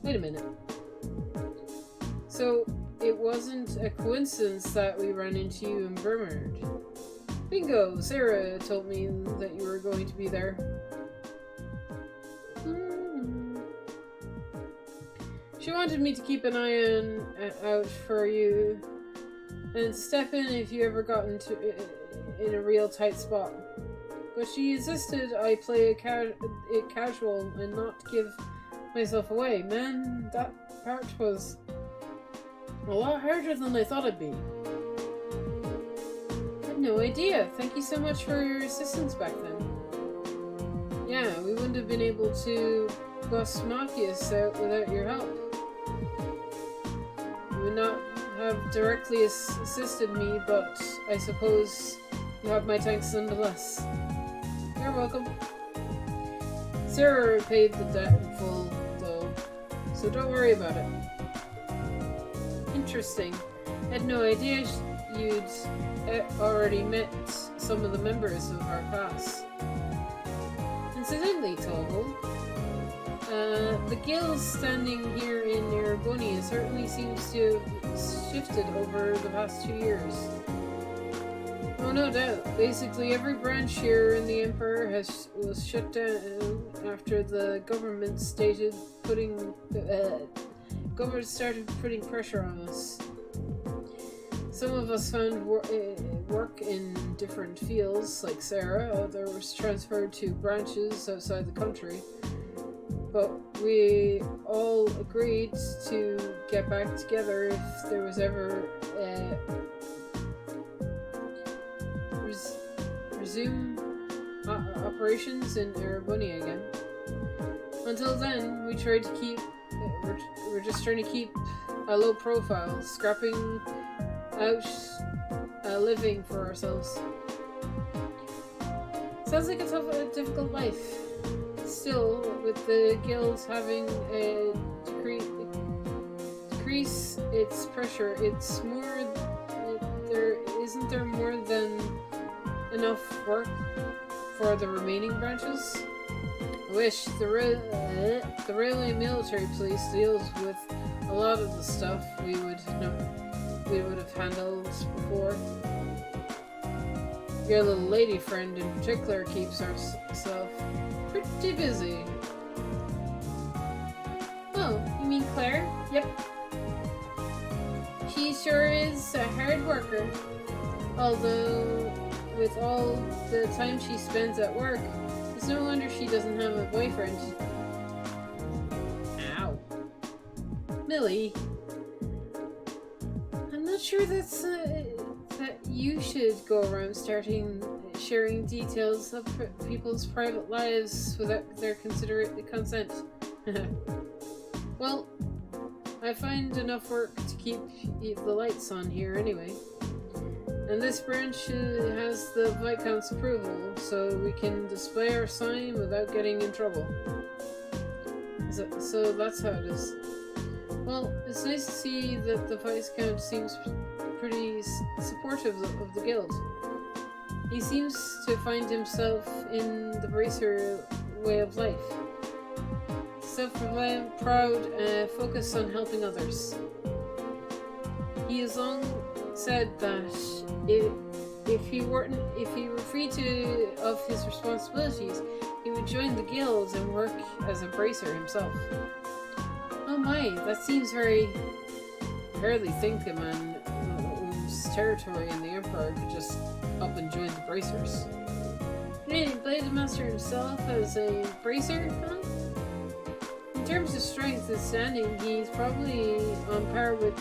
Wait a minute. So, it wasn't a coincidence that we ran into you in Bernard. Bingo! Sarah told me that you were going to be there. She wanted me to keep an eye out for you and step in if you ever got in a real tight spot. But she insisted I play it casual and not give myself away. Man, that part was a lot harder than I thought it'd be. I had no idea. Thank you so much for your assistance back then. Yeah, we wouldn't have been able to bust Machias out without your help. You would not have directly assisted me, but I suppose you have my thanks nonetheless. You're welcome. Sarah paid the debt in full, though, so don't worry about it. Interesting. I had no idea you'd already met some of the members of our class. Incidentally, Toggle, the guild standing here in Erebonia certainly seems to have shifted over the past 2 years. Oh, no doubt. Basically, every branch here in the Empire was shut down after the government started putting pressure on us. Some of us found work in different fields, like Sarah. Others transferred to branches outside the country. But we all agreed to get back together if there was ever resume operations in Erebonia again. Until then, we're just trying to keep a low profile, scrapping out a living for ourselves. Sounds like a difficult life. Still, with the guild having a decrease its pressure, it's more. Isn't there more than enough work for the remaining branches? I wish the railway military police deals with a lot of the stuff we would have handled before. Your little lady friend in particular keeps herself pretty busy. Oh, you mean Claire? Yep. She sure is a hard worker. Although, with all the time she spends at work, it's no wonder she doesn't have a boyfriend. Ow. Millie. I'm not sure that you should go around starting sharing details of people's private lives without their considerate consent. Well, I find enough work to keep the lights on here anyway. And this branch has the Viscount's approval, so we can display our sign without getting in trouble. So that's how it is. Well, it's nice to see that the Viscount seems pretty supportive of the guild. He seems to find himself in the bracer way of life. Self-reliant, proud, focused on helping others. He has long said that if he were free of his responsibilities, he would join the guild and work as a bracer himself. Oh my, that seems very... I hardly think a man whose territory in the Empire could just up and join the bracers. Really, Blade Master himself as a bracer, huh? In terms of strength and standing, he's probably on par with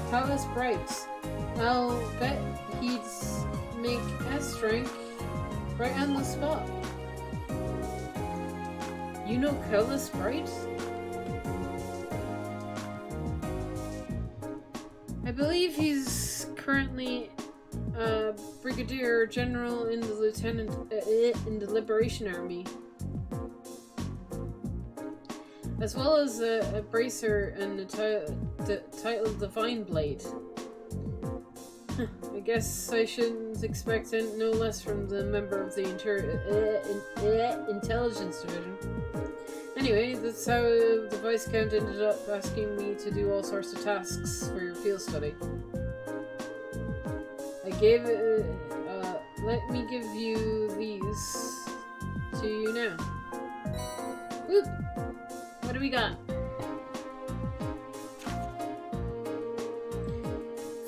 Callus Brights. I'll bet he'd make S rank right on the spot. You know Callus Bright? I believe he's currently a brigadier general in the Liberation Army, as well as a bracer and the title Divine Blade. I guess I shouldn't expect no less from the member of the Intelligence Division. Anyway, that's how the Viscount ended up asking me to do all sorts of tasks for your field study. I gave it... let me give you these to you now. Whoop! What do we got?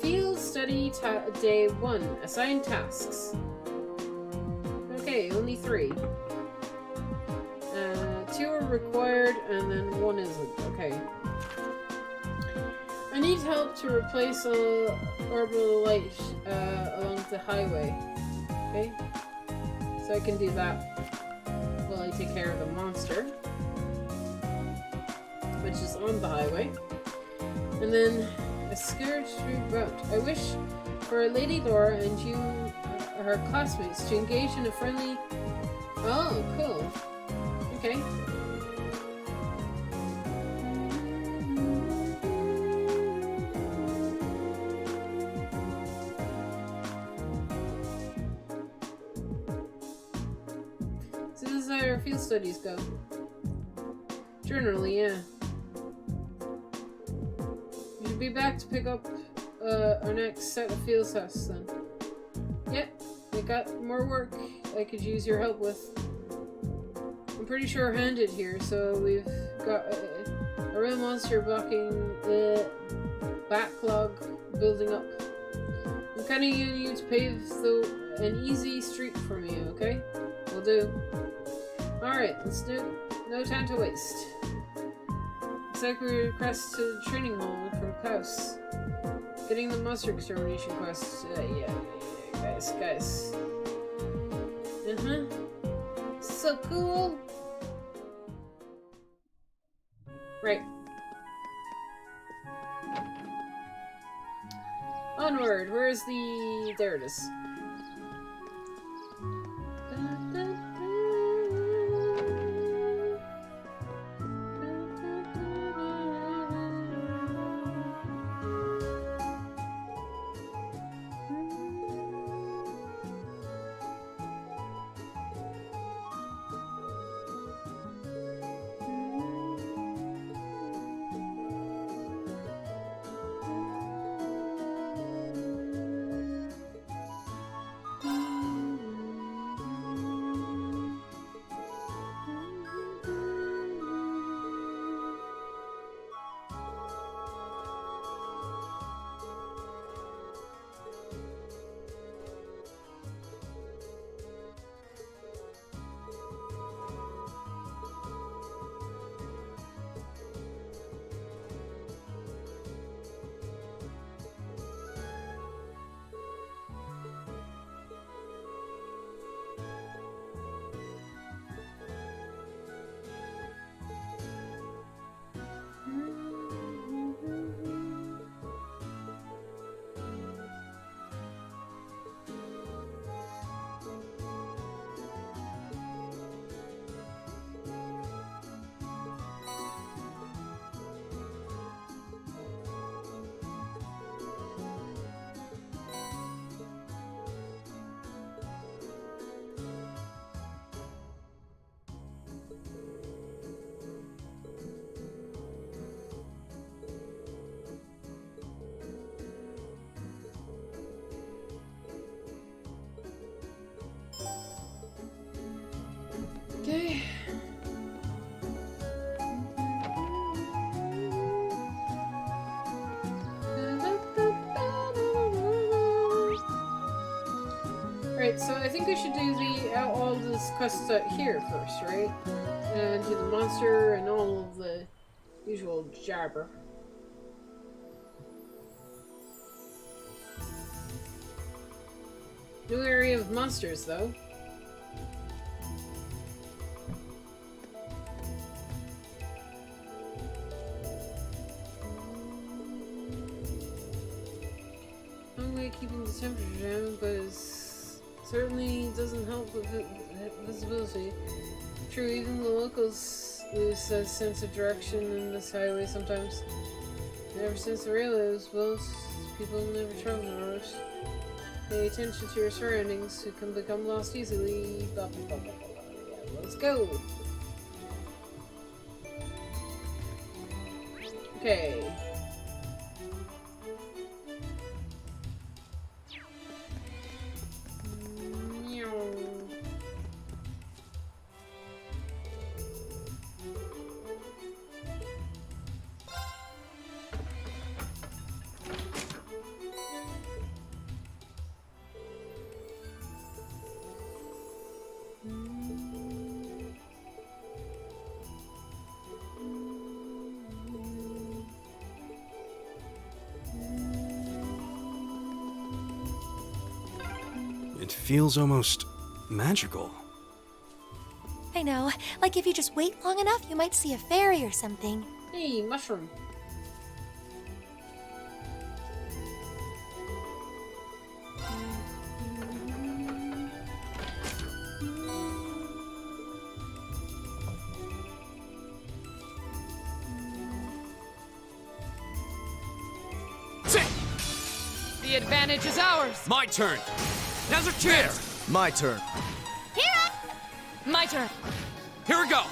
Field Study Day 1. Assigned tasks. Okay, only 3. 2 are required and then 1 isn't. Okay. I need help to replace a orbital light along the highway. Okay? So I can do that while I take care of the monster, which is on the highway. And then a skirted route. I wish for Lady Laura and you, her classmates, to engage in a friendly... Oh, cool. Okay. So this is how our field studies go. Generally, yeah. We should be back to pick up our next set of field tests then. Yep, I got more work I could use your help with. I'm pretty sure-handed here, so we've got a real monster blocking the backlog building up. I'm counting on you to pave an easy street for me, okay? Will do. Alright, let's do no time to waste. Looks like we request to the training hall from Klaus. Getting the monster extermination quest. Yeah, guys. So cool. Right. Onward. Where's the... There it is. Alright, so I think we should do all this quests out here first, right? And do the monster and all of the usual jabber. New area of monsters, though. One way of keeping the temperature down, but it certainly doesn't help with visibility. True, even the locals lose a sense of direction in this highway sometimes. Ever since the railway was built, people never travel the roads. Pay attention to your surroundings, you can become lost easily. Blah, blah, blah, blah, blah. Yeah, let's go! Okay. It feels almost magical. I know. Like if you just wait long enough, you might see a fairy or something. Hey, mushroom. The advantage is ours. My turn. Now's our chance. My turn. My turn. Here we go.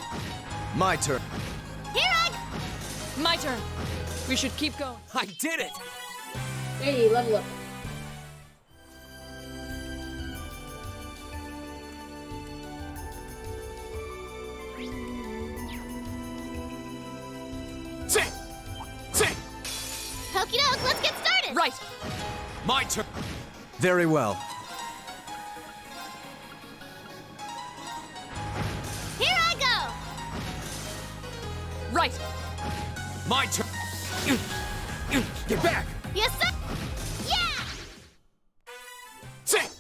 My turn. My turn. We should keep going. I did it. Hey, level up. Okie doke, let's get started! Right. My turn. Very well. Here I go! Right. My turn. Get back. Yes, sir! Yeah! Sit.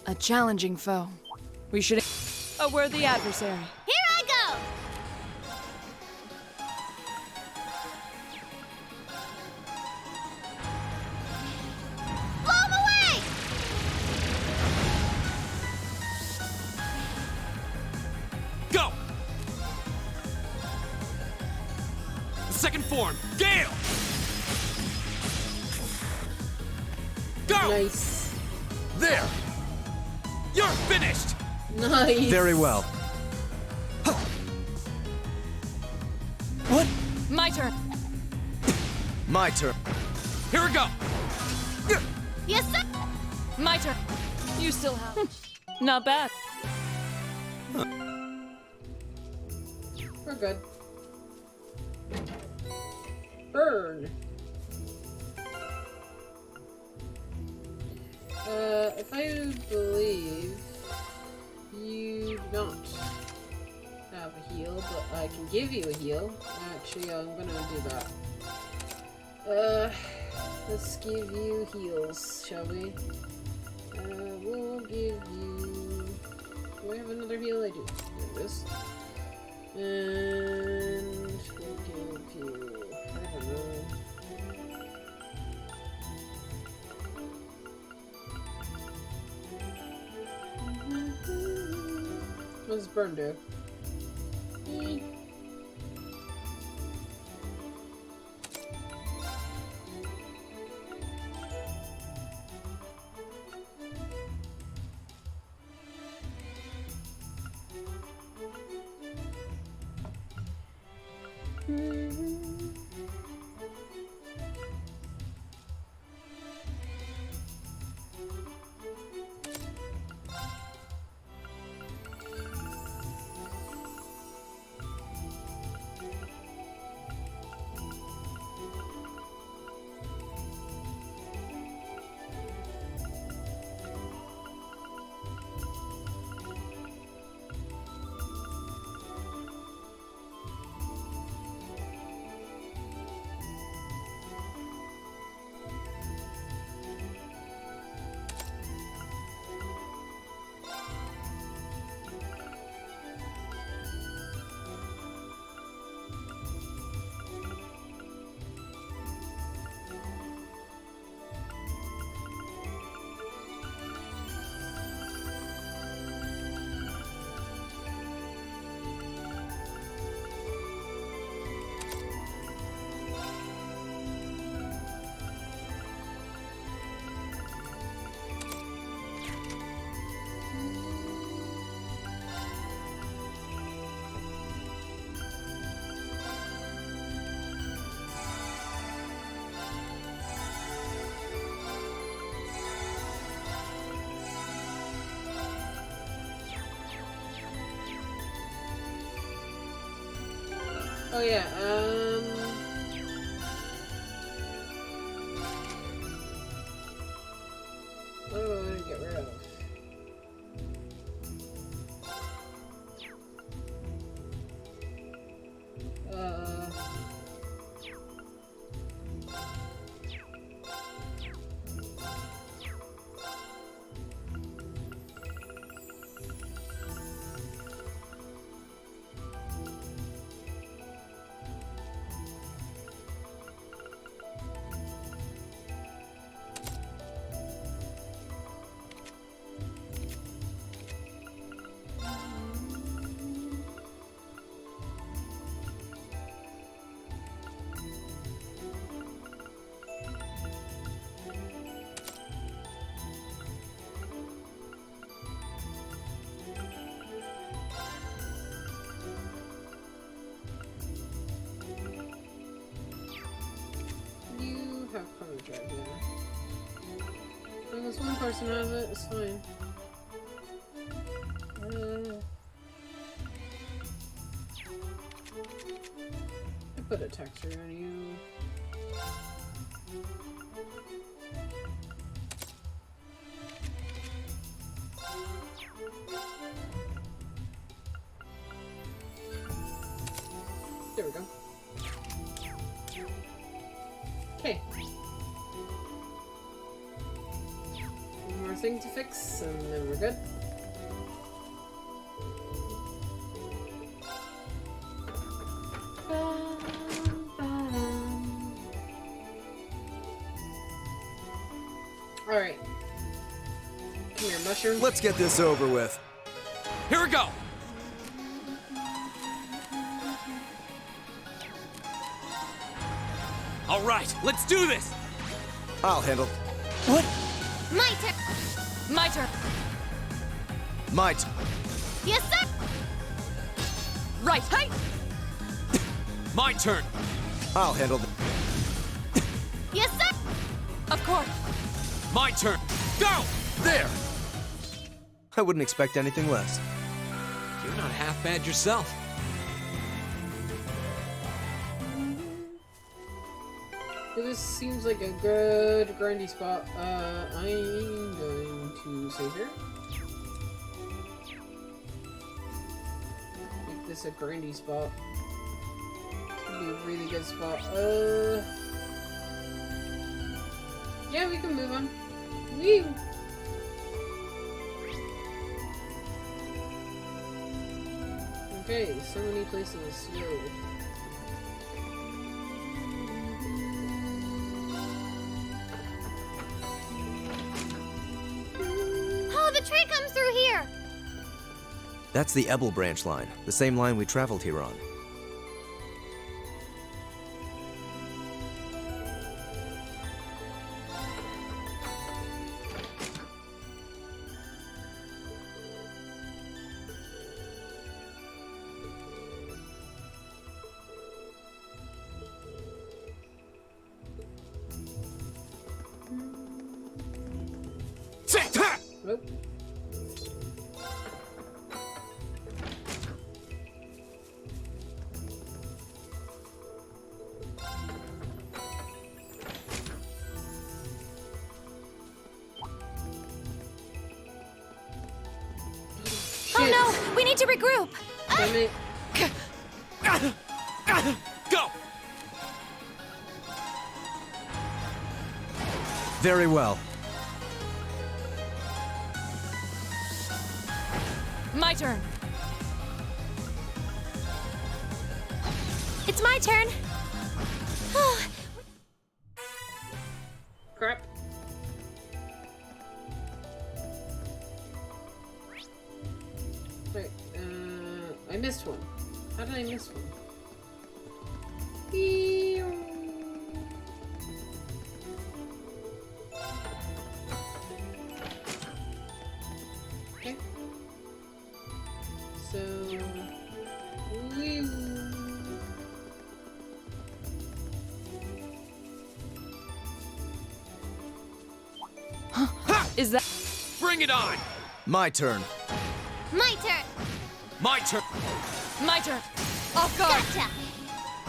A challenging foe. We should. A worthy adversary. Here I go! Blow him away! Go. The second form. Gale. Go. Nice. There. You're finished! Nice! Very well. What? My turn. My turn. Here we go! Yes, sir! My turn. You still have. Not bad. We're good. Burn. If I believe you do not have a heal, but I can give you a heal. Actually, I'm gonna do that. Let's give you heals, shall we? We'll give you... Do I have another heal? I do. There it is. And we'll give you... I don't know. What does burn do? Oh yeah, what do I want to get rid of? You have power drive now. As long as one person has it, it's fine. I put a texture on you. There we go. Okay. One more thing to fix, and then we're good. Alright. Come here, mushroom. Let's get this over with. Here we go! All right, let's do this! I'll handle. What? My turn. My turn. My turn. Yes, sir. Right, hey! My turn! I'll handle. Yes, sir. Of course. My turn! Go! There! I wouldn't expect anything less. You're not half bad yourself. This seems like a good grindy spot. I'm going to save here. Make this a grindy spot. It's gonna be a really good spot. Yeah, we can move on. Woo! Okay, so many places. Yo. Oh, the train comes through here. That's the Ebel branch line, the same line we traveled here on. Nope. Oh no! We need to regroup! Damn it. Go! Very well. My turn. It's my turn. Crap. Wait, I missed one. How did I miss one? Okay. So... Is that... Bring it on! My turn. My turn. My turn! My turn. Off guard. Gotcha.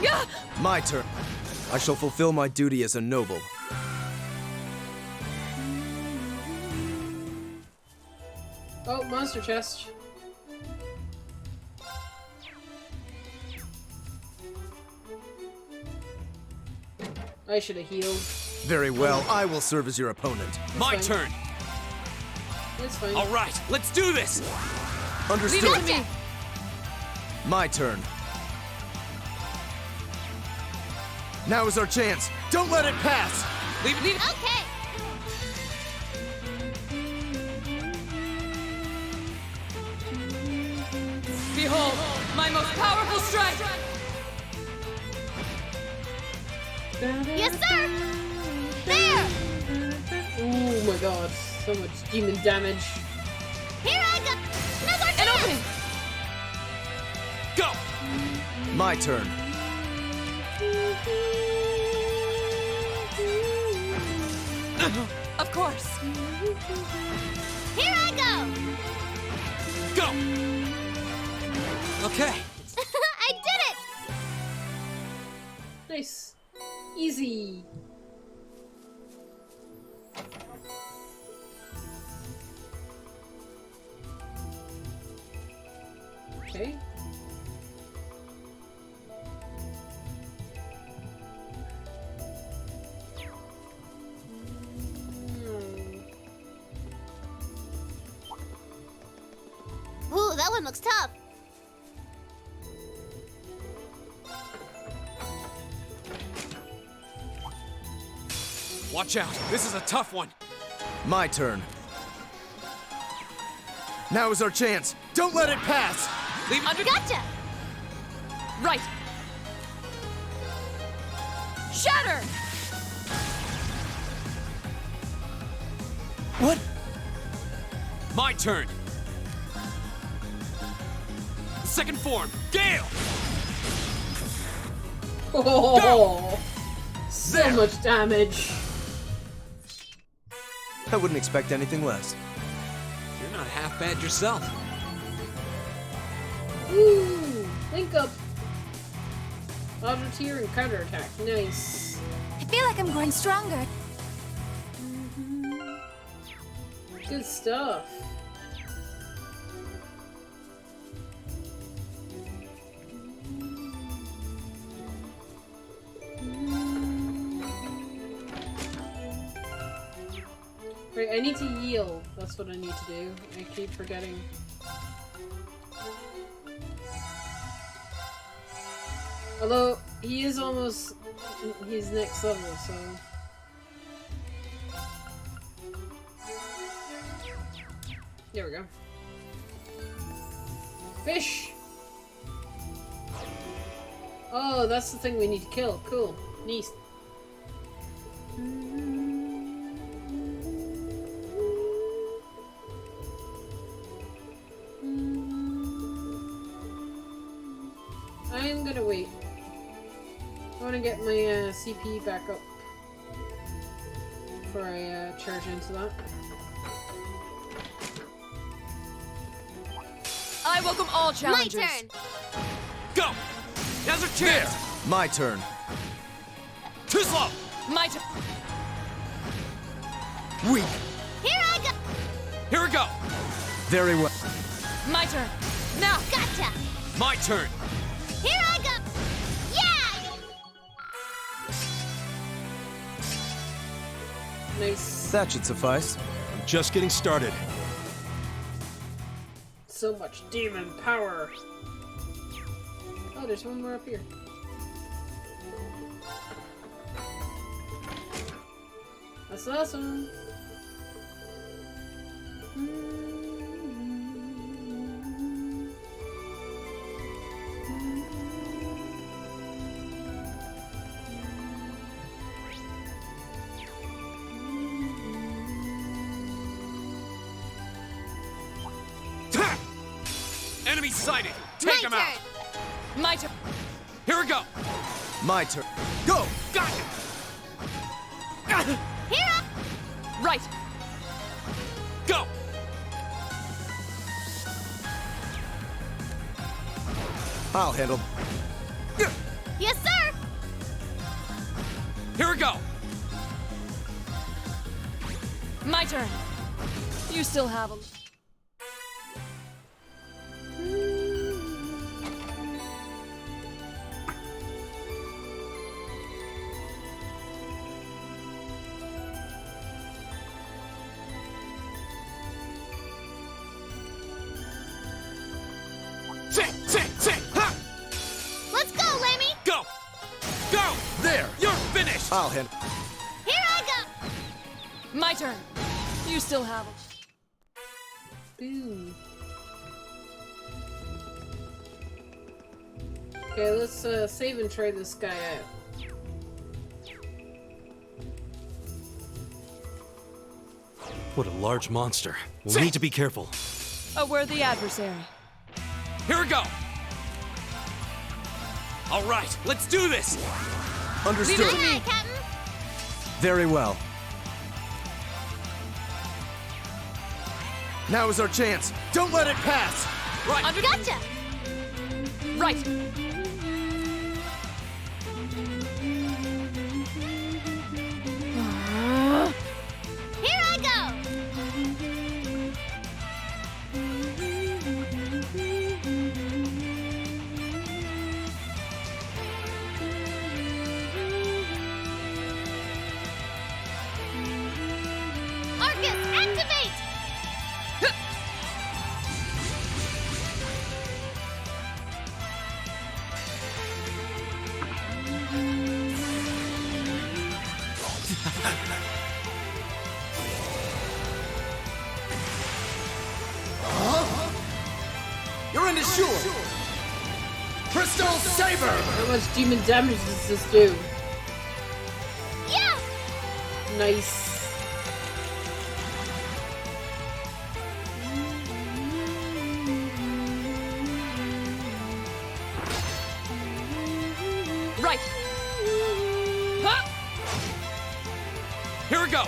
Yeah. My turn. I shall fulfill my duty as a noble. Oh, monster chest. I should have healed. Very well. I will serve as your opponent. My fine. turn! That's fine. All right, let's do this! Understood. Leave it to me. My turn. Now is our chance. Don't let it pass. Leave it. Okay. Behold, my most powerful strike. Yes, sir. There. Oh my god, so much demon damage. Here I go. Another An chance. opening. Go! My turn. Of course. Here I go. Go! Okay. I did it. Nice. Easy. Okay. Ooh, that one looks tough. Watch out. This is a tough one. My turn. Now is our chance. Don't let it pass. Leave it. Under. Gotcha. Right. Shatter. What? My turn. Second form. Gale! Oh, so There. much damage. I wouldn't expect anything less. You're not half bad yourself. Ooh, link up. Auto tier and counter attack. Nice. I feel like I'm growing stronger. Good stuff. Right, I need to yield. That's what I need to do. I keep forgetting. Although, he is almost... he's next level, so... There we go. Fish! Oh, that's the thing we need to kill. Cool. Neat. I'm gonna wait. I want to get my CP back up before I charge into that. I welcome all challengers. My turn. Go! Now's our chance! My turn. Too slow! My turn. Weak. Here I go. Here we go! Very well. My turn. Now. Gotcha. My turn! Here I go. Yeah! Nice. That should suffice. I'm just getting started. So much demon power. Oh, there's one more up here. That's awesome. Enemy sighted! Take him out! My turn. Here we go! My turn. Go! Got it! Here I... Right. Go! I'll handle. Yes, sir. Here we go! My turn. You still have a... Let's go, Lemmy. Go! Go! There! You're finished! I'll handle. Here I go. My turn. You still have a... Boom. Okay, let's save and try this guy out. What a large monster. We'll need to be careful. A worthy adversary. Here we go! All right, let's do this! Understood. Leave it to me. Captain. Very well. Now is our chance. Don't let it pass. Right. Gotcha. Right. Here I go. Arcus, activate. You're in the shore. Crystal Saber. How much demon damage does this do? Yeah. Nice. Right. Huh? Here we go!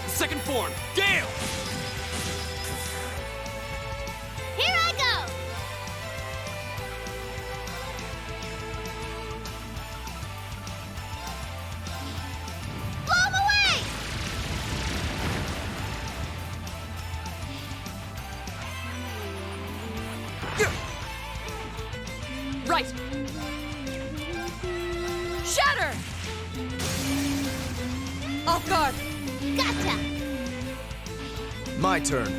Second form, Gale! Here I go. Blow 'em away. Right. Shatter. Off guard. Gotcha. My turn.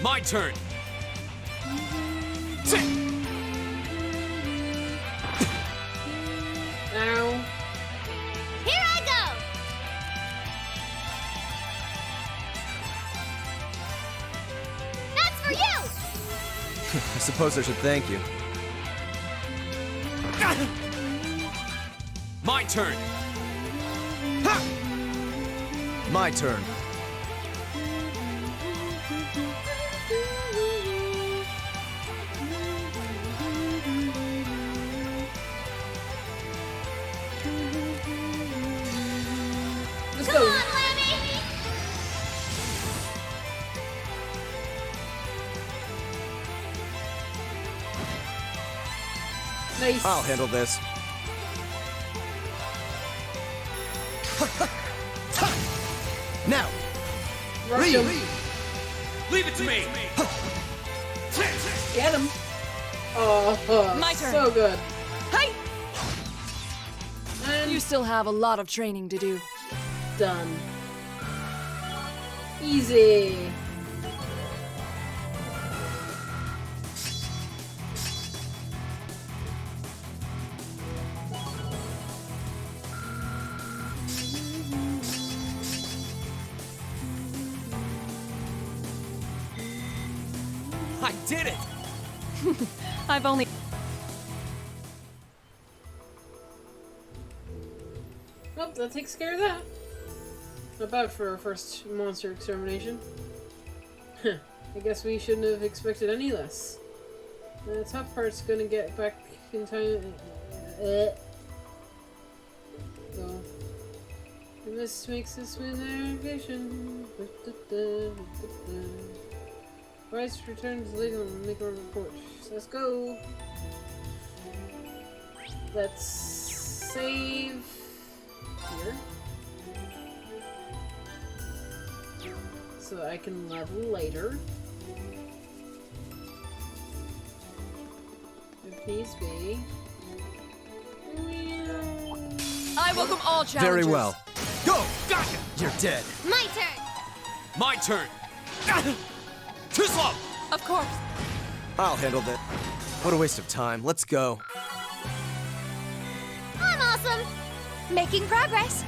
My turn! Ow. Here I go. That's for you. I suppose I should thank you. My turn! My turn. Let's Come go. on, Lemmy. Face. I'll handle this. Now! Rush him. Leave it to me! Get him. Oh, My turn. So good. Hey! And You still have a lot of training to do. done. Easy. I did it! I've only... Well, that takes care of that. Not bad for our first monster extermination. Huh. I guess we shouldn't have expected any less. The top part's gonna get back in time. So, and this makes a smooth navigation. Bryce returns later and make a report. So let's go. Let's save here. So that I can level later. If needs be. I welcome all challenges. Very well. Go! Gotcha! You're dead. My turn. My turn! Too slow! Of course. I'll handle that. What a waste of time. Let's go. I'm awesome. Making progress.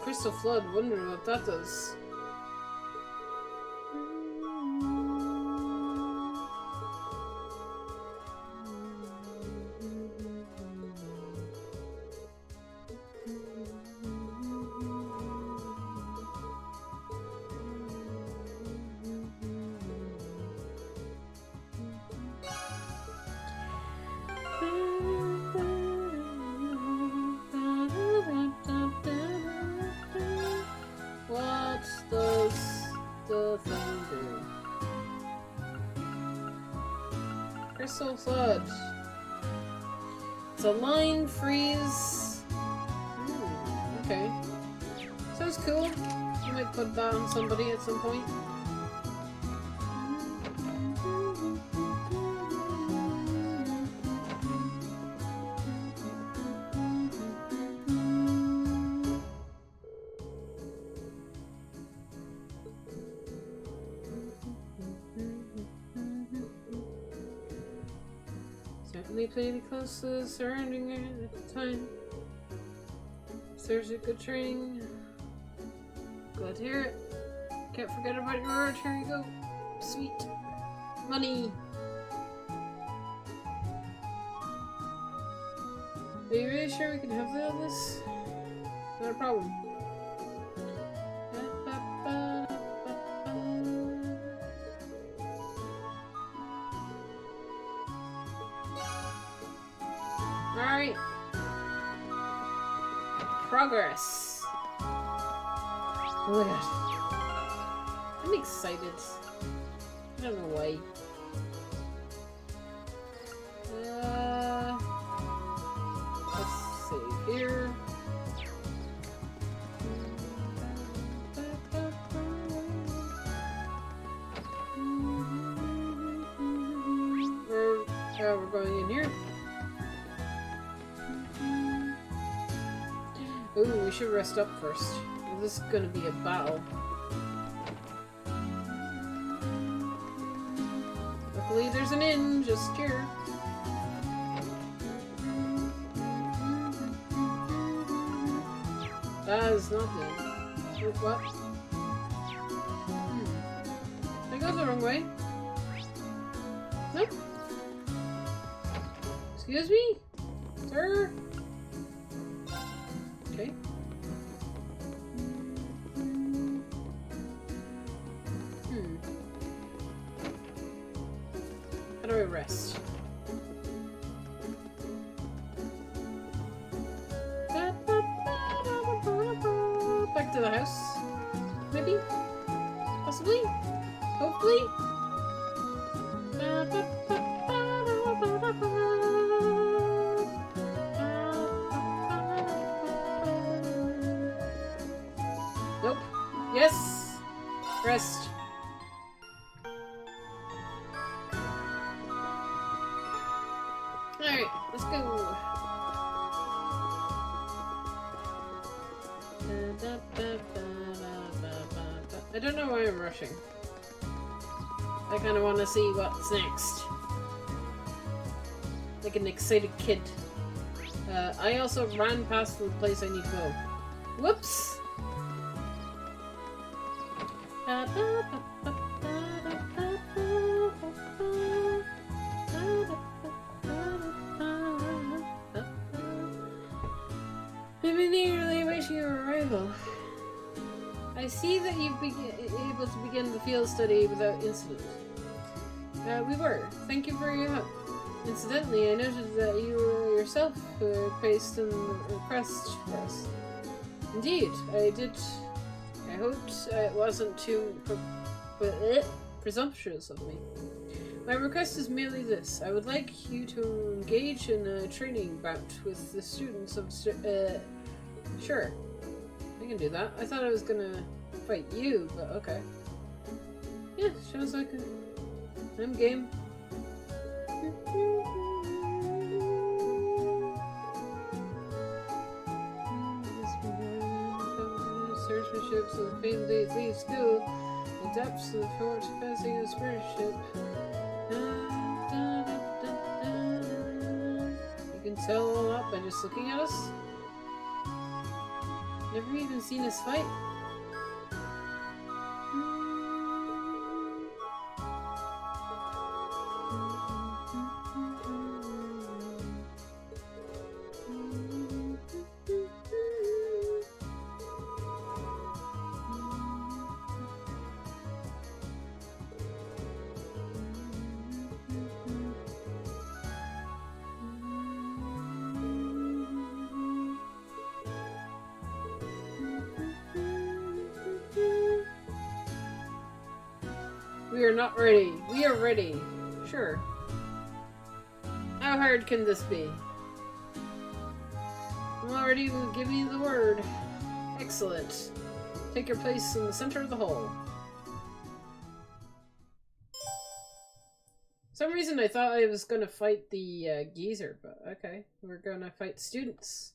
Crystal Flood, wondering what that does. What does the thing do? Crystal Flood. It's a line freeze. Okay. Sounds cool. I might put that on somebody at some point. Certainly played close to the surrounding area at the time. Serves a good training. Glad to hear it. Can't forget about your reward. Here you go. Sweet. Money. Are you really sure we can have this? Not a problem. Alright. Progress. Oh my god. I'm excited. I don't know why. Let's save here. Oh, we're going in here. Ooh, we should rest up first. This is gonna be a battle. Luckily there's an inn just here. That is not the inn. What? I got the wrong way. Nope. Excuse me? Sir? Okay. How do I rest? Back to the house? Maybe? Possibly? Hopefully? Nope. Yes! Rest. Alright, let's go. I don't know why I'm rushing. I kind of want to see what's next. Like an excited kid. I also ran past the place I need to go. Whoops! I'm eagerly awaiting your arrival. I see that you've been able to begin the field study without incident. We were. Thank you for your help. Incidentally, I noted that you were yourself who placed in the request for us. Indeed, I did. I hoped it wasn't too presumptuous of me. My request is merely this. I would like you to engage in a training bout with the students of... Sure. I can do that. I thought I was gonna fight you, but okay. Yeah, sounds like I'm game. Searchmanships of the famed late leave school. The depths of the fort fencing of spiritship. You can tell all that by just looking at us. Never even seen us fight. We are not ready. We are ready. Sure. How hard can this be? I'm already giving you the word. Excellent. Take your place in the center of the hall. For some reason I thought I was gonna fight the geezer, but okay. We're gonna fight students.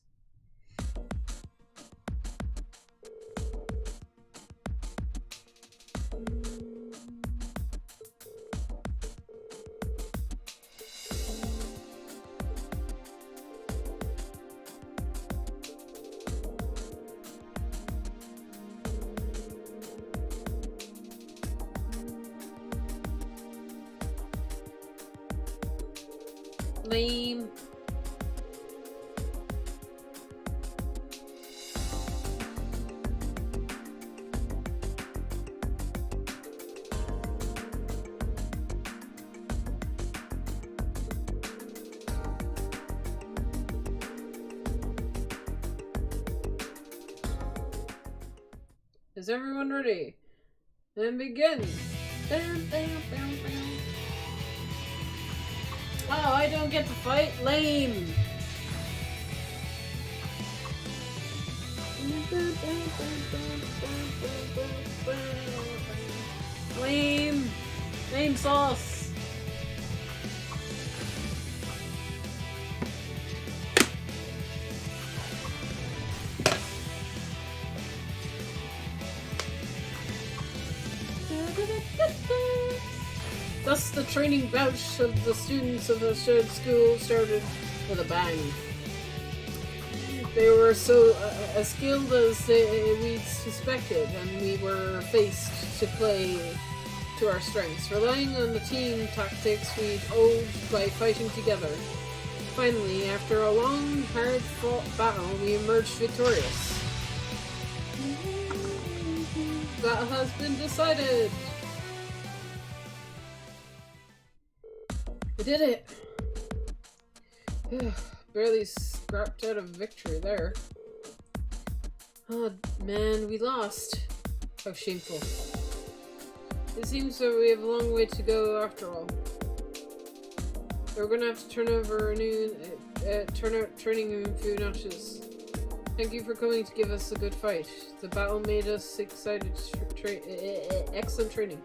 Lame. Is everyone ready? Then begin. Bam, bam, bam, bam. Oh, I don't get to fight? Lame! Lame! Lame sauce! training bout of the students of the shared school started with a bang. They were so as skilled as we'd suspected, and we were faced to play to our strengths, relying on the team tactics we'd owed by fighting together. Finally, after a long, hard-fought battle, we emerged victorious. Battle has been decided! We did it! Barely scrapped out of victory there. Oh man, we lost. How shameful. It seems that we have a long way to go after all. We're gonna have to turn over a new training room a few notches. Thank you for coming to give us a good fight. The battle made us excited. Excellent training.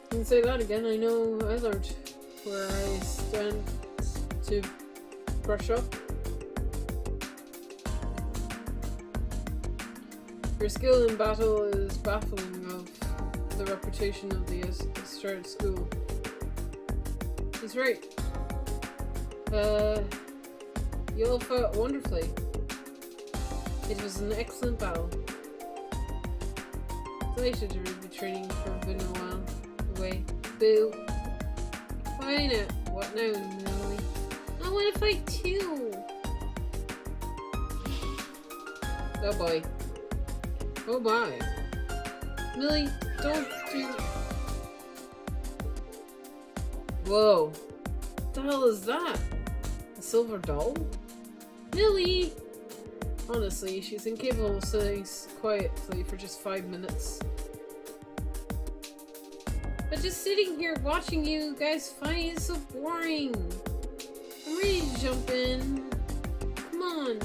I can say that again. I know I learned where I stand to brush up. Your skill in battle is baffling of the reputation of the Astride School. He's right. You all fought wonderfully. It was an excellent battle. Delighted to be training for been a while away. Boo. Why not? What now, Millie? I want to fight too. Oh boy. Oh my. Millie, don't do. Whoa. What the hell is that? A silver doll? Millie! Honestly, she's incapable of sitting quietly for just 5 minutes. But just sitting here watching you guys fight is so boring. I'm ready to jump in. Come on.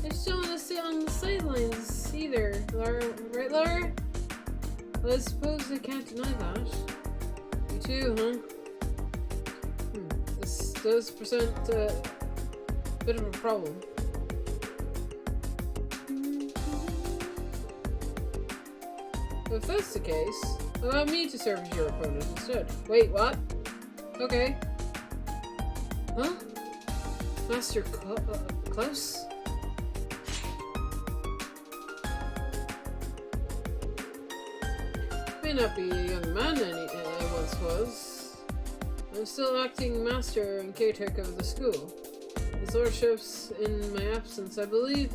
I just don't want to sit on the sidelines either, Laura. Right, Laura? Well, I suppose I can't deny that. You too, huh? This does present a bit of a problem. If that's the case, allow me to serve as your opponent instead. Wait, what? Okay. Huh? Master Klaus? May not be a young man I once was. I'm still acting master and caretaker of the school. His lordship's in my absence. I believe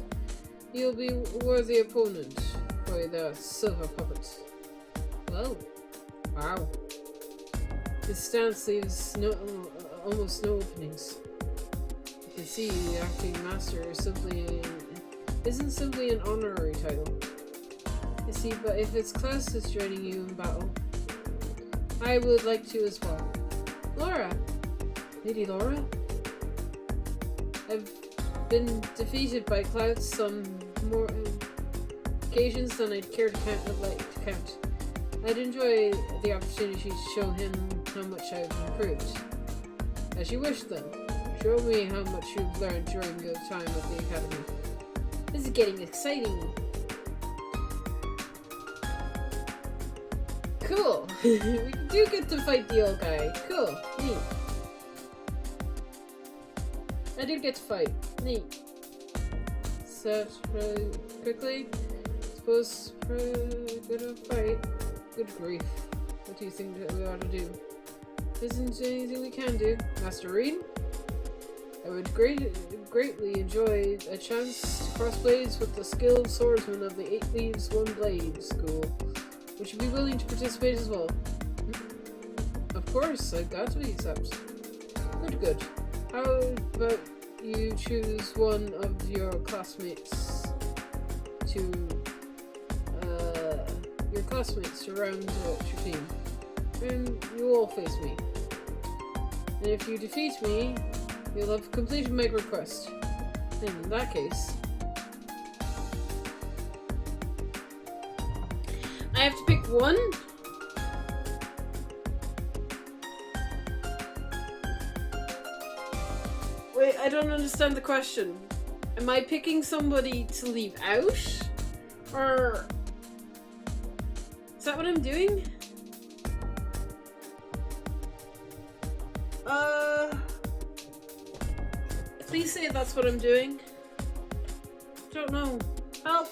you'll be a worthy opponent for the silver puppet. Well, wow. His stance leaves almost no openings. You can see the acting master isn't simply an honorary title. You see, but if it's Klaus is joining you in battle, I would like to as well. Laura! Lady Laura? I've been defeated by Klaus on more occasions than I'd care to count. I'd enjoy the opportunity to show him how much I've improved. As you wish then. Show me how much you've learned during your time at the academy. This is getting exciting. Cool. We do get to fight the old guy. Cool. Neat. I do get to fight. Neat. Set really quickly. Suppose we're gonna fight. Good grief. What do you think that we ought to do? Isn't anything we can do? Master Reed? I would greatly enjoy a chance to cross blades with the skilled swordsman of the 8 Leaves, 1 Blade school. Would you be willing to participate as well? Of course, I've got to be accepted. Good. How about you choose one of your classmates to round out your team, and you all face me. And if you defeat me, you'll have completed my request. In that case, I have to pick one? Wait, I don't understand the question. Am I picking somebody to leave out? Or... is that what I'm doing? Please say that's what I'm doing. Don't know. Help.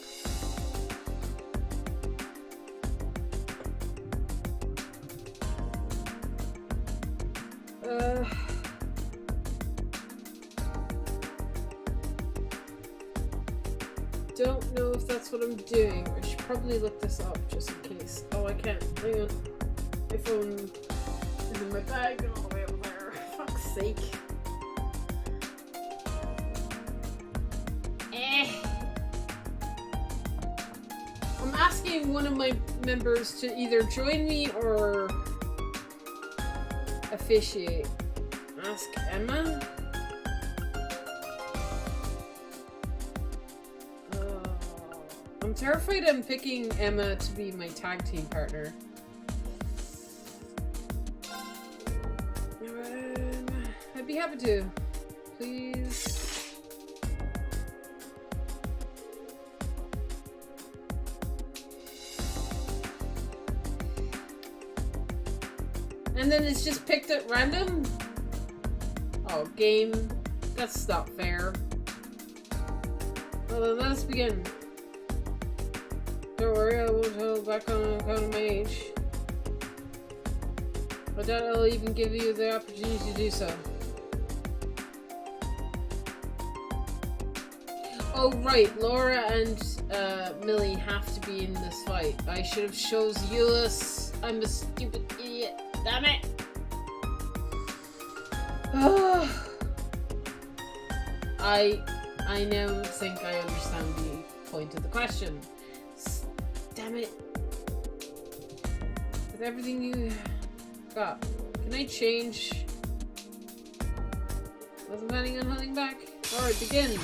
Don't know if that's what I'm doing. I should probably look this up just in case. Oh, I can't. Hang on. My phone is in my bag and all the way over there. Fuck's sake. I'm asking one of my members to either join me or officiate. Ask Emma? I'm terrified I'm picking Emma to be my tag team partner. I'd be happy to. Please. And then it's just picked at random? Oh, game. That's not fair. Well, then let us begin. Don't worry, I won't hold back on account of my age. I doubt I'll even give you the opportunity to do so. Oh right, Laura and Millie have to be in this fight. I should have chose Euless. I'm a stupid idiot. Damn it! I now think I understand the point of the question. Damn it. With everything you got, can I change? Wasn't planning on holding back. Alright, begin.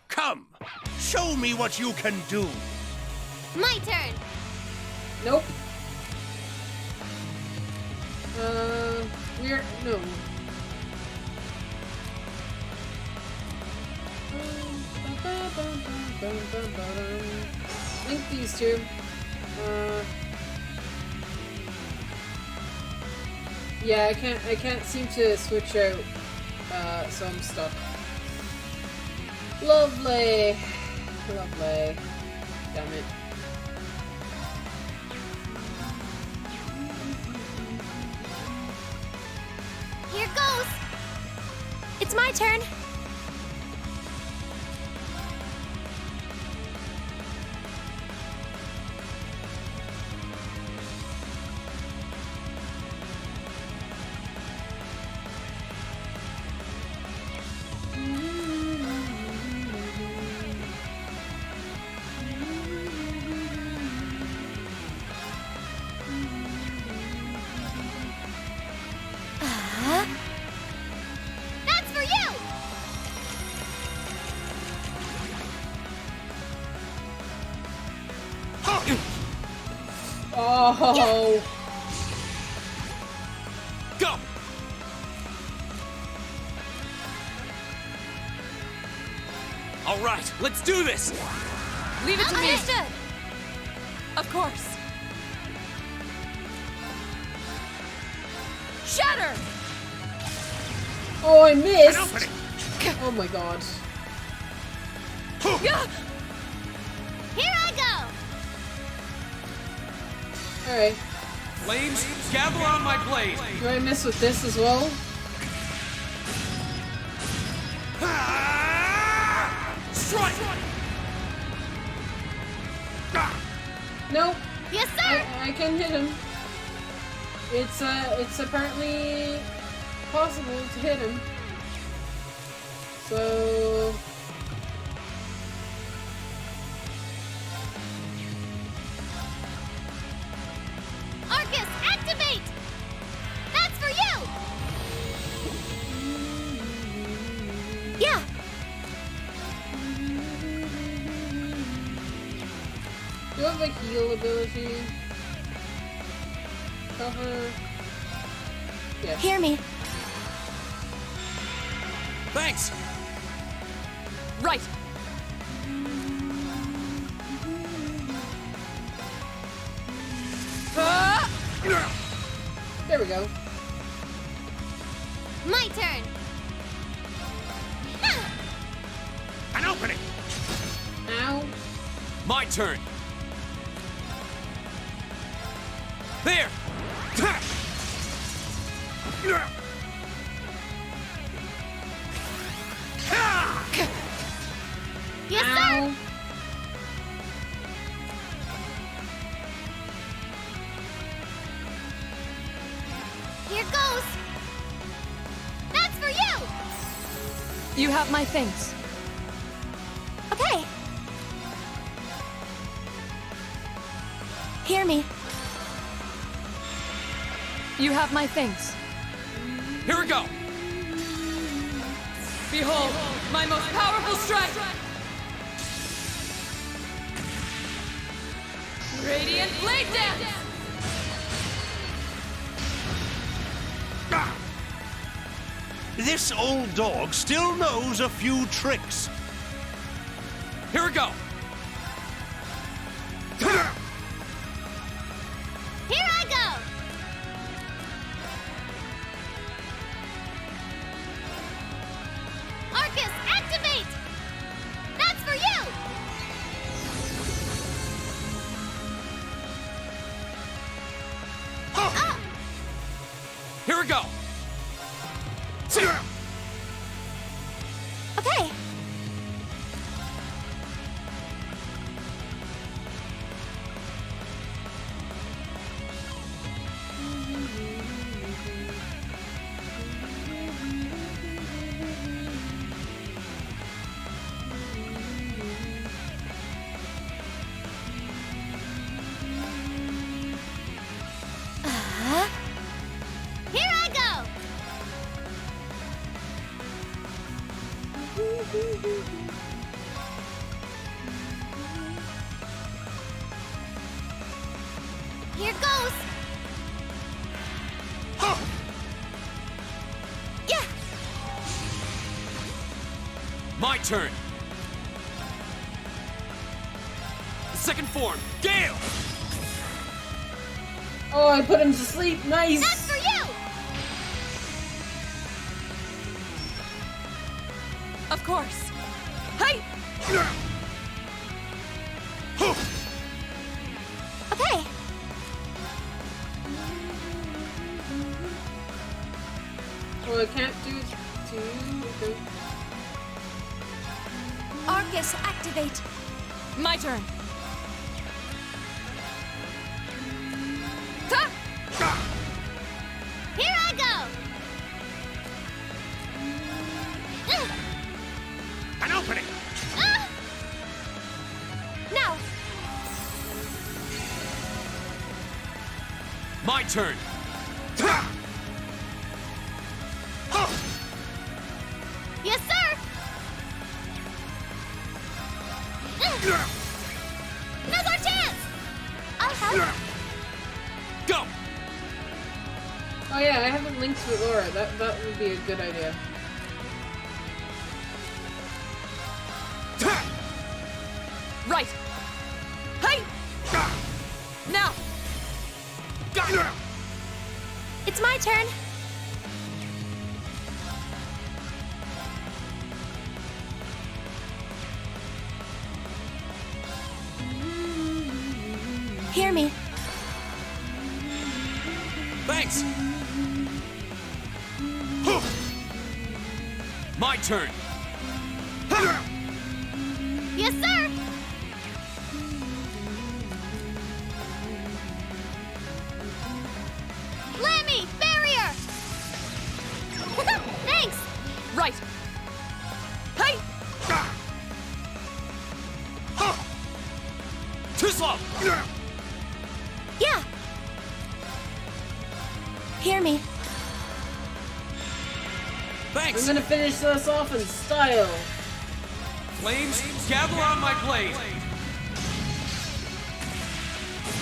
Come! Show me what you can do! My turn! Nope. No. Link these two. Yeah, I can't seem to switch out, so I'm stuck. Lovely. Lovely. Damn it. Here goes! It's my turn. That's for you! Oh! Go! All right, let's do this! Leave it to me! Understood! Of course. Shatter! Oh, I missed! Oh my god. Here I go! Alright. Flames, gather on my blade! Do I miss with this as well? Strike! Nope. Yes, sir! I can hit him. It's apparently possible to hit him. So... Arcus, activate! That's for you! Yeah. Do you have a heal ability? Cover... Yes. Hear me. Thanks! Right. There we go. My turn. An opening! Ow. My turn. There! Yes, Ow. sir! Here goes! That's for you! You have my things. Okay. Hear me. You have my things. Here we go! Behold, my most powerful strike! Radiant Blade Dance! This old dog still knows a few tricks. Here we go! Here I go! Arcus, activate! That's for you! Here we go! Okay. Here I go! Here goes! Yeah! My turn. The second form, Gale! Oh, I put him to sleep. Nice. That's for you! Of course. Hey! Okay. Oh, I can't do it too. Okay. Arcus, activate. My turn. Here I go! An opening! Now! My turn. Yes, sir! Now's our chance! I'll help. Go! Oh yeah, I haven't linked with Laura. That would be a good idea. Right. Hey! Now! It's my turn. Hear me. Thanks! My turn! Yes, sir! Lammy! Barrier! Thanks! Right. Hey! Too slow! Yeah. Hear me. Thanks! I'm gonna finish this off in style. Flames, gather on my blade!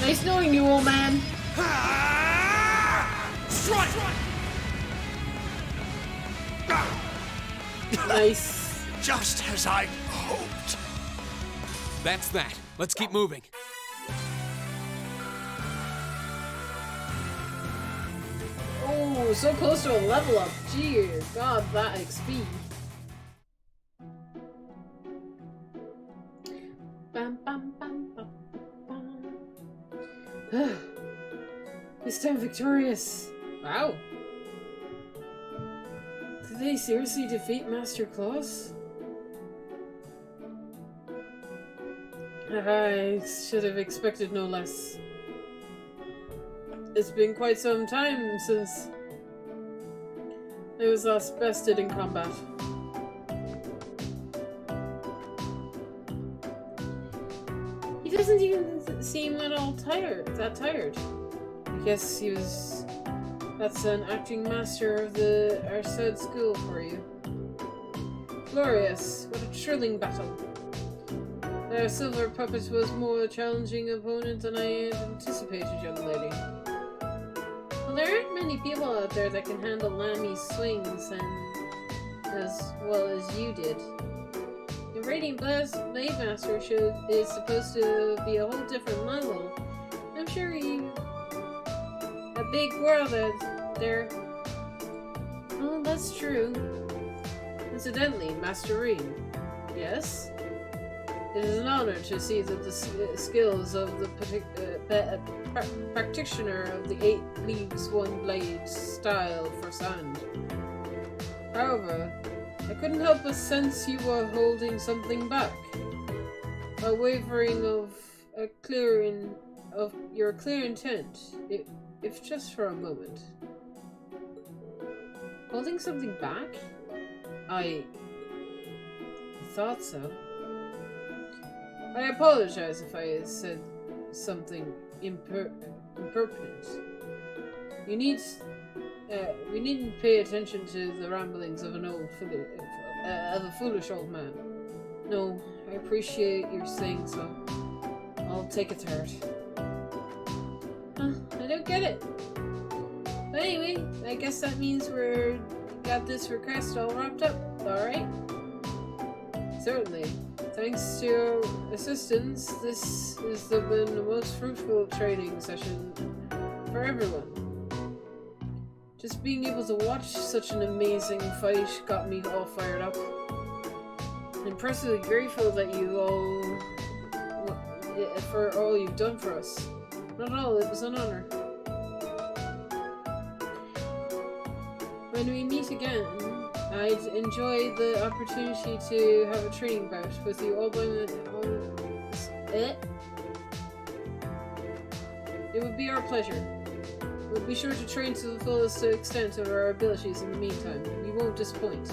Nice knowing you, old man. Strike! Nice. Just as I hoped. That's that. Let's keep moving. Oh. Ooh, so close to a level up. Gee, God, that XP. Bam, bam, bam, bam, bam. This time victorious. Wow. Did they seriously defeat Master Claus? I should have expected no less. It's been quite some time since I was last bested in combat. He doesn't even seem at all tired. I guess he was... That's an acting master of the Arsed school for you. Glorious. What a thrilling battle. The silver puppet was more a challenging opponent than I had anticipated, young lady. Well, there aren't many people out there that can handle Lambie's swings and as well as you did. The Radiant Blade Master is supposed to be a whole different level. I'm sure you... A big world out there. Oh, that's true. Incidentally, Master Rean. Yes? It is an honor to see that the skills of the practitioner of the 8 leagues 1 blade style for sand. However, I couldn't help but sense you were holding something back. A wavering of your clear intent, if just for a moment. Holding something back? I thought so. I apologize if I said something impertinent. We needn't pay attention to the ramblings of a foolish old man. No, I appreciate your saying so. I'll take it to heart. Huh, I don't get it. But anyway, I guess that means we're got this request all wrapped up, alright? Certainly. Thanks to your assistance, this has been the most fruitful training session for everyone. Just being able to watch such an amazing fight got me all fired up. I'm impressively grateful that you all... for all you've done for us. Not at all, it was an honor. When we meet again, I'd enjoy the opportunity to have a training bout with you all by It would be our pleasure. We'll be sure to train to the fullest extent of our abilities in the meantime. We won't disappoint.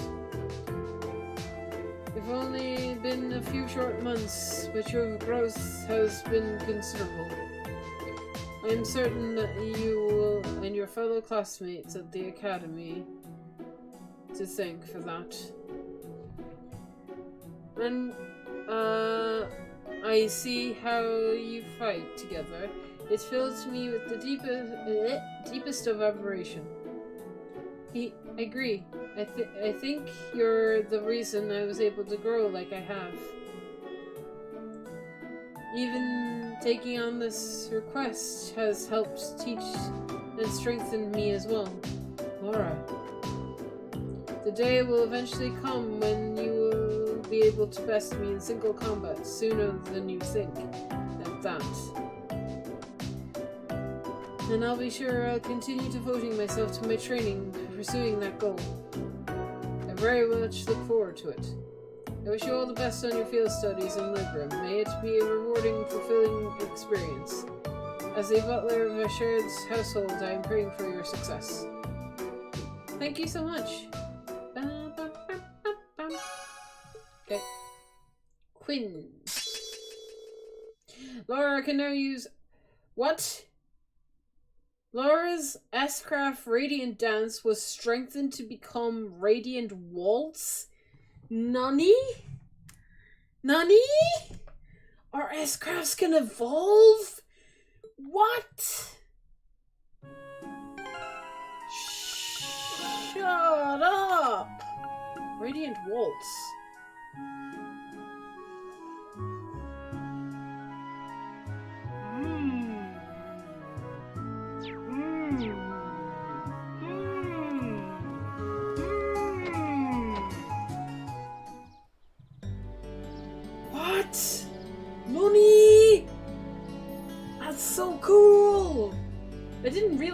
We've only been a few short months, but your growth has been considerable. I'm certain that you will, and your fellow classmates at the academy, to thank for that. And, I see how you fight together. It fills me with the deepest of admiration. I agree. I think you're the reason I was able to grow like I have. Even taking on this request has helped teach and strengthen me as well. Laura. The day will eventually come when you will be able to best me in single combat sooner than you think, at that. And I'll be sure I'll continue devoting myself to my training, pursuing that goal. I very much look forward to it. I wish you all the best on your field studies in Libram. May it be a rewarding, fulfilling experience. As a butler of a shared household, I am praying for your success. Thank you so much. Okay. Quinn. Laura can now use... What? Laura's S-Craft Radiant Dance was strengthened to become Radiant Waltz? Nani? Nani? Our S-Crafts can evolve? What? Shut up! Radiant Waltz.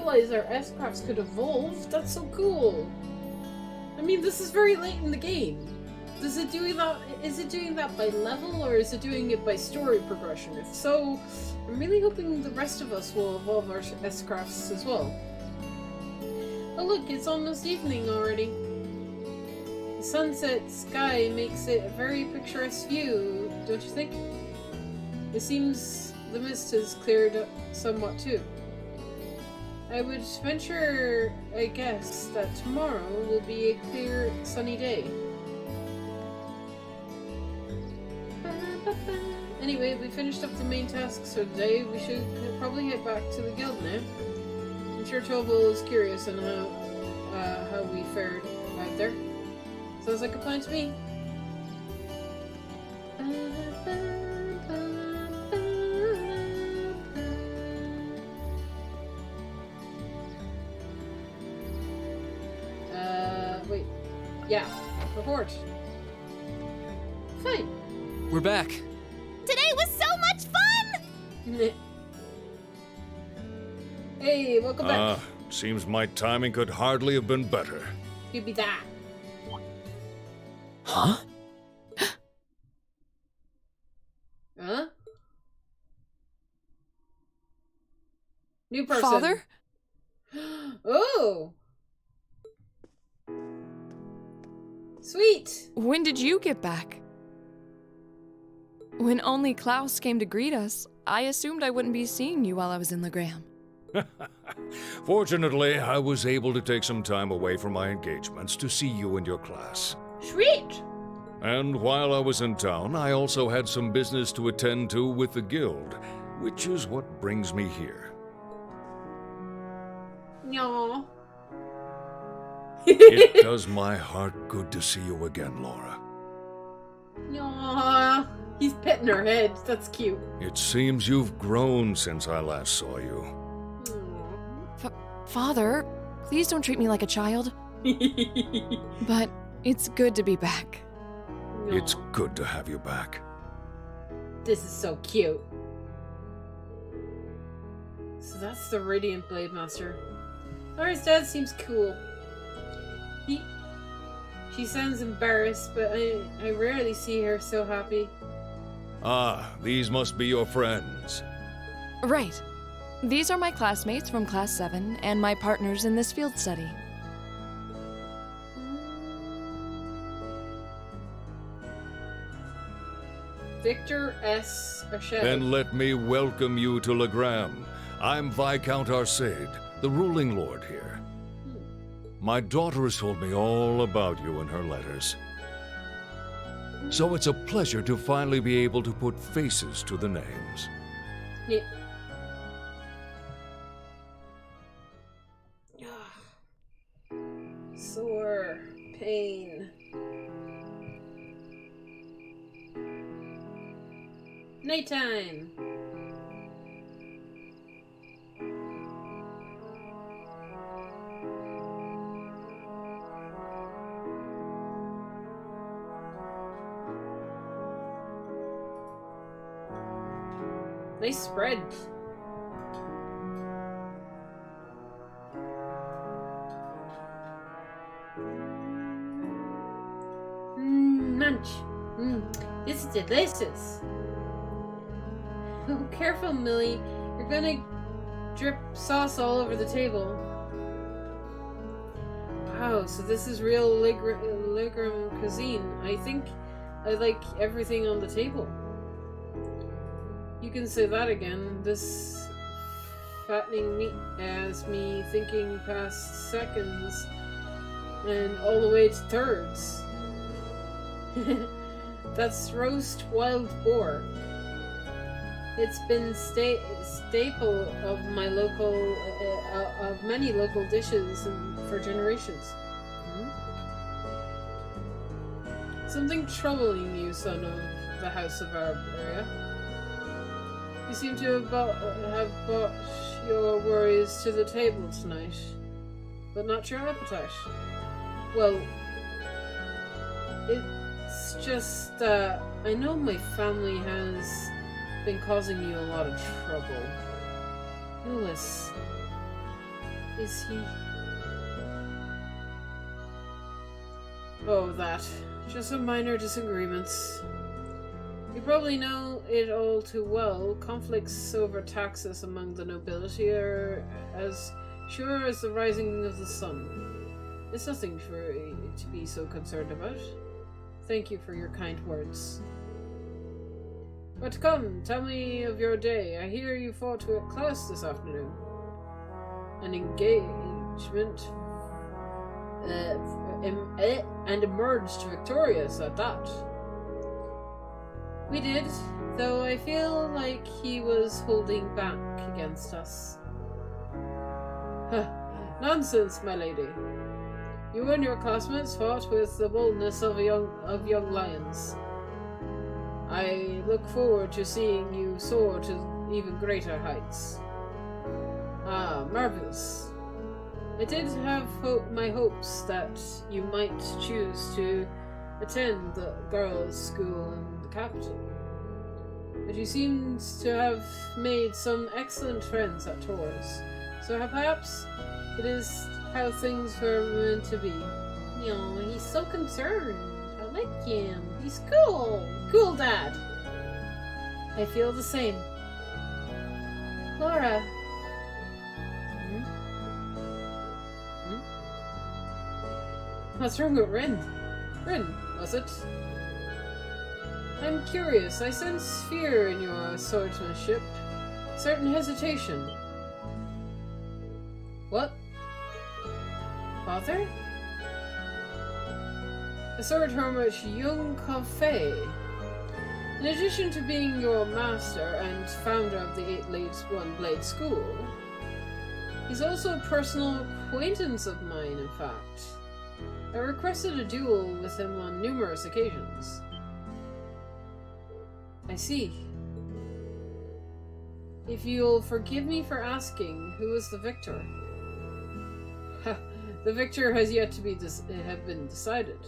realize our S-Crafts could evolve. That's so cool. I mean, this is very late in the game. Is it doing that by level, or is it doing it by story progression? If so, I'm really hoping the rest of us will evolve our S-Crafts as well. Oh look, it's almost evening already. The sunset sky makes it a very picturesque view, don't you think? It seems the mist has cleared up somewhat too. I would venture a guess that tomorrow will be a clear, sunny day. Anyway, we finished up the main tasks for the day. We should probably head back to the guild now. I'm sure Tobal is curious on how we fared out there. Sounds like a plan to me. Wait. Yeah, report. Fine. We're back. Today was so much fun! Hey, welcome back. Seems my timing could hardly have been better. Give me that. Huh? Huh? New person. Father? Oh! Sweet! When did you get back? When only Klaus came to greet us, I assumed I wouldn't be seeing you while I was in Legram. Fortunately, I was able to take some time away from my engagements to see you and your class. Sweet! And while I was in town, I also had some business to attend to with the guild, which is what brings me here. No. It does my heart good to see you again, Laura. No. He's petting her head. That's cute. It seems you've grown since I last saw you. Father, please don't treat me like a child. But it's good to be back. No. It's good to have you back. This is so cute. So that's the Radiant Blade Master. Laura's dad seems cool. She sounds embarrassed, but I rarely see her so happy. Ah, these must be your friends. Right. These are my classmates from Class 7 and my partners in this field study. Victor S. Achel. Then let me welcome you to Legram. I'm Viscount Arcade, the ruling lord here. My daughter has told me all about you in her letters. So it's a pleasure to finally be able to put faces to the names. Yeah. Sore. Pain. Nighttime. Nice spread. Munch. This is delicious. Oh, careful, Millie. You're gonna drip sauce all over the table. Wow, so this is real Legram cuisine. I think I like everything on the table. You can say that again. This fattening meat has me thinking past seconds and all the way to thirds. That's roast wild boar. It's been staple of my local, of many local dishes for generations. Something troubling you, son of the House of Arborea. You seem to have brought your worries to the table tonight, but not your appetite. Well, it's just that I know my family has been causing you a lot of trouble. Ulyss, is he? Oh, that. Just some minor disagreements. You probably know it all too well. Conflicts over taxes among the nobility are as sure as the rising of the sun. It's nothing for you to be so concerned about. Thank you for your kind words. But come, tell me of your day. I hear you fought to a class this afternoon. An engagement and emerged victorious at that. We did, though I feel like he was holding back against us. Nonsense, my lady. You and your classmates fought with the boldness of young lions. I look forward to seeing you soar to even greater heights. Ah, marvelous. I did have my hopes that you might choose to attend the girls' school in the capital. But you seem to have made some excellent friends at Tours, so perhaps it is how things were meant to be. He's so concerned. I like him. He's cool. Cool dad. I feel the same. Laura. What's wrong with Rin? Rin, was it? I'm curious. I sense fear in your swordsmanship. Certain hesitation. What? Father? The sword hermit Young Confei. In addition to being your master and founder of the One Blade School, he's also a personal acquaintance of mine, in fact. I requested a duel with him on numerous occasions. I see. If you'll forgive me for asking, who is the victor? The victor has yet to have been decided.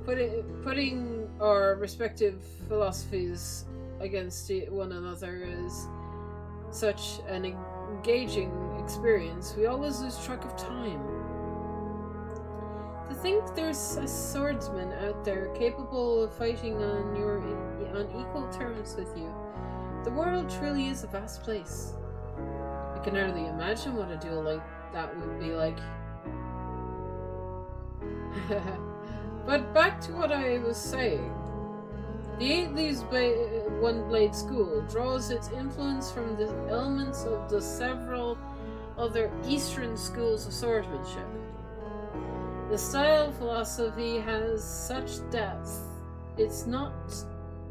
Putting our respective philosophies against one another is such an engaging experience, we always lose track of time. To think there's a swordsman out there capable of fighting on equal terms with you. The world truly is a vast place. I can hardly imagine what a duel like that would be like. But back to what I was saying. The Eight Leaves One Blade School draws its influence from the elements of the several other Eastern schools of swordsmanship. The style philosophy has such depth, it's not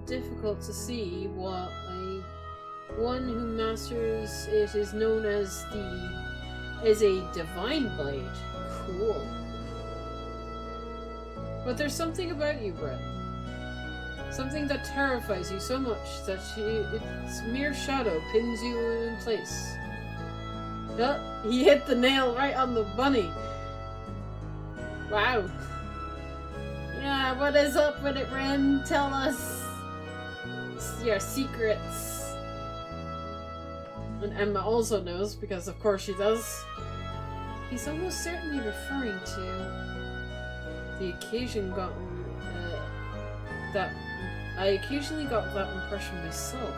difficult to see why one who masters it is known as a divine blade. Cool. But there's something about you, Brett. Something that terrifies you so much that its mere shadow pins you in place. Oh, he hit the nail right on the bunny. Wow. Yeah, what is up with it, Ren? Tell us your secrets. And Emma also knows, because of course she does. He's almost certainly referring to the occasion that I occasionally got that impression myself.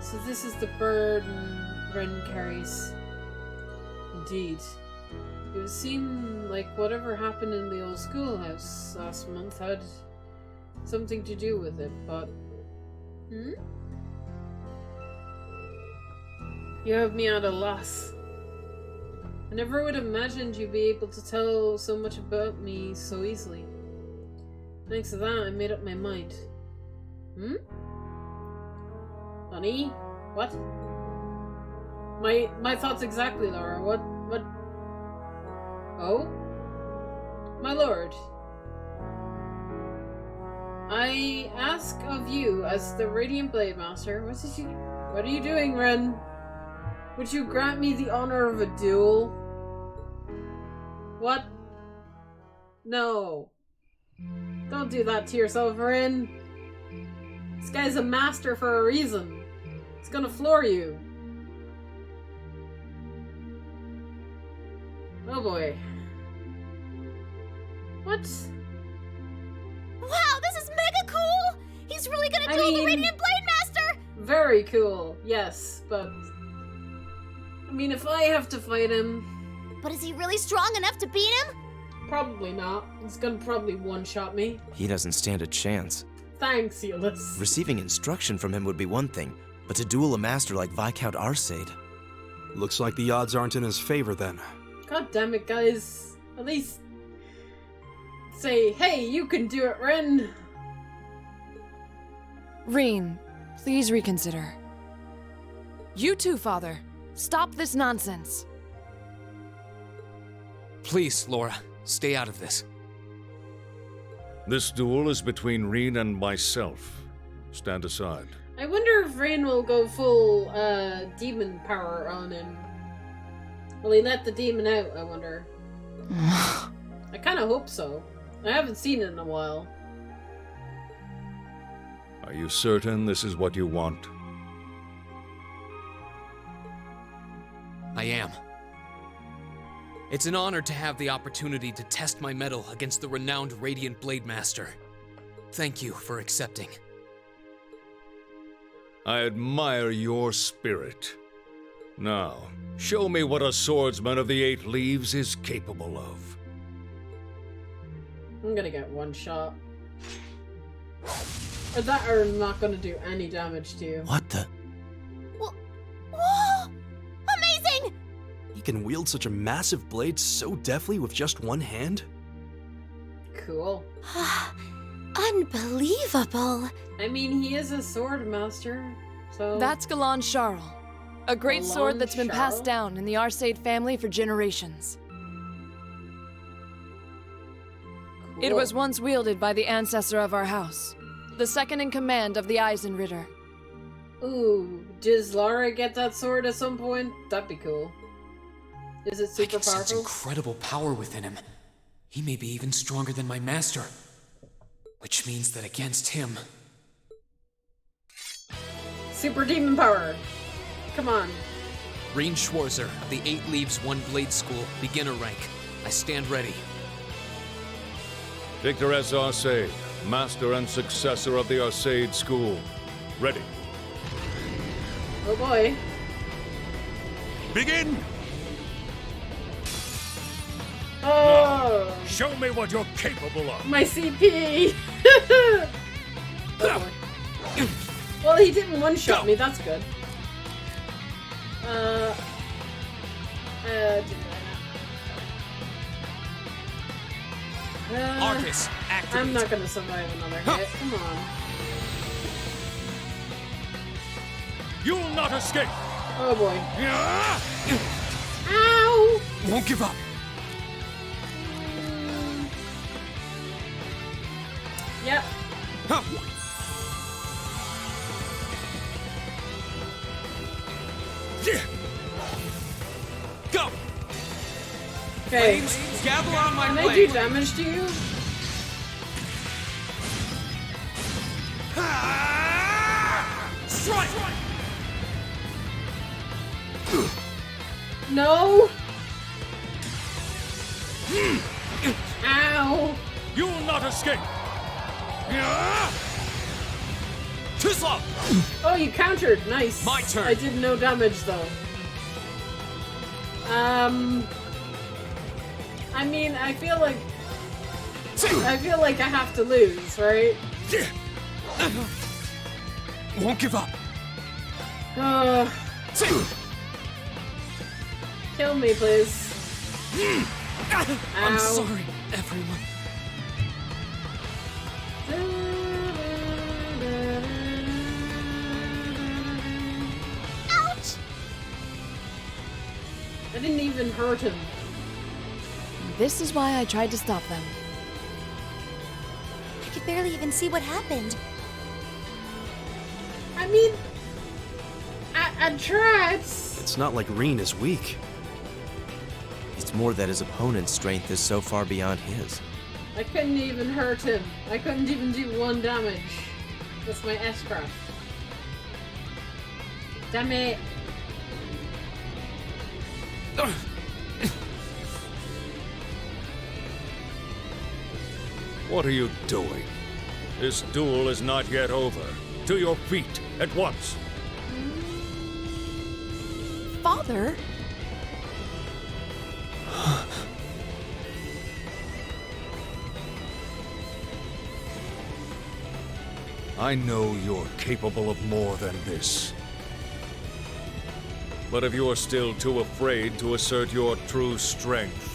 So this is the burden Ren carries. Indeed. It would seem like whatever happened in the old schoolhouse last month had something to do with it, but... You have me at a loss. I never would have imagined you'd be able to tell so much about me so easily. Thanks to that, I made up my mind. Honey? What? My thoughts exactly, Laura. What? Oh? My lord. I ask of you, as the Radiant Blade Master, what are you doing, Ren? Would you grant me the honor of a duel? What? No. Don't do that to yourself, Ren. This guy's a master for a reason. He's gonna floor you. boy. What? Wow, this is mega cool! He's really gonna duel the Radiant Blade Master! Very cool, yes, but... I mean, if I have to fight him... But is he really strong enough to beat him? Probably not. He's gonna probably one-shot me. He doesn't stand a chance. Thanks, Euless. Receiving instruction from him would be one thing, but to duel a master like Viscount Arcade... Looks like the odds aren't in his favor then. God damn it, guys. At least... say, hey, you can do it, Ren! Reen, please reconsider. You too, Father. Stop this nonsense. Please, Laura, stay out of this. This duel is between Reen and myself. Stand aside. I wonder if Rain will go full, demon power on him. Will he let the demon out, I wonder? I kinda hope so. I haven't seen it in a while. Are you certain this is what you want? I am. It's an honor to have the opportunity to test my mettle against the renowned Radiant Blade Master. Thank you for accepting. I admire your spirit. Now, show me what a swordsman of the Eight Leaves is capable of. I'm gonna get one shot. Or that are not gonna do any damage to you. What the? Whoa! Amazing! He can wield such a massive blade so deftly with just one hand? Cool. Unbelievable. I mean, he is a sword master, so... That's Galan Charl, a great Galan sword that's been Charl? passed down in the Arcade family for generations. It Cool. was once wielded by the ancestor of our house, the second in command of the Eisenritter. Ooh, does Lara get that sword at some point? That'd be cool. Is it super I can sense powerful? incredible power within him. He may be even stronger than my master. Which means that against him... Super demon power! Come on. Reen Schwarzer of the Eight Leaves One Blade School, beginner rank. I stand ready. Victor S. Arcade, master and successor of the Arcade School. Ready. Oh boy. Begin! Oh! Show me what you're capable of. My CP! Oh boy. Well, he didn't one-shot me, that's good. Arcus, activate. I'm not gonna survive another hit. Come on. You'll not escape! Oh boy. Ow! Won't give up. Yep. Go! Okay. Blades, gather on my Can I blade. do damage to you? Strike! No! Ow! You will not escape! Too slow! Oh, you countered. Nice. My turn. I did no damage though. I mean, I feel like I have to lose, right? Won't give up. Kill me, please. I'm Ow. sorry, everyone. Ouch! I didn't even hurt him. This is why I tried to stop them. I could barely even see what happened. I mean, I tried. It's not like Reen is weak. It's more that his opponent's strength is so far beyond his. I couldn't even hurt him. I couldn't even do 1 damage. That's my S-craft. Damn it. What are you doing? This duel is not yet over. To your feet, at once. Father? I know you're capable of more than this. But if you're still too afraid to assert your true strength,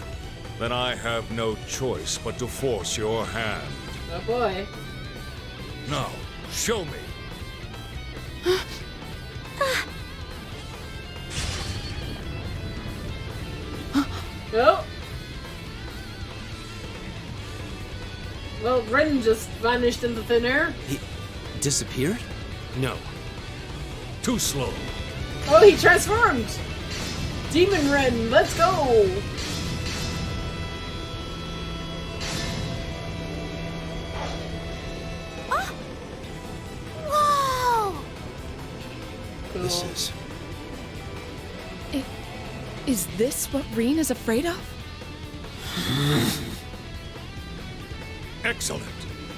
then I have no choice but to force your hand. Oh boy. Now, show me. Oh. Well, Ren just vanished into thin air. He disappeared? No. Too slow. Oh, he transformed! Demon Ren, let's go! Whoa! Cool. This is... Is this what Reen is afraid of? Excellent.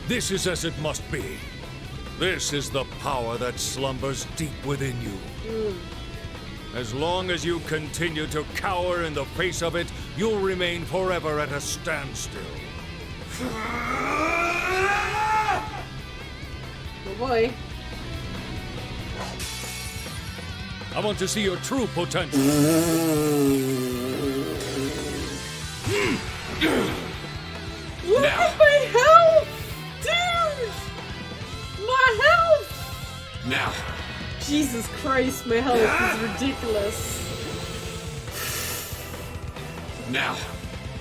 This is as it must be. This is the power that slumbers deep within you. As long as you continue to cower in the face of it, you'll remain forever at a standstill. Oh boy. I want to see your true potential. Look at my health! Dude! My health! Now. Jesus Christ, my health is ridiculous. Now.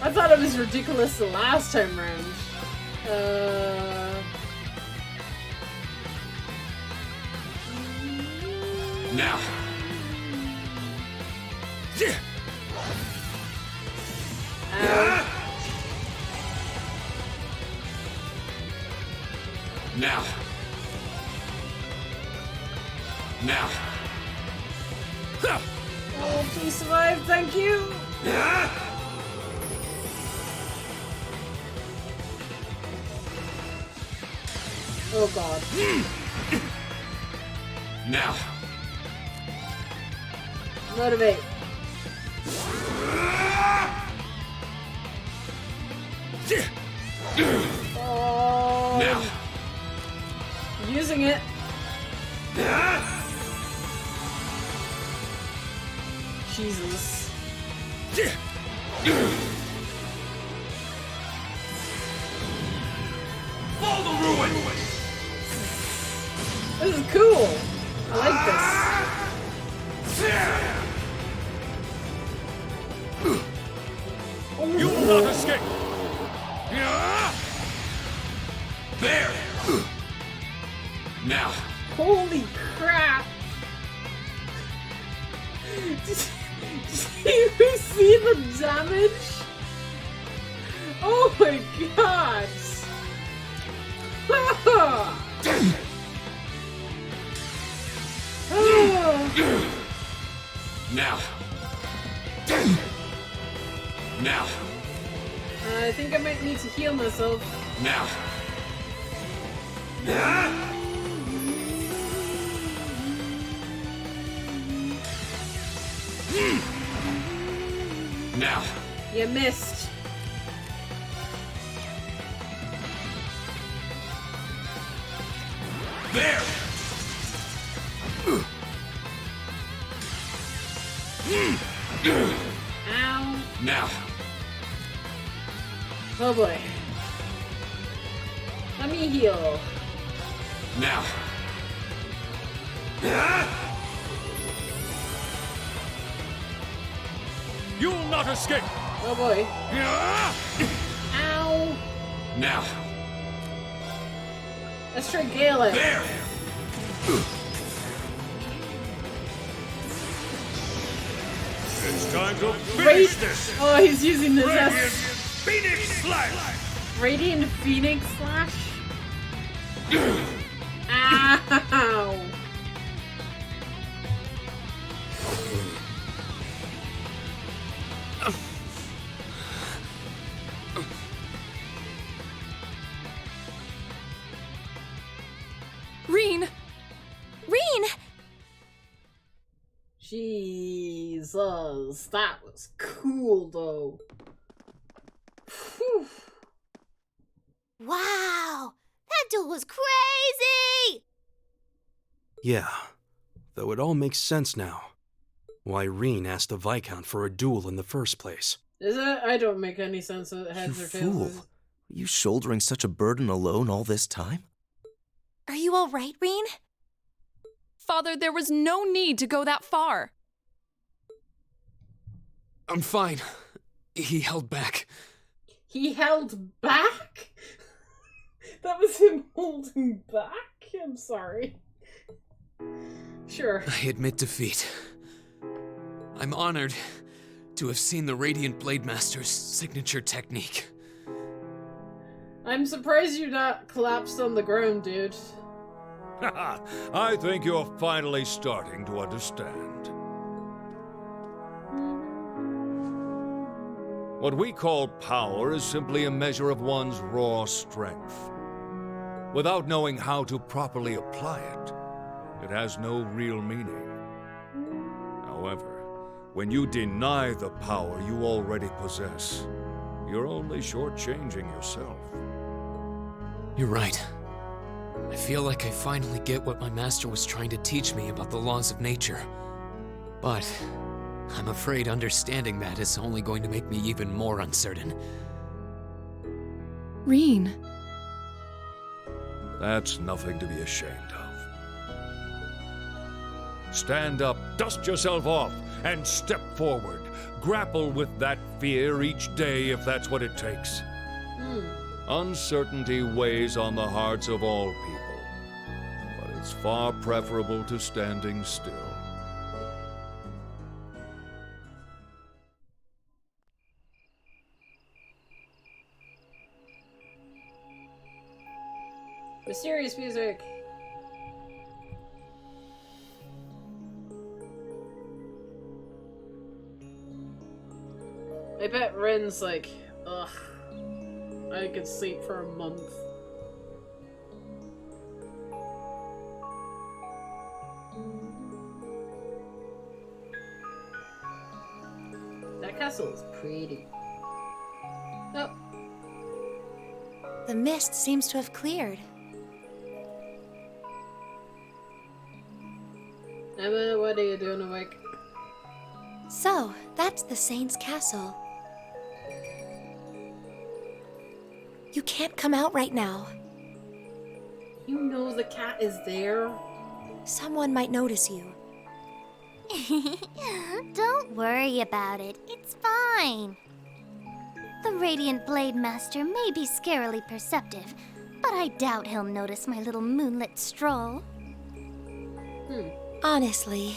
I thought it was ridiculous the last time round. Now. Now. Now. Oh, please survive, thank you! Oh god. Now. Motivate. Oh. Now. Using it. Jesus. Fall the ruin! This is cool. I like this. You will not escape! There! Now! Holy crap! Did you see the damage? Oh my god! Now! Now! I think I might need to heal myself. Now! Now! You missed. There! Ow. Now! Oh boy. Let me heal. Now! You'll not escape! Oh boy. Ow. Now! Let's try Galen. There! It's time to finish this! Oh, he's using this Radiant as Phoenix Slash! Radiant Phoenix Slash. Ow. Jesus, that was cool though. Whew. Wow! That duel was crazy! Yeah, though it all makes sense now. Why Reen asked the Viscount for a duel in the first place. Is it? I don't make any sense of heads You or tails. fool. You shouldering such a burden alone all this time? Are you all right, Reen? Father, there was no need to go that far. I'm fine. He held back. He held back? That was him holding back? I'm sorry. Sure. I admit defeat. I'm honored to have seen the Radiant Blade Master's signature technique. I'm surprised you not collapsed on the ground, dude. I think you're finally starting to understand. What we call power is simply a measure of one's raw strength. Without knowing how to properly apply it, it has no real meaning. However, when you deny the power you already possess, you're only shortchanging yourself. You're right. I feel like I finally get what my master was trying to teach me about the laws of nature. But I'm afraid understanding that is only going to make me even more uncertain. Reen. That's nothing to be ashamed of. Stand up, dust yourself off, and step forward. Grapple with that fear each day if that's what it takes. Uncertainty weighs on the hearts of all people, but it's far preferable to standing still. Mysterious music. I bet Ren's like, ugh, I could sleep for a month. That castle is pretty. Oh. The mist seems to have cleared. Emma, what are you doing awake? So, that's the Saint's castle. You can't come out right now. You know the cat is there? Someone might notice you. Don't worry about it. It's fine. The Radiant Blade Master may be scarily perceptive, but I doubt he'll notice my little moonlit stroll. Honestly.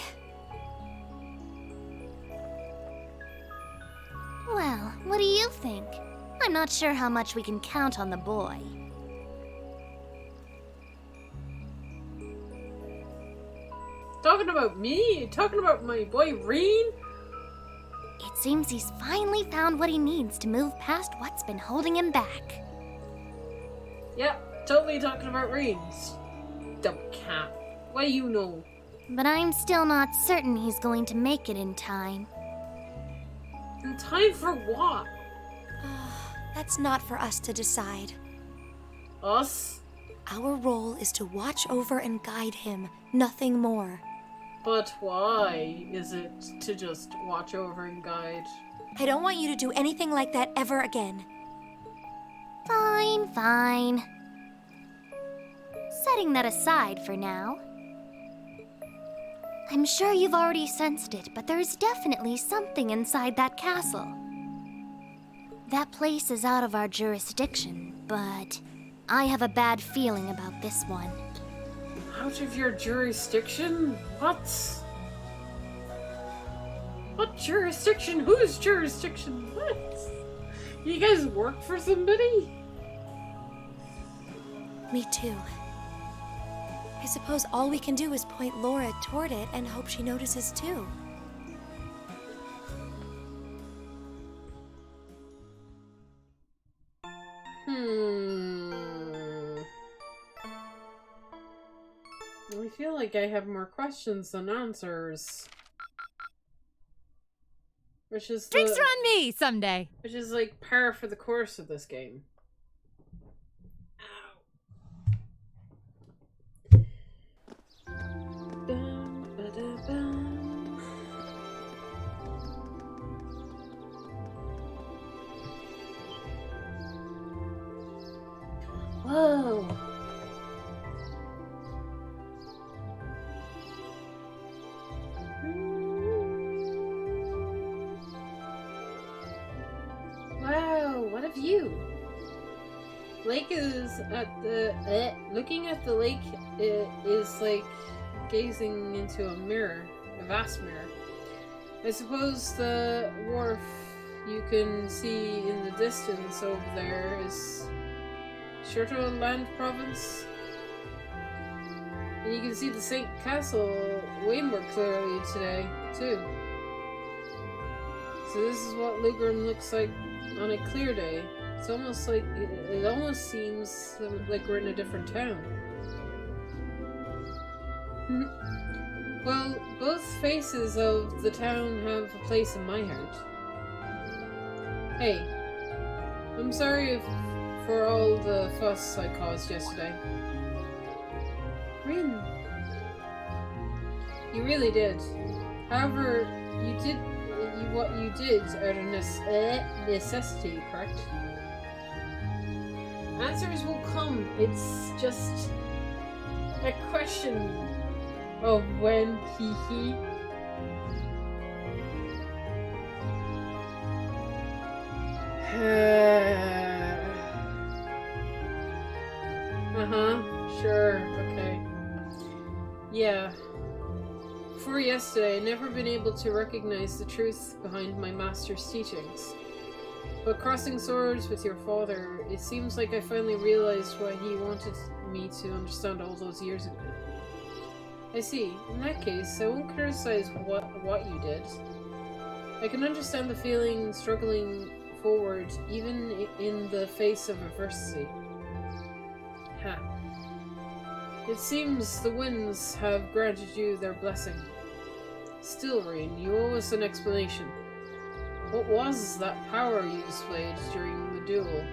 Well, what do you think? I'm not sure how much we can count on the boy. Talking about me? Talking about my boy Reen? It seems he's finally found what he needs to move past what's been holding him back. Yep, totally talking about Reen's. Dumb cat. What do you know? But I'm still not certain he's going to make it in time. In time for what? That's not for us to decide. Us? Our role is to watch over and guide him, nothing more. But why is it to just watch over and guide? I don't want you to do anything like that ever again. Fine, fine. Setting that aside for now. I'm sure you've already sensed it, but there's definitely something inside that castle. That place is out of our jurisdiction, but I have a bad feeling about this one. Out of your jurisdiction? What? What jurisdiction? Whose jurisdiction? What? You guys work for somebody? Me too. I suppose all we can do is point Laura toward it and hope she notices too. I feel like I have more questions than answers. Which is Drinks are on me someday. Which is like par for the course of this game. Whoa. Wow, what a view. Lake is at the looking at the lake is like gazing into a mirror, a vast mirror. I suppose the wharf you can see in the distance over there is Land province. And you can see the St. Castle way more clearly today, too. So this is what Lugrim looks like on a clear day. It's almost like, it almost seems like we're in a different town. Well, both faces of the town have a place in my heart. Hey, I'm sorry for all the fuss I caused yesterday. Rin, you really did. However, you did what you did out of necessity, correct? Answers will come. It's just a question of when. Hee. Sure, okay. Yeah. Before yesterday, I'd never been able to recognize the truth behind my master's teachings. But crossing swords with your father, it seems like I finally realized what he wanted me to understand all those years ago. I see. In that case, I won't criticize what you did. I can understand the feeling struggling forward, even in the face of adversity. Ha. It seems the winds have granted you their blessing. Still, Rain, you owe us an explanation. What was that power you displayed during the duel?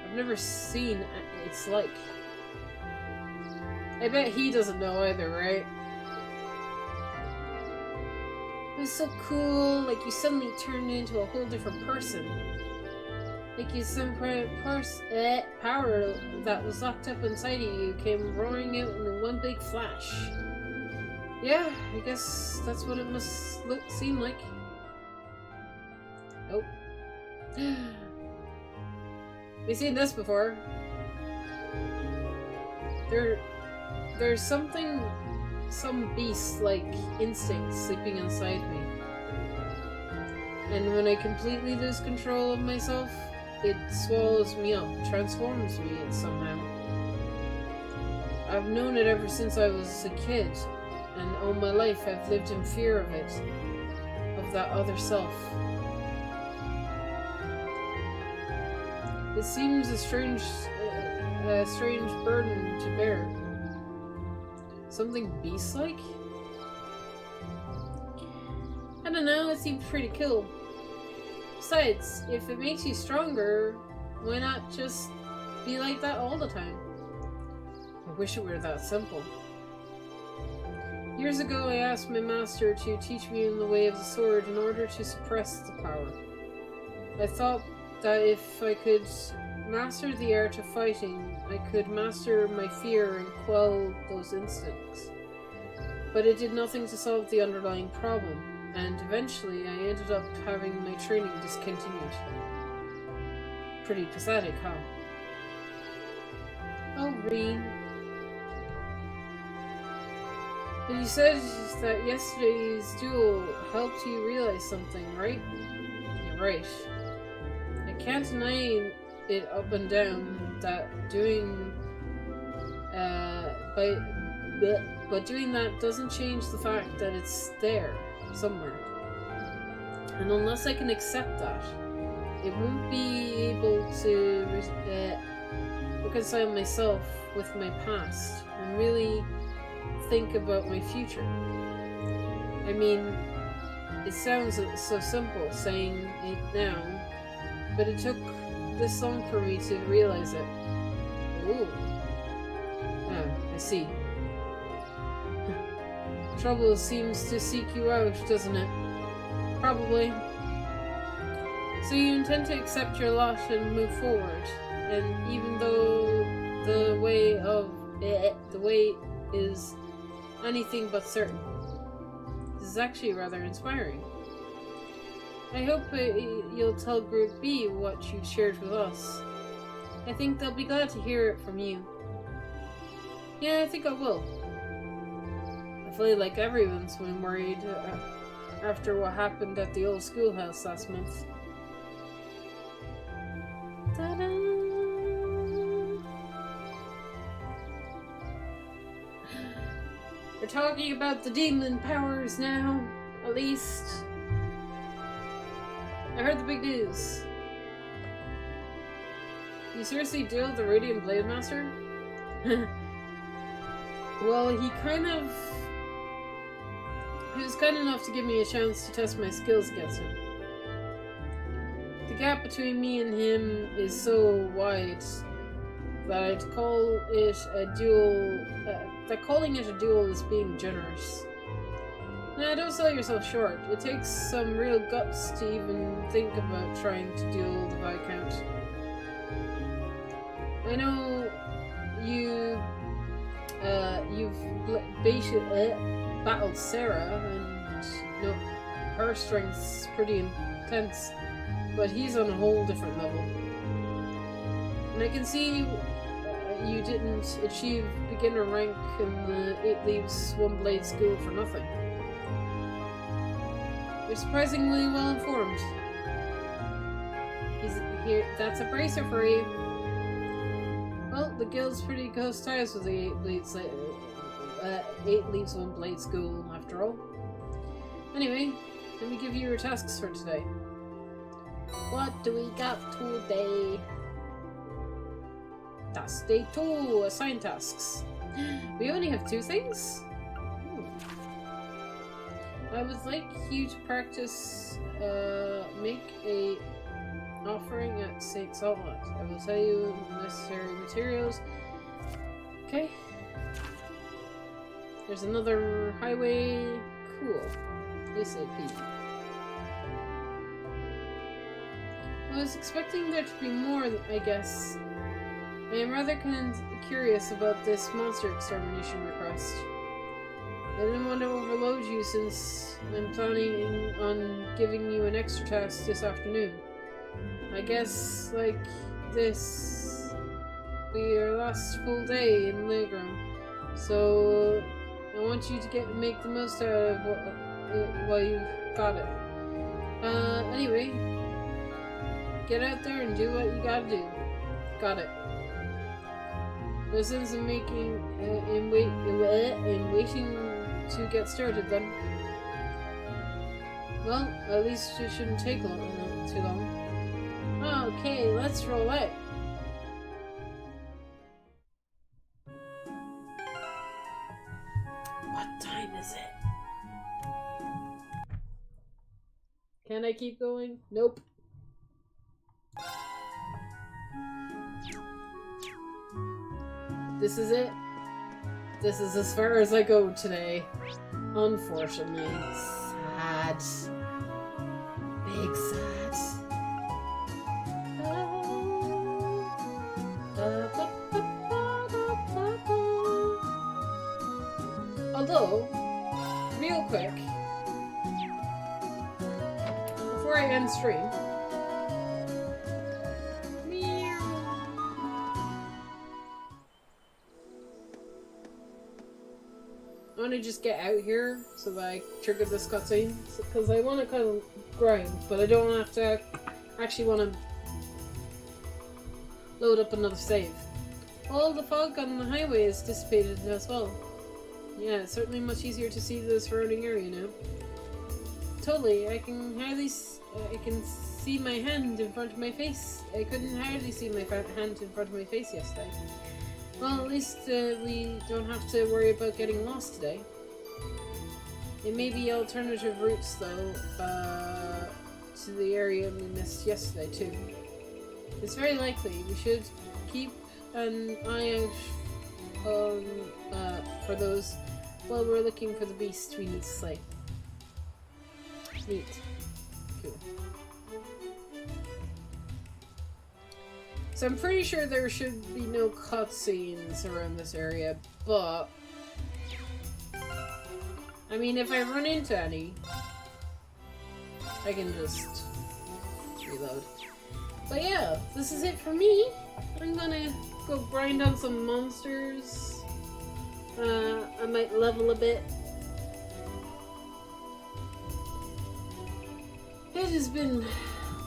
I've never seen its like. I bet he doesn't know either, right? It was so cool, like you suddenly turned into a whole different person. Like you some power that was locked up inside of you came roaring out in one big flash. Yeah, I guess that's what it must seem like. Oh. We've seen this before. There's some beast-like instinct sleeping inside me. And when I completely lose control of myself, it swallows me up, transforms me somehow. I've known it ever since I was a kid, and all my life I've lived in fear of it, of that other self. It seems a strange burden to bear. Something beast-like? I don't know, it seems pretty cool. Besides, if it makes you stronger, why not just be like that all the time? I wish it were that simple. Years ago, I asked my master to teach me in the way of the sword in order to suppress the power. I thought that if I could master the art of fighting, I could master my fear and quell those instincts. But it did nothing to solve the underlying problem, and eventually I ended up having my training discontinued. Pretty pathetic, huh? Oh, Reen. But you said that yesterday's duel helped you realize something, right? You're right. I can't deny it up and down that but doing that doesn't change the fact that it's there somewhere. And unless I can accept that, it won't be able to reconcile myself with my past and really think about my future. I mean, It sounds so simple saying it now, but it took this long for me to realize it. Ooh. Ah, I see. Trouble seems to seek you out, doesn't it? Probably. So you intend to accept your lot and move forward, and even though the way is anything but certain. This is actually rather inspiring. I hope you'll tell Group B what you shared with us. I think they'll be glad to hear it from you. Yeah, I think I will. I feel like everyone's been worried after what happened at the old schoolhouse last month. Ta-da! We're talking about the demon powers now, at least. I heard the big news. You seriously duel the Radiant Blade Master? Well, he was kind enough to give me a chance to test my skills against him. The gap between me and him is so wide that I'd call it a duel. That calling it a duel is being generous. Nah, don't sell yourself short. It takes some real guts to even think about trying to duel the Viscount. I know you've battled Sarah, and her strength's pretty intense, but he's on a whole different level. And I can see you didn't achieve beginner rank in the 8 Leaves 1 Blade school for nothing. You're surprisingly well informed. He's here. That's a bracer for you. Well, the guild's pretty close ties with the 8 Leaves 1 Blade school, after all. Anyway, let me give you your tasks for today. What do we got today? Task day 2, assign tasks. We only have 2 things? Ooh. I would like you to practice, make a offering at St. Saltlet. I will tell you necessary materials. Okay. There's another highway. Cool. ASAP. I was expecting there to be more, I guess. I am rather curious about this monster extermination request. I didn't want to overload you since I'm planning on giving you an extra task this afternoon. I guess, like, this will be your last full day in Legram, so I want you to make the most out of while you've got it. Anyway, get out there and do what you gotta do. Got it. No sense in waiting to get started then. Well, at least it shouldn't take too long. Okay, let's roll out. What time is it? Can I keep going? Nope. This is it. This is as far as I go today. Unfortunately. Sad. Big sad. Although, real quick, before I end stream, I want to just get out here so that I trigger this cutscene, because I want to kind of grind, but I don't have to actually want to load up another save. All the fog on the highway is dissipated as well. Yeah, it's certainly much easier to see the surrounding area now. Totally, I can see my hand in front of my face. I couldn't hardly see my hand in front of my face yesterday. Well, at least we don't have to worry about getting lost today. It may be alternative routes, though, to the area we missed yesterday, too. It's very likely. We should keep an eye out on, for those while we're looking for the beast we need to slay. Neat. Cool. So I'm pretty sure there should be no cutscenes around this area, but I mean, if I run into any, I can just reload. But yeah, this is it for me. I'm gonna go grind on some monsters. I might level a bit. It has been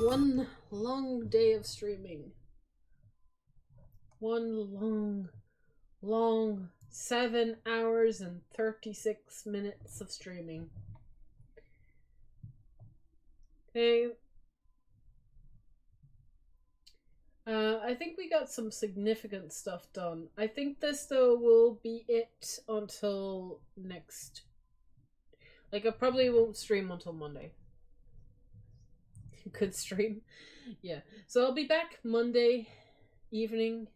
one long day of streaming. One long 7 hours and 36 minutes of streaming. Okay. I think we got some significant stuff done. I think this, though, will be it until next... Like, I probably won't stream until Monday. Good stream. Yeah. So I'll be back Monday evening.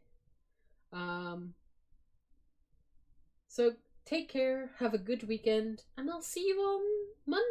So take care, have a good weekend, and I'll see you on Monday.